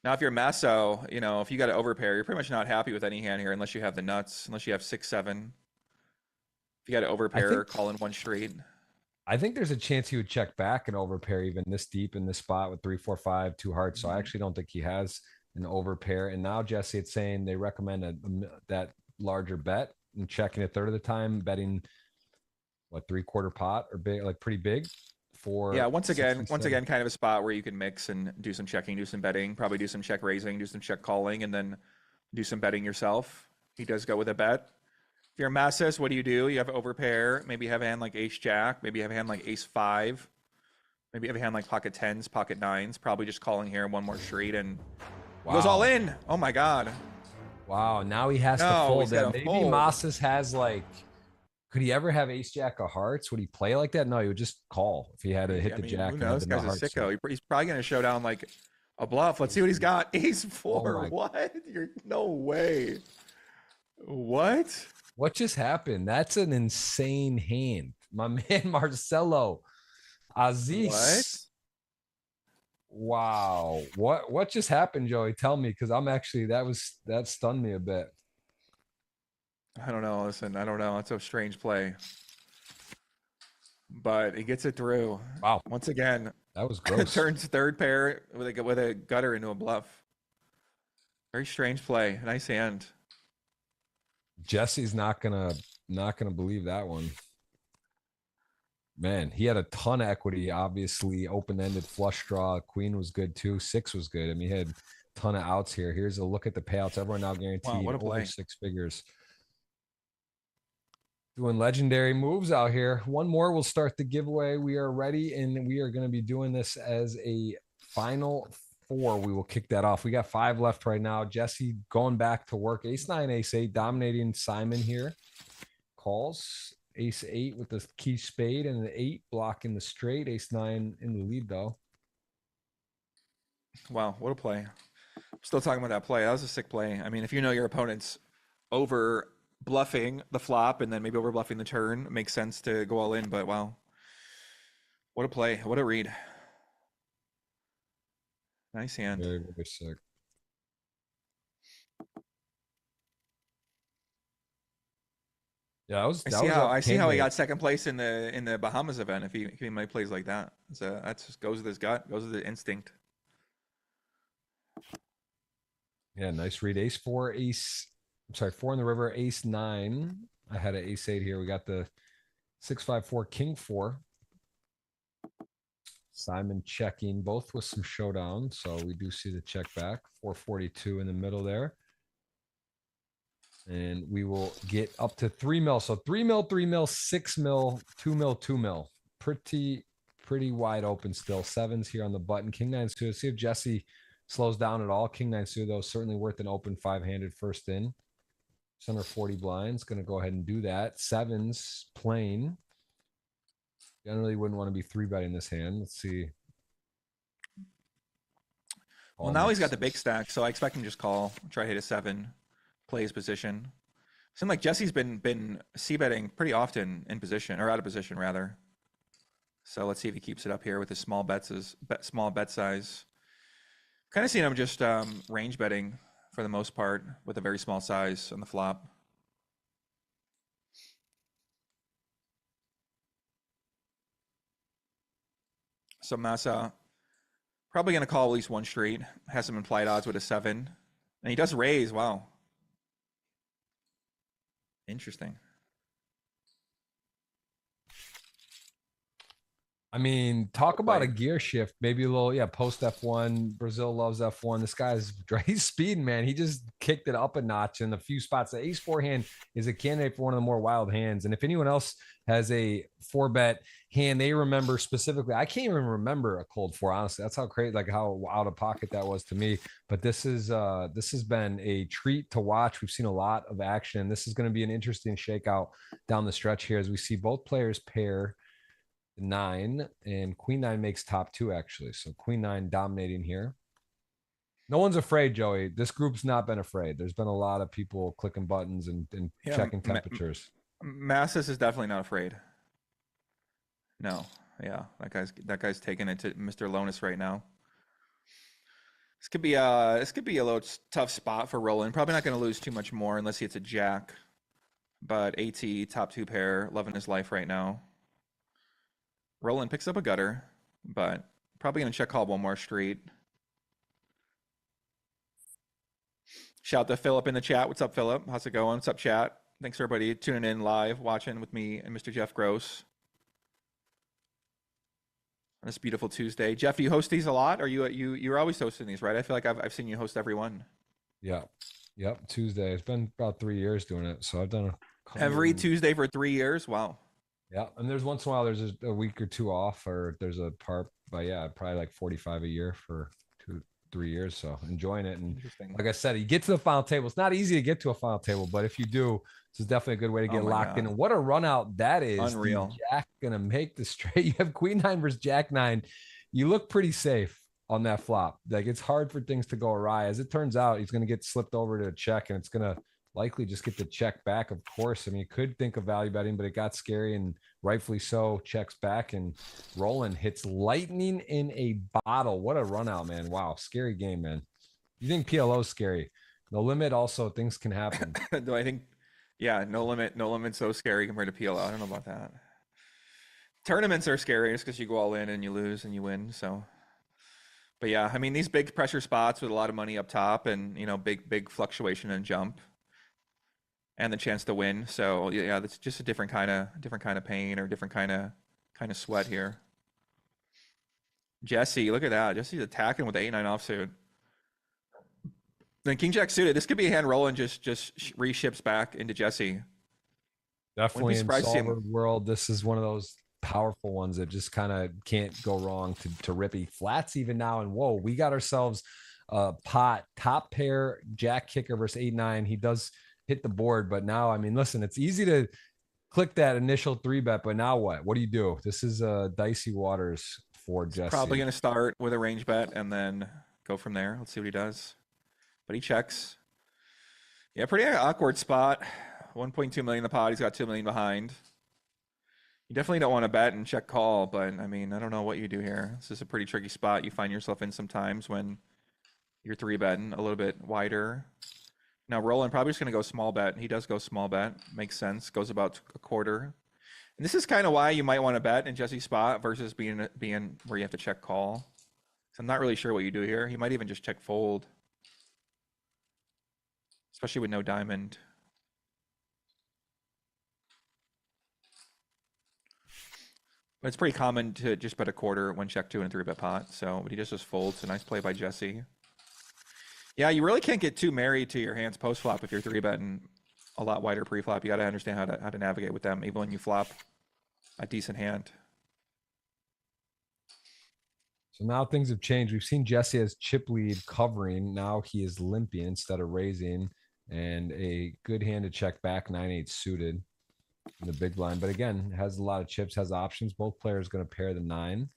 Now, if you're Masso, you know, if you got an overpair, you're pretty much not happy with any hand here unless you have the nuts, unless you have 6, 7. If you got an overpair, call in one straight. I think there's a chance he would check back and overpair even this deep in this spot with 3, 4, 5, 2 hearts. So I actually don't think he has an overpair. And now Jesse, it's saying they recommend that larger bet and checking a third of the time, betting what 3/4 pot or big, like pretty big. For once again, kind of a spot where you can mix and do some checking, do some betting, probably do some check raising, do some check calling, and then do some betting yourself. He does go with a bet. If you're a Masses, what do? You have an overpair. Maybe you have a hand like ace jack. Maybe you have a hand like ace 5. Maybe you have a hand like pocket 10s, pocket 9s. Probably just calling here one more street and he goes all in. Oh my god. Wow. Now he has to fold that. Maybe Masses has like. Could he ever have ace jack of hearts? Would he play like that? No, he would just call if he had to hit the jack. Who knows? This guy's a sicko. He's probably going to show down like a bluff. Let's see what he's got. Ace 4. What? No way. What? What just happened? That's an insane hand. My man Marcelo Aziz. What? Wow. What just happened, Joey? Tell me, because I'm actually that stunned me a bit. I don't know. Listen, I don't know. It's a strange play. But he gets it through. Wow. Once again. That was gross. Turns third pair with a gutter into a bluff. Very strange play. Nice hand. Jesse's not gonna believe that one. Man, he had a ton of equity. Obviously, open-ended flush draw. Queen was good too. 6 was good. I mean, he had a ton of outs here. Here's a look at the payouts. Everyone now guaranteed over 6 figures. Doing legendary moves out here. One more will start the giveaway. We are ready, and we are going to be doing this as a final 4. We will kick that off. We got 5 left right now. Jesse going back to work. Ace 9, ace 8, dominating Simon here. Calls. Ace 8 with the key spade and an 8 blocking the straight. Ace 9 in the lead though. Wow, what a play. Still talking about that play. That was a sick play. I mean, if you know your opponent's over bluffing the flop and then maybe over bluffing the turn, it makes sense to go all in, but wow. What a play. What a read. Nice hand. Very, very sick. Yeah, I see how he got second place in the Bahamas event if he might plays like that. So that just goes with his gut, goes with the instinct. Yeah, nice read. Ace 4, ace. I'm sorry, 4 in the river, ace 9. I had an ace 8 here. We got the 6, 5, 4, king 4. Simon checking both with some showdown. So we do see the check back. 442 in the middle there. And we will get up to 3 mil. So 3 mil, 3 mil, 6 mil, 2 mil, 2 mil. Pretty wide open still. 7s here on the button. King 9 suited. See if Jesse slows down at all. King 9 suited though, certainly worth an open 5-handed first in. Center 40 blinds. Going to go ahead and do that. 7s plain. Generally wouldn't want to be 3-betting this hand. Let's see. Well, now he's got the big stack, so I expect him to just call, try to hit a 7, play his position. Seems like Jesse's been c-betting pretty often in position, or out of position rather. So let's see if he keeps it up here with his small small bet size. Kind of seen him just range betting for the most part with a very small size on the flop. So Massa probably going to call at least one straight. Has some implied odds with a 7. And he does raise. Wow. Interesting. I mean, talk about a gear shift. Maybe a little, post F1. Brazil loves F1. This guy's he's speeding, man. He just kicked it up a notch in a few spots. The ace-4 hand is a candidate for one of the more wild hands. And if anyone else has a 4-bet hand they remember specifically, I can't even remember a cold 4, honestly. That's how crazy, like how out of pocket that was to me. But this has been a treat to watch. We've seen a lot of action. This is going to be an interesting shakeout down the stretch here as we see both players pair 9, and queen 9 makes top 2 actually. So queen 9 dominating here. No one's afraid, Joey. This group's not been afraid. There's been a lot of people clicking buttons and checking temperatures. Masses is definitely not afraid. No, yeah, that guy's taking it to Mr. Lonis right now. This could be a little tough spot for Roland. Probably not going to lose too much more unless he hits a jack. But AT top 2 pair, loving his life right now. Roland picks up a gutter, but probably going to check call one more street. Shout to Philip in the chat. What's up, Philip? How's it going? What's up, chat? Thanks everybody tuning in live, watching with me and Mr. Jeff Gross on this beautiful Tuesday. Jeff, do you host these a lot? Or you're always hosting these, right? I feel like I've seen you host every one. Yeah. Yep. Tuesday. It's been about 3 years doing it. So I've done every Tuesday for 3 years. Wow. Yeah. And there's once in a while, there's a week or two off, or there's a part, but yeah, probably like 45 a year for 2-3 years. So enjoying it. And like I said, you get to the final table. It's not easy to get to a final table, but if you do, this is definitely a good way to get locked in. And what a run out that is. Unreal. Jack gonna make the straight. You have queen 9 versus jack 9. You look pretty safe on that flop. Like, it's hard for things to go awry. As it turns out, he's going to get slipped over to a check, and it's going to likely just get the check back, of course. I mean, you could think of value betting, but it got scary, and rightfully so. Checks back, and Roland hits lightning in a bottle. What a run out, man. Wow. Scary game, man. You think PLO is scary? No limit, also, things can happen. Do I think, yeah, no limit so scary compared to PLO. I don't know about that. Tournaments are scary just because you go all in and you lose and you win. So, but yeah, I mean, these big pressure spots with a lot of money up top and, big fluctuation and jump and the chance to win. So yeah, that's just a different kind of pain or different kind of sweat here. Jesse, look at that. Jesse's attacking with the 8-9 offsuit. Then King Jack suited. This could be a hand Roland just reships back into Jesse. Definitely in solver world, this is one of those powerful ones that just kind of can't go wrong to Rippy. Flats even now, and whoa, we got ourselves a pot. Top pair jack kicker versus 8-9. He does hit the board, but now, I mean, listen, it's easy to click that initial 3-bet, but now what do you do? This is dicey waters for Jesse. Probably going to start with a range bet and then go from there. Let's see what he does. But he checks. Yeah, pretty awkward spot. 1.2 million in the pot. He's got 2 million behind. You definitely don't want to bet and check call, but I mean, I don't know what you do here. This is a pretty tricky spot you find yourself in sometimes when you're 3-betting a little bit wider. Now Roland probably just going to go small bet. He does go small bet. Makes sense. Goes about a quarter. And this is kind of why you might want to bet in Jesse's spot versus being where you have to check call. So I'm not really sure what you do here. He might even just check fold, especially with no diamond. But it's pretty common to just bet a quarter when check 2 and 3-bet pot. So, but he just folds. A nice play by Jesse. Yeah, you really can't get too married to your hands post flop if you're 3-betting a lot wider pre-flop. You got to understand how to navigate with them, even when you flop a decent hand. So now things have changed. We've seen Jesse as chip lead covering. Now he is limping instead of raising, and a good hand to check back 9-8 suited in the big blind. But again, has a lot of chips, has options. Both players going to pair the 9.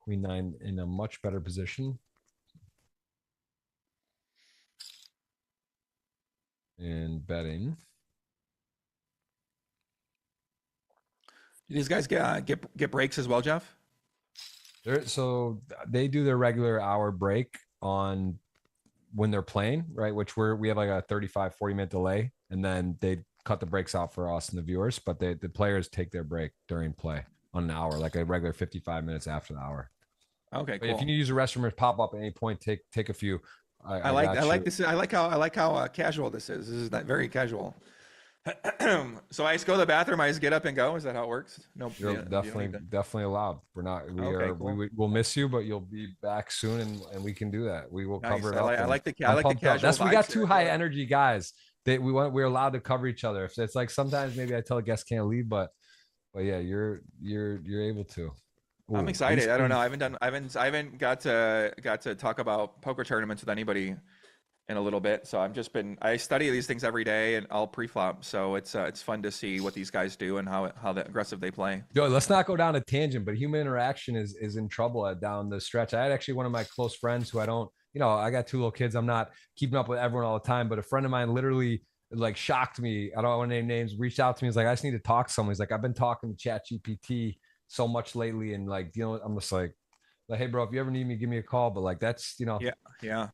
Queen 9 in a much better position. And betting. Do these guys get breaks as well, Jeff? So they do their regular hour break on when they're playing, right? Which we have like a 35, 40-minute delay, and then they cut the breaks out for us and the viewers, but the players take their break during play on an hour, like a regular 55 minutes after the hour. Okay, But cool. if you need to use a restroom or pop up at any point, take a few. I like this. I like how casual this is. This is not very casual. So I just go to the bathroom. I just get up and go. Is that how it works? No, You're definitely allowed. We'll miss you, but you'll be back soon, and we can do that. We will cover it up. I like the casual. We got two high energy guys that we're allowed to cover each other. If it's like sometimes maybe I tell a guest can't leave, but yeah, you're able to. Ooh, I'm excited. I don't know. I haven't got to talk about poker tournaments with anybody in a little bit. So I study these things every day and all pre-flop. So it's fun to see what these guys do and how aggressive they play. Yo, let's not go down a tangent, but human interaction is in trouble down the stretch. I had actually one of my close friends who I got two little kids. I'm not keeping up with everyone all the time, but a friend of mine literally like shocked me. I don't want to name names, reached out to me. He's like, I just need to talk to someone. He's like, I've been talking to ChatGPT so much lately. And like, I'm just like, hey bro, if you ever need me, give me a call. But like, that's, Yeah.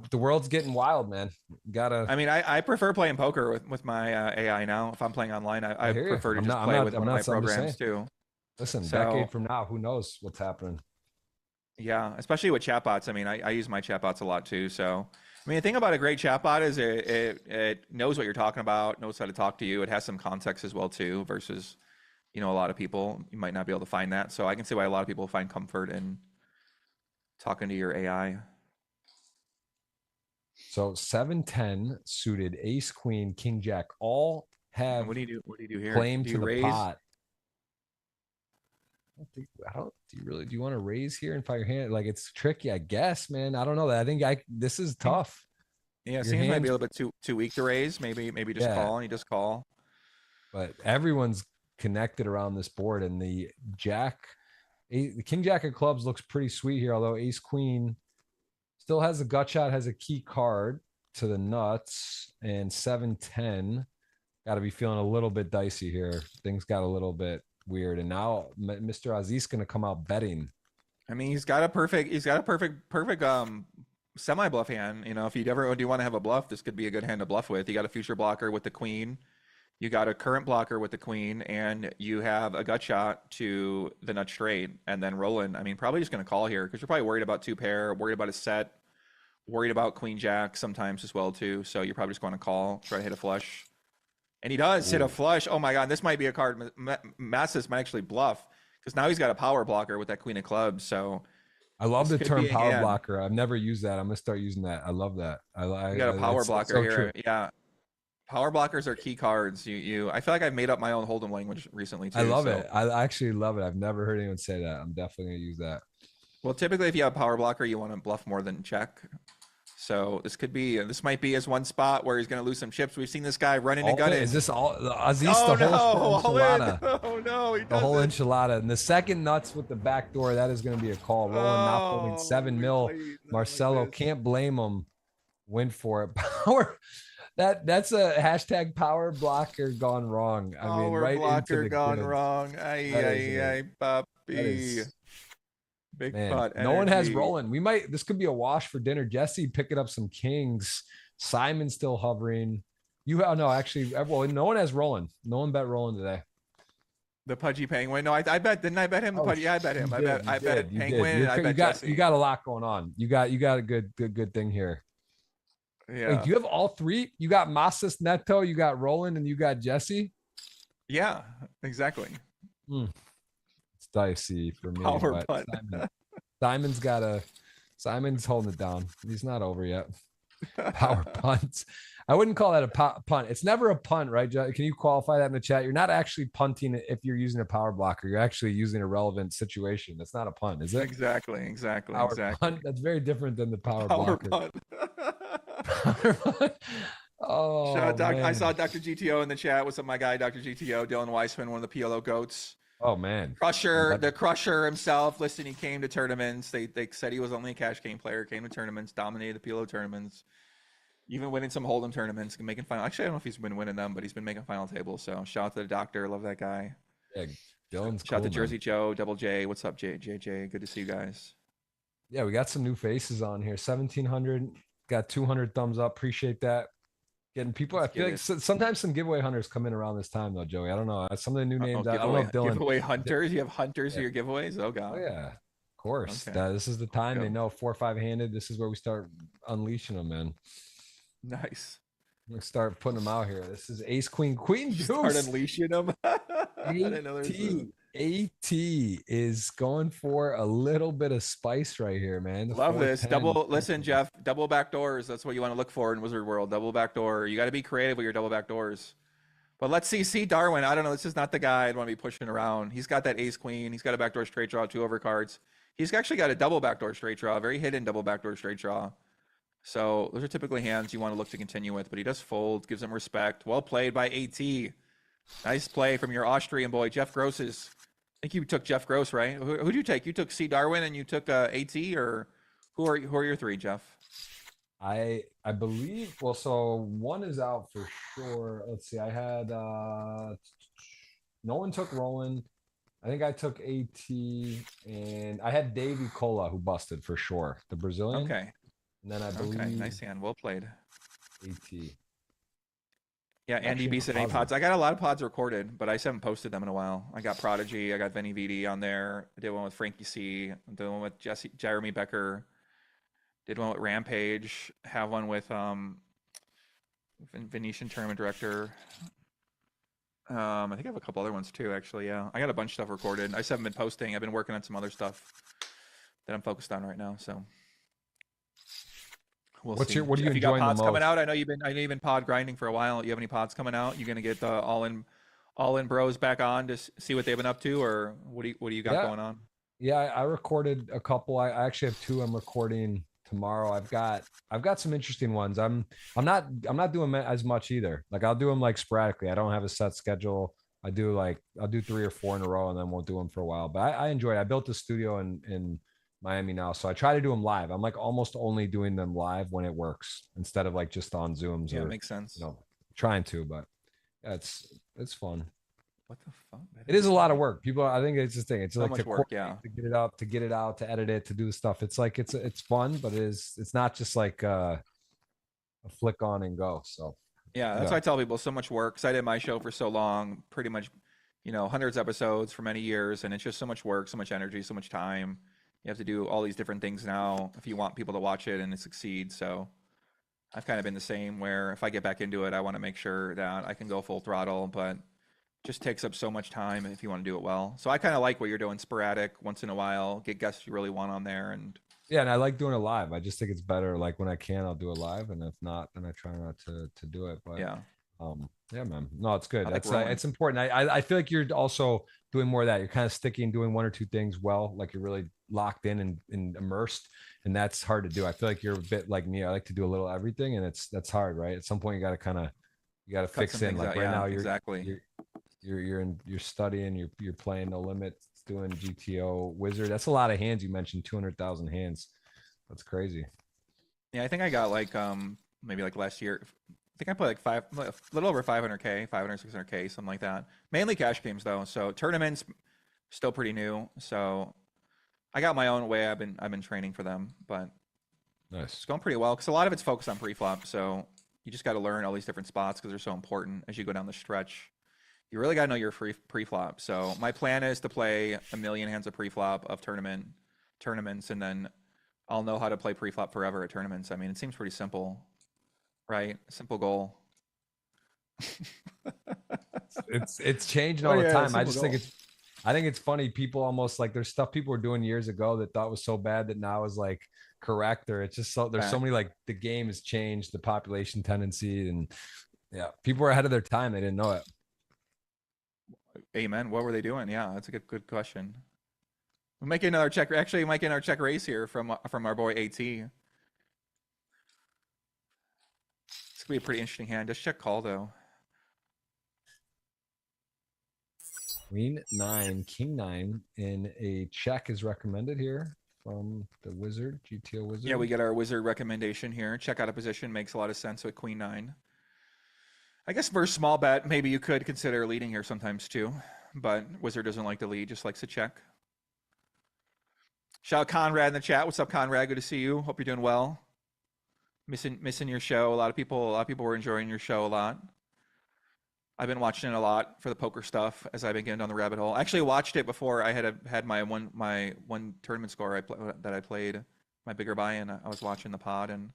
The world's getting wild, man. I mean, I prefer playing poker with my AI now. If I'm playing online, I prefer to just play with one of my programs too. Listen, decade from now, who knows what's happening? Yeah, especially with chatbots. I mean, I use my chatbots a lot too. So, I mean, the thing about a great chatbot is it knows what you're talking about, knows how to talk to you. It has some context as well too, versus, a lot of people, you might not be able to find that. So I can see why a lot of people find comfort in talking to your AI. So 7-10 suited, ace, queen, king, jack, all have what do you do here? Claim to the pot. Do you want to raise here and fire your hand? Like, it's tricky, I guess, man. I don't know that. I think this is tough. Yeah, it seems might be a little bit too weak to raise. Maybe just call, and you just call. But everyone's connected around this board, and the king jack of clubs looks pretty sweet here, although ace queen still has a gut shot, has a key card to the nuts, and 7-10 got to be feeling a little bit dicey here. Things got a little bit weird, and now Mr. Aziz going to come out betting. I mean, he's got a perfect semi bluff hand. If you ever do want to have a bluff, this could be a good hand to bluff with. You got a future blocker with the queen, you got a current blocker with the queen, and you have a gut shot to the nut straight, and then rolling. I mean, probably just going to call here because you're probably worried about two pair, worried about a set, worried about queen jack sometimes as well too. So you're probably just going to call, try to hit a flush. And he does hit a flush. Oh my God, this might be a card Masses might actually bluff because now he's got a power blocker with that queen of clubs. So I love the term power blocker. I've never used that. I'm gonna start using that. I love that. I got a power blocker here. True. Yeah, power blockers are key cards. I feel like I've made up my own Hold'em language recently too. I love it. I actually love it. I've never heard anyone say that. I'm definitely gonna use that. Well, typically if you have a power blocker, you want to bluff more than check. So this might be his one spot where he's going to lose some chips. We've seen this guy running and gunning. Is this all Aziz? Oh, the whole enchilada. Oh no, the whole enchilada. And the second nuts with the back door, that is going to be a call. Rolling, not folding, 7 mil. Marcelo, can't blame him. Went for it. Power. That's a hashtag power blocker gone wrong. I mean, right blocker into the gone goods. wrong. Ay, puppy. Big pot. No one has rolling. This could be a wash for dinner. Jesse picking up some kings. Simon still hovering. No one has rolling. No one bet rolling today. The pudgy penguin. No, I bet. Didn't I bet him? The pudgy. Yeah, I bet him. I bet penguin. I bet Jesse. You got a lot going on. You got a good thing here. Yeah. Wait, do you have all three? You got Masas, Neto, you got Roland, and you got Jesse? Yeah, exactly. It's dicey for me. Power punt. Simon's holding it down. He's not over yet. Power punts. I wouldn't call that a punt. It's never a punt, right? Can you qualify that in the chat? You're not actually punting it if you're using a power blocker. You're actually using a relevant situation. That's not a punt, is it? Exactly. Power punt. That's very different than the power blocker. Punt. Oh, I saw Dr. GTO in the chat. What's up, my guy, Dr. GTO, Dylan Weissman, one of the PLO goats. Oh man, the Crusher himself. Listen, he came to tournaments. They said he was only a cash game player. Came to tournaments, dominated the PLO tournaments. Even winning some Hold'em tournaments, making final. Actually, I don't know if he's been winning them, but he's been making final tables. So shout out to the doctor. Love that guy. Yeah, Dylan's Shout out cool, to man. Jersey Joe, Double J. What's up, JJ? Good to see you guys. Yeah, we got some new faces on here. 1,700, got 200 thumbs up. Appreciate that. Getting people. I Let's feel get like it. sometimes some giveaway hunters come in around this time though, Joey. I don't know. Some of the new Oh, names. I don't know if Dylan. giveaway hunters. You have hunters Yeah. for your giveaways. Oh Oh god. yeah, of course. Okay. This is the time. They Go. know 4 or 5 handed. This is where we start unleashing them, man. Nice. We start putting them out here. This is Ace Queen Queen Start Deuce. unleashing them. I didn't know there was AT is going for a little bit of spice right here, man. The Love this. 410. Listen, Jeff, double back doors. That's what you want to look for in Wizard World. Double back door. You got to be creative with your double back doors. But let's see Darwin. I don't know. This is not the guy I'd want to be pushing around. He's got that ace queen. He's got a backdoor straight draw, 2 overcards. He's actually got a double backdoor straight draw, very hidden double backdoor straight draw. So those are typically hands you want to look to continue with, but he does fold, gives him respect. Well played by AT. Nice play from your Austrian boy, Jeff Gross's. I think you took Jeff Gross, right? Who'd you take? You took C. Darwin and you took AT, or who are your 3, Jeff? I believe. Well, so one is out for sure. Let's see. I had no one took Roland. I think I took AT, and I had Davey Cola who busted for sure, the Brazilian. Okay. And then I believe Nice hand. Well played. AT. Yeah, Andy Actually, B said any positive. pods. I got a lot of pods recorded, but I just haven't posted them in a while. I got Prodigy, I got Vinny VD on there. I did one with Frankie C. I did one with Jeremy Becker. Did one with Rampage. Have one with Venetian Tournament Director. I think I have a couple other ones too, actually. Yeah, I got a bunch of stuff recorded. I just haven't been posting. I've been working on some other stuff that I'm focused on right now. So we'll see. What are you Jeff, got enjoying the pods most? coming out? I know you've been pod grinding for a while. You have any pods coming out? You gonna get the all in bros back on to see what they've been up to, or what do you got going on? Yeah, I recorded a couple. I actually have 2 I'm recording tomorrow. I've got some interesting ones. I'm not doing as much either. Like I'll do them like sporadically. I don't have a set schedule. I'll do 3 or 4 in a row and then won't do them for a while. But I enjoy it. I built a studio in Miami now, so I try to do them live. I'm like almost only doing them live when it works instead of like just on Zooms. Yeah, or, it makes sense. Trying to, but yeah, it's fun. What the fuck? It is a lot of work. People, I think it's this thing. It's so like much work, yeah. to get it up, to get it out, to edit it, to do the stuff. It's like it's fun, but it's not just like a flick on and go. So yeah, that's why I tell people so much work. Cause I did my show for so long, pretty much, hundreds of episodes for many years, and it's just so much work, so much energy, so much time. You have to do all these different things now if you want people to watch it and it succeed. So I've kind of been the same, where if I get back into it, I want to make sure that I can go full throttle, but just takes up so much time if you want to do it well. So I kind of like what you're doing, sporadic, once in a while, get guests you really want on there. And yeah, and I like doing it live. I just think it's better. Like when I can, I'll do it live, and if not, then I try not to do it. But yeah, man. No, it's good. That's it's important. I feel like you're also doing more of that. You're kind of sticking, doing 1 or 2 things well, like you're really locked in and immersed, and that's hard to do. I feel like you're a bit like me. I like to do a little everything, and that's hard, right? At some point, you got to fix in. Like right now, you're studying, you're playing No Limit, doing GTO Wizard. That's a lot of hands. You mentioned 200,000 hands. That's crazy. Yeah, I think I got like maybe like last year. I think I played like a little over 500K, 500, 600K, something like that. Mainly cash games though. So tournaments still pretty new. So I got my own way. I've been training for them, but nice. It's going pretty well because a lot of it's focused on pre-flop. So you just got to learn all these different spots because they're so important as you go down the stretch. You really got to know your pre-flop. So my plan is to play 1,000,000 hands of pre-flop of tournaments, and then I'll know how to play pre-flop forever at tournaments. I mean, it seems pretty simple, right? Simple goal. It's changing all the time. I just think it's funny. People almost like there's stuff people were doing years ago that thought was so bad that now is like correct, or it's just there's so many, like the game has changed, the population tendency, and yeah, people were ahead of their time. They didn't know it. Amen. What were they doing? Yeah, that's a good question. We're making another check. Actually, making our check raise here from our boy AT. It's gonna be a pretty interesting hand. Just check call though. Queen 9, King 9 in a check is recommended here. from the wizard, GTO wizard. Yeah, we get our wizard recommendation here. Check out a position makes a lot of sense with queen 9. I guess for a small bet, maybe you could consider leading here sometimes too, but wizard doesn't like to lead, just likes to check. Shout out Conrad in the chat. What's up, Conrad? Good to see you. Hope you're doing well. Missing your show. A lot of people were enjoying your show a lot. I've been watching it a lot for the poker stuff as I've been getting down the rabbit hole. I actually watched it before I had my one tournament score that I played, my bigger buy-in. I was watching the pod and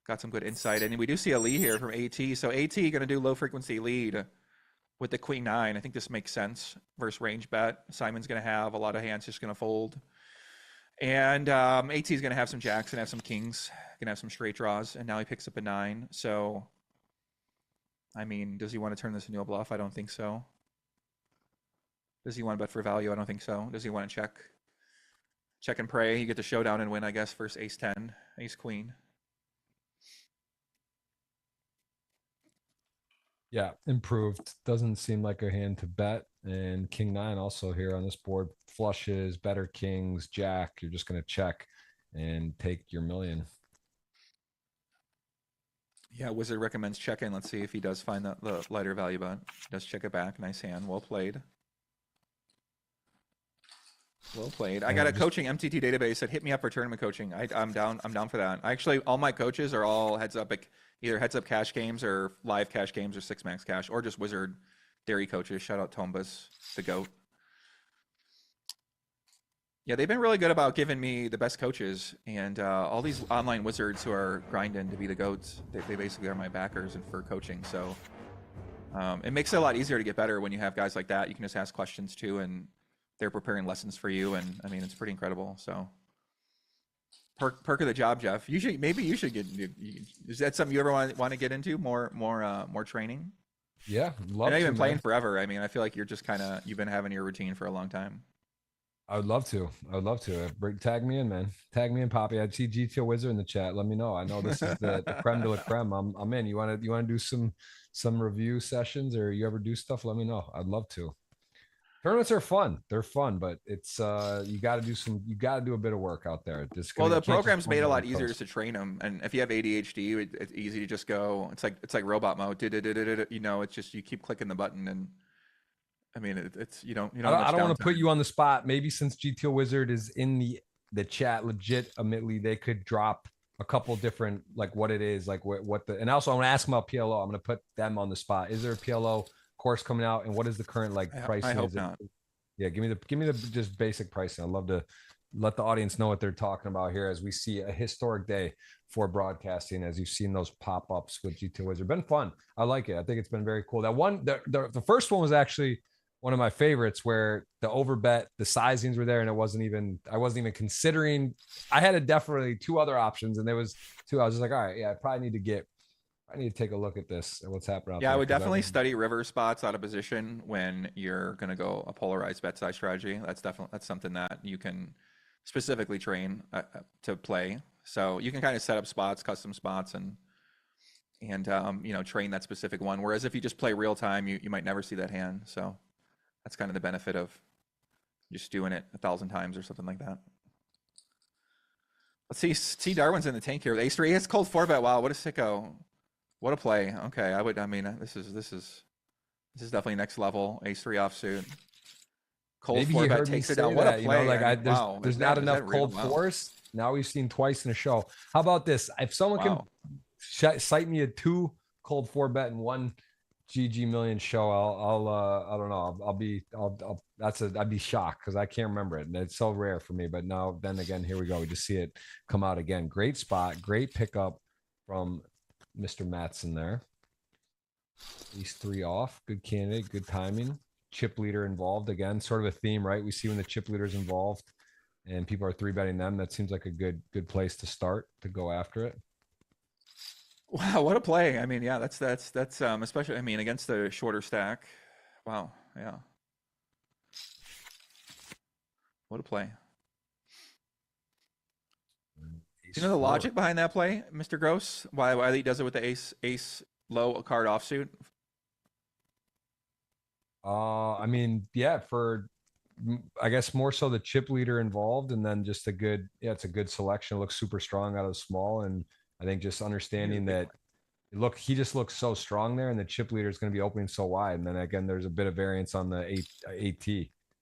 got some good insight. And we do see a lead here from AT. So AT going to do low frequency lead with the queen 9. I think this makes sense versus range bet. Simon's going to have a lot of hands just going to fold. And AT is going to have some jacks and have some kings, going to have some straight draws. And now he picks up a 9. So, I mean, does he want to turn this into a bluff? I don't think so. Does he want to bet for value? I don't think so. Does he want to check and pray? You get the showdown and win, I guess, versus ace 10, ace queen. Yeah, improved. Doesn't seem like a hand to bet. And king 9 also here on this board. Flushes, better kings, jack. You're just going to check and take your million. Yeah, wizard recommends checking. Let's see if he does find the lighter value bet. Does check it back. Nice hand. Well played. Well played. I got a coaching MTT database that hit me up for tournament coaching. I'm down for that. Actually, all my coaches are all heads up, either heads up cash games or live cash games or 6-max cash or just wizard dairy coaches. Shout out Tombas, the GOAT. Yeah, they've been really good about giving me the best coaches, and all these online wizards who are grinding to be the GOATs, they basically are my backers and for coaching. So it makes it a lot easier to get better when you have guys like that. You can just ask questions too, and they're preparing lessons for you. And I mean, it's pretty incredible. So perk of the job, Jeff. Maybe you should get. Is that something you ever want to get into? More training? Yeah, I know you've been playing forever. I mean, I feel like you've been having your routine for a long time. I would love to. Tag me in, man. Tag me in, Poppy. I see GTO Wizard in the chat. Let me know. I know this is the creme de la creme. I'm in. You want to do some review sessions, or you ever do stuff? Let me know. I'd love to. Tournaments are fun. They're fun, but it's you got to do a bit of work out there. Well, the program's made a lot easier just to train them, and if you have ADHD, it's easy to just go. It's like robot mode. You know, it's just you keep clicking the button and. I mean, it's you don't. I don't want to put you on the spot. Maybe since GTO Wizard is in the chat, legitimately, they could drop a couple different like what it is, like what the. And also, I want to ask them about PLO. I'm going to put them on the spot. Is there a PLO course coming out, and what is the current like pricing? I hope not. Yeah, give me the just basic pricing. I'd love to let the audience know what they're talking about here as we see a historic day for broadcasting, as you've seen those pop-ups with GTO Wizard. Been fun. I like it. I think it's been very cool. That one, the first one was actually one of my favorites, where the overbet, the sizings were there, and I wasn't even considering. I had definitely two other options, and there was two. I was just like, all right, yeah, I need to take a look at this and what's happening out there. Yeah, I would definitely study river spots out of position when you're going to go a polarized bet size strategy. That's something that you can specifically train to play. So you can kind of set up spots, custom spots, and train that specific one. Whereas if you just play real time, you might never see that hand. So that's kind of the benefit of just doing it 1,000 times or something like that. Let's see Darwin's in the tank here with ace 3. It's cold 4-bet. Wow, what a sicko. What a play. Okay, this is definitely next level. Ace 3 offsuit. Cold 4-bet takes it down. What a play. There's not enough cold fours. Now we've seen twice in a show. How about this? If someone can cite me a 2 cold 4-bet and 1 GGMillion show, I don't know. I'd be shocked because I can't remember it, and it's so rare for me. But now, then again, here we go. We just see it come out again. Great spot, great pickup from Mr. Matson there. Ace 3 off, good candidate, good timing. Chip leader involved again, sort of a theme, right? We see when the chip leader's involved and people are 3-betting them. That seems like a good place to start to go after it. Wow, what a play. I mean, yeah, that's especially, I mean, against the shorter stack. Wow, yeah. What a play. Do you know the logic behind that play, Mr. Gross? Why he does it with the ace low card offsuit? I mean, yeah, for I guess more so the chip leader involved, and then just it's a good selection. It looks super strong out of the small, and I think just understanding that he just looks so strong there, and the chip leader is going to be opening so wide. And then again, there's a bit of variance on the AT,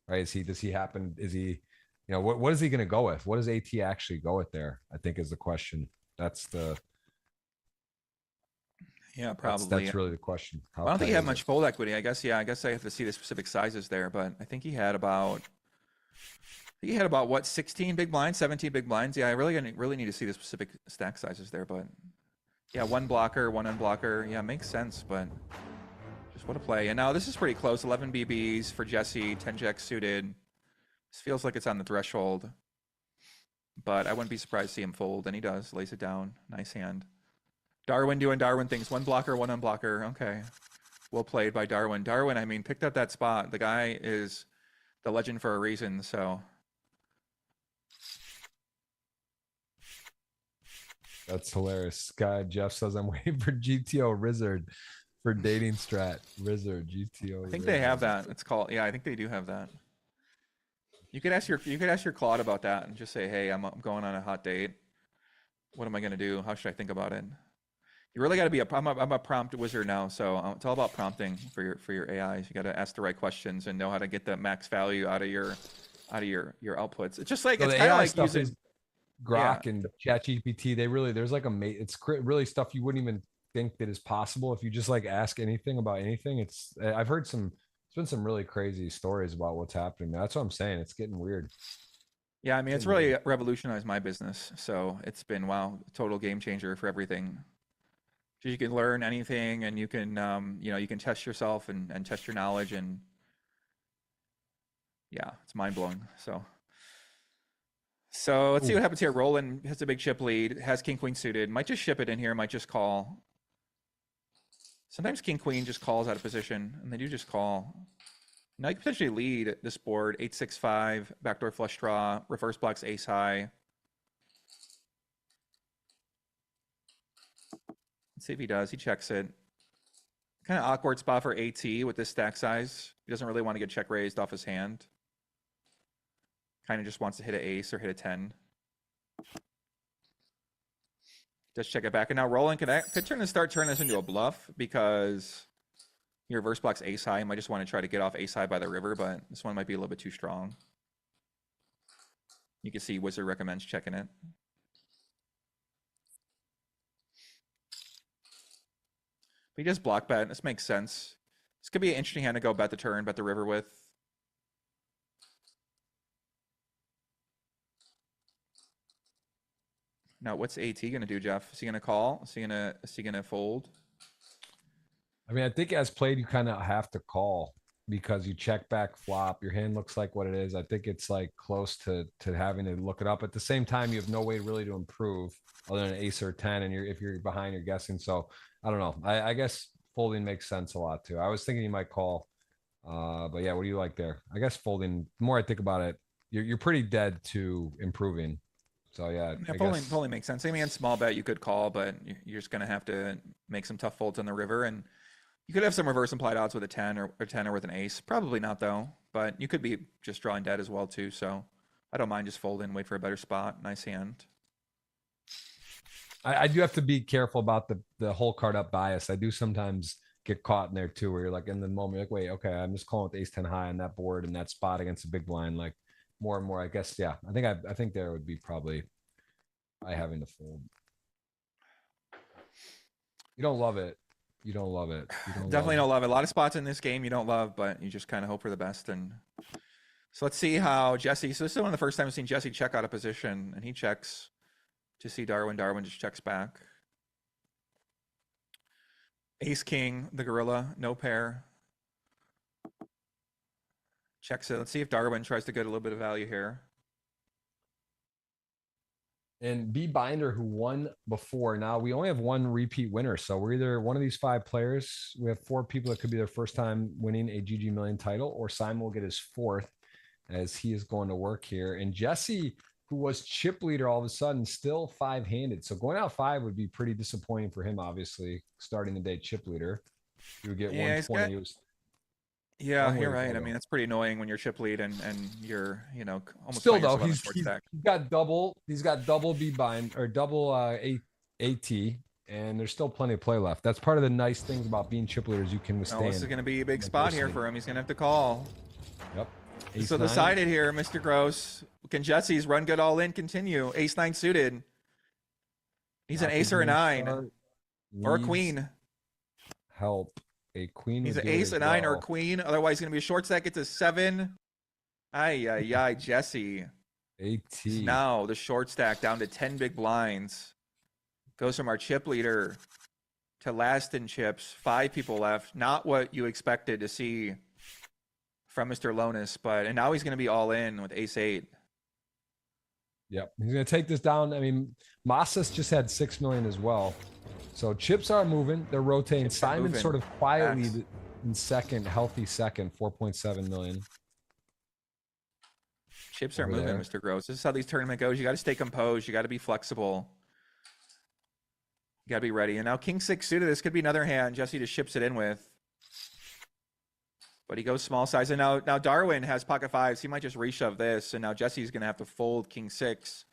right? Does he happen? Is he, what is he going to go with? What does AT actually go with there? I think is the question. Yeah, probably. That's really the question. I don't think he had much fold equity. I guess I have to see the specific sizes there, but I think he had about what, 16 big blinds, 17 big blinds. Yeah, I really need to see the specific stack sizes there, but yeah, one blocker, one unblocker. Yeah, makes sense, but just what a play. And now this is pretty close. 11 BBs for Jesse, 10 jack suited. This feels like it's on the threshold, but I wouldn't be surprised to see him fold, and he does. Lays it down. Nice hand. Darwin doing Darwin things. One blocker, one unblocker. Okay. Well played by Darwin. Darwin, I mean, picked up that spot. The guy is the legend for a reason, so. That's hilarious. Guy Jeff says I'm waiting for GTO Rizzard for dating strat. Rizzard, GTO. I think they have that. It's called, yeah, I think they do have that. You could ask your Claude about that and just say, hey, I'm going on a hot date. What am I gonna do? How should I think about it? You really got to be I'm a prompt wizard now, so it's all about prompting for your AIs. You got to ask the right questions and know how to get the max value out of your outputs. It's just like, so it's kind of like stuff using is Grok and ChatGPT. There's like it's really stuff you wouldn't even think that is possible if you just like ask anything about anything. I've heard there's been some really crazy stories about what's happening. That's what I'm saying. It's getting weird. Yeah, I mean, it's really revolutionized my business. So it's been, wow, total game changer for everything. So you can learn anything, and you can, you can test yourself and test your knowledge, and yeah, it's mind blowing. So let's see what happens here. Roland has a big chip lead, has king queen suited, might just ship it in here, might just call. Sometimes king queen just calls out of position, and they do just call. Now you can potentially lead this board, 8-6-5, backdoor flush draw, reverse blocks ace high. Let's see if he does. He checks it. Kind of awkward spot for AT with this stack size. He doesn't really want to get check raised off his hand. Kind of just wants to hit an ace or hit a 10. Just check it back. And now Roland could turn this into a bluff, because your reverse blocks ace high. You might just want to try to get off ace high by the river, but this one might be a little bit too strong. You can see Wizard recommends checking it. But he just block bet. This makes sense. This could be an interesting hand to go bet the turn, bet the river with. Now, what's AT gonna do, Jeff? Is he gonna call? Is he gonna fold? I mean, I think as played, you kind of have to call because you check back flop. Your hand looks like what it is. I think it's like close to having to look it up. At the same time, you have no way really to improve other than an ace or 10, and if you're behind, you're guessing. So I don't know. I guess folding makes sense a lot too. I was thinking you might call, but yeah, what do you like there? I guess folding. The more I think about it, you're pretty dead to improving. So yeah, folding makes sense. I mean, small bet you could call, but you're just gonna have to make some tough folds on the river, and you could have some reverse implied odds with a 10 or 10 or with an ace. Probably not though, but you could be just drawing dead as well too. So I don't mind just folding, wait for a better spot. Nice hand. I do have to be careful about the whole card up bias. I do sometimes get caught in there too, where you're like in the moment, you're like, wait, okay, I'm just calling with ace 10 high on that board and that spot against a big blind. Like more and more, I guess, yeah. I think there would be probably I having to fold. You don't love it. You don't love it. Definitely don't love it. A lot of spots in this game you don't love, but you just kind of hope for the best. And so let's see how Jesse. So this is one of the first times I've seen Jesse check out of position, and he checks to see Darwin. Darwin just checks back. Ace King, the gorilla, no pair. Checks it. Let's see if Darwin tries to get a little bit of value here. And B Binder, who won before. Now we only have one repeat winner. So we're either one of these 5 players. We have 4 people that could be their first time winning a GGMillion title, or Simon will get his 4th as he is going to work here. And Jesse, who was chip leader all of a sudden, still 5-handed. So going out 5 would be pretty disappointing for him, obviously, starting the day chip leader. You would get 120. Yeah, One way you're to right. go, I though. mean, that's pretty annoying when you're chip lead and you're, almost Still playing though, yourself on the he's short he's stack. he's got double. He's got double B bind or double AT, and there's still plenty of play left. That's part of the nice things about being chip leaders. You can Oh, this is withstand going to be a big spot here adversity. for him. He's going to have to call. Yep. Ace So nine. decided here, Mr. Gross. Can Jesse's run good all in continue? Ace 9 suited. He's an Not the ace or a game 9 start. or a Needs queen. help. A queen He's would an do it ace, as a 9 or a well. queen. Otherwise, he's going to be a short stack. It's a 7. Ay, ay, ay, Jesse. AT. Now the short stack down to 10 big blinds. Goes from our chip leader to last in chips. 5 people left. Not what you expected to see from Mr. Lonis, and now he's going to be all in with ace 8. Yep. He's going to take this down. I mean, Massas just had 6 million as well. So chips are moving. They're rotating. Chips are Simon moving. sort of quietly Facts. in second, healthy second, 4.7 million. Chips are Over moving, there. Mr. Gross. This is how these tournament goes. You got to stay composed. You got to be flexible. You got to be ready. And now King 6 suited. This could be another hand Jesse just ships it in with. But he goes small size. And now Darwin has pocket 5s. He might just reshove this. And now Jesse's going to have to fold King 6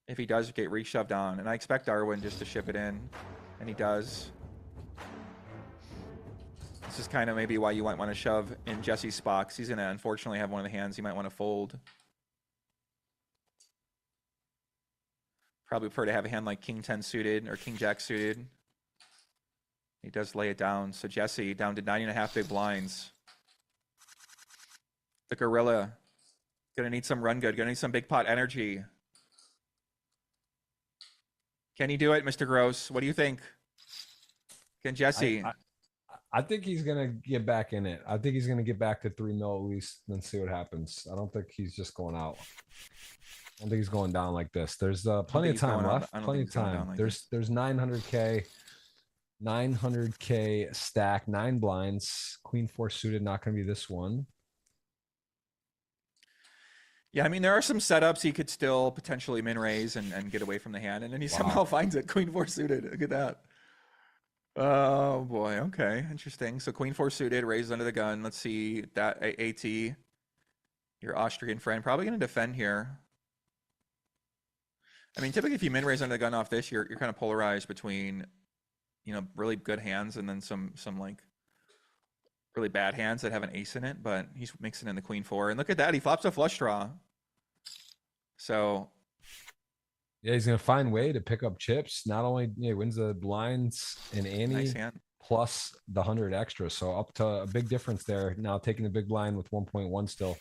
if he does get reshoved on. And I expect Darwin just to ship it in. And he does. This is kind of maybe why you might want to shove in Jesse's spot. 'Cause he's going to unfortunately have one of the hands he might want to fold. Probably prefer to have a hand like King 10 suited or King Jack suited. He does lay it down. So Jesse down to 9.5 big blinds. The gorilla. Gonna need some run good. Gonna need some big pot energy. Can he do it, Mr. Gross? What do you think? Can Jesse? I think he's going to get back in it. I think he's going to get back to 3 mil at least, then see what happens. I don't think he's just going out. I don't think he's going down like this. There's plenty of time left. Plenty of time. There's 900K. 900K stack, 9 blinds. Queen 4 suited, not going to be this one. Yeah, I mean, there are some setups he could still potentially min raise and get away from the hand, and then he somehow finds it. Queen 4 suited. Look at that. Oh boy. Okay, interesting. So Queen 4 suited, raises under the gun. Let's see that AT. Your Austrian friend probably going to defend here. I mean, typically if you min raise under the gun off this, you're kind of polarized between, really good hands and then some like really bad hands that have an ace in it, but he's mixing in the Queen 4. And look at that, he flops a flush draw. So yeah, he's gonna find way to pick up chips. Not only he wins the blinds and Annie nice hand. plus the 100 extra, so up to a big difference there. Now taking the big blind with 1.1 still.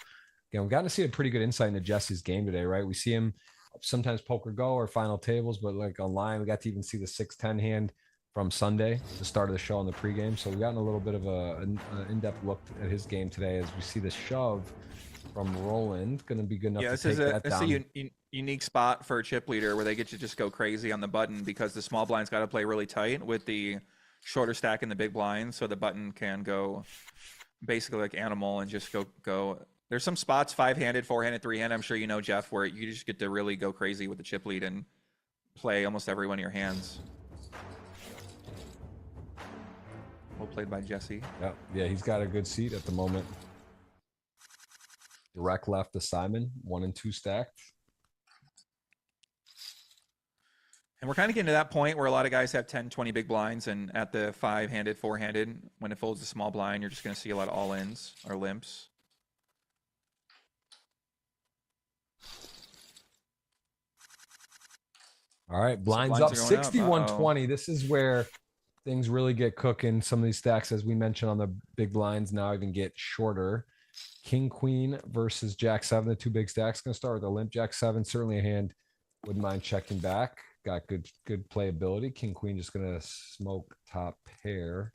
Again, we've gotten to see a pretty good insight into Jesse's game today, right? We see him sometimes poker go or final tables, but like online, we got to even see the 6-10 hand from Sunday, the start of the show on the pregame. So we've gotten a little bit of an in-depth look at his game today as we see the shove from Roland. Going to be good enough to take that down. This is a unique spot for a chip leader where they get to just go crazy on the button because the small blind's got to play really tight with the shorter stack in the big blind, so the button can go basically like animal and just go. There's some spots, 5-handed, 4-handed, 3-handed, I'm sure you know, Jeff, where you just get to really go crazy with the chip lead and play almost every one of your hands. Well played by Jesse. Yeah, he's got a good seat at the moment. Direct left to Simon, 1 and 2 stacked. And we're kind of getting to that point where a lot of guys have 10, 20 big blinds, and at the 5-handed, 4-handed, when it folds the small blind, you're just going to see a lot of all-ins or limps. All right, blinds up 61-20. This is where things really get cooking. Some of these stacks, as we mentioned on the big blinds, now even get shorter. King Queen versus Jack 7, the 2 big stacks. Going to start with a limp. Jack 7, certainly a hand wouldn't mind checking back. Got good playability. King Queen just going to smoke top pair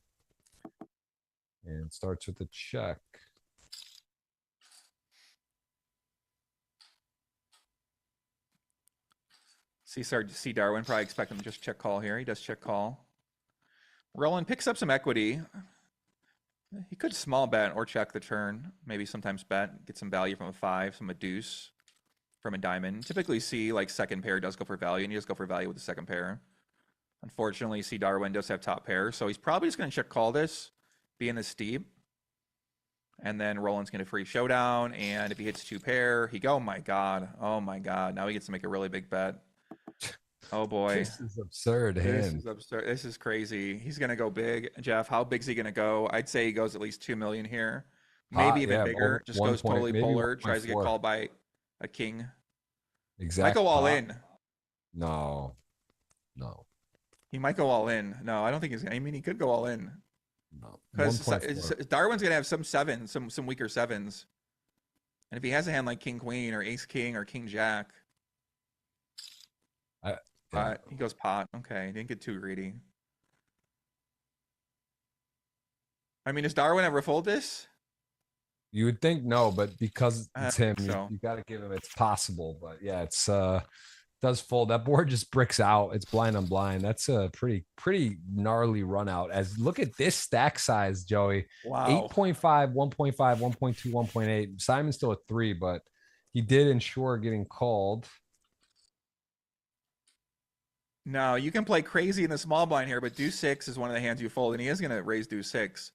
and starts with a check. See Darwin probably expecting to just check call here. He does check call. Roland picks up some equity. He could small bet or check the turn. Maybe sometimes bet, get some value from a 5, from a deuce, from a diamond. Typically see like second pair does go for value, and he does go for value with the second pair. Unfortunately, see Darwin does have top pair, so he's probably just going to check call this, being this steep. And then Roland's going to free showdown. And if he hits 2 pair, oh my God. Oh my God. Now he gets to make a really big bet. Oh boy. This is absurd This hand. is absurd. This is crazy. He's going to go big. Jeff, how big's he going to go? I'd say he goes at least 2 million here. Maybe even Yeah, bigger. Just goes totally maybe polar. Tries to get 1.4. called by a king. Exactly. Might go all in. No. He might go all in. No, I don't think he's. I mean, he could go all in. No. Because 1.4. Darwin's gonna have some sevens, some weaker sevens. And if he has a hand like King Queen or Ace King or King Jack, he goes pot. Okay, didn't get too greedy. I mean, does Darwin ever fold this? You would think no, but because it's him, so. you got to give him. It's possible, but yeah, it's does fold. That board just bricks out. It's blind on blind. That's a pretty gnarly run out. As look at this stack size, Joey. Wow. 8.5, 1.5, 1.2, 1.8. Simon's still at 3, but he did ensure getting called. No, you can play crazy in the small blind here, but deuce 6 is one of the hands you fold, and he is going to raise deuce 6.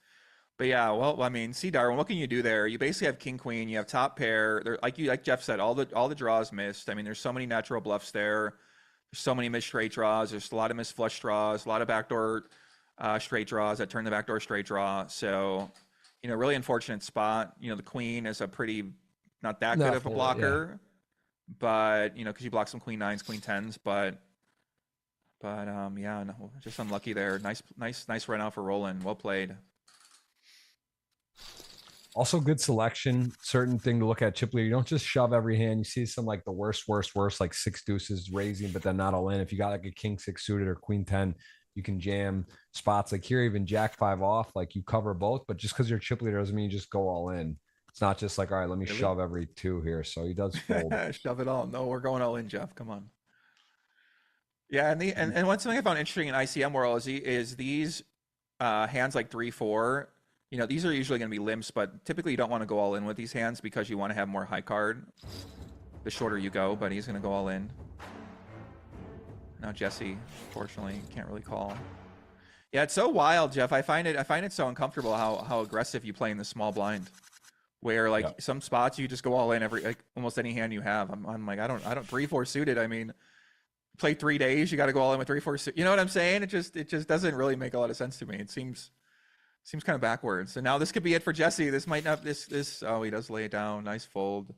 But yeah, well, I mean, see, Darwin, what can you do there? You basically have king queen, you have top pair. There, like Jeff said, all the draws missed. I mean, there's so many natural bluffs there. There's so many missed straight draws. There's a lot of missed flush draws, a lot of backdoor straight draws that turn the backdoor straight draw. So, really unfortunate spot. The queen is a pretty not that good of a blocker, but because you block some queen 9s, queen 10s, but yeah, no, just unlucky there. Nice run out for Roland. Well played. Also, good selection. Certain thing to look at, chip leader. You don't just shove every hand. You see some like the worst, like 6 deuces raising, but then not all in. If you got like a king 6 suited or queen 10, you can jam spots like here, even jack 5 off. Like you cover both, but just because you're chip leader doesn't mean you just go all in. It's not just like, all right, let me shove every 2 here. So he does fold. Shove it all. No, we're going all in, Jeff. Come on. Yeah, and one thing I found interesting in ICM world is these hands like 3-4. These are usually going to be limps, but typically you don't want to go all in with these hands because you want to have more high card the shorter you go, but he's going to go all in. Now Jesse, unfortunately, can't really call. Yeah, it's so wild, Jeff. I find it so uncomfortable how aggressive you play in the small blind. Where some spots you just go all in almost any hand you have. I'm like, I don't 3-4 suited. I mean, play 3 days, you got to go all in with 3-4 suited. You know what I'm saying? It just doesn't really make a lot of sense to me. It seems kind of backwards. So now this could be it for Jesse. This might not, oh, he does lay it down. Nice fold.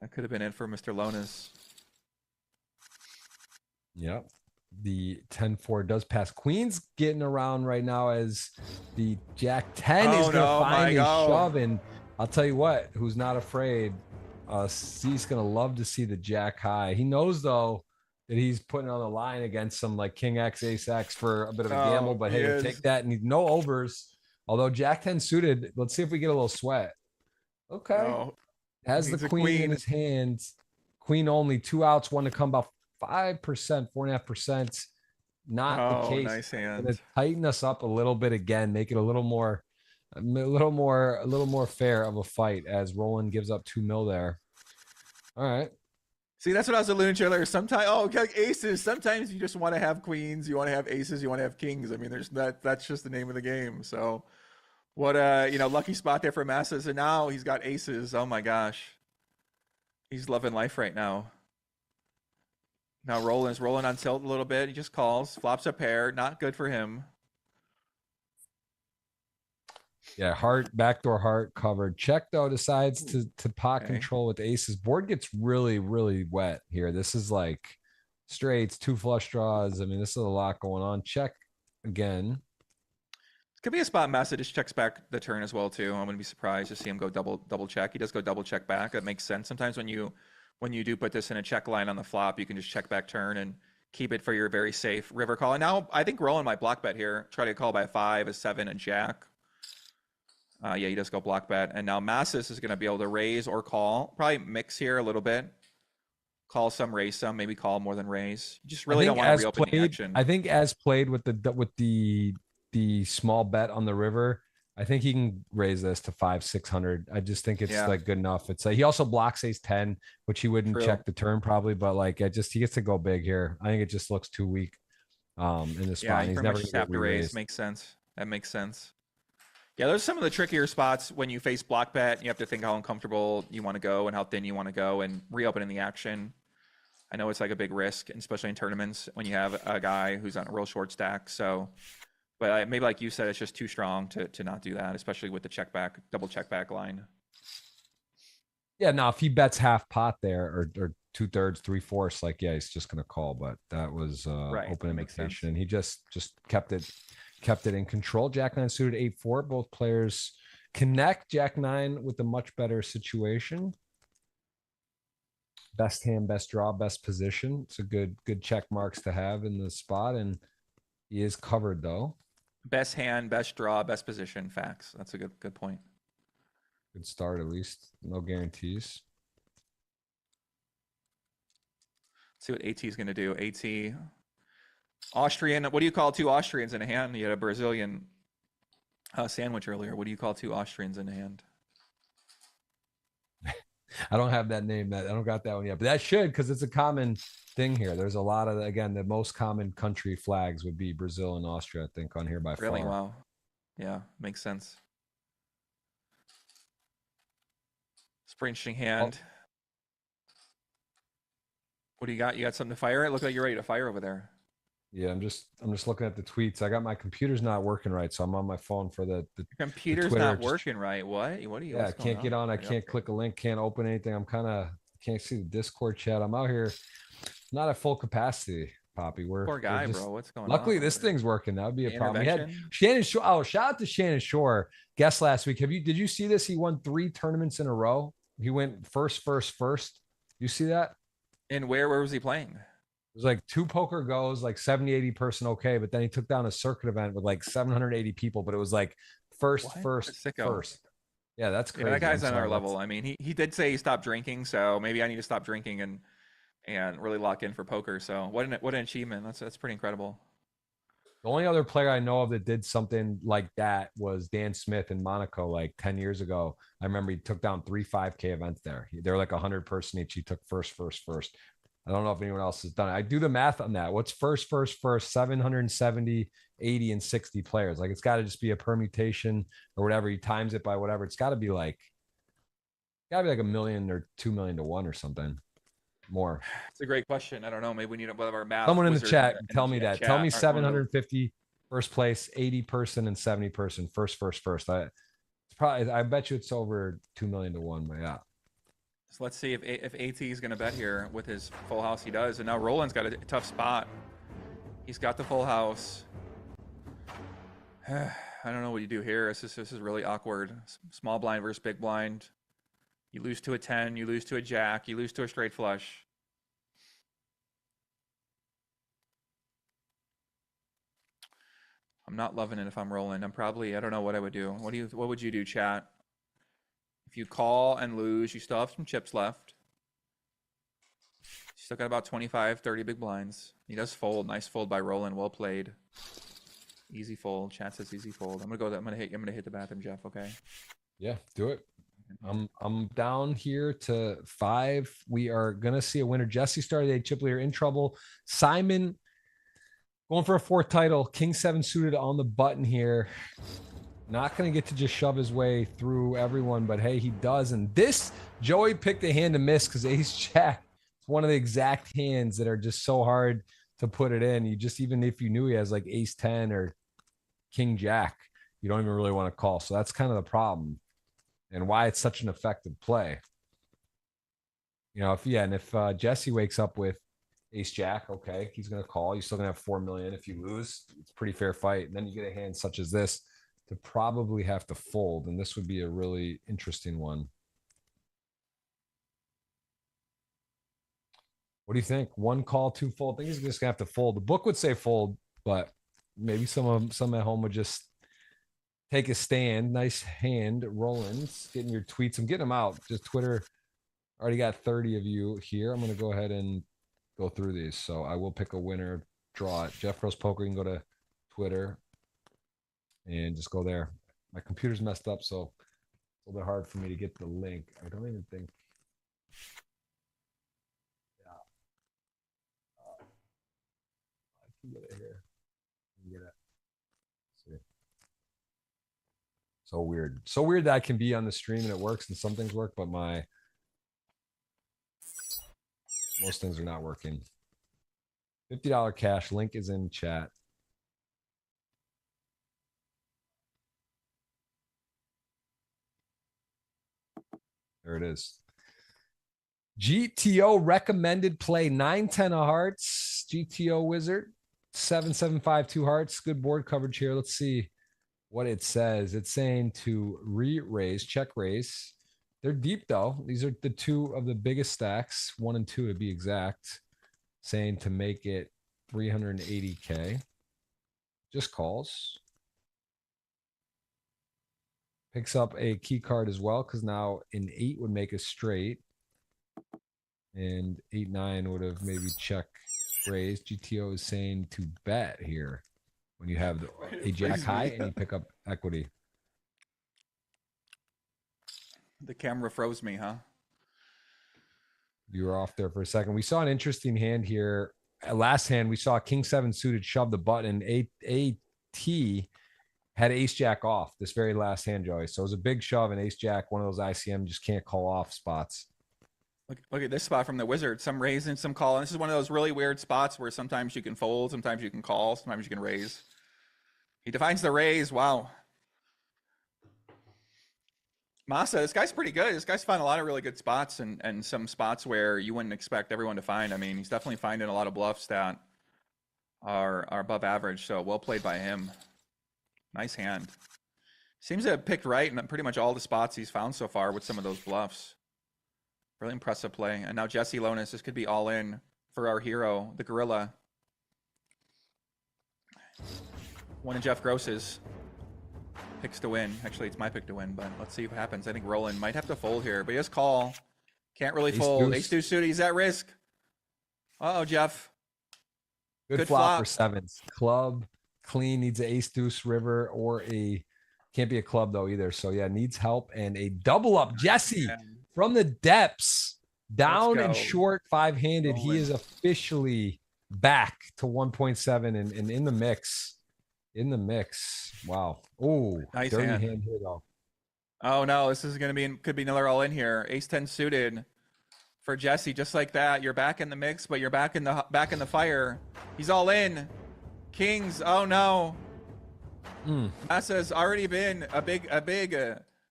That could have been it for Mr. Lonas. Yep. The 10-4 does pass. Queen's getting around right now as the jack 10 is going to find a shove. And I'll tell you what, who's not afraid, C's going to love to see the jack high. He knows, though, that he's putting on the line against some like King X, Ace X for a bit of a gamble, but hey, we'll take that and no overs. Although Jack 10 suited, let's see if we get a little sweat. Okay. No, has the queen in his hands. Queen only, 2 outs, 1 to come, about 5%, 4.5%. Not the case. Nice hand. Gonna tighten us up a little bit again, make it a little more fair of a fight as Roland gives up 2 mil there. All right. See, that's what I was alluding to earlier. Sometimes, like aces. Sometimes you just want to have queens. You want to have aces. You want to have kings. I mean, that's just the name of the game. So, what lucky spot there for Masses. And now he's got aces. Oh my gosh, he's loving life right now. Now Roland's rolling on tilt a little bit. He just calls, flops a pair. Not good for him. Yeah, heart, backdoor heart covered. Check, though, decides to pot control with aces. Board gets really, really wet here. This is like straights, 2 flush draws. I mean, this is a lot going on. Check again. It could be a spot Massa just checks back the turn as well, too. I'm going to be surprised to see him go double check. He does go double check back. That makes sense. Sometimes when you do put this in a check line on the flop, you can just check back turn and keep it for your very safe river call. And now I think Roland might block bet here. Try to call by a 5, a 7, a jack. Yeah, he does go block bet. And now Massis is going to be able to raise or call. Probably mix here a little bit. Call some, raise some, maybe call more than raise. You just really don't want to reopen the action. I think as played with the small bet on the river, I think he can raise this to 500-600. I just think it's like good enough. It's like he also blocks ace 10, which he wouldn't check the turn probably, but like he gets to go big here. I think it just looks too weak in the spot. Yeah, he's never going to have to raise. Makes sense. That makes sense. Yeah, those are some of the trickier spots when you face block bet. You have to think how uncomfortable you want to go and how thin you want to go and reopening the action. I know it's like a big risk, especially in tournaments when you have a guy who's on a real short stack. So, but maybe like you said, it's just too strong to not do that, especially with the check back, double check back line. Yeah, now if he bets half pot there or 2/3, 3/4, like yeah, he's just gonna call. But that was Right, open that makes invitation, sense. and he just kept it in control. Jack 9 suited 8/4. Both players connect. Jack 9 with a much better situation. Best hand, best draw, best position. It's a good check marks to have in the spot, and he is covered though. Best hand, best draw, best position. Facts. That's a good point. Good start at least. No guarantees. Let's see what AT is going to do. AT, Austrian. What do you call two Austrians in a hand? You had a Brazilian sandwich earlier. What do you call two Austrians in a hand? I don't have that name. I don't got that one yet, but that should, because it's a common thing here. There's a lot of, again, the most common country flags would be Brazil and Austria, I think, on here by Really? far. Wow. Yeah, makes sense. It's a pretty interesting hand. Oh. What do you got? You got something to fire it? Look like you're ready to fire over there. Yeah, I'm just looking at the tweets. I got my computer's not working right, so I'm on my phone for the Your computer's Twitter. not working right. What are you? Yeah, I can't get on. I can't click a link. Can't open anything. I'm kind of can't see the Discord chat. I'm out here, not at full capacity. Poppy, Poor guy, just, bro. What's going on? luckily, this thing's working. That would be a problem. We had Intervention? Shannon Shore. Oh, shout out to Shannon Shore. Guest last week. Did you see this? He won 3 tournaments in a row. He went first. You see that? And where was he playing? It was like 2 poker goes, like 70, 80 person. Okay. But then he took down a circuit event with like 780 people, but it was like first. Yeah, that's crazy. Yeah, that guy's on our level. I mean, he did say he stopped drinking, so maybe I need to stop drinking and really lock in for poker. So what an achievement. That's pretty incredible. The only other player I know of that did something like that was Dan Smith in Monaco like 10 years ago. I remember he took down 3 5K events there. They're like 100 person each. He took first. I don't know if anyone else has done it. I do the math on that. What's first, 770, 80, and 60 players. Like it's got to just be a permutation or whatever. He times it by whatever. It's got to be like $1 million or 2 million to 1 or something more. It's a great question. I don't know. Maybe we need one of our math. Someone in the chat, in tell me that. Tell me 750 first place, 80 person, and 70 person. First. It's probably. I bet you it's over 2 million to 1. But yeah. So let's see if AT is going to bet here with his full house. He does, and now Roland's got a tough spot. He's got the full house. I don't know what you do here. This is really awkward. Small blind versus big blind. You lose to a 10. You lose to a jack. You lose to a straight flush. I'm not loving it if I'm rolling. I don't know what I would do. What would you do, chat? If you call and lose, you still have some chips left. You still got about 25, 30 big blinds. He does fold. Nice fold by Roland. Well played. Easy fold. Chat says easy fold. I'm gonna hit the bathroom, Jeff. Okay. Yeah, do it. I'm down here to 5. We are gonna see a winner. Jesse started a chip leader in trouble. Simon going for a 4th title. King 7 suited on the button here. Not going to get to just shove his way through everyone, but hey, he does. And this, Joey picked a hand to miss because Ace Jack is one of the exact hands that are just so hard to put it in. You just, even if you knew he has like Ace 10 or King Jack, you don't even really want to call. So that's kind of the problem and why it's such an effective play. You know, if Jesse wakes up with Ace Jack, okay, he's going to call. You're still going to have 4 million. If you lose, it's a pretty fair fight. And then you get a hand such as this to probably have to fold, and this would be a really interesting one. What do you think? 1 call, 2 fold? I think he's just gonna have to fold. The book would say fold, but maybe some at home would just take a stand. Nice hand, Roland's getting your tweets. I'm getting them out. Just Twitter. Already got 30 of you here. I'm gonna go ahead and go through these. So I will pick a winner, draw it. Jeff Rose Poker. You can go to Twitter and just go there. My computer's messed up, so it's a little bit hard for me to get the link. I don't even think. Yeah. I can get it here. Get it. Let's see. So weird. So weird that I can be on the stream and it works and some things work, but most things are not working. $50 cash. Link is in chat. There it is. GTO recommended play 9-10 of hearts. GTO wizard 7-7-5 2 hearts. Good board coverage here. Let's see what it says. It's saying to re-raise, check raise. They're deep though. These are the two of the biggest stacks, 1 and 2 to be exact. Saying to make it 380K. Just calls. Picks up a key card as well because now an 8 would make a straight. And 8-9 would have maybe check raised. GTO is saying to bet here when you have a jack high and you pick up equity. The camera froze me, huh? You were off there for a second. We saw an interesting hand here. Last hand, we saw King 7 suited shove the button. AT had ace jack off this very last hand, Joey. So it was a big shove and ace jack, one of those ICM just can't call off spots. Look at this spot from the wizard. Some raise and some call. And this is one of those really weird spots where sometimes you can fold, sometimes you can call, sometimes you can raise. He defines the raise. Wow. Masa, this guy's pretty good. This guy's found a lot of really good spots and some spots where you wouldn't expect everyone to find. I mean, he's definitely finding a lot of bluffs that are above average. So well played by him. Nice hand. Seems to have picked right in pretty much all the spots he's found so far with some of those bluffs. Really impressive play. And now Jesse Lonis, this could be all in for our hero, the gorilla. One of Jeff Gross's picks to win. Actually, it's my pick to win, but let's see what happens. I think Roland might have to fold here, but he has call. Can't really fold. Ace-2 suited, he's at risk. Uh-oh, Jeff. Good flop for sevens. Club, clean, needs an ace-deuce river or can't be a club though either. So yeah, needs help and a double up. Jesse. From the depths, down and short, 5-handed. He is officially back to 1.7 and in the mix. In the mix. Wow. Oh, nice dirty hand here though. Oh no, this is gonna be could be another all in here. Ace-10 suited for Jesse, just like that. You're back in the mix, but you're back in the fire. He's all in. Kings. Oh no. Masa's already been a big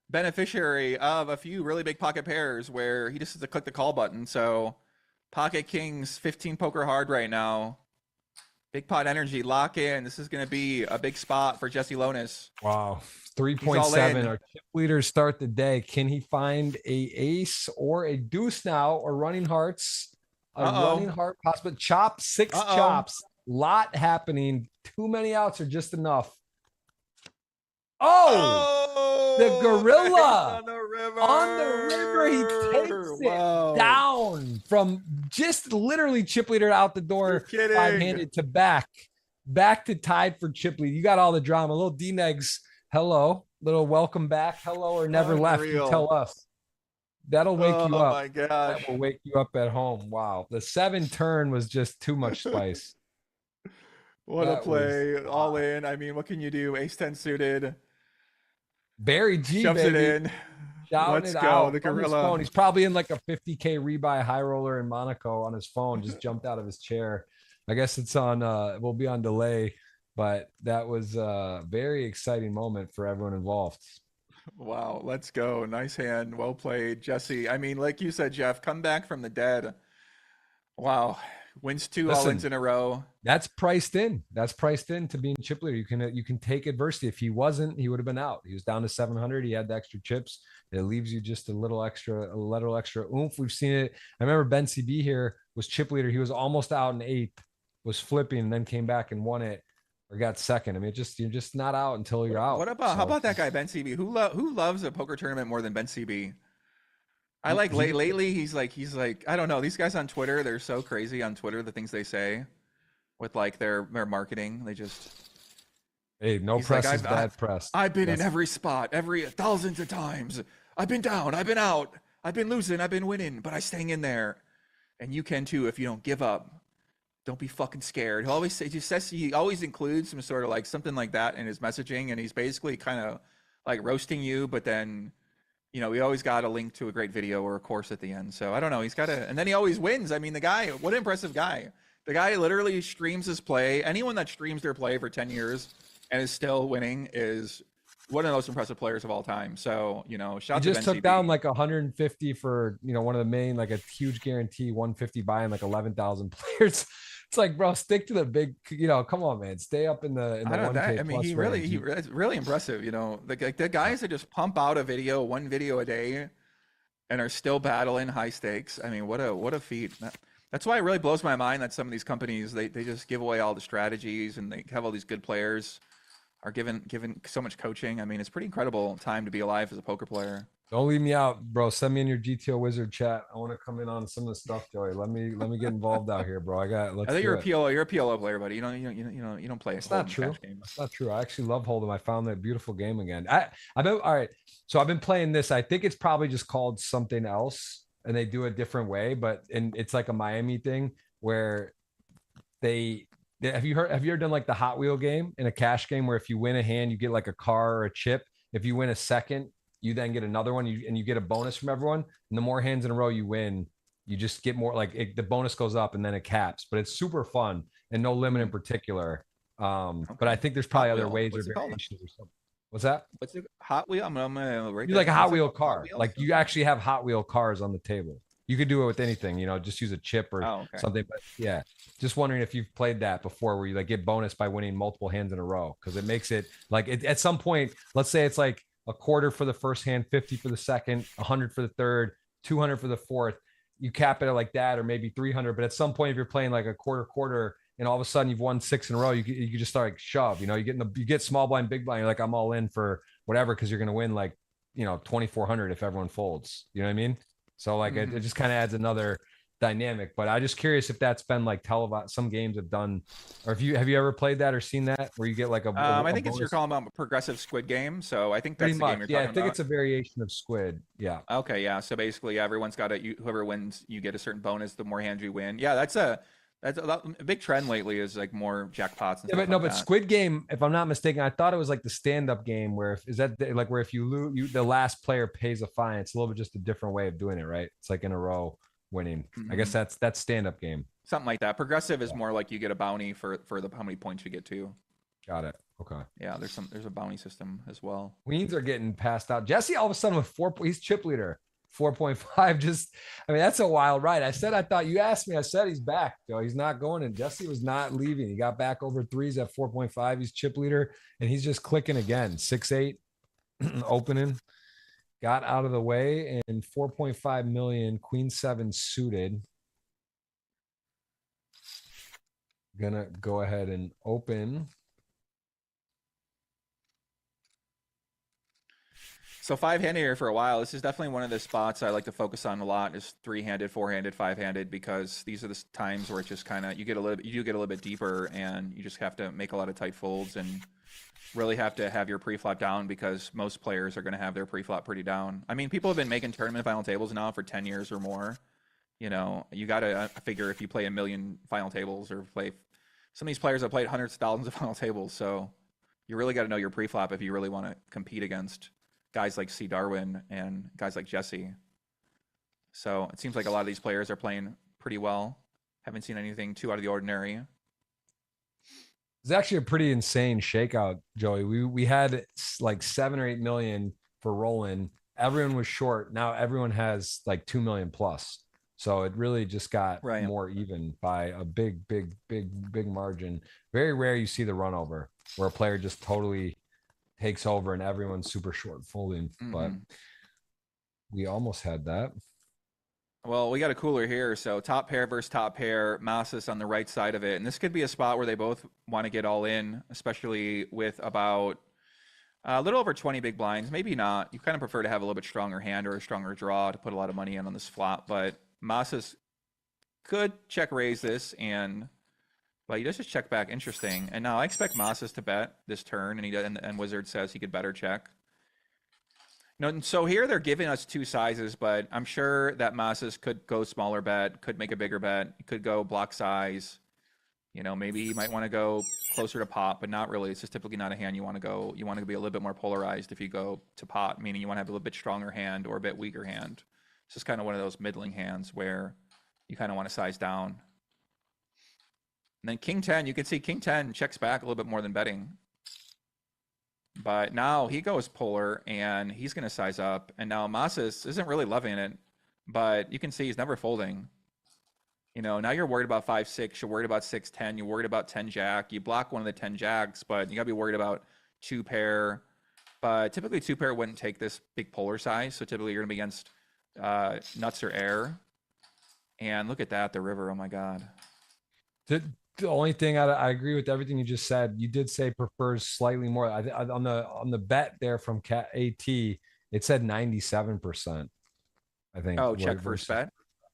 beneficiary of a few really big pocket pairs where he just has to click the call button. So pocket kings, 15 poker hard right now. Big pot energy, lock in. This is going to be a big spot for Jesse Lonis. Wow. 3.7. Our chip leaders start the day. Can he find a ace or a deuce now or running hearts? Running heart possible. Chop, 6 chops. Lot happening. Too many outs are just enough. Oh, the gorilla on the river. He takes it down from just literally chip leader out the door, 5-handed to back to tied for chip lead. You got all the drama. Little D-Negs, hello, little welcome back, hello or never left. You tell us. That'll wake you up. Oh my gosh, that will wake you up at home. Wow, the 7 turn was just too much spice. What a play, all in. I mean, what can you do? Ace-10 suited. Barry G shoves baby. It in. Let's go, out the gorilla. He's probably in like a 50K rebuy high roller in Monaco on his phone. Just jumped out of his chair. I guess it's on. We'll be on delay, but that was a very exciting moment for everyone involved. Wow, let's go. Nice hand, well played, Jesse. I mean, like you said, Jeff, come back from the dead. Wow. Wins 2 all-ins in a row. That's priced in. That's priced in to being chip leader. You can take adversity. If he wasn't, he would have been out. He was down to 700. He had the extra chips. It leaves you just a little extra oomph. We've seen it. I remember Ben CB here was chip leader. He was almost out in 8th, was flipping, and then came back and won it or got second. I mean, you're just not out until you're out. What about how about that guy Ben CB? Who loves a poker tournament more than Ben CB? I like lately he's like I don't know, these guys on Twitter, they're so crazy on Twitter, the things they say with like their marketing. They just no press is bad press. I've been in every spot, thousands of times. I've been down, I've been out, I've been losing, I've been winning, but I staying in there. And you can too if you don't give up. Don't be fucking scared. He always includes some sort of like something like that in his messaging, and he's basically kind of like roasting you, but then we always got a link to a great video or a course at the end. So I don't know. He's got a, and then he always wins. I mean, the guy, what an impressive guy. The guy literally streams his play. Anyone that streams their play for 10 years and is still winning is one of the most impressive players of all time. So, shout He to just NCB. took down like 150 for, one of the main, like a huge guarantee, 150 buying like 11,000 players. It's like, bro, stick to the big, come on, man. Stay up in the 1K. I mean, plus range. it's really impressive. The guys that just pump out a video, one video a day, and are still battling high stakes. I mean, what a feat. That's why it really blows my mind that some of these companies, they just give away all the strategies, and they have all these good players, are given so much coaching. I mean, it's pretty incredible time to be alive as a poker player. Don't leave me out, bro. Send me in your GTO Wizard chat. I want to come in on some of the stuff, Joey. Let me get involved out here, bro. I think you're a PLO. You're a PLO player, buddy. You don't play. It's not true. It's not true. I actually love Hold'em. I found that beautiful game again. I've been all right. So I've been playing this. I think it's probably just called something else, and they do it a different way. But it's like a Miami thing where have you ever done like the Hot Wheel game in a cash game where if you win a hand, you get like a car or a chip. If you win a second, you then get another one, and you get a bonus from everyone. And the more hands in a row you win, you just get more, like the bonus goes up and then it caps. But it's super fun and no limit in particular. Okay. But I think there's probably other ways or variations or something. What's that? What's it? Hot Wheel? I'm gonna write You like a Hot Wheel car. Wheel? Like you actually have Hot Wheel cars on the table. You could do it with anything, just use a chip or something. But yeah, just wondering if you've played that before where you like get bonus by winning multiple hands in a row. Because it makes it like at some point, let's say it's like a quarter for the first hand, 50 for the second, 100 for the third, 200 for the fourth. You cap it like that, or maybe 300. But at some point, if you're playing like a quarter, and all of a sudden you've won 6 in a row, you just start like shove. You get small blind, big blind. You're like, I'm all in for whatever because you're gonna win like 2,400 if everyone folds. You know what I mean? So like it just kind of adds another dynamic. But I'm just curious if that's been like televised. Some games have done, or have you ever played that or seen that where you get like I think you're calling about progressive squid game. So I think that's the game you're talking about. Yeah, I think it's a variation of squid. Yeah. Okay. Yeah. So basically, everyone's got whoever wins, you get a certain bonus the more hands you win. Yeah, that's a big trend lately is like more jackpots. And stuff but Squid Game, if I'm not mistaken, I thought it was like the stand-up game where where if you lose, the last player pays a fine. It's a little bit just a different way of doing it, right? It's like in a row winning. I guess that's stand-up game. Something like that. Progressive is more like you get a bounty for how many points you get to. Got it. Okay. Yeah, there's a bounty system as well. Queens are getting passed out. Jesse all of a sudden with 4, he's chip leader. 4.5. That's a wild ride. You asked me, I said he's back, Joe. He's not going, and Jesse was not leaving. He got back over 3s at 4.5. He's chip leader, and he's just clicking again. 6-8 opening. Got out of the way, and 4.5 million, Queen 7 suited. Gonna go ahead and open. So 5-handed here for a while. This is definitely one of the spots I like to focus on a lot. Is 3-handed, 4-handed, 5-handed, because these are the times where it just kind of you do get a little bit deeper, and you just have to make a lot of tight folds and really have to have your pre-flop down, because most players are going to have their pre-flop pretty down. I mean, people have been making tournament final tables now for 10 years or more. You got to figure if you play a million final tables or play. Some of these players have played hundreds of thousands of final tables, so you really got to know your pre-flop if you really want to compete against guys like C. Darwin and guys like Jesse. So it seems like a lot of these players are playing pretty well. Haven't seen anything too out of the ordinary. It's actually a pretty insane shakeout, Joey. We had like 7 or 8 million for rolling. Everyone was short. Now everyone has like 2 million plus. So it really just got more even by a big margin. Very rare you see the run over where a player just totally takes over and everyone's super short folding, but we almost had that. Well, we got a cooler here. So top pair versus top pair, Masses on the right side of it. And this could be a spot where they both want to get all in, especially with about a little over 20 big blinds. Maybe not. You kind of prefer to have a little bit stronger hand or a stronger draw to put a lot of money in on this flop, but Masses could check raise this, but he does just check back. Interesting. And now I expect Masses to bet this turn, and Wizard says he could better check. So here they're giving us 2 sizes, but I'm sure that Masses could go smaller bet, could make a bigger bet, could go block size. You know, maybe he might want to go closer to pot, but not really. It's just typically not a hand you want to go. You want to be a little bit more polarized if you go to pot, meaning you want to have a little bit stronger hand or a bit weaker hand. It's just kind of one of those middling hands where you kind of want to size down. And then king 10, you can see king 10 checks back a little bit more than betting. But now he goes polar and he's going to size up. And now Masas isn't really loving it, but you can see he's never folding. You know, now you're worried about 5-6, you're worried about 6-10, you're worried about 10 jack. You block one of the 10 jacks, but you got to be worried about 2 pair. But typically 2 pair wouldn't take this big polar size. So typically you're going to be against nuts or air. And look at that, the river. Oh my God. The only thing I agree with everything you just said. You did say prefers slightly more. On the bet there from Cat AT, it said 97%. I think. Oh, check first bet.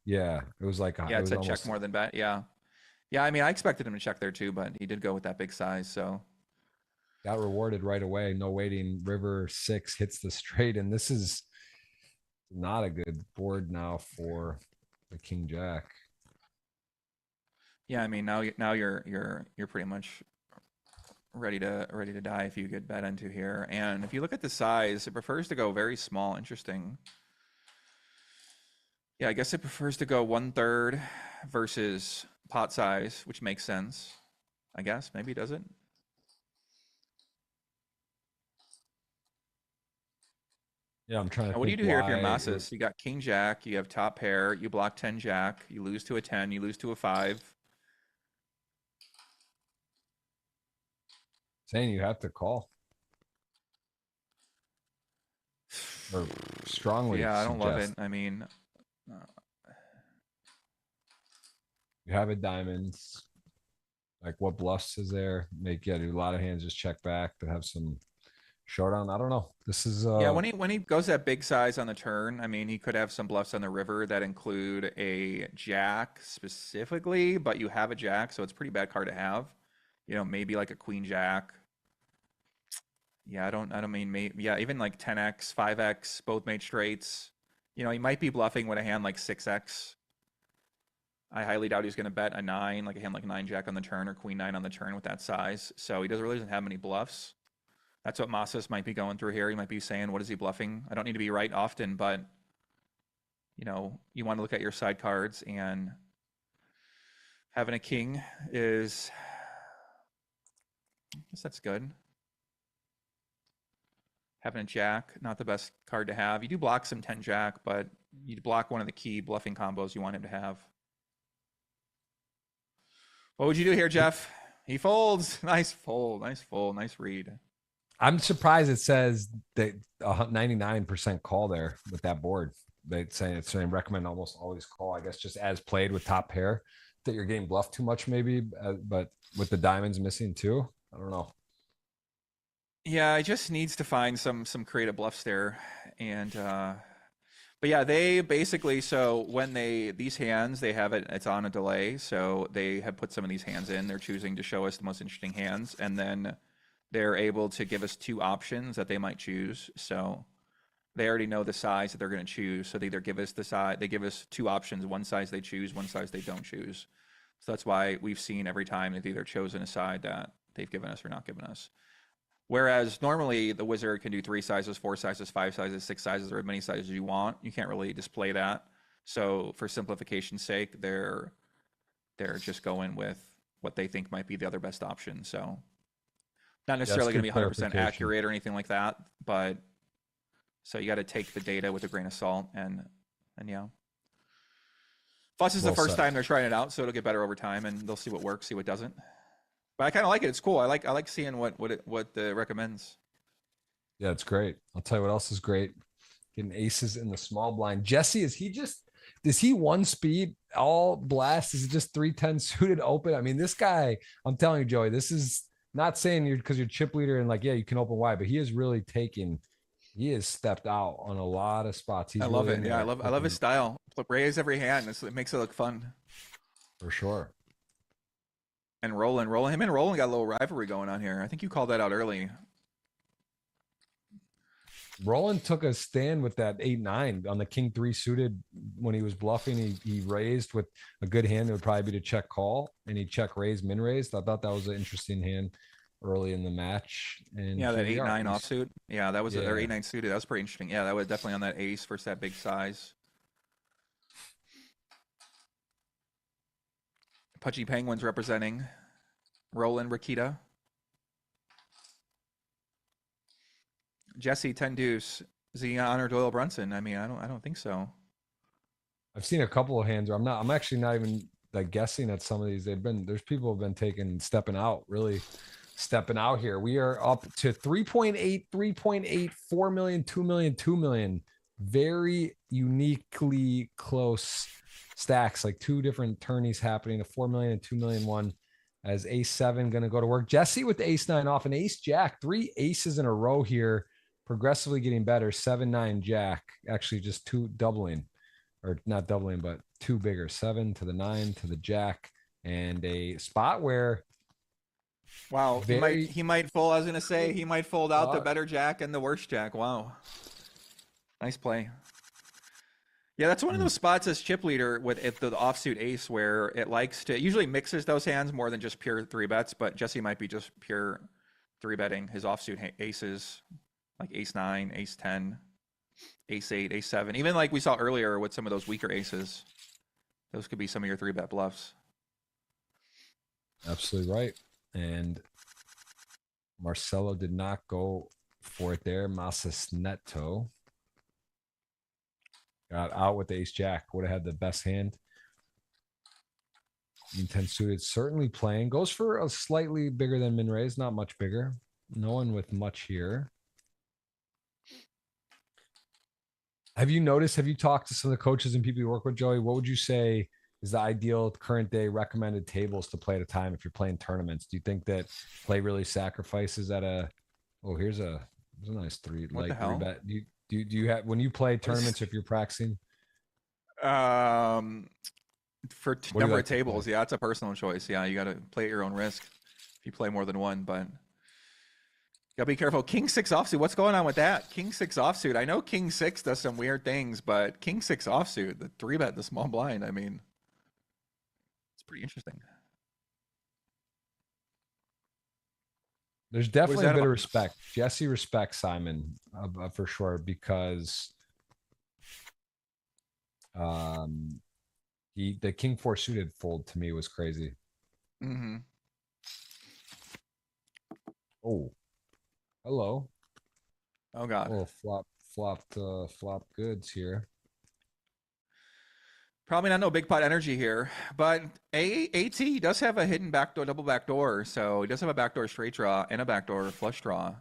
Yeah, it was like yeah, it said check more than bet. Yeah, I mean, I expected him to check there too, but he did go with that big size, so got rewarded right away. No waiting. River 6 hits the straight, and this is not a good board now for the King Jack. Yeah, I mean, now you're pretty much ready to die if you get bet into here. And if you look at the size, it prefers to go very small. Interesting. Yeah, I guess it prefers to go 1/3 versus pot size, which makes sense. I guess maybe does it. Yeah, I'm trying to. What do you do here if you're Masas? You got King Jack, you have top pair, you block 10 Jack, you lose to a 10, you lose to a 5. Saying you have to call. Or strongly. Yeah, I don't love it. I mean, you have a diamonds. Like what bluffs is there? Make a lot of hands just check back to have some showdown. I don't know. This is yeah, when he goes that big size on the turn, I mean, he could have some bluffs on the river that include a jack specifically, but you have a jack, so it's a pretty bad card to have. You know, maybe like a queen jack. Yeah, I don't mean maybe, yeah, even like 10x, 5x, both made straights. You know, he might be bluffing with a hand like 6x. I highly doubt he's going to bet a 9, like a hand like 9 jack on the turn or queen 9 on the turn with that size. So he doesn't have many bluffs. That's what Masas might be going through here. He might be saying, what is he bluffing? I don't need to be right often, but you know, you want to look at your side cards, and having a king is, I guess that's good. Having a jack, not the best card to have. You do block some 10 jack, but you block one of the key bluffing combos you want him to have. What would you do here, Jeff? He folds. Nice fold. Nice fold. Nice read. I'm surprised it says that 99% call there with that board. It's saying recommend almost always call. I guess just as played with top pair, that you're getting bluffed too much maybe, but with the diamonds missing too. I don't know. Yeah, it just needs to find some creative bluffs there, and but yeah, they basically, so when these hands, they have it's on a delay, so they have put some of these hands in. They're choosing to show us the most interesting hands, and then they're able to give us 2 options that they might choose. So they already know the size that they're going to choose, so they either give us the size, they give us 2 options, one size they choose, one size they don't choose. So that's why we've seen every time they've either chosen a side that they've given us or not given us. Whereas normally the wizard can do 3 sizes, 4 sizes, 5 sizes, 6 sizes, or as many sizes as you want. You can't really display that. So for simplification's sake, they're just going with what they think might be the other best option. So not necessarily going to be 100% accurate or anything like that, but so you got to take the data with a grain of salt, and yeah. Plus, it's the first time they're trying it out, so it'll get better over time, and they'll see what works, see what doesn't. But I kind of like it. It's cool. I like seeing what it recommends. Yeah, it's great. I'll tell you what else is great. Getting aces in the small blind. Jesse, is he 1 speed all blast? Is it just 310 suited open? I mean, this guy, I'm telling you, Joey, this is not saying you're because you're chip leader and like, yeah, you can open wide, but he has really he has stepped out on a lot of spots. I love it. Yeah, I love his style. Raise every hand. It makes it look fun. For sure. And Roland him and Roland got a little rivalry going on here. I think you called that out early. Roland took a stand with that 8-9 on the king 3 suited when he was bluffing. He raised with a good hand. It would probably be to check call, and he check raise, min raised. I thought that was an interesting hand early in the match. And Yeah, that here we are. 8-9 offsuit. Yeah, that was Yeah. their 8-9 suited. That was pretty interesting. Yeah, that was definitely on that ace versus that big size. Pudgy Penguins representing Roland Rakita. Jesse 10 deuce. Is he honored Doyle Brunson? I mean, I don't think so. I've seen a couple of hands where I'm actually not even like guessing at some of these. There's people who have been stepping out, really stepping out here. We are up to 3.8, 3.8, 4 million, 2 million, 2 million. Very uniquely close stacks, like two different tourneys happening, a 4 million and 2 million one. As ace 7 going to go to work. Jesse with the ace 9 off, and ace jack, 3 aces in a row here, progressively getting better. 7-9 jack, actually just two doubling, or not doubling, but two bigger. 7 to the 9 to the jack, and a spot where. Wow, he might fold. I was gonna say he might fold out the better jack and the worse jack. Wow, nice play. Yeah, that's one of those spots as chip leader with the offsuit ace where it likes to usually mixes those hands more than just pure 3-bets, but Jesse might be just pure 3-betting his offsuit aces like ace 9, ace 10, ace 8, ace 7. Even like we saw earlier with some of those weaker aces. Those could be some of your 3-bet bluffs. Absolutely right. And Marcelo did not go for it there. Masas Neto got out with the ace jack. Would have had the best hand. 10 suited, certainly playing. Goes for a slightly bigger than min raise, not much bigger. No one with much here. Have you talked to some of the coaches and people you work with, Joey? What would you say is the ideal current day recommended tables to play at a time if you're playing tournaments? Do you think that play really sacrifices at a, oh, here's a nice three, What like the hell? 3-bet. Do you have, when you play tournaments, if you're practicing? For number of tables, yeah, it's a personal choice. Yeah, you got to play at your own risk if you play more than one, but gotta be careful. King 6 offsuit. What's going on with that? King 6 offsuit. I know King 6 does some weird things, but King 6 offsuit, the 3-bet, the small blind. I mean, it's pretty interesting. There's definitely a bit of respect. Jesse respects Simon for sure, because the King 4 suited fold to me was crazy. Mm-hmm. Oh, hello. Oh god. Oh, flop goods here. Probably not no big pot energy here, but AT does have a hidden backdoor, double backdoor, so he does have a backdoor straight draw and a backdoor flush draw,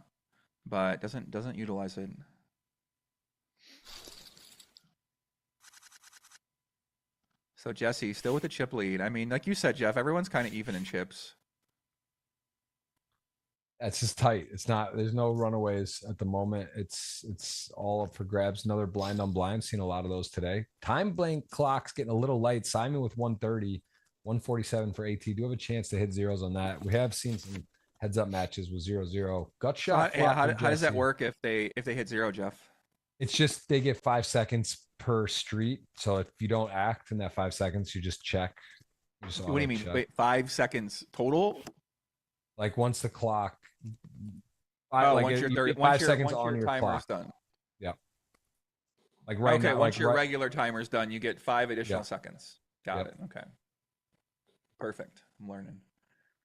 but doesn't utilize it. So Jesse still with the chip lead. I mean, like you said, Jeff, everyone's kind of even in chips. It's just tight. It's not, there's no runaways at the moment. It's all up for grabs. Another blind on blind. Seen a lot of those today. Time blank clock's getting a little light. Simon with 130, 147 for AT. Do have a chance to hit zeros on that. We have seen some heads up matches with 0-0. Gut shot. Yeah, how does that work if they hit zero, Jeff? It's just they get 5 seconds per street. So if you don't act in that 5 seconds, you just check. What do you mean? Wait, 5 seconds total? Like once the clock. Once your 5 seconds on your timer's clock. done. Yeah. Like right now. Okay, once like your regular timer's done, you get 5 additional Yep. seconds. Got it. Okay. Perfect. I'm learning.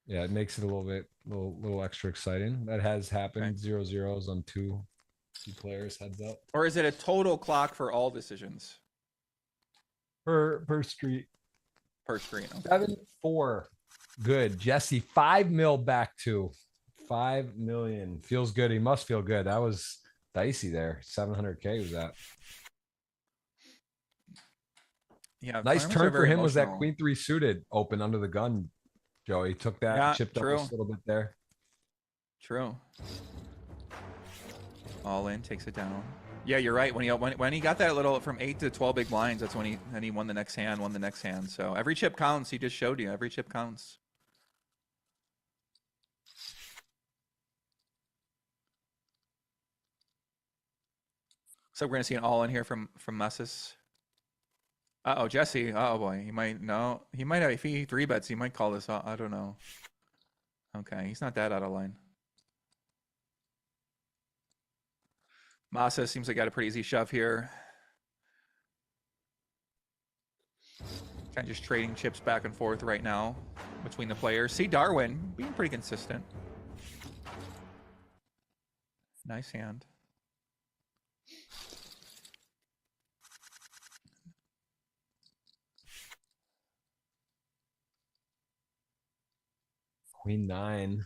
Yeah, it makes it a little extra exciting. That has happened. Okay. 0-0s on two players, heads up. Or is it a total clock for all decisions? Per street. Per screen. Okay. 7-4. Good. Jesse, 5 mil back to 5 million. Feels good. He must feel good. That was dicey there. 700K was that. Yeah. Nice turn for him was that Queen 3 suited open under the gun. Joey took that, chipped up a little bit there. True. All in, takes it down. Yeah, you're right. When he got that little from 8 to 12 big blinds, that's when he won the next hand. So every chip counts. He just showed you every chip counts. So we're gonna see an all in here from Mussis. Uh-oh, Jesse. Oh boy, he might have, if he 3-bets, he might call this off. I don't know. Okay, he's not that out of line. Massa seems like got a pretty easy shove here. Kind of just trading chips back and forth right now between the players. See Darwin being pretty consistent. Nice hand. Queen 9.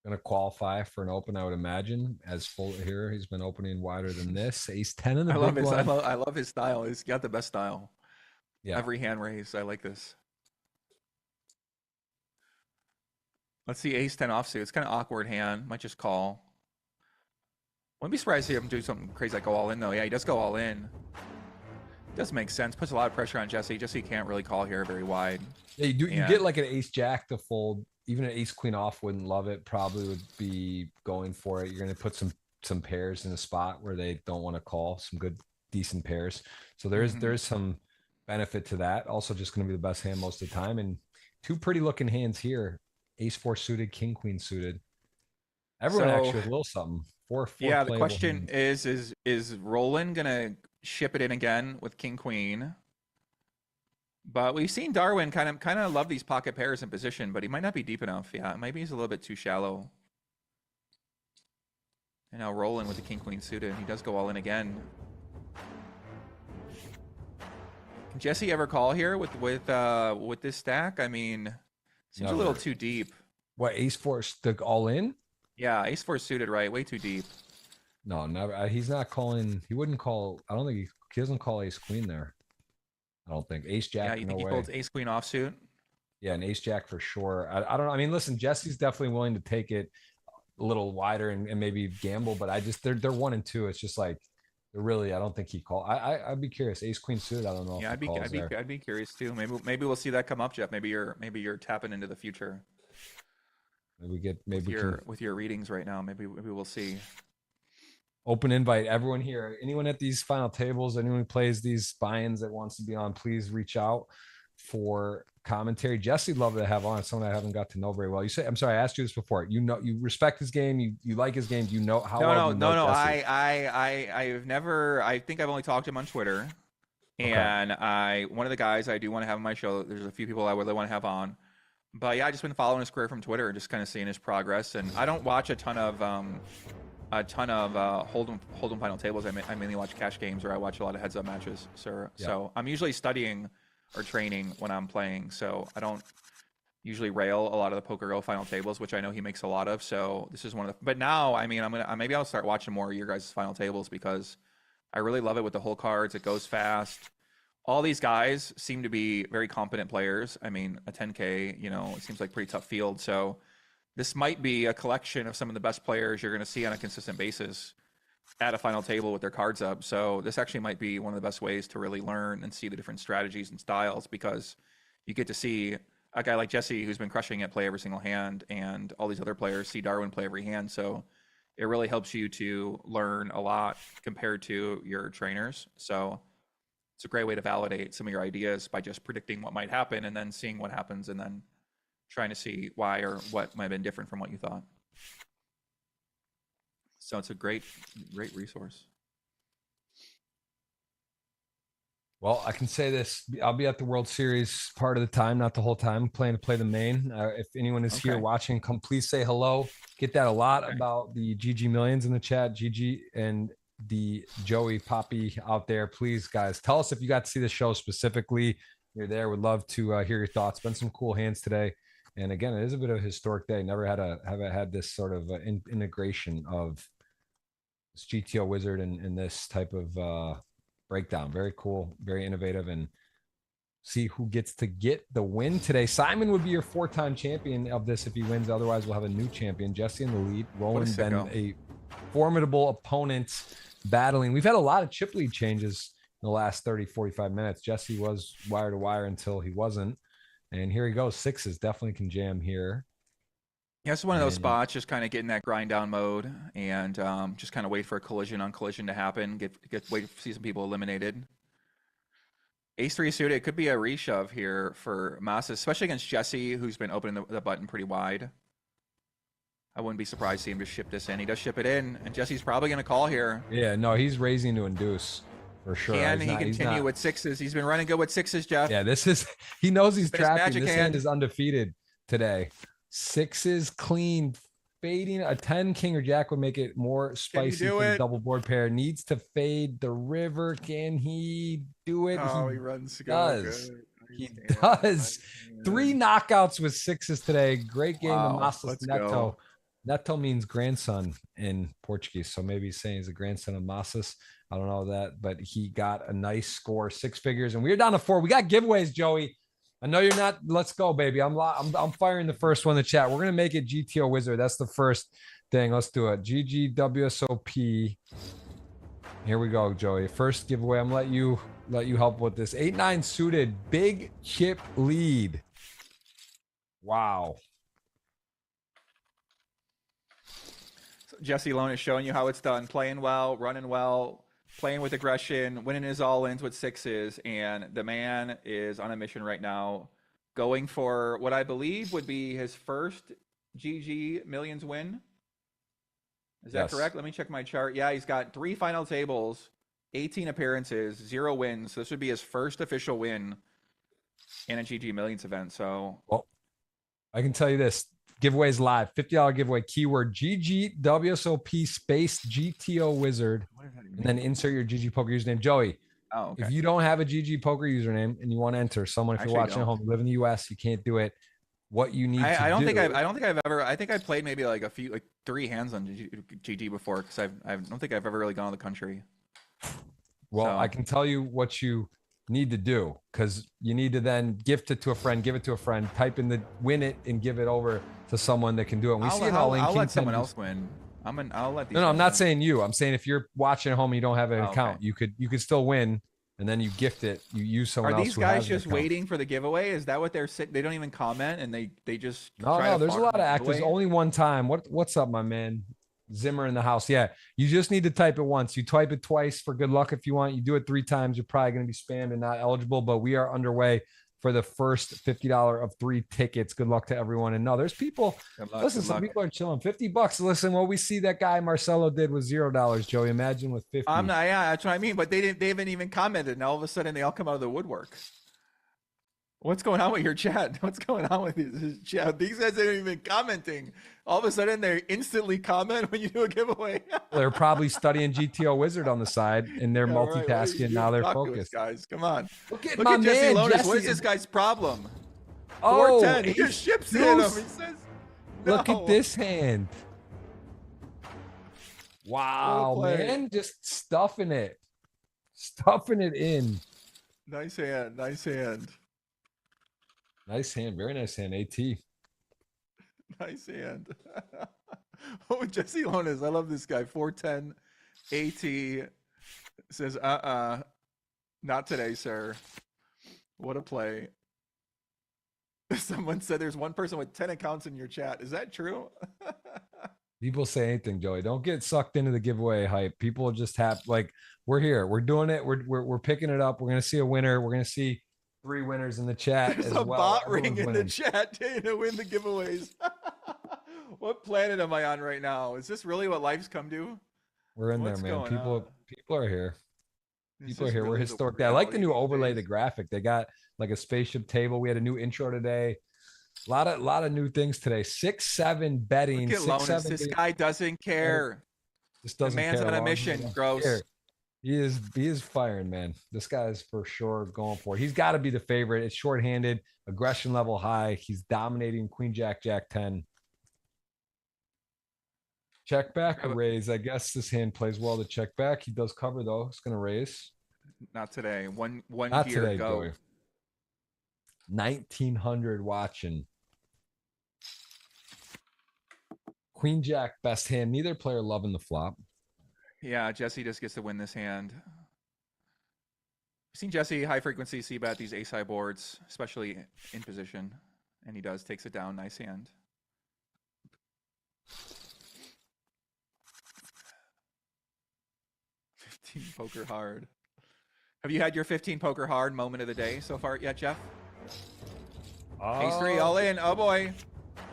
Going to qualify for an open, I would imagine. As full here, he's been opening wider than this. Ace 10 in the big blind. I love his style. He's got the best style. Yeah. Every hand raised. I like this. Let's see ace 10 offsuit. It's kind of awkward hand. Might just call. Wouldn't be surprised to see him do something crazy like go all in though. Yeah, he does go all in. Does make sense. Puts a lot of pressure on Jesse. Jesse can't really call here very wide. Yeah, you get like an ace jack to fold. Even an ace queen off wouldn't love it. Probably would be going for it. You're going to put some pairs in a spot where they don't want to call. Some good, decent pairs. So there's some benefit to that. Also just going to be the best hand most of the time. And two pretty looking hands here. Ace 4 suited, king queen suited. Everyone actually with a little something. Four yeah, the question is Roland gonna ship it in again with king queen? But we've seen Darwin kind of love these pocket pairs in position, but he might not be deep enough. Yeah, maybe he's a little bit too shallow. And now Roland with the king queen suited. He does go all in again. Can Jesse ever call here with this stack? I mean, seems a little too deep. What, ace 4 the all in? Yeah, ace 4 suited, right? Way too deep. No, never. He's not calling. He wouldn't call. I don't think he doesn't call ace queen there. I don't think ace jack. Yeah, you think no he folds ace queen offsuit? Yeah, an ace jack for sure. I don't know. I mean, listen, Jesse's definitely willing to take it a little wider and maybe gamble, but I just they're 1 and 2. It's just like really. I don't think he called. I'd be curious. Ace queen suited. I don't know. Yeah, I'd be curious too. Maybe we'll see that come up, Jeff. Maybe you're tapping into the future. With your readings right now. Maybe we'll see. Open invite, everyone here. Anyone at these final tables, anyone who plays these buy-ins that wants to be on, please reach out for commentary. Jesse'd love to have on someone I haven't got to know very well. You say, I'm sorry, I asked you this before. You know, you respect his game. You like his game. Do you know how? No. I've never. I think I've only talked to him on Twitter. And one of the guys I do want to have on my show. There's a few people I really want to have on. But yeah, I just been following his career from Twitter and just kind of seeing his progress. And I don't watch a ton of Hold'em final tables. I mainly watch cash games, or I watch a lot of heads up matches. So I'm usually studying or training when I'm playing. So I don't usually rail a lot of the Poker Go final tables, which I know he makes a lot of. So this is one of the. But now, I mean, maybe I'll start watching more of your guys' final tables because I really love it with the whole cards. It goes fast. All these guys seem to be very competent players. I mean, a 10K, it seems like pretty tough field. So this might be a collection of some of the best players you're going to see on a consistent basis at a final table with their cards up. So this actually might be one of the best ways to really learn and see the different strategies and styles, because you get to see a guy like Jesse who's been crushing it play every single hand, and all these other players see Darwin play every hand. So it really helps you to learn a lot compared to your trainers. So it's a great way to validate some of your ideas by just predicting what might happen and then seeing what happens and then trying to see why or what might have been different from what you thought. So it's a great resource. Well, I can say this. I'll be at the World Series part of the time, not the whole time, planning to play the main. If anyone is here watching, come please say hello. Get that a lot about the GGMillions in the chat. GG and the Joey Poppy out there. Please, guys, tell us if you got to see the show specifically. You're there. Would love to hear your thoughts. Been some cool hands today. And again, it is a bit of a historic day. Never had this sort of integration of this GTO wizard and this type of breakdown. Very cool, very innovative, and see who gets to get the win today. Simon would be your 4-time champion of this if he wins. Otherwise, we'll have a new champion. Jesse in the lead. Roland been a formidable opponent battling. We've had a lot of chip lead changes in the last 30, 45 minutes. Jesse was wire to wire until he wasn't. And here he goes. Sixes definitely can jam here. Yeah, it's one of those spots, just kind of get in that grind down mode and just kind of wait for a collision on collision to happen. Wait to see some people eliminated. Ace 3 suited, it could be a reshove here for Masa, especially against Jesse, who's been opening the button pretty wide. I wouldn't be surprised to see him just ship this in. He does ship it in, and Jesse's probably going to call here. Yeah, no, he's raising to induce for sure. Can he continue with sixes? He's been running good with sixes, Jeff. Yeah, he knows he's trapping. This hand hand is undefeated today. Sixes clean, fading a 10 king or jack would make it more spicy for the double board pair. Needs to fade the river. Can he do it? Oh, he runs. Does. He does. 3 knockouts with sixes today. Great game of Masas Neto. Neto means grandson in Portuguese, so maybe he's saying he's a grandson of Masas. I don't know that, but he got a nice score, 6 figures, and we're down to 4. We got giveaways, Joey. I know you're not. Let's go, baby. I'm firing the first one in the chat. We're gonna make it GTO Wizard. That's the first thing. Let's do it. GGWSOP. Here we go, Joey. First giveaway. I'm let you help with this. 8-9 suited, big chip lead. Wow. So Jesse Lone is showing you how it's done. Playing well, running well, playing with aggression, winning his all-ins with sixes, and the man is on a mission right now, going for what I believe would be his first GG Millions win. Is that correct? Let me check my chart. Yeah, he's got 3 final tables, 18 appearances, 0 wins. So this would be his first official win in a GG Millions event. So, well, I can tell you this. Giveaways live. $50 giveaway. Keyword GGWSOP space GTO Wizard. And then insert your GGPoker username. Joey, if you don't have a GGPoker username and you want to enter someone, if you're watching at home, you live in the US, you can't do it. What you need I don't think I've ever. I think I played maybe like 3 hands on GG before, because I don't think I've ever really gone to the country. Well, so I can tell you what you need to do, because you need to then gift it to a friend, give it to a friend, type in the win it, and give it over to someone that can do it. I'll let someone else win. I'll let these. No, I'm not saying you. I'm saying if you're watching at home and you don't have an account, you could still win. And then you gift it. You use someone else. Are these guys just waiting for the giveaway? Is that what they're sitting? They don't even comment, and they just no. There's a lot of actors. Only one time. What's up, my man? Zimmer in the house. Yeah, you just need to type it once. You type it twice for good luck if you want. You do it 3 times, you're probably going to be spammed and not eligible. But we are underway for the first $50 of 3 tickets. Good luck to everyone. And no, there's people. Listen, some people are chilling. $50. Listen, what we see that guy Marcelo did was $0. Joey, imagine with 50. I'm not. Yeah, that's what I mean. But they haven't even commented, and all of a sudden they all come out of the woodwork. What's going on with your chat? What's going on with this chat? These guys aren't even commenting. All of a sudden, they instantly comment when you do a giveaway. They're probably studying GTO Wizard on the side, and they're multitasking. Right. Now they're focused. Guys, come on. Look at my man, Jesse. What is this guy's problem? Oh, 410. He just ships in him. He says, no. Look at this hand. Wow, man. Just stuffing it. Stuffing it in. Nice hand. Nice hand. Nice hand. Very nice hand. AT. Nice hand. Oh, Jesse Lones. I love this guy. 410 AT says, not today, sir. What a play. Someone said there's one person with 10 accounts in your chat. Is that true? People say anything, Joey. Don't get sucked into the giveaway hype. People just have, like, we're here. We're doing it. We're picking it up. We're going to see a winner. We're going to see 3 winners in the chat. There's as a well. bot ring in the chat to win the giveaways. What planet am I on right now? Is this really what life's come to? We're in there, man. People are here. People are here. We're historic. I like the new overlay, the graphic. They got like a spaceship table. We had a new intro today. A lot of new things today. 6-7 betting. Look at 6-7. This guy doesn't care. This doesn't the man's care. On a mission. Gross. He is firing, man. This guy's for sure going for it. He's got to be the favorite. It's shorthanded, aggression level high. He's dominating Queen Jack 10. Check back or raise. I guess this hand plays well to check back. He does cover though. It's gonna raise. Not today. One Not gear today, go. Joey. 1900 watching. Queen Jack best hand. Neither player loving the flop. Yeah, Jesse just gets to win this hand. I've seen Jesse high frequency c-bet these ace high boards, especially in position, and he takes it down. Nice hand. 15 poker hard. Have you had your 15 poker hard moment of the day so far yet, Jeff? Ace 3 all in. Oh boy.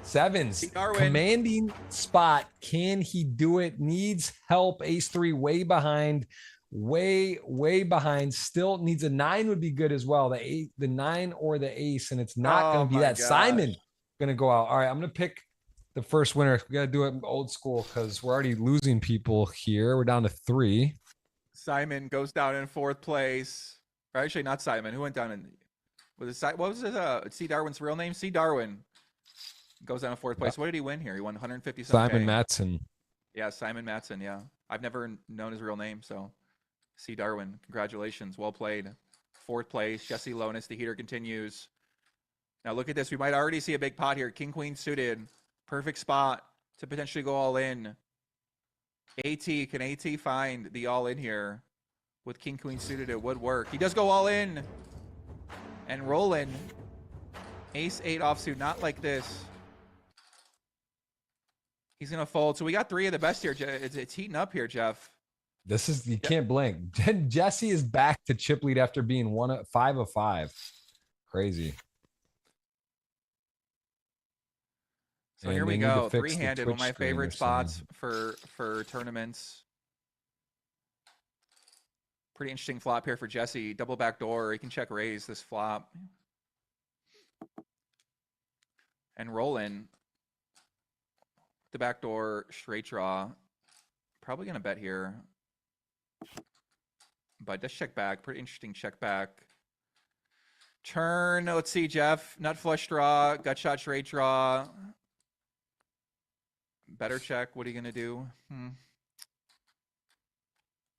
Sevens. Darwin. Commanding spot. Can he do it? Needs help. Ace 3 way behind. Way behind. Still needs a 9 would be good as well. The 9 or the ace, and it's not going to be that. Gosh. Simon going to go out. All right, I'm going to pick the first winner. We got to do it old school because we're already losing people here. We're down to 3. Simon goes down in 4th place. Or actually, not Simon. Who went down in? What was his? C. Darwin's real name? C. Darwin goes down in 4th place. What did he win here? He won 150 something. Simon Matson. Yeah, Simon Matson. Yeah, I've never known his real name, so C. Darwin. Congratulations, well played. 4th place. Jesse Lonis. The heater continues. Now look at this. We might already see a big pot here. King Queen suited. Perfect spot to potentially go all in. Can AT find the all in here with King Queen suited? It would work. He does go all in and roll in. Ace 8 offsuit, not like this. He's gonna fold. So we got 3 of the best here. It's heating up here, Jeff. This is, you can't blink. Jesse is back to chip lead after being 5 of 5. Crazy. So here we go. 3-handed, one of my favorite spots for tournaments. Pretty interesting flop here for Jesse. Double back door. He can check raise this flop. And roll in. The back door, straight draw. Probably going to bet here. But just check back. Pretty interesting check back. Turn. Let's see, Jeff. Nut flush draw. Gut shot, straight draw. Better check. What are you going to do?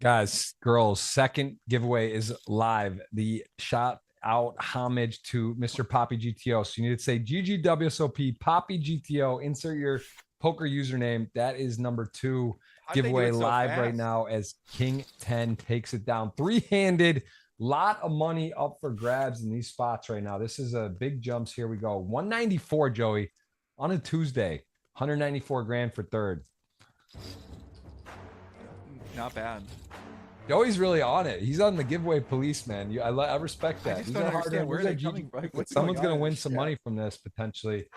Guys, girls, second giveaway is live. The shout out homage to Mr. Poppy GTO. So you need to say GGWSOP, Poppy GTO, insert your poker username. That is number 2 giveaway live right now as King 10 takes it down. 3-handed, lot of money up for grabs in these spots right now. This is a big jumps. Here we go. 194, Joey, on a Tuesday. 194 grand for third. Not bad. Joey's really on it. He's on the giveaway police, man. I respect that. I just don't understand where they're coming from. Someone's going to win some money from this potentially.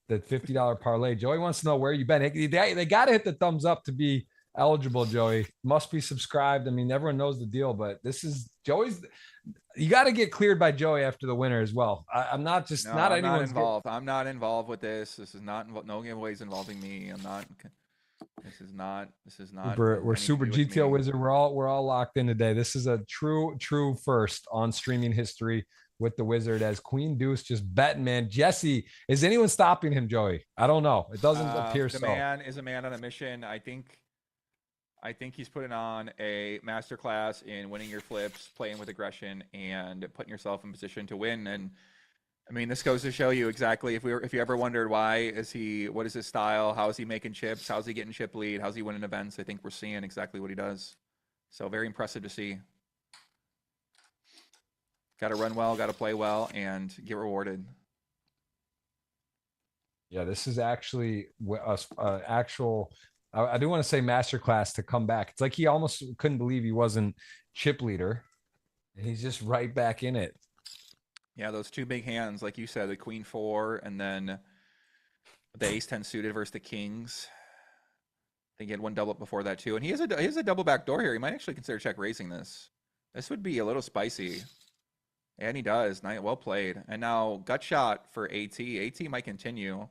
The $50 parlay. Joey wants to know where you've been. They got to hit the thumbs up to be eligible, Joey. Must be subscribed. I mean, everyone knows the deal, but this is Joey's. You got to get cleared by Joey after the winner as well. I'm not just not anyone's involved. I'm not involved with this. This is not no giveaways involving me. I'm not. This is not. We're super GTO Wizard. We're all locked in today. This is a true first on streaming history with the Wizard as Queen Deuce just betting, man. Jesse, is anyone stopping him, Joey? I don't know. It doesn't appear so. The man is a man on a mission. I think he's putting on a masterclass in winning your flips, playing with aggression, and putting yourself in position to win. And I mean, this goes to show you exactly if you ever wondered what is his style, how is he making chips, how's he getting chip lead, how's he winning events. I think we're seeing exactly what he does. So very impressive to see. Got to run well, got to play well, and get rewarded. Yeah, this is actually actual. I do want to say masterclass to come back. It's like he almost couldn't believe he wasn't chip leader. And he's just right back in it. Yeah, those 2 big hands, like you said, the Queen 4 and then the Ace 10 suited versus the Kings. I think he had 1 double up before that too. And he has a double back door here. He might actually consider check raising this. This would be a little spicy. And he does. Well played. And now gut shot for AT. AT might continue.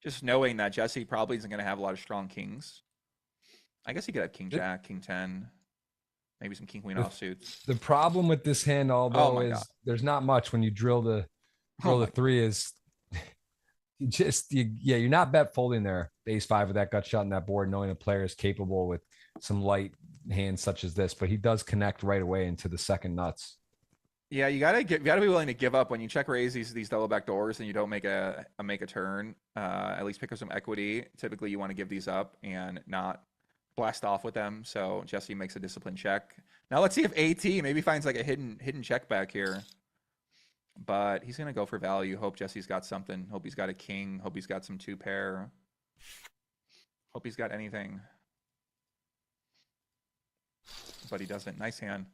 Just knowing that Jesse probably isn't going to have a lot of strong kings. I guess he could have King Jack, King 10, maybe some King Queen offsuits. The problem with this hand, although, is there's not much when you drill the 3 is you're not bet folding there. Ace 5 with that gut shot on that board, knowing a player is capable with some light hands such as this, but he does connect right away into the second nuts. Yeah, you gotta be willing to give up when you check raise these double back doors and you don't make a turn. At least pick up some equity. Typically, you want to give these up and not blast off with them. So Jesse makes a disciplined check. Now let's see if AT maybe finds like a hidden check back here. But he's gonna go for value. Hope Jesse's got something. Hope he's got a king. Hope he's got some 2 pair. Hope he's got anything. but he doesn't. Nice hand.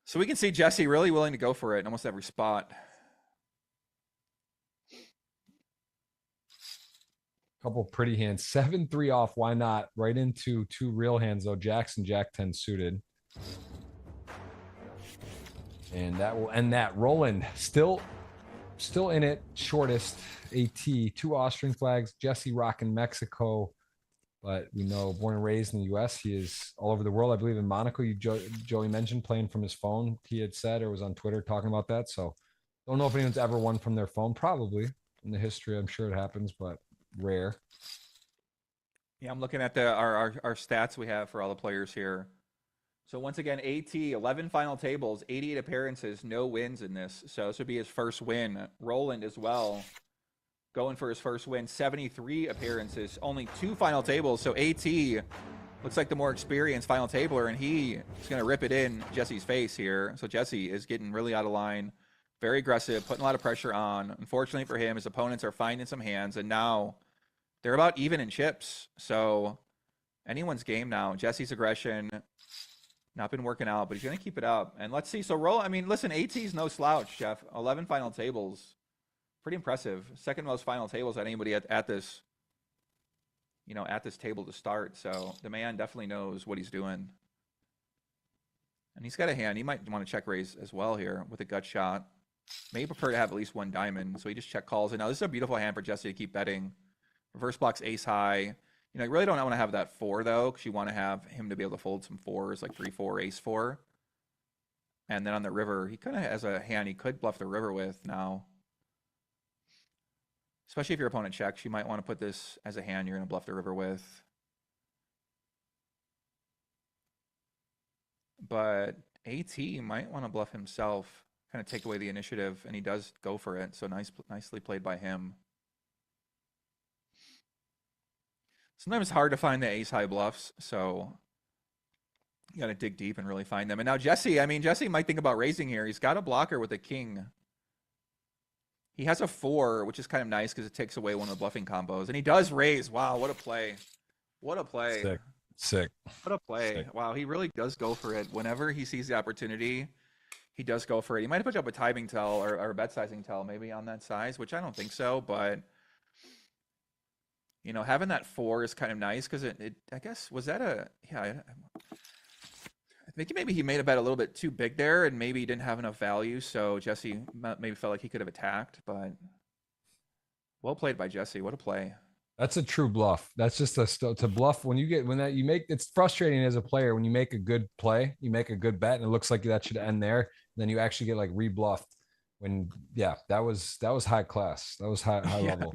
So we can see Jesse really willing to go for it in almost every spot. Couple pretty hands. 7-3 off. Why not? Right into two real hands though. Jackson, Jack 10 suited. And that will end that. Roland still in it. Shortest AT. 2 Austrian flags. Jesse rocking Mexico. But we know, born and raised in the U.S., he is all over the world. I believe in Monaco. Joey mentioned playing from his phone. He had said, or was on Twitter talking about that. So don't know if anyone's ever won from their phone. Probably in the history, I'm sure it happens, but rare. Yeah, I'm looking at our stats we have for all the players here. So once again, AT, 11 final tables, 88 appearances, no wins in this. So this would be his first win. Roland as well, going for his first win, 73 appearances, only 2 final tables. So AT looks like the more experienced final tabler, and he is going to rip it in Jesse's face here. So Jesse is getting really out of line, very aggressive, putting a lot of pressure on. Unfortunately for him, his opponents are finding some hands, and now they're about even in chips. So anyone's game now. Jesse's aggression not been working out, but he's going to keep it up. And let's see. So roll. I mean, listen, AT's no slouch, Jeff. 11 final tables. Pretty impressive. Second most final tables at anybody at this, at this table to start. So the man definitely knows what he's doing. And he's got a hand. He might want to check raise as well here with a gut shot. May prefer to have at least 1 diamond. So he just check calls. And now this is a beautiful hand for Jesse to keep betting. Reverse blocks ace high. You really don't want to have that 4 though, because you want to have him to be able to fold some 4s, like 3-4, ace 4. And then on the river, he kind of has a hand he could bluff the river with now. Especially if your opponent checks, you might want to put this as a hand you're going to bluff the river with. But AT might want to bluff himself, kind of take away the initiative, and he does go for it. So nicely played by him. Sometimes it's hard to find the ace high bluffs, so you got to dig deep and really find them. And now Jesse, Jesse might think about raising here. He's got a blocker with a king. He has a 4, which is kind of nice because it takes away one of the bluffing combos. And he does raise. Wow, what a play. What a play. Sick. What a play. Sick. Wow, he really does go for it. Whenever he sees the opportunity, he does go for it. He might have put up a timing tell or a bet sizing tell maybe on that size, which I don't think so, but having that 4 is kind of nice because I guess, was that I think maybe he made a bet a little bit too big there and maybe he didn't have enough value. So Jesse maybe felt like he could have attacked, but well played by Jesse. What a play. That's a true bluff. That's just to bluff it's frustrating as a player when you make a good play, you make a good bet and it looks like that should end there. And then you actually get like rebluffed. That was high class. That was high level.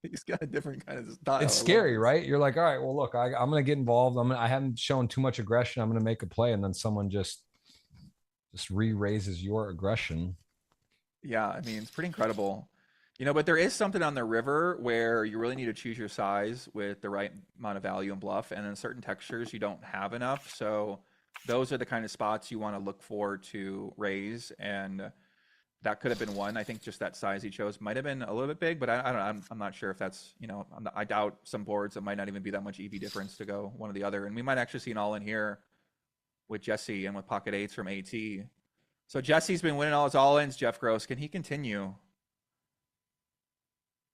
He's got a different kind of style. It's scary, right? You're like, all right, well, look, I'm gonna get involved. I haven't shown too much aggression. I'm gonna make a play, and then someone just re-raises your aggression. Yeah, it's pretty incredible. But there is something on the river where you really need to choose your size with the right amount of value and bluff, and in certain textures you don't have enough. So those are the kind of spots you want to look for to raise, and that could have been one. I think just that size he chose might have been a little bit big, but I don't know. I'm not sure if that's, I doubt some boards it might not even be that much EV difference to go one or the other. And we might actually see an all in here with Jesse and with pocket 8s from AT. So Jesse's been winning all his all-ins, Jeff Gross. Can he continue?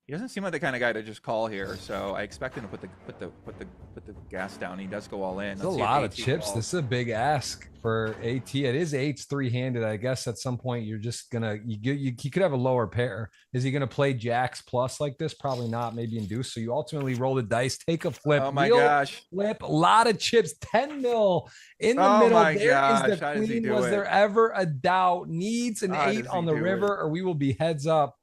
He doesn't seem like the kind of guy to just call here, so I expect him to put the gas down. He does go all in. It's a lot of chips. Calls. This is a big ask for AT. It is 8s 3-handed. I guess at some point you're just gonna you could have a lower pair. Is he gonna play jacks plus like this? Probably not. Maybe induce. So you ultimately roll the dice, take a flip. Oh my gosh! Flip. A lot of chips. 10 mil in the middle. There is the queen. Was there ever a doubt? Needs an 8 on the river, or we will be heads up.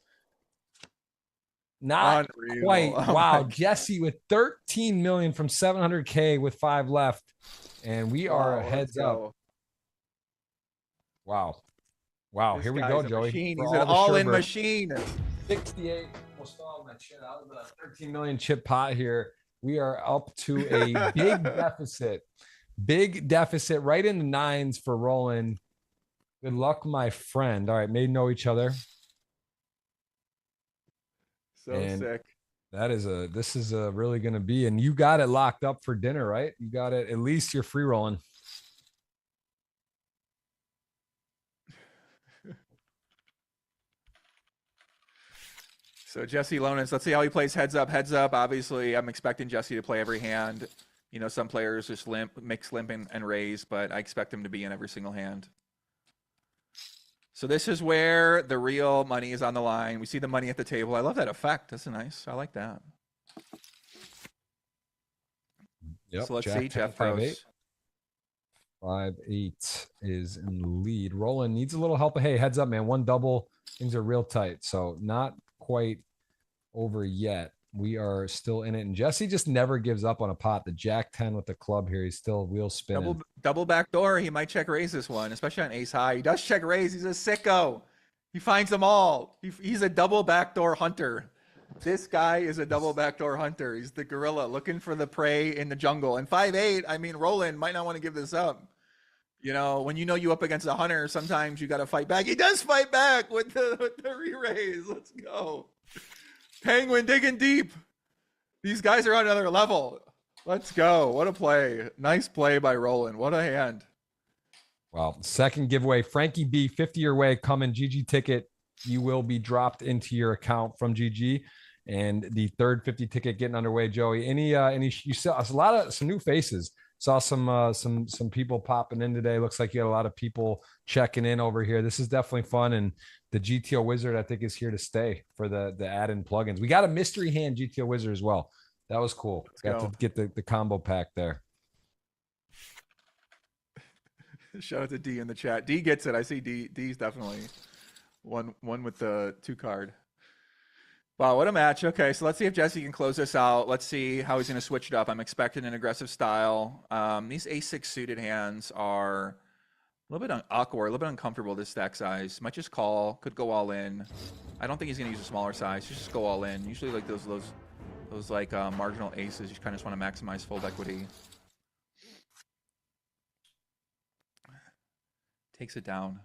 Not unreal. Quite. Wow. Jesse with 13 million from 700K with 5 left. And we are heads up. Wow. This Here we go, Joey. He's an all-in machine. 68. We'll stall my shit out of a 13 million chip pot here. We are up to a big deficit. Big deficit right in the 9s for Roland. Good luck, my friend. All right. May know each other. So sick. This is really going to be, and you got it locked up for dinner, right? You got it. At least you're free rolling. So Jesse Lonis, let's see how he plays heads up. Heads up, obviously, I'm expecting Jesse to play every hand. You know, some players just mix limp and raise, but I expect him to be in every single hand. So this is where the real money is on the line. We see the money at the table. I love that effect. That's nice. I like that. Yep. So let's Jack see, 10, Jeff 5-8. Pros. 5-8 is in the lead. Roland needs a little help. Hey, heads up, man. One double. Things are real tight. So not quite over yet. We are still in it. And Jesse just never gives up on a pot. The Jack 10 with the club here. He's still wheel spinning. Double back door. He might check raise this one, especially on ace high. He does check raise. He's a sicko. He finds them all. He's a double backdoor hunter. This guy is a double backdoor hunter. He's the gorilla looking for the prey in the jungle. And 5-8, I mean, Roland might not want to give this up. You know, when you know you up against a hunter, sometimes you got to fight back. He does fight back with the re-raise. Let's go. Penguin digging deep. These guys are on another level. Let's go. What a play. Nice play by Roland. What a hand. Well, second giveaway, Frankie B, 50 your way, coming GG ticket. You will be dropped into your account from GG. And the third 50 ticket getting underway, Joey. Any you saw some new faces. Saw some people popping in today. Looks like you had a lot of people checking in over here. This is definitely fun. And the GTO Wizard, I think, is here to stay for the add-in plugins. We got a mystery hand GTO Wizard as well. That was cool. Got to get the combo pack there. Shout out to D in the chat. D gets it. I see D. D's definitely one with the 2 card. Wow, what a match. Okay, so let's see if Jesse can close this out. Let's see how he's going to switch it up. I'm expecting an aggressive style. These ace-6 suited hands are a little bit awkward, a little bit uncomfortable, this stack size. Might just call, could go all in. I don't think he's going to use a smaller size. Just go all in. Usually like those like marginal aces, you kind of just want to maximize fold equity. Takes it down.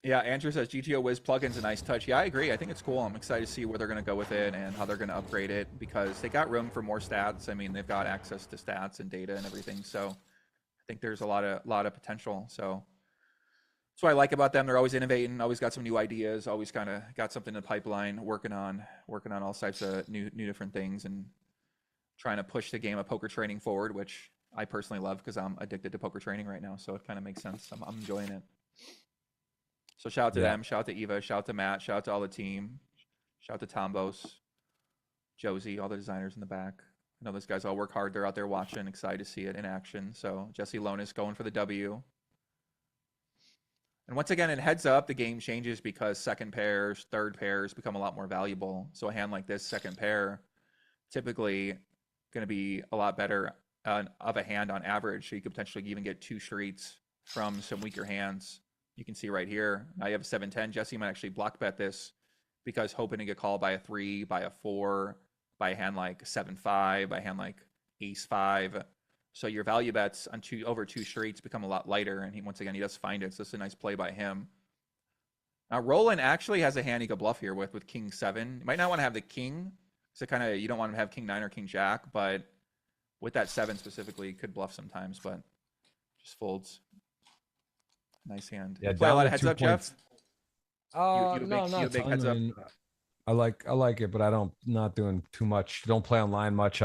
Yeah, Andrew says GTO Wiz plugin's a nice touch. Yeah, I agree. I think it's cool. I'm excited to see where they're going to go with it and how they're going to upgrade it because they got room for more stats. I mean, they've got access to stats and data and everything. So I think there's a lot of potential. So that's what I like about them. They're always innovating, always got some new ideas, always kind of got something in the pipeline, working on all types of new different things and trying to push the game of poker training forward, which I personally love because I'm addicted to poker training right now. So it kind of makes sense. I'm enjoying it. So shout out to them, shout out to Eva, shout out to Matt, shout out to all the team, shout out to Tombos, Josie, all the designers in the back. I know those guys all work hard. They're out there watching, excited to see it in action. So Jesse Lonis going for the W. And once again, in heads up, the game changes because second pairs, third pairs become a lot more valuable. So a hand like this, second pair, typically going to be a lot better of a hand on average. So you could potentially even get 2 streets from some weaker hands. You can see right here, now you have a 7-10. Jesse might actually block bet this because hoping to get called by a 3, by a 4, by a hand like 7-5, by a hand like ace-5. So your value bets on over 2 streets become a lot lighter. And once again, he does find it. So it's a nice play by him. Now Roland actually has a hand he could bluff here with king 7. You might not want to have the king. So kind of, you don't want to have king 9 or king jack, but with that 7 specifically, you could bluff sometimes, but just folds. Nice hand. Yeah, you play a lot of heads up, points. Jeff? No, not big heads up. I like it, but I don't not doing too much. Don't play online much.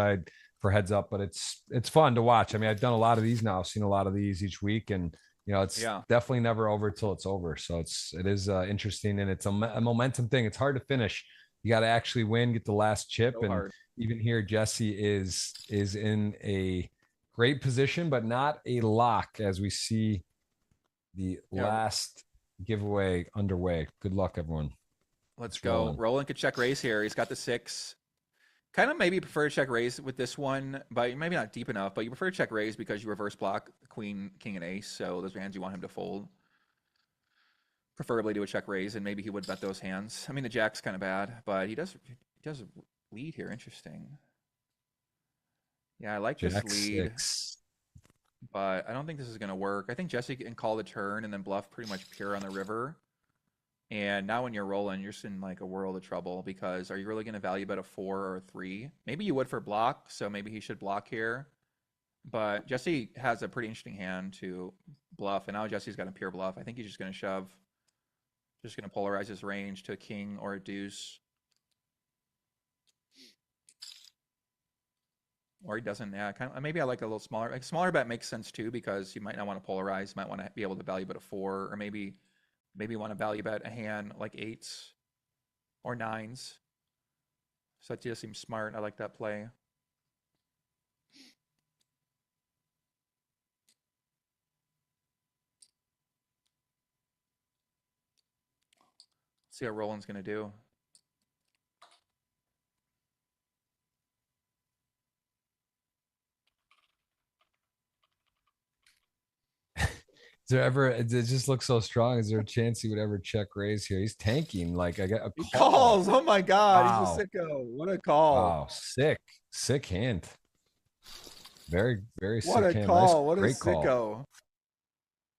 For heads up, but it's fun to watch. I mean, I've done a lot of these now. I've seen a lot of these each week, and it's definitely never over till it's over. So it is interesting, and it's a momentum thing. It's hard to finish. You got to actually win, get the last chip, and hard. Even here, Jesse is in a great position, but not a lock as we see the last giveaway underway. Good luck, everyone. Let's go. Roland could check raise here. He's got the 6. Kind of maybe prefer to check raise with this one, but maybe not deep enough. But you prefer to check raise because you reverse block queen, king, and ace. So those are hands you want him to fold. Preferably do a check raise, and maybe he would bet those hands. I mean, the jack's kind of bad, but he does lead here. Interesting. Yeah, I like this lead. 6. But I don't think this is going to work. I think Jesse can call the turn and then bluff pretty much pure on the river. And now when you're rolling, you're just in like a world of trouble because are you really going to value bet a 4 or a 3? Maybe you would for block, so maybe he should block here. But Jesse has a pretty interesting hand to bluff, and now Jesse's got a pure bluff. I think he's just going to shove. Just going to polarize his range to a king or a deuce. Or he doesn't, yeah. Kind of, maybe I like a little smaller. Like smaller bet makes sense too because you might not want to polarize. You might want to be able to value bet a 4, or maybe want to value bet a hand like 8s or 9s. So that just seems smart. I like that play. See what Roland's going to do. Is there ever? It just looks so strong. Is there a chance he would ever check raise here? He's tanking. Like I got a He call. calls. Oh my God. Wow. He's a sicko. What a call. Wow, sick hand. Very sick What a hand. call. Nice, What a great call. sicko.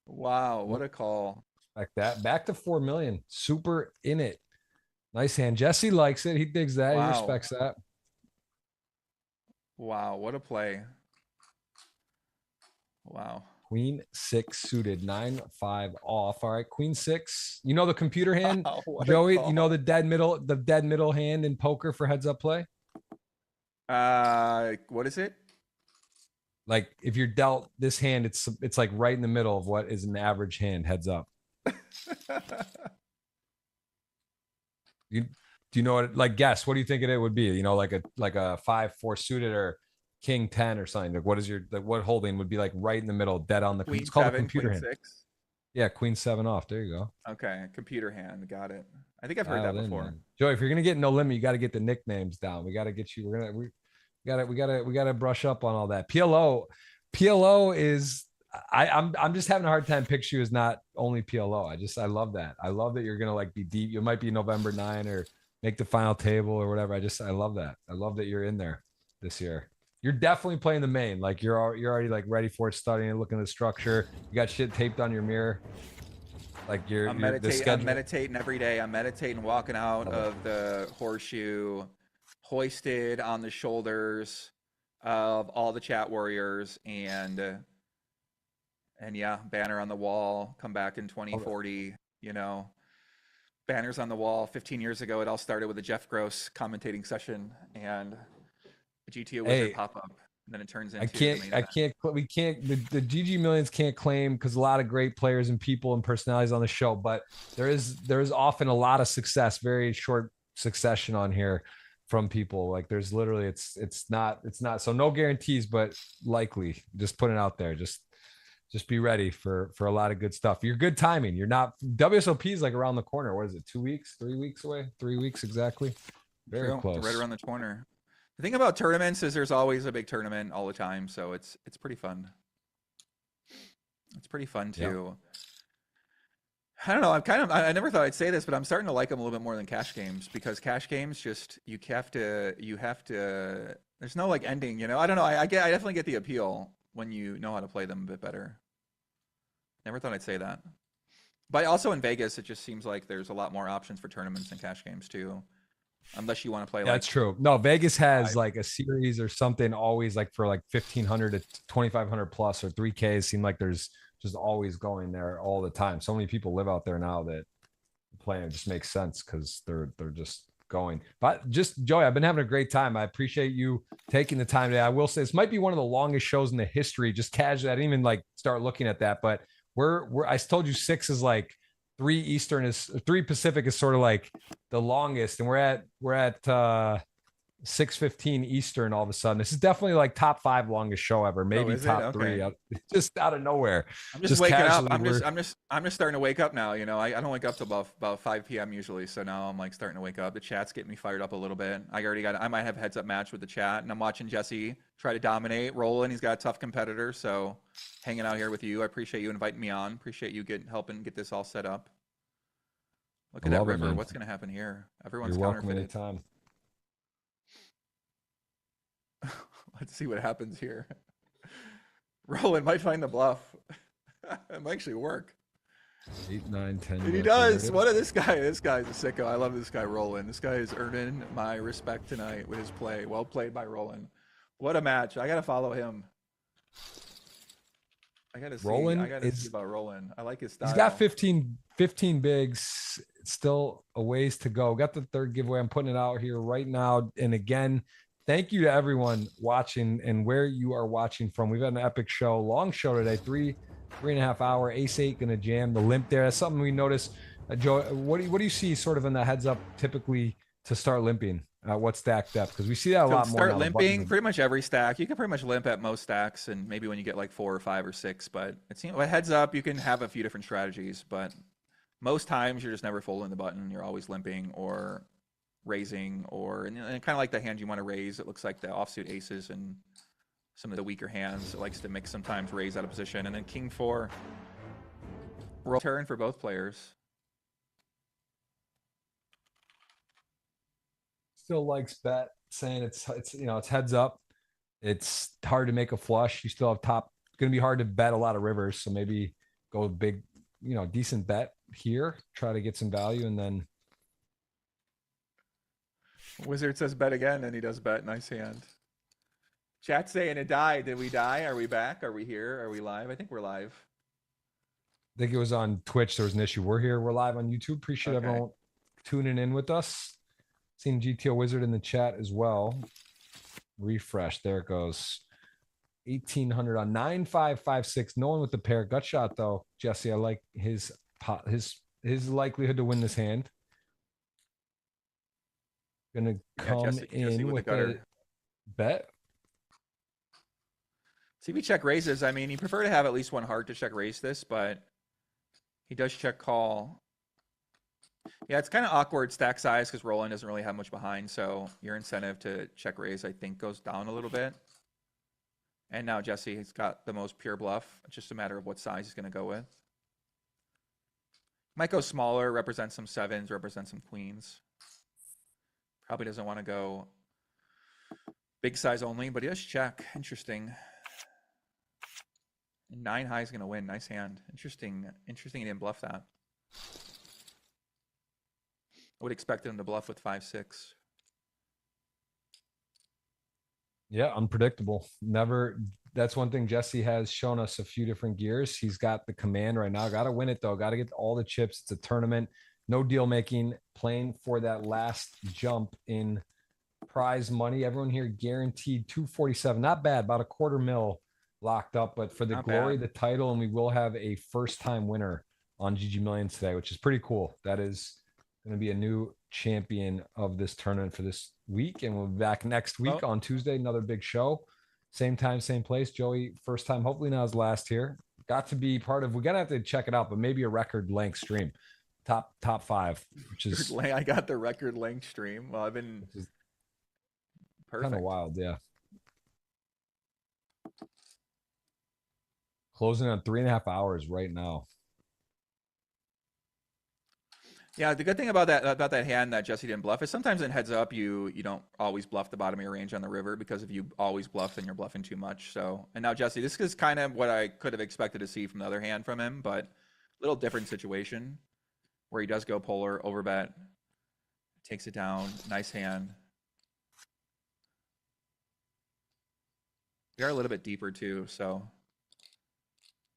Wow. What a call. Like that. Back to 4 million. Super in it. Nice hand. Jesse likes it. He digs that. Wow. He respects that. Wow. What a play. Wow. Queen 6 suited, 9-5 off. All right, Queen 6. You know the computer hand, Wow, what a Joey. call. You know the dead middle hand in poker for heads up play. What is it? Like if you're dealt this hand, it's like right in the middle of what is an average hand heads up. Do you know what? Like guess. What do you think it would be? You know, like a 5-4 suited or king 10 or something. Like what is your what holding would be like right in the middle, dead on the Queen it's called 7, a computer Queen hand. 6. Yeah, Queen 7 off. There you go. Okay, computer hand. Got it. I think I've heard Dialed that in, before. man. Joey, if you're gonna get no limit, you got to get the nicknames down. We got to get you. We got to brush up on all that. PLO is. I'm just having a hard time picture you as not only PLO. I love that. I love that you're gonna like be deep. You might be November 9 or make the final table or whatever. I love that. I love that you're in there this year. You're definitely playing the main. Like you're already like ready for it, studying and looking at the structure. You got shit taped on your mirror. Like I'm meditating every day. I'm meditating, walking out of the horseshoe, hoisted on the shoulders of all the chat warriors, and yeah, banner on the wall. Come back in 2040. You know, banners on the wall. 15 years ago, it all started with a Jeff Gross commentating session and a GTO wizard pop up. And then it turns into the GGMillions can't claim because a lot of great players and people and personalities on the show, but there is often a lot of success, very short succession on here from people. Like there's literally it's not so no guarantees, but likely. Just put it out there. Just be ready for a lot of good stuff. You're good timing. You're not WSOP is like around the corner. What is it? 2 weeks, 3 weeks away? 3 weeks exactly. Very close. Right around the corner. The thing about tournaments is there's always a big tournament all the time, so it's pretty fun. It's pretty fun too. Yeah. I don't know. I never thought I'd say this, but I'm starting to like them a little bit more than cash games because cash games just you have to. There's no like ending, you know. I don't know. I definitely get the appeal when you know how to play them a bit better. Never thought I'd say that. But also in Vegas, it just seems like there's a lot more options for tournaments and cash games too. Unless you want to play, that's true. No, Vegas has like a series or something always like for like 1,500 to 2,500 plus or 3Ks. Seem like there's just always going there all the time. So many people live out there now that playing it just makes sense because they're just going. But just Joey, I've been having a great time. I appreciate you taking the time today. I will say this might be one of the longest shows in the history. Just casually, I didn't even like start looking at that, but I told you 6 is like 3 Eastern is 3 Pacific is sort of like the longest, and we're at 6:15 Eastern all of a sudden. This is definitely like top 5 longest show ever, maybe top 3, just out of nowhere. I'm just waking up. I'm just starting to wake up now. You know, I don't wake up till about 5 p.m. usually, so now I'm like starting to wake up. The chat's getting me fired up a little bit. I might have a heads up match with the chat, and I'm watching Jesse try to dominate. Roland, he's got a tough competitor, so hanging out here with you. I appreciate you inviting me on. Appreciate you helping get this all set up. Look at that river. What's going to happen here? Everyone's counterfeited. Anytime. Let's see what happens here. Roland might find the bluff. It might actually work. 8, 9, 10. And he does. What is this guy? This guy's a sicko. I love this guy, Roland. This guy is earning my respect tonight with his play. Well played by Roland. What a match. I got to follow him. I got to see. I got to see about Roland. I like his style. He's got 15 bigs. Still a ways to go. Got the third giveaway. I'm putting it out here right now. And again, thank you to everyone watching and where you are watching from. We've had an epic show, long show today, three and a half hour. Ace 8 gonna jam the limp there. That's something we notice. Joe, what do you see sort of in the heads up typically to start limping? What stack depth? Because we see that a lot more. Start limping pretty much every stack. You can pretty much limp at most stacks, and maybe when you get like 4 or 5 or 6. But it seems like heads up, you can have a few different strategies. But most times you're just never folding the button. You're always limping or raising, and kind of like the hand you want to raise. It looks like the offsuit aces and some of the weaker hands. It likes to mix sometimes raise out of position, and then king 4 roll turn for both players. Still likes bet, saying it's it's heads up. It's hard to make a flush. You still have top. It's going to be hard to bet a lot of rivers, so maybe go big, decent bet here. Try to get some value, and then Wizard says bet again, and he does bet. Nice hand. Chat saying it died. Did we die? Are we back? Are we here? Are we live? I think we're live. I think it was on Twitch. There was an issue. We're here. We're live on YouTube. Appreciate everyone tuning in with us. Seen GTO Wizard in the chat as well. Refresh. There it goes. 1,800 on 9-5-5-6. No one with the pair. Gut shot though. Jesse, I like his likelihood to win this hand. Gonna come in with a bet. See if he check raises. I mean, he prefer to have at least one heart to check raise this, but he does check call. Yeah, it's kind of awkward stack size because Roland doesn't really have much behind, so your incentive to check raise, I think, goes down a little bit. And now Jesse has got the most pure bluff. It's just a matter of what size he's going to go with. Might go smaller, represent some 7s, represent some queens. Probably doesn't want to go big size only, but he does check. Interesting. 9 high is going to win. Nice hand. Interesting he didn't bluff that. I would expect him to bluff with 5-6. Yeah, unpredictable. Never. That's one thing Jesse has shown us a few different gears. He's got the command right now. Got to win it though. Got to get all the chips. It's a tournament. No deal making. Playing for that last jump in prize money. Everyone here guaranteed 247. Not bad. About $250,000 locked up. But for the glory, the title, and we will have a first-time winner on GGMillion today, which is pretty cool. That is going to be a new champion of this tournament for this week, and we'll be back next week on Tuesday. Another big show, same time, same place. Joey, first time, hopefully not his last here. Got to be part of. We're gonna have to check it out, but maybe a record length stream, top 5, which is. I got the record length stream. Well, I've been perfect. Kind of wild, yeah. Closing on 3.5 hours right now. Yeah, the good thing about that hand that Jesse didn't bluff is sometimes in heads up you don't always bluff the bottom of your range on the river, because if you always bluff, then you're bluffing too much. So, and now Jesse, this is kind of what I could have expected to see from the other hand from him, but a little different situation where he does go polar, overbet, takes it down, nice hand. We are a little bit deeper too, so.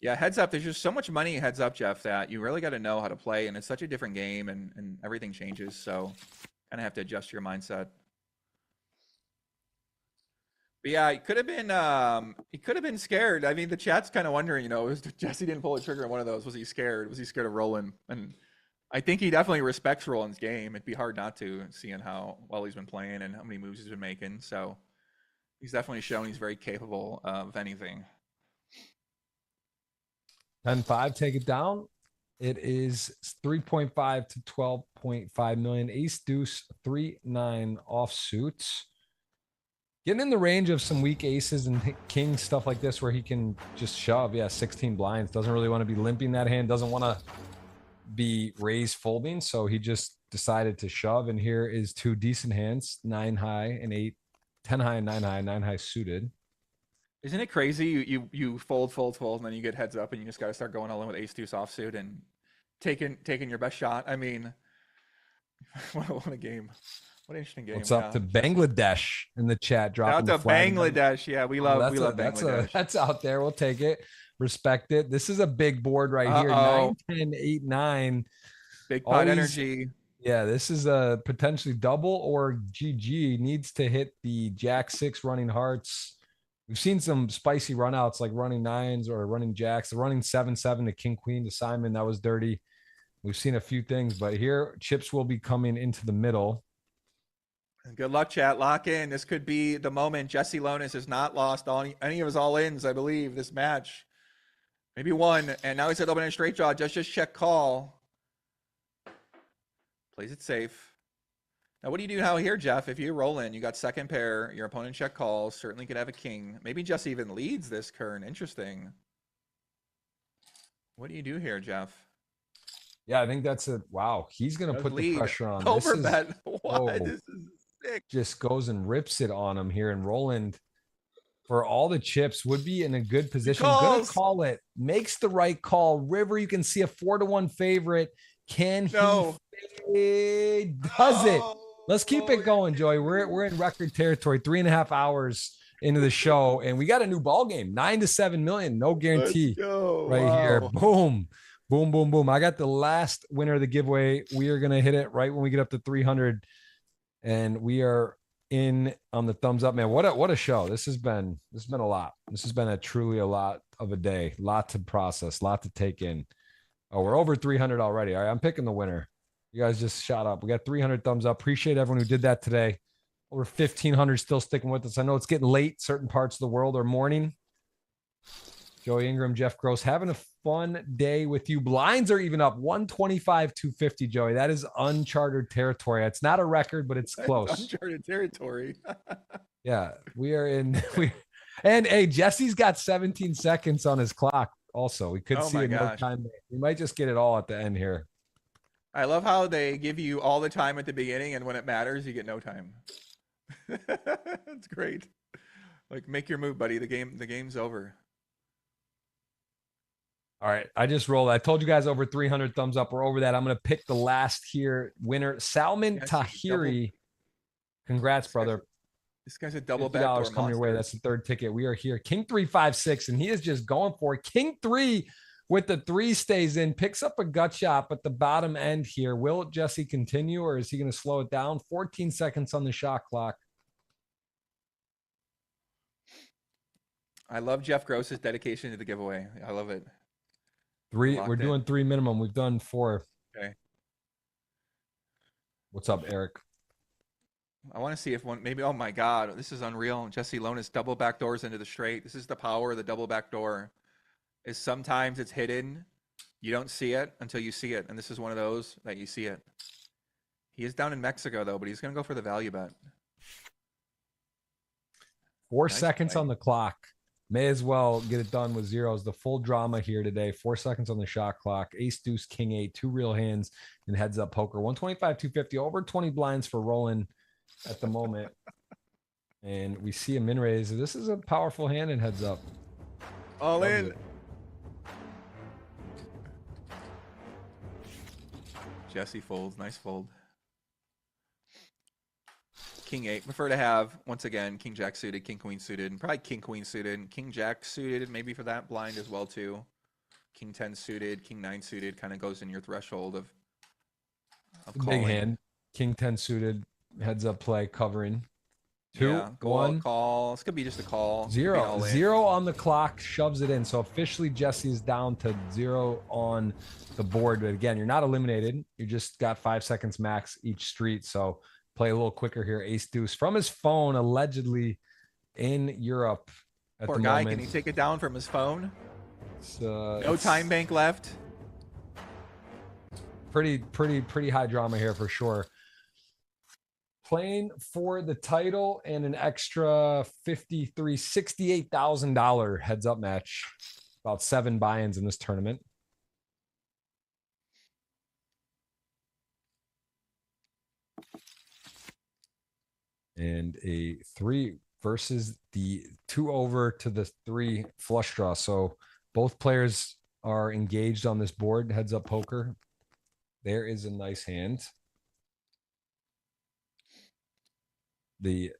Yeah, heads up. There's just so much money heads up, Jeff, that you really got to know how to play, and it's such a different game, and everything changes. So, kind of have to adjust your mindset. But yeah, he could have been scared. I mean, the chat's kind of wondering, Jesse didn't pull a trigger on one of those. Was he scared? Was he scared of Roland? And I think he definitely respects Roland's game. It'd be hard not to, seeing how well he's been playing and how many moves he's been making. So, he's definitely shown he's very capable of anything. 10-5, take it down. It is 3.5 to 12.5 million. Ace deuce 3-9 offsuits. Getting in the range of some weak aces and kings, stuff like this, where he can just shove. Yeah, 16 blinds. Doesn't really want to be limping that hand. Doesn't want to be raised folding. So he just decided to shove. And here is 2 decent hands, 9 high and 8, 10 high and 9 high, 9 high suited. Isn't it crazy? You fold, and then you get heads up, and you just got to start going all in with ace deuce offsuit, and taking your best shot. I mean, what a game. What an interesting game. What's up to Bangladesh in the chat? Shout Dropping out the to flag. Bangladesh. Yeah, we love Bangladesh. That's out there. We'll take it. Respect it. This is a big board right here. 9, 10, 8, 9. Big pot energy. Yeah, this is a potentially double, or GG needs to hit the Jack 6 running hearts. We've seen some spicy runouts like running 9s or running jacks. The running 7-7 to King Queen to Simon. That was dirty. We've seen a few things, but here chips will be coming into the middle. Good luck, chat. Lock in. This could be the moment. Jesse Lonis has not lost any of his all-ins, I believe, this match. Maybe one, and now he's at open and straight draw. Just check call. Plays it safe. Now, what do you do now here, Jeff? If you roll in, you got second pair. Your opponent check calls. Certainly could have a king. Maybe Jesse even leads this turn. Interesting. What do you do here, Jeff? Yeah, I think that's a wow. He's gonna put the pressure on. Overbet. What? This is sick. Just goes and rips it on him here. And Roland, for all the chips, would be in a good position. Gonna call it. Makes the right call. River, you can see a 4-1 favorite. Can he? Does it? Let's keep it going, Joey. We're in record territory. 3.5 hours into the show, and we got a new ball game. 9 to 7 million. No guarantee. Here. Boom. Boom, boom, boom. I got the last winner of the giveaway. We are going to hit it right when we get up to 300. And we are in on the thumbs up, man. What a show. This has been a lot. This has been truly a lot of a day. Lot to process, lot to take in. Oh, we're over 300 already. All right, I'm picking the winner. You guys just shot up. We got 300 thumbs up. Appreciate everyone who did that today. Over 1,500 still sticking with us. I know it's getting late. Certain parts of the world are morning. Joey Ingram, Jeff Gross, having a fun day with you. Blinds are even up 125, 250, Joey. That is uncharted territory. It's not a record, but it's close. Uncharted territory. Yeah, we are in. And hey, Jesse's got 17 seconds on his clock. Also, we could see no time. We might just get it all at the end here. I love how they give you all the time at the beginning, and when it matters, you get no time. It's great. Like, make your move, buddy. The game's over. All right, I just rolled. I told you guys over 300 thumbs up. We're over that. I'm going to pick the last here winner, Salman Tahiri. Congrats, brother. This guy's a double bet. $50 coming your way. That's the third ticket. We are here. King 3, 5, 6, and he is just going for it. King 3 with the 3 stays in, picks up a gut shot, but the bottom end here. Will Jesse continue, or is he going to slow it down? 14 seconds on the shot clock. I love Jeff Gross's dedication to the giveaway. I love it. 3. We're doing 3 minimum. We've done 4. Okay. What's up, Eric? I want to see if one, maybe, oh my God, this is unreal. Jesse Lonis double back doors into the straight. This is the power of the double back door. Is sometimes it's hidden. You don't see it until you see it. And this is one of those that you see it. He is down in Mexico though, but he's going to go for the value bet. 4 seconds on the clock. May as well get it done with zeros. The full drama here today. 4 seconds on the shot clock. Ace, deuce, king 8, 2 real hands, and heads up poker. 125, 250, over 20 blinds for rolling at the moment. And we see a min raise. This is a powerful hand and heads up. All in. Jesse folds. Nice fold. King 8. Prefer to have, once again, King Jack suited, King Queen suited, and probably King Queen suited, King Jack suited, maybe for that blind as well too. King 10 suited, King 9 suited, kind of goes in your threshold of calling. Big hand. King 10 suited, heads up play, covering. 2, yeah, 1. Call. This could be just a call. 0. 0 on the clock, shoves it in. So officially Jesse's down to 0 on the board. But again, you're not eliminated. You just got 5 seconds max each street. So play a little quicker here. Ace deuce from his phone, allegedly in Europe at Poor the guy. moment. Can he take it down from his phone? No it's time bank left. Pretty high drama here for sure. Playing for the title and an extra $68,000 heads up match. About 7 buy-ins in this tournament. And a 3 versus the 2 over to the 3 flush draw. So both players are engaged on this board, heads up poker. There is a nice hand. The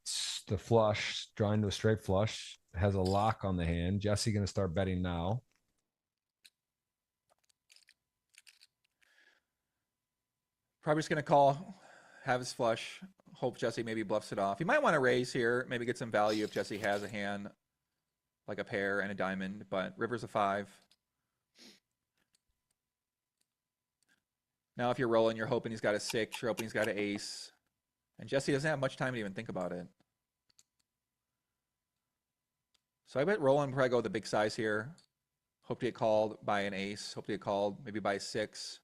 flush, drawing to a straight flush, has a lock on the hand. Jesse going to start betting now. Probably just going to call, have his flush, hope Jesse maybe bluffs it off. He might want to raise here, maybe get some value if Jesse has a hand like a pair and a diamond, but river's a 5. Now if you're rolling, you're hoping he's got a 6, you're hoping he's got an ace. And Jesse doesn't have much time to even think about it. So I bet Roland probably go with the big size here. Hope to get called by an ace. Hope to get called maybe by a 6.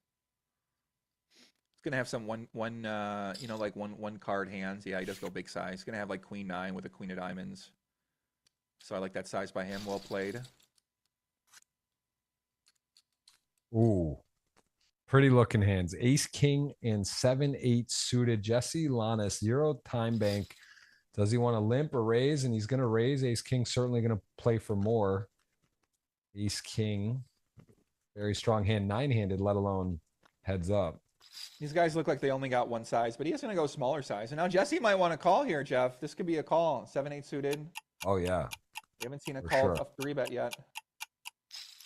He's gonna have some one card hands. Yeah, he does go big size. He's gonna have like queen 9 with a queen of diamonds. So I like that size by him. Well played. Ooh. Pretty looking hands. Ace, king, and 7-8 suited. Jesse Lanis, 0 time bank. Does he want to limp or raise? And he's going to raise. Ace, king, certainly going to play for more. Ace, king. Very strong hand. 9-handed, let alone heads up. These guys look like they only got one size, but he is going to go smaller size. And now Jesse might want to call here, Jeff. This could be a call. 7-8 suited. Oh, yeah. We haven't seen a For call sure. of 3-bet yet.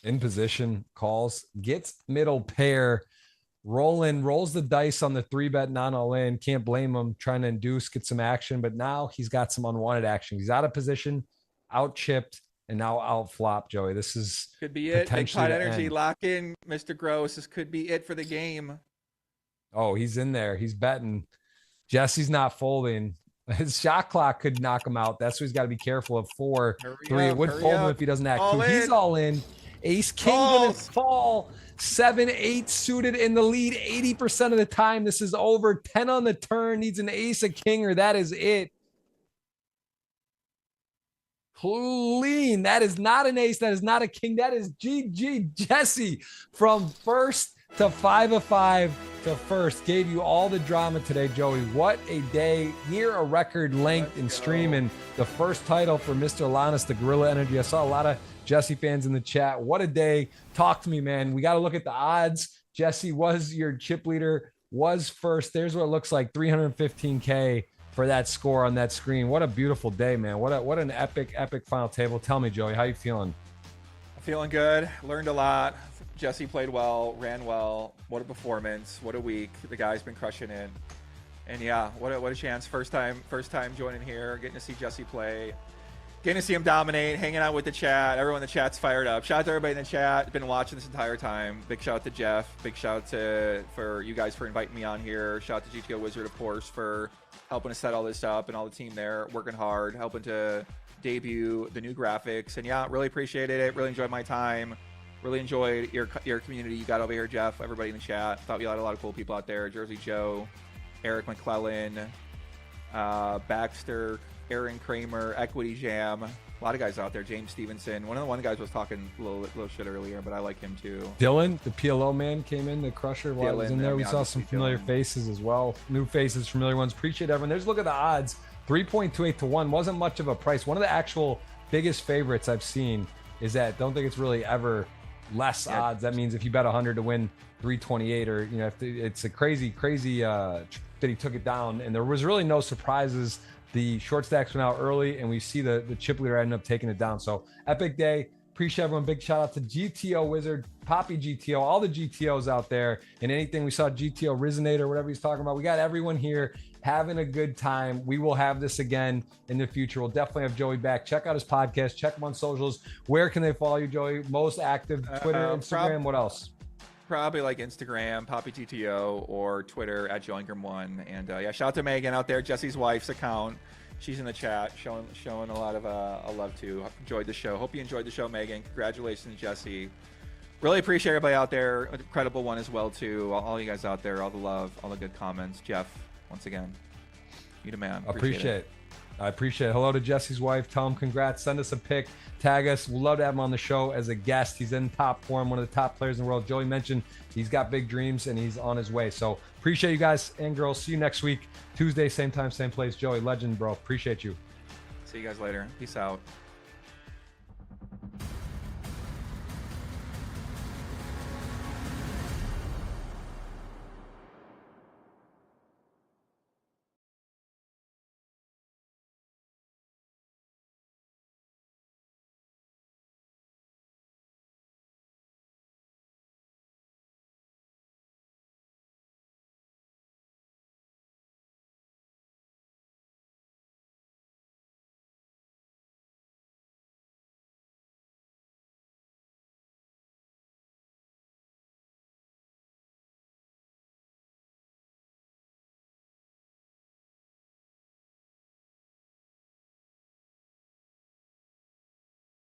In position, calls, gets middle pair. Roland rolls the dice on the 3-bet, not all in. Can't blame him. Trying to induce, get some action, but now he's got some unwanted action. He's out of position, out chipped, and now out flop. Joey, this is could be it. Big potentially pot the energy, end. lock in, Mr. Gross. This could be it for the game. Oh, he's in there. He's betting. Jesse's not folding. His shot clock could knock him out. That's what he's got to be careful of. 4, 3. It would fold him if he doesn't act. All 2. in. He's all in. Ace, king gonna fall. 7-8 suited in the lead 80% of the time. This is over. 10 on the turn. Needs an ace, a king, or that is it. Clean. That is not an ace. That is not a king. That is GG Jesse from first to 5 of 5 to first. Gave you all the drama today, Joey. What a day. Near a record length in stream, and the first title for Mr. Lanis, the Gorilla Energy. I saw a lot of Jesse fans in the chat. What a day. Talk to me, man. We got to look at the odds. Jesse was your chip leader, was first. There's what it looks like, 315K for that score on that screen. What a beautiful day, man. What an epic final table. Tell me, Joey, how you feeling? Feeling good. Learned a lot. Jesse played well, ran well. What a performance. What a week. The guy's been crushing it. And yeah, what a chance. First time joining here, getting to see Jesse play. Getting to see him dominate, hanging out with the chat. Everyone in the chat's fired up. Shout out to everybody in the chat. Been watching this entire time. Big shout out to Jeff. Big shout out for you guys for inviting me on here. Shout out to GTO Wizard, of course, for helping to set all this up, and all the team there working hard, helping to debut the new graphics. And yeah, really appreciated it. Really enjoyed my time. Really enjoyed your community you got over here, Jeff. Everybody in the chat. Thought we had a lot of cool people out there. Jersey Joe, Eric McClellan, Baxter, Aaron Kramer, Equity Jam, a lot of guys out there. James Stevenson. One of the guys was talking a little shit earlier, but I like him too. Dylan, the PLO man, came in. The Crusher while he was in there. We saw some familiar faces as well. New faces, familiar ones. Appreciate everyone. There's a look at the odds. 3.28 to 1 wasn't much of a price. One of the actual biggest favorites I've seen is that don't think it's really ever less odds. That means if you bet 100 to win 328, or if it's a crazy that he took it down, and there was really no surprises. The short stacks went out early, and we see the chip leader ended up taking it down. So epic day. Appreciate everyone. Big shout out to GTO Wizard, Poppy GTO, all the GTOs out there, and anything we saw GTO Resonator, whatever he's talking about. We got everyone here having a good time. We will have this again in the future. We'll definitely have Joey back. Check out his podcast. Check him on socials. Where can they follow you, Joey? Most active? Twitter, Instagram, what else? Probably like Instagram, Poppy GTO, or Twitter at JoeIngram1. And yeah, shout out to Megan out there, Jesse's wife's account. She's in the chat, showing a lot of love too. Enjoyed the show. Hope you enjoyed the show, Megan. Congratulations, Jesse. Really appreciate everybody out there. Incredible one as well too. All you guys out there, all the love, all the good comments. Jeff, once again, you the man. Appreciate it. I appreciate it. Hello to Jesse's wife. Tell him congrats. Send us a pic. Tag us. We'd love to have him on the show as a guest. He's in top form, one of the top players in the world. Joey mentioned he's got big dreams, and he's on his way. So appreciate you guys and girls. See you next week. Tuesday, same time, same place. Joey, legend, bro. Appreciate you. See you guys later. Peace out.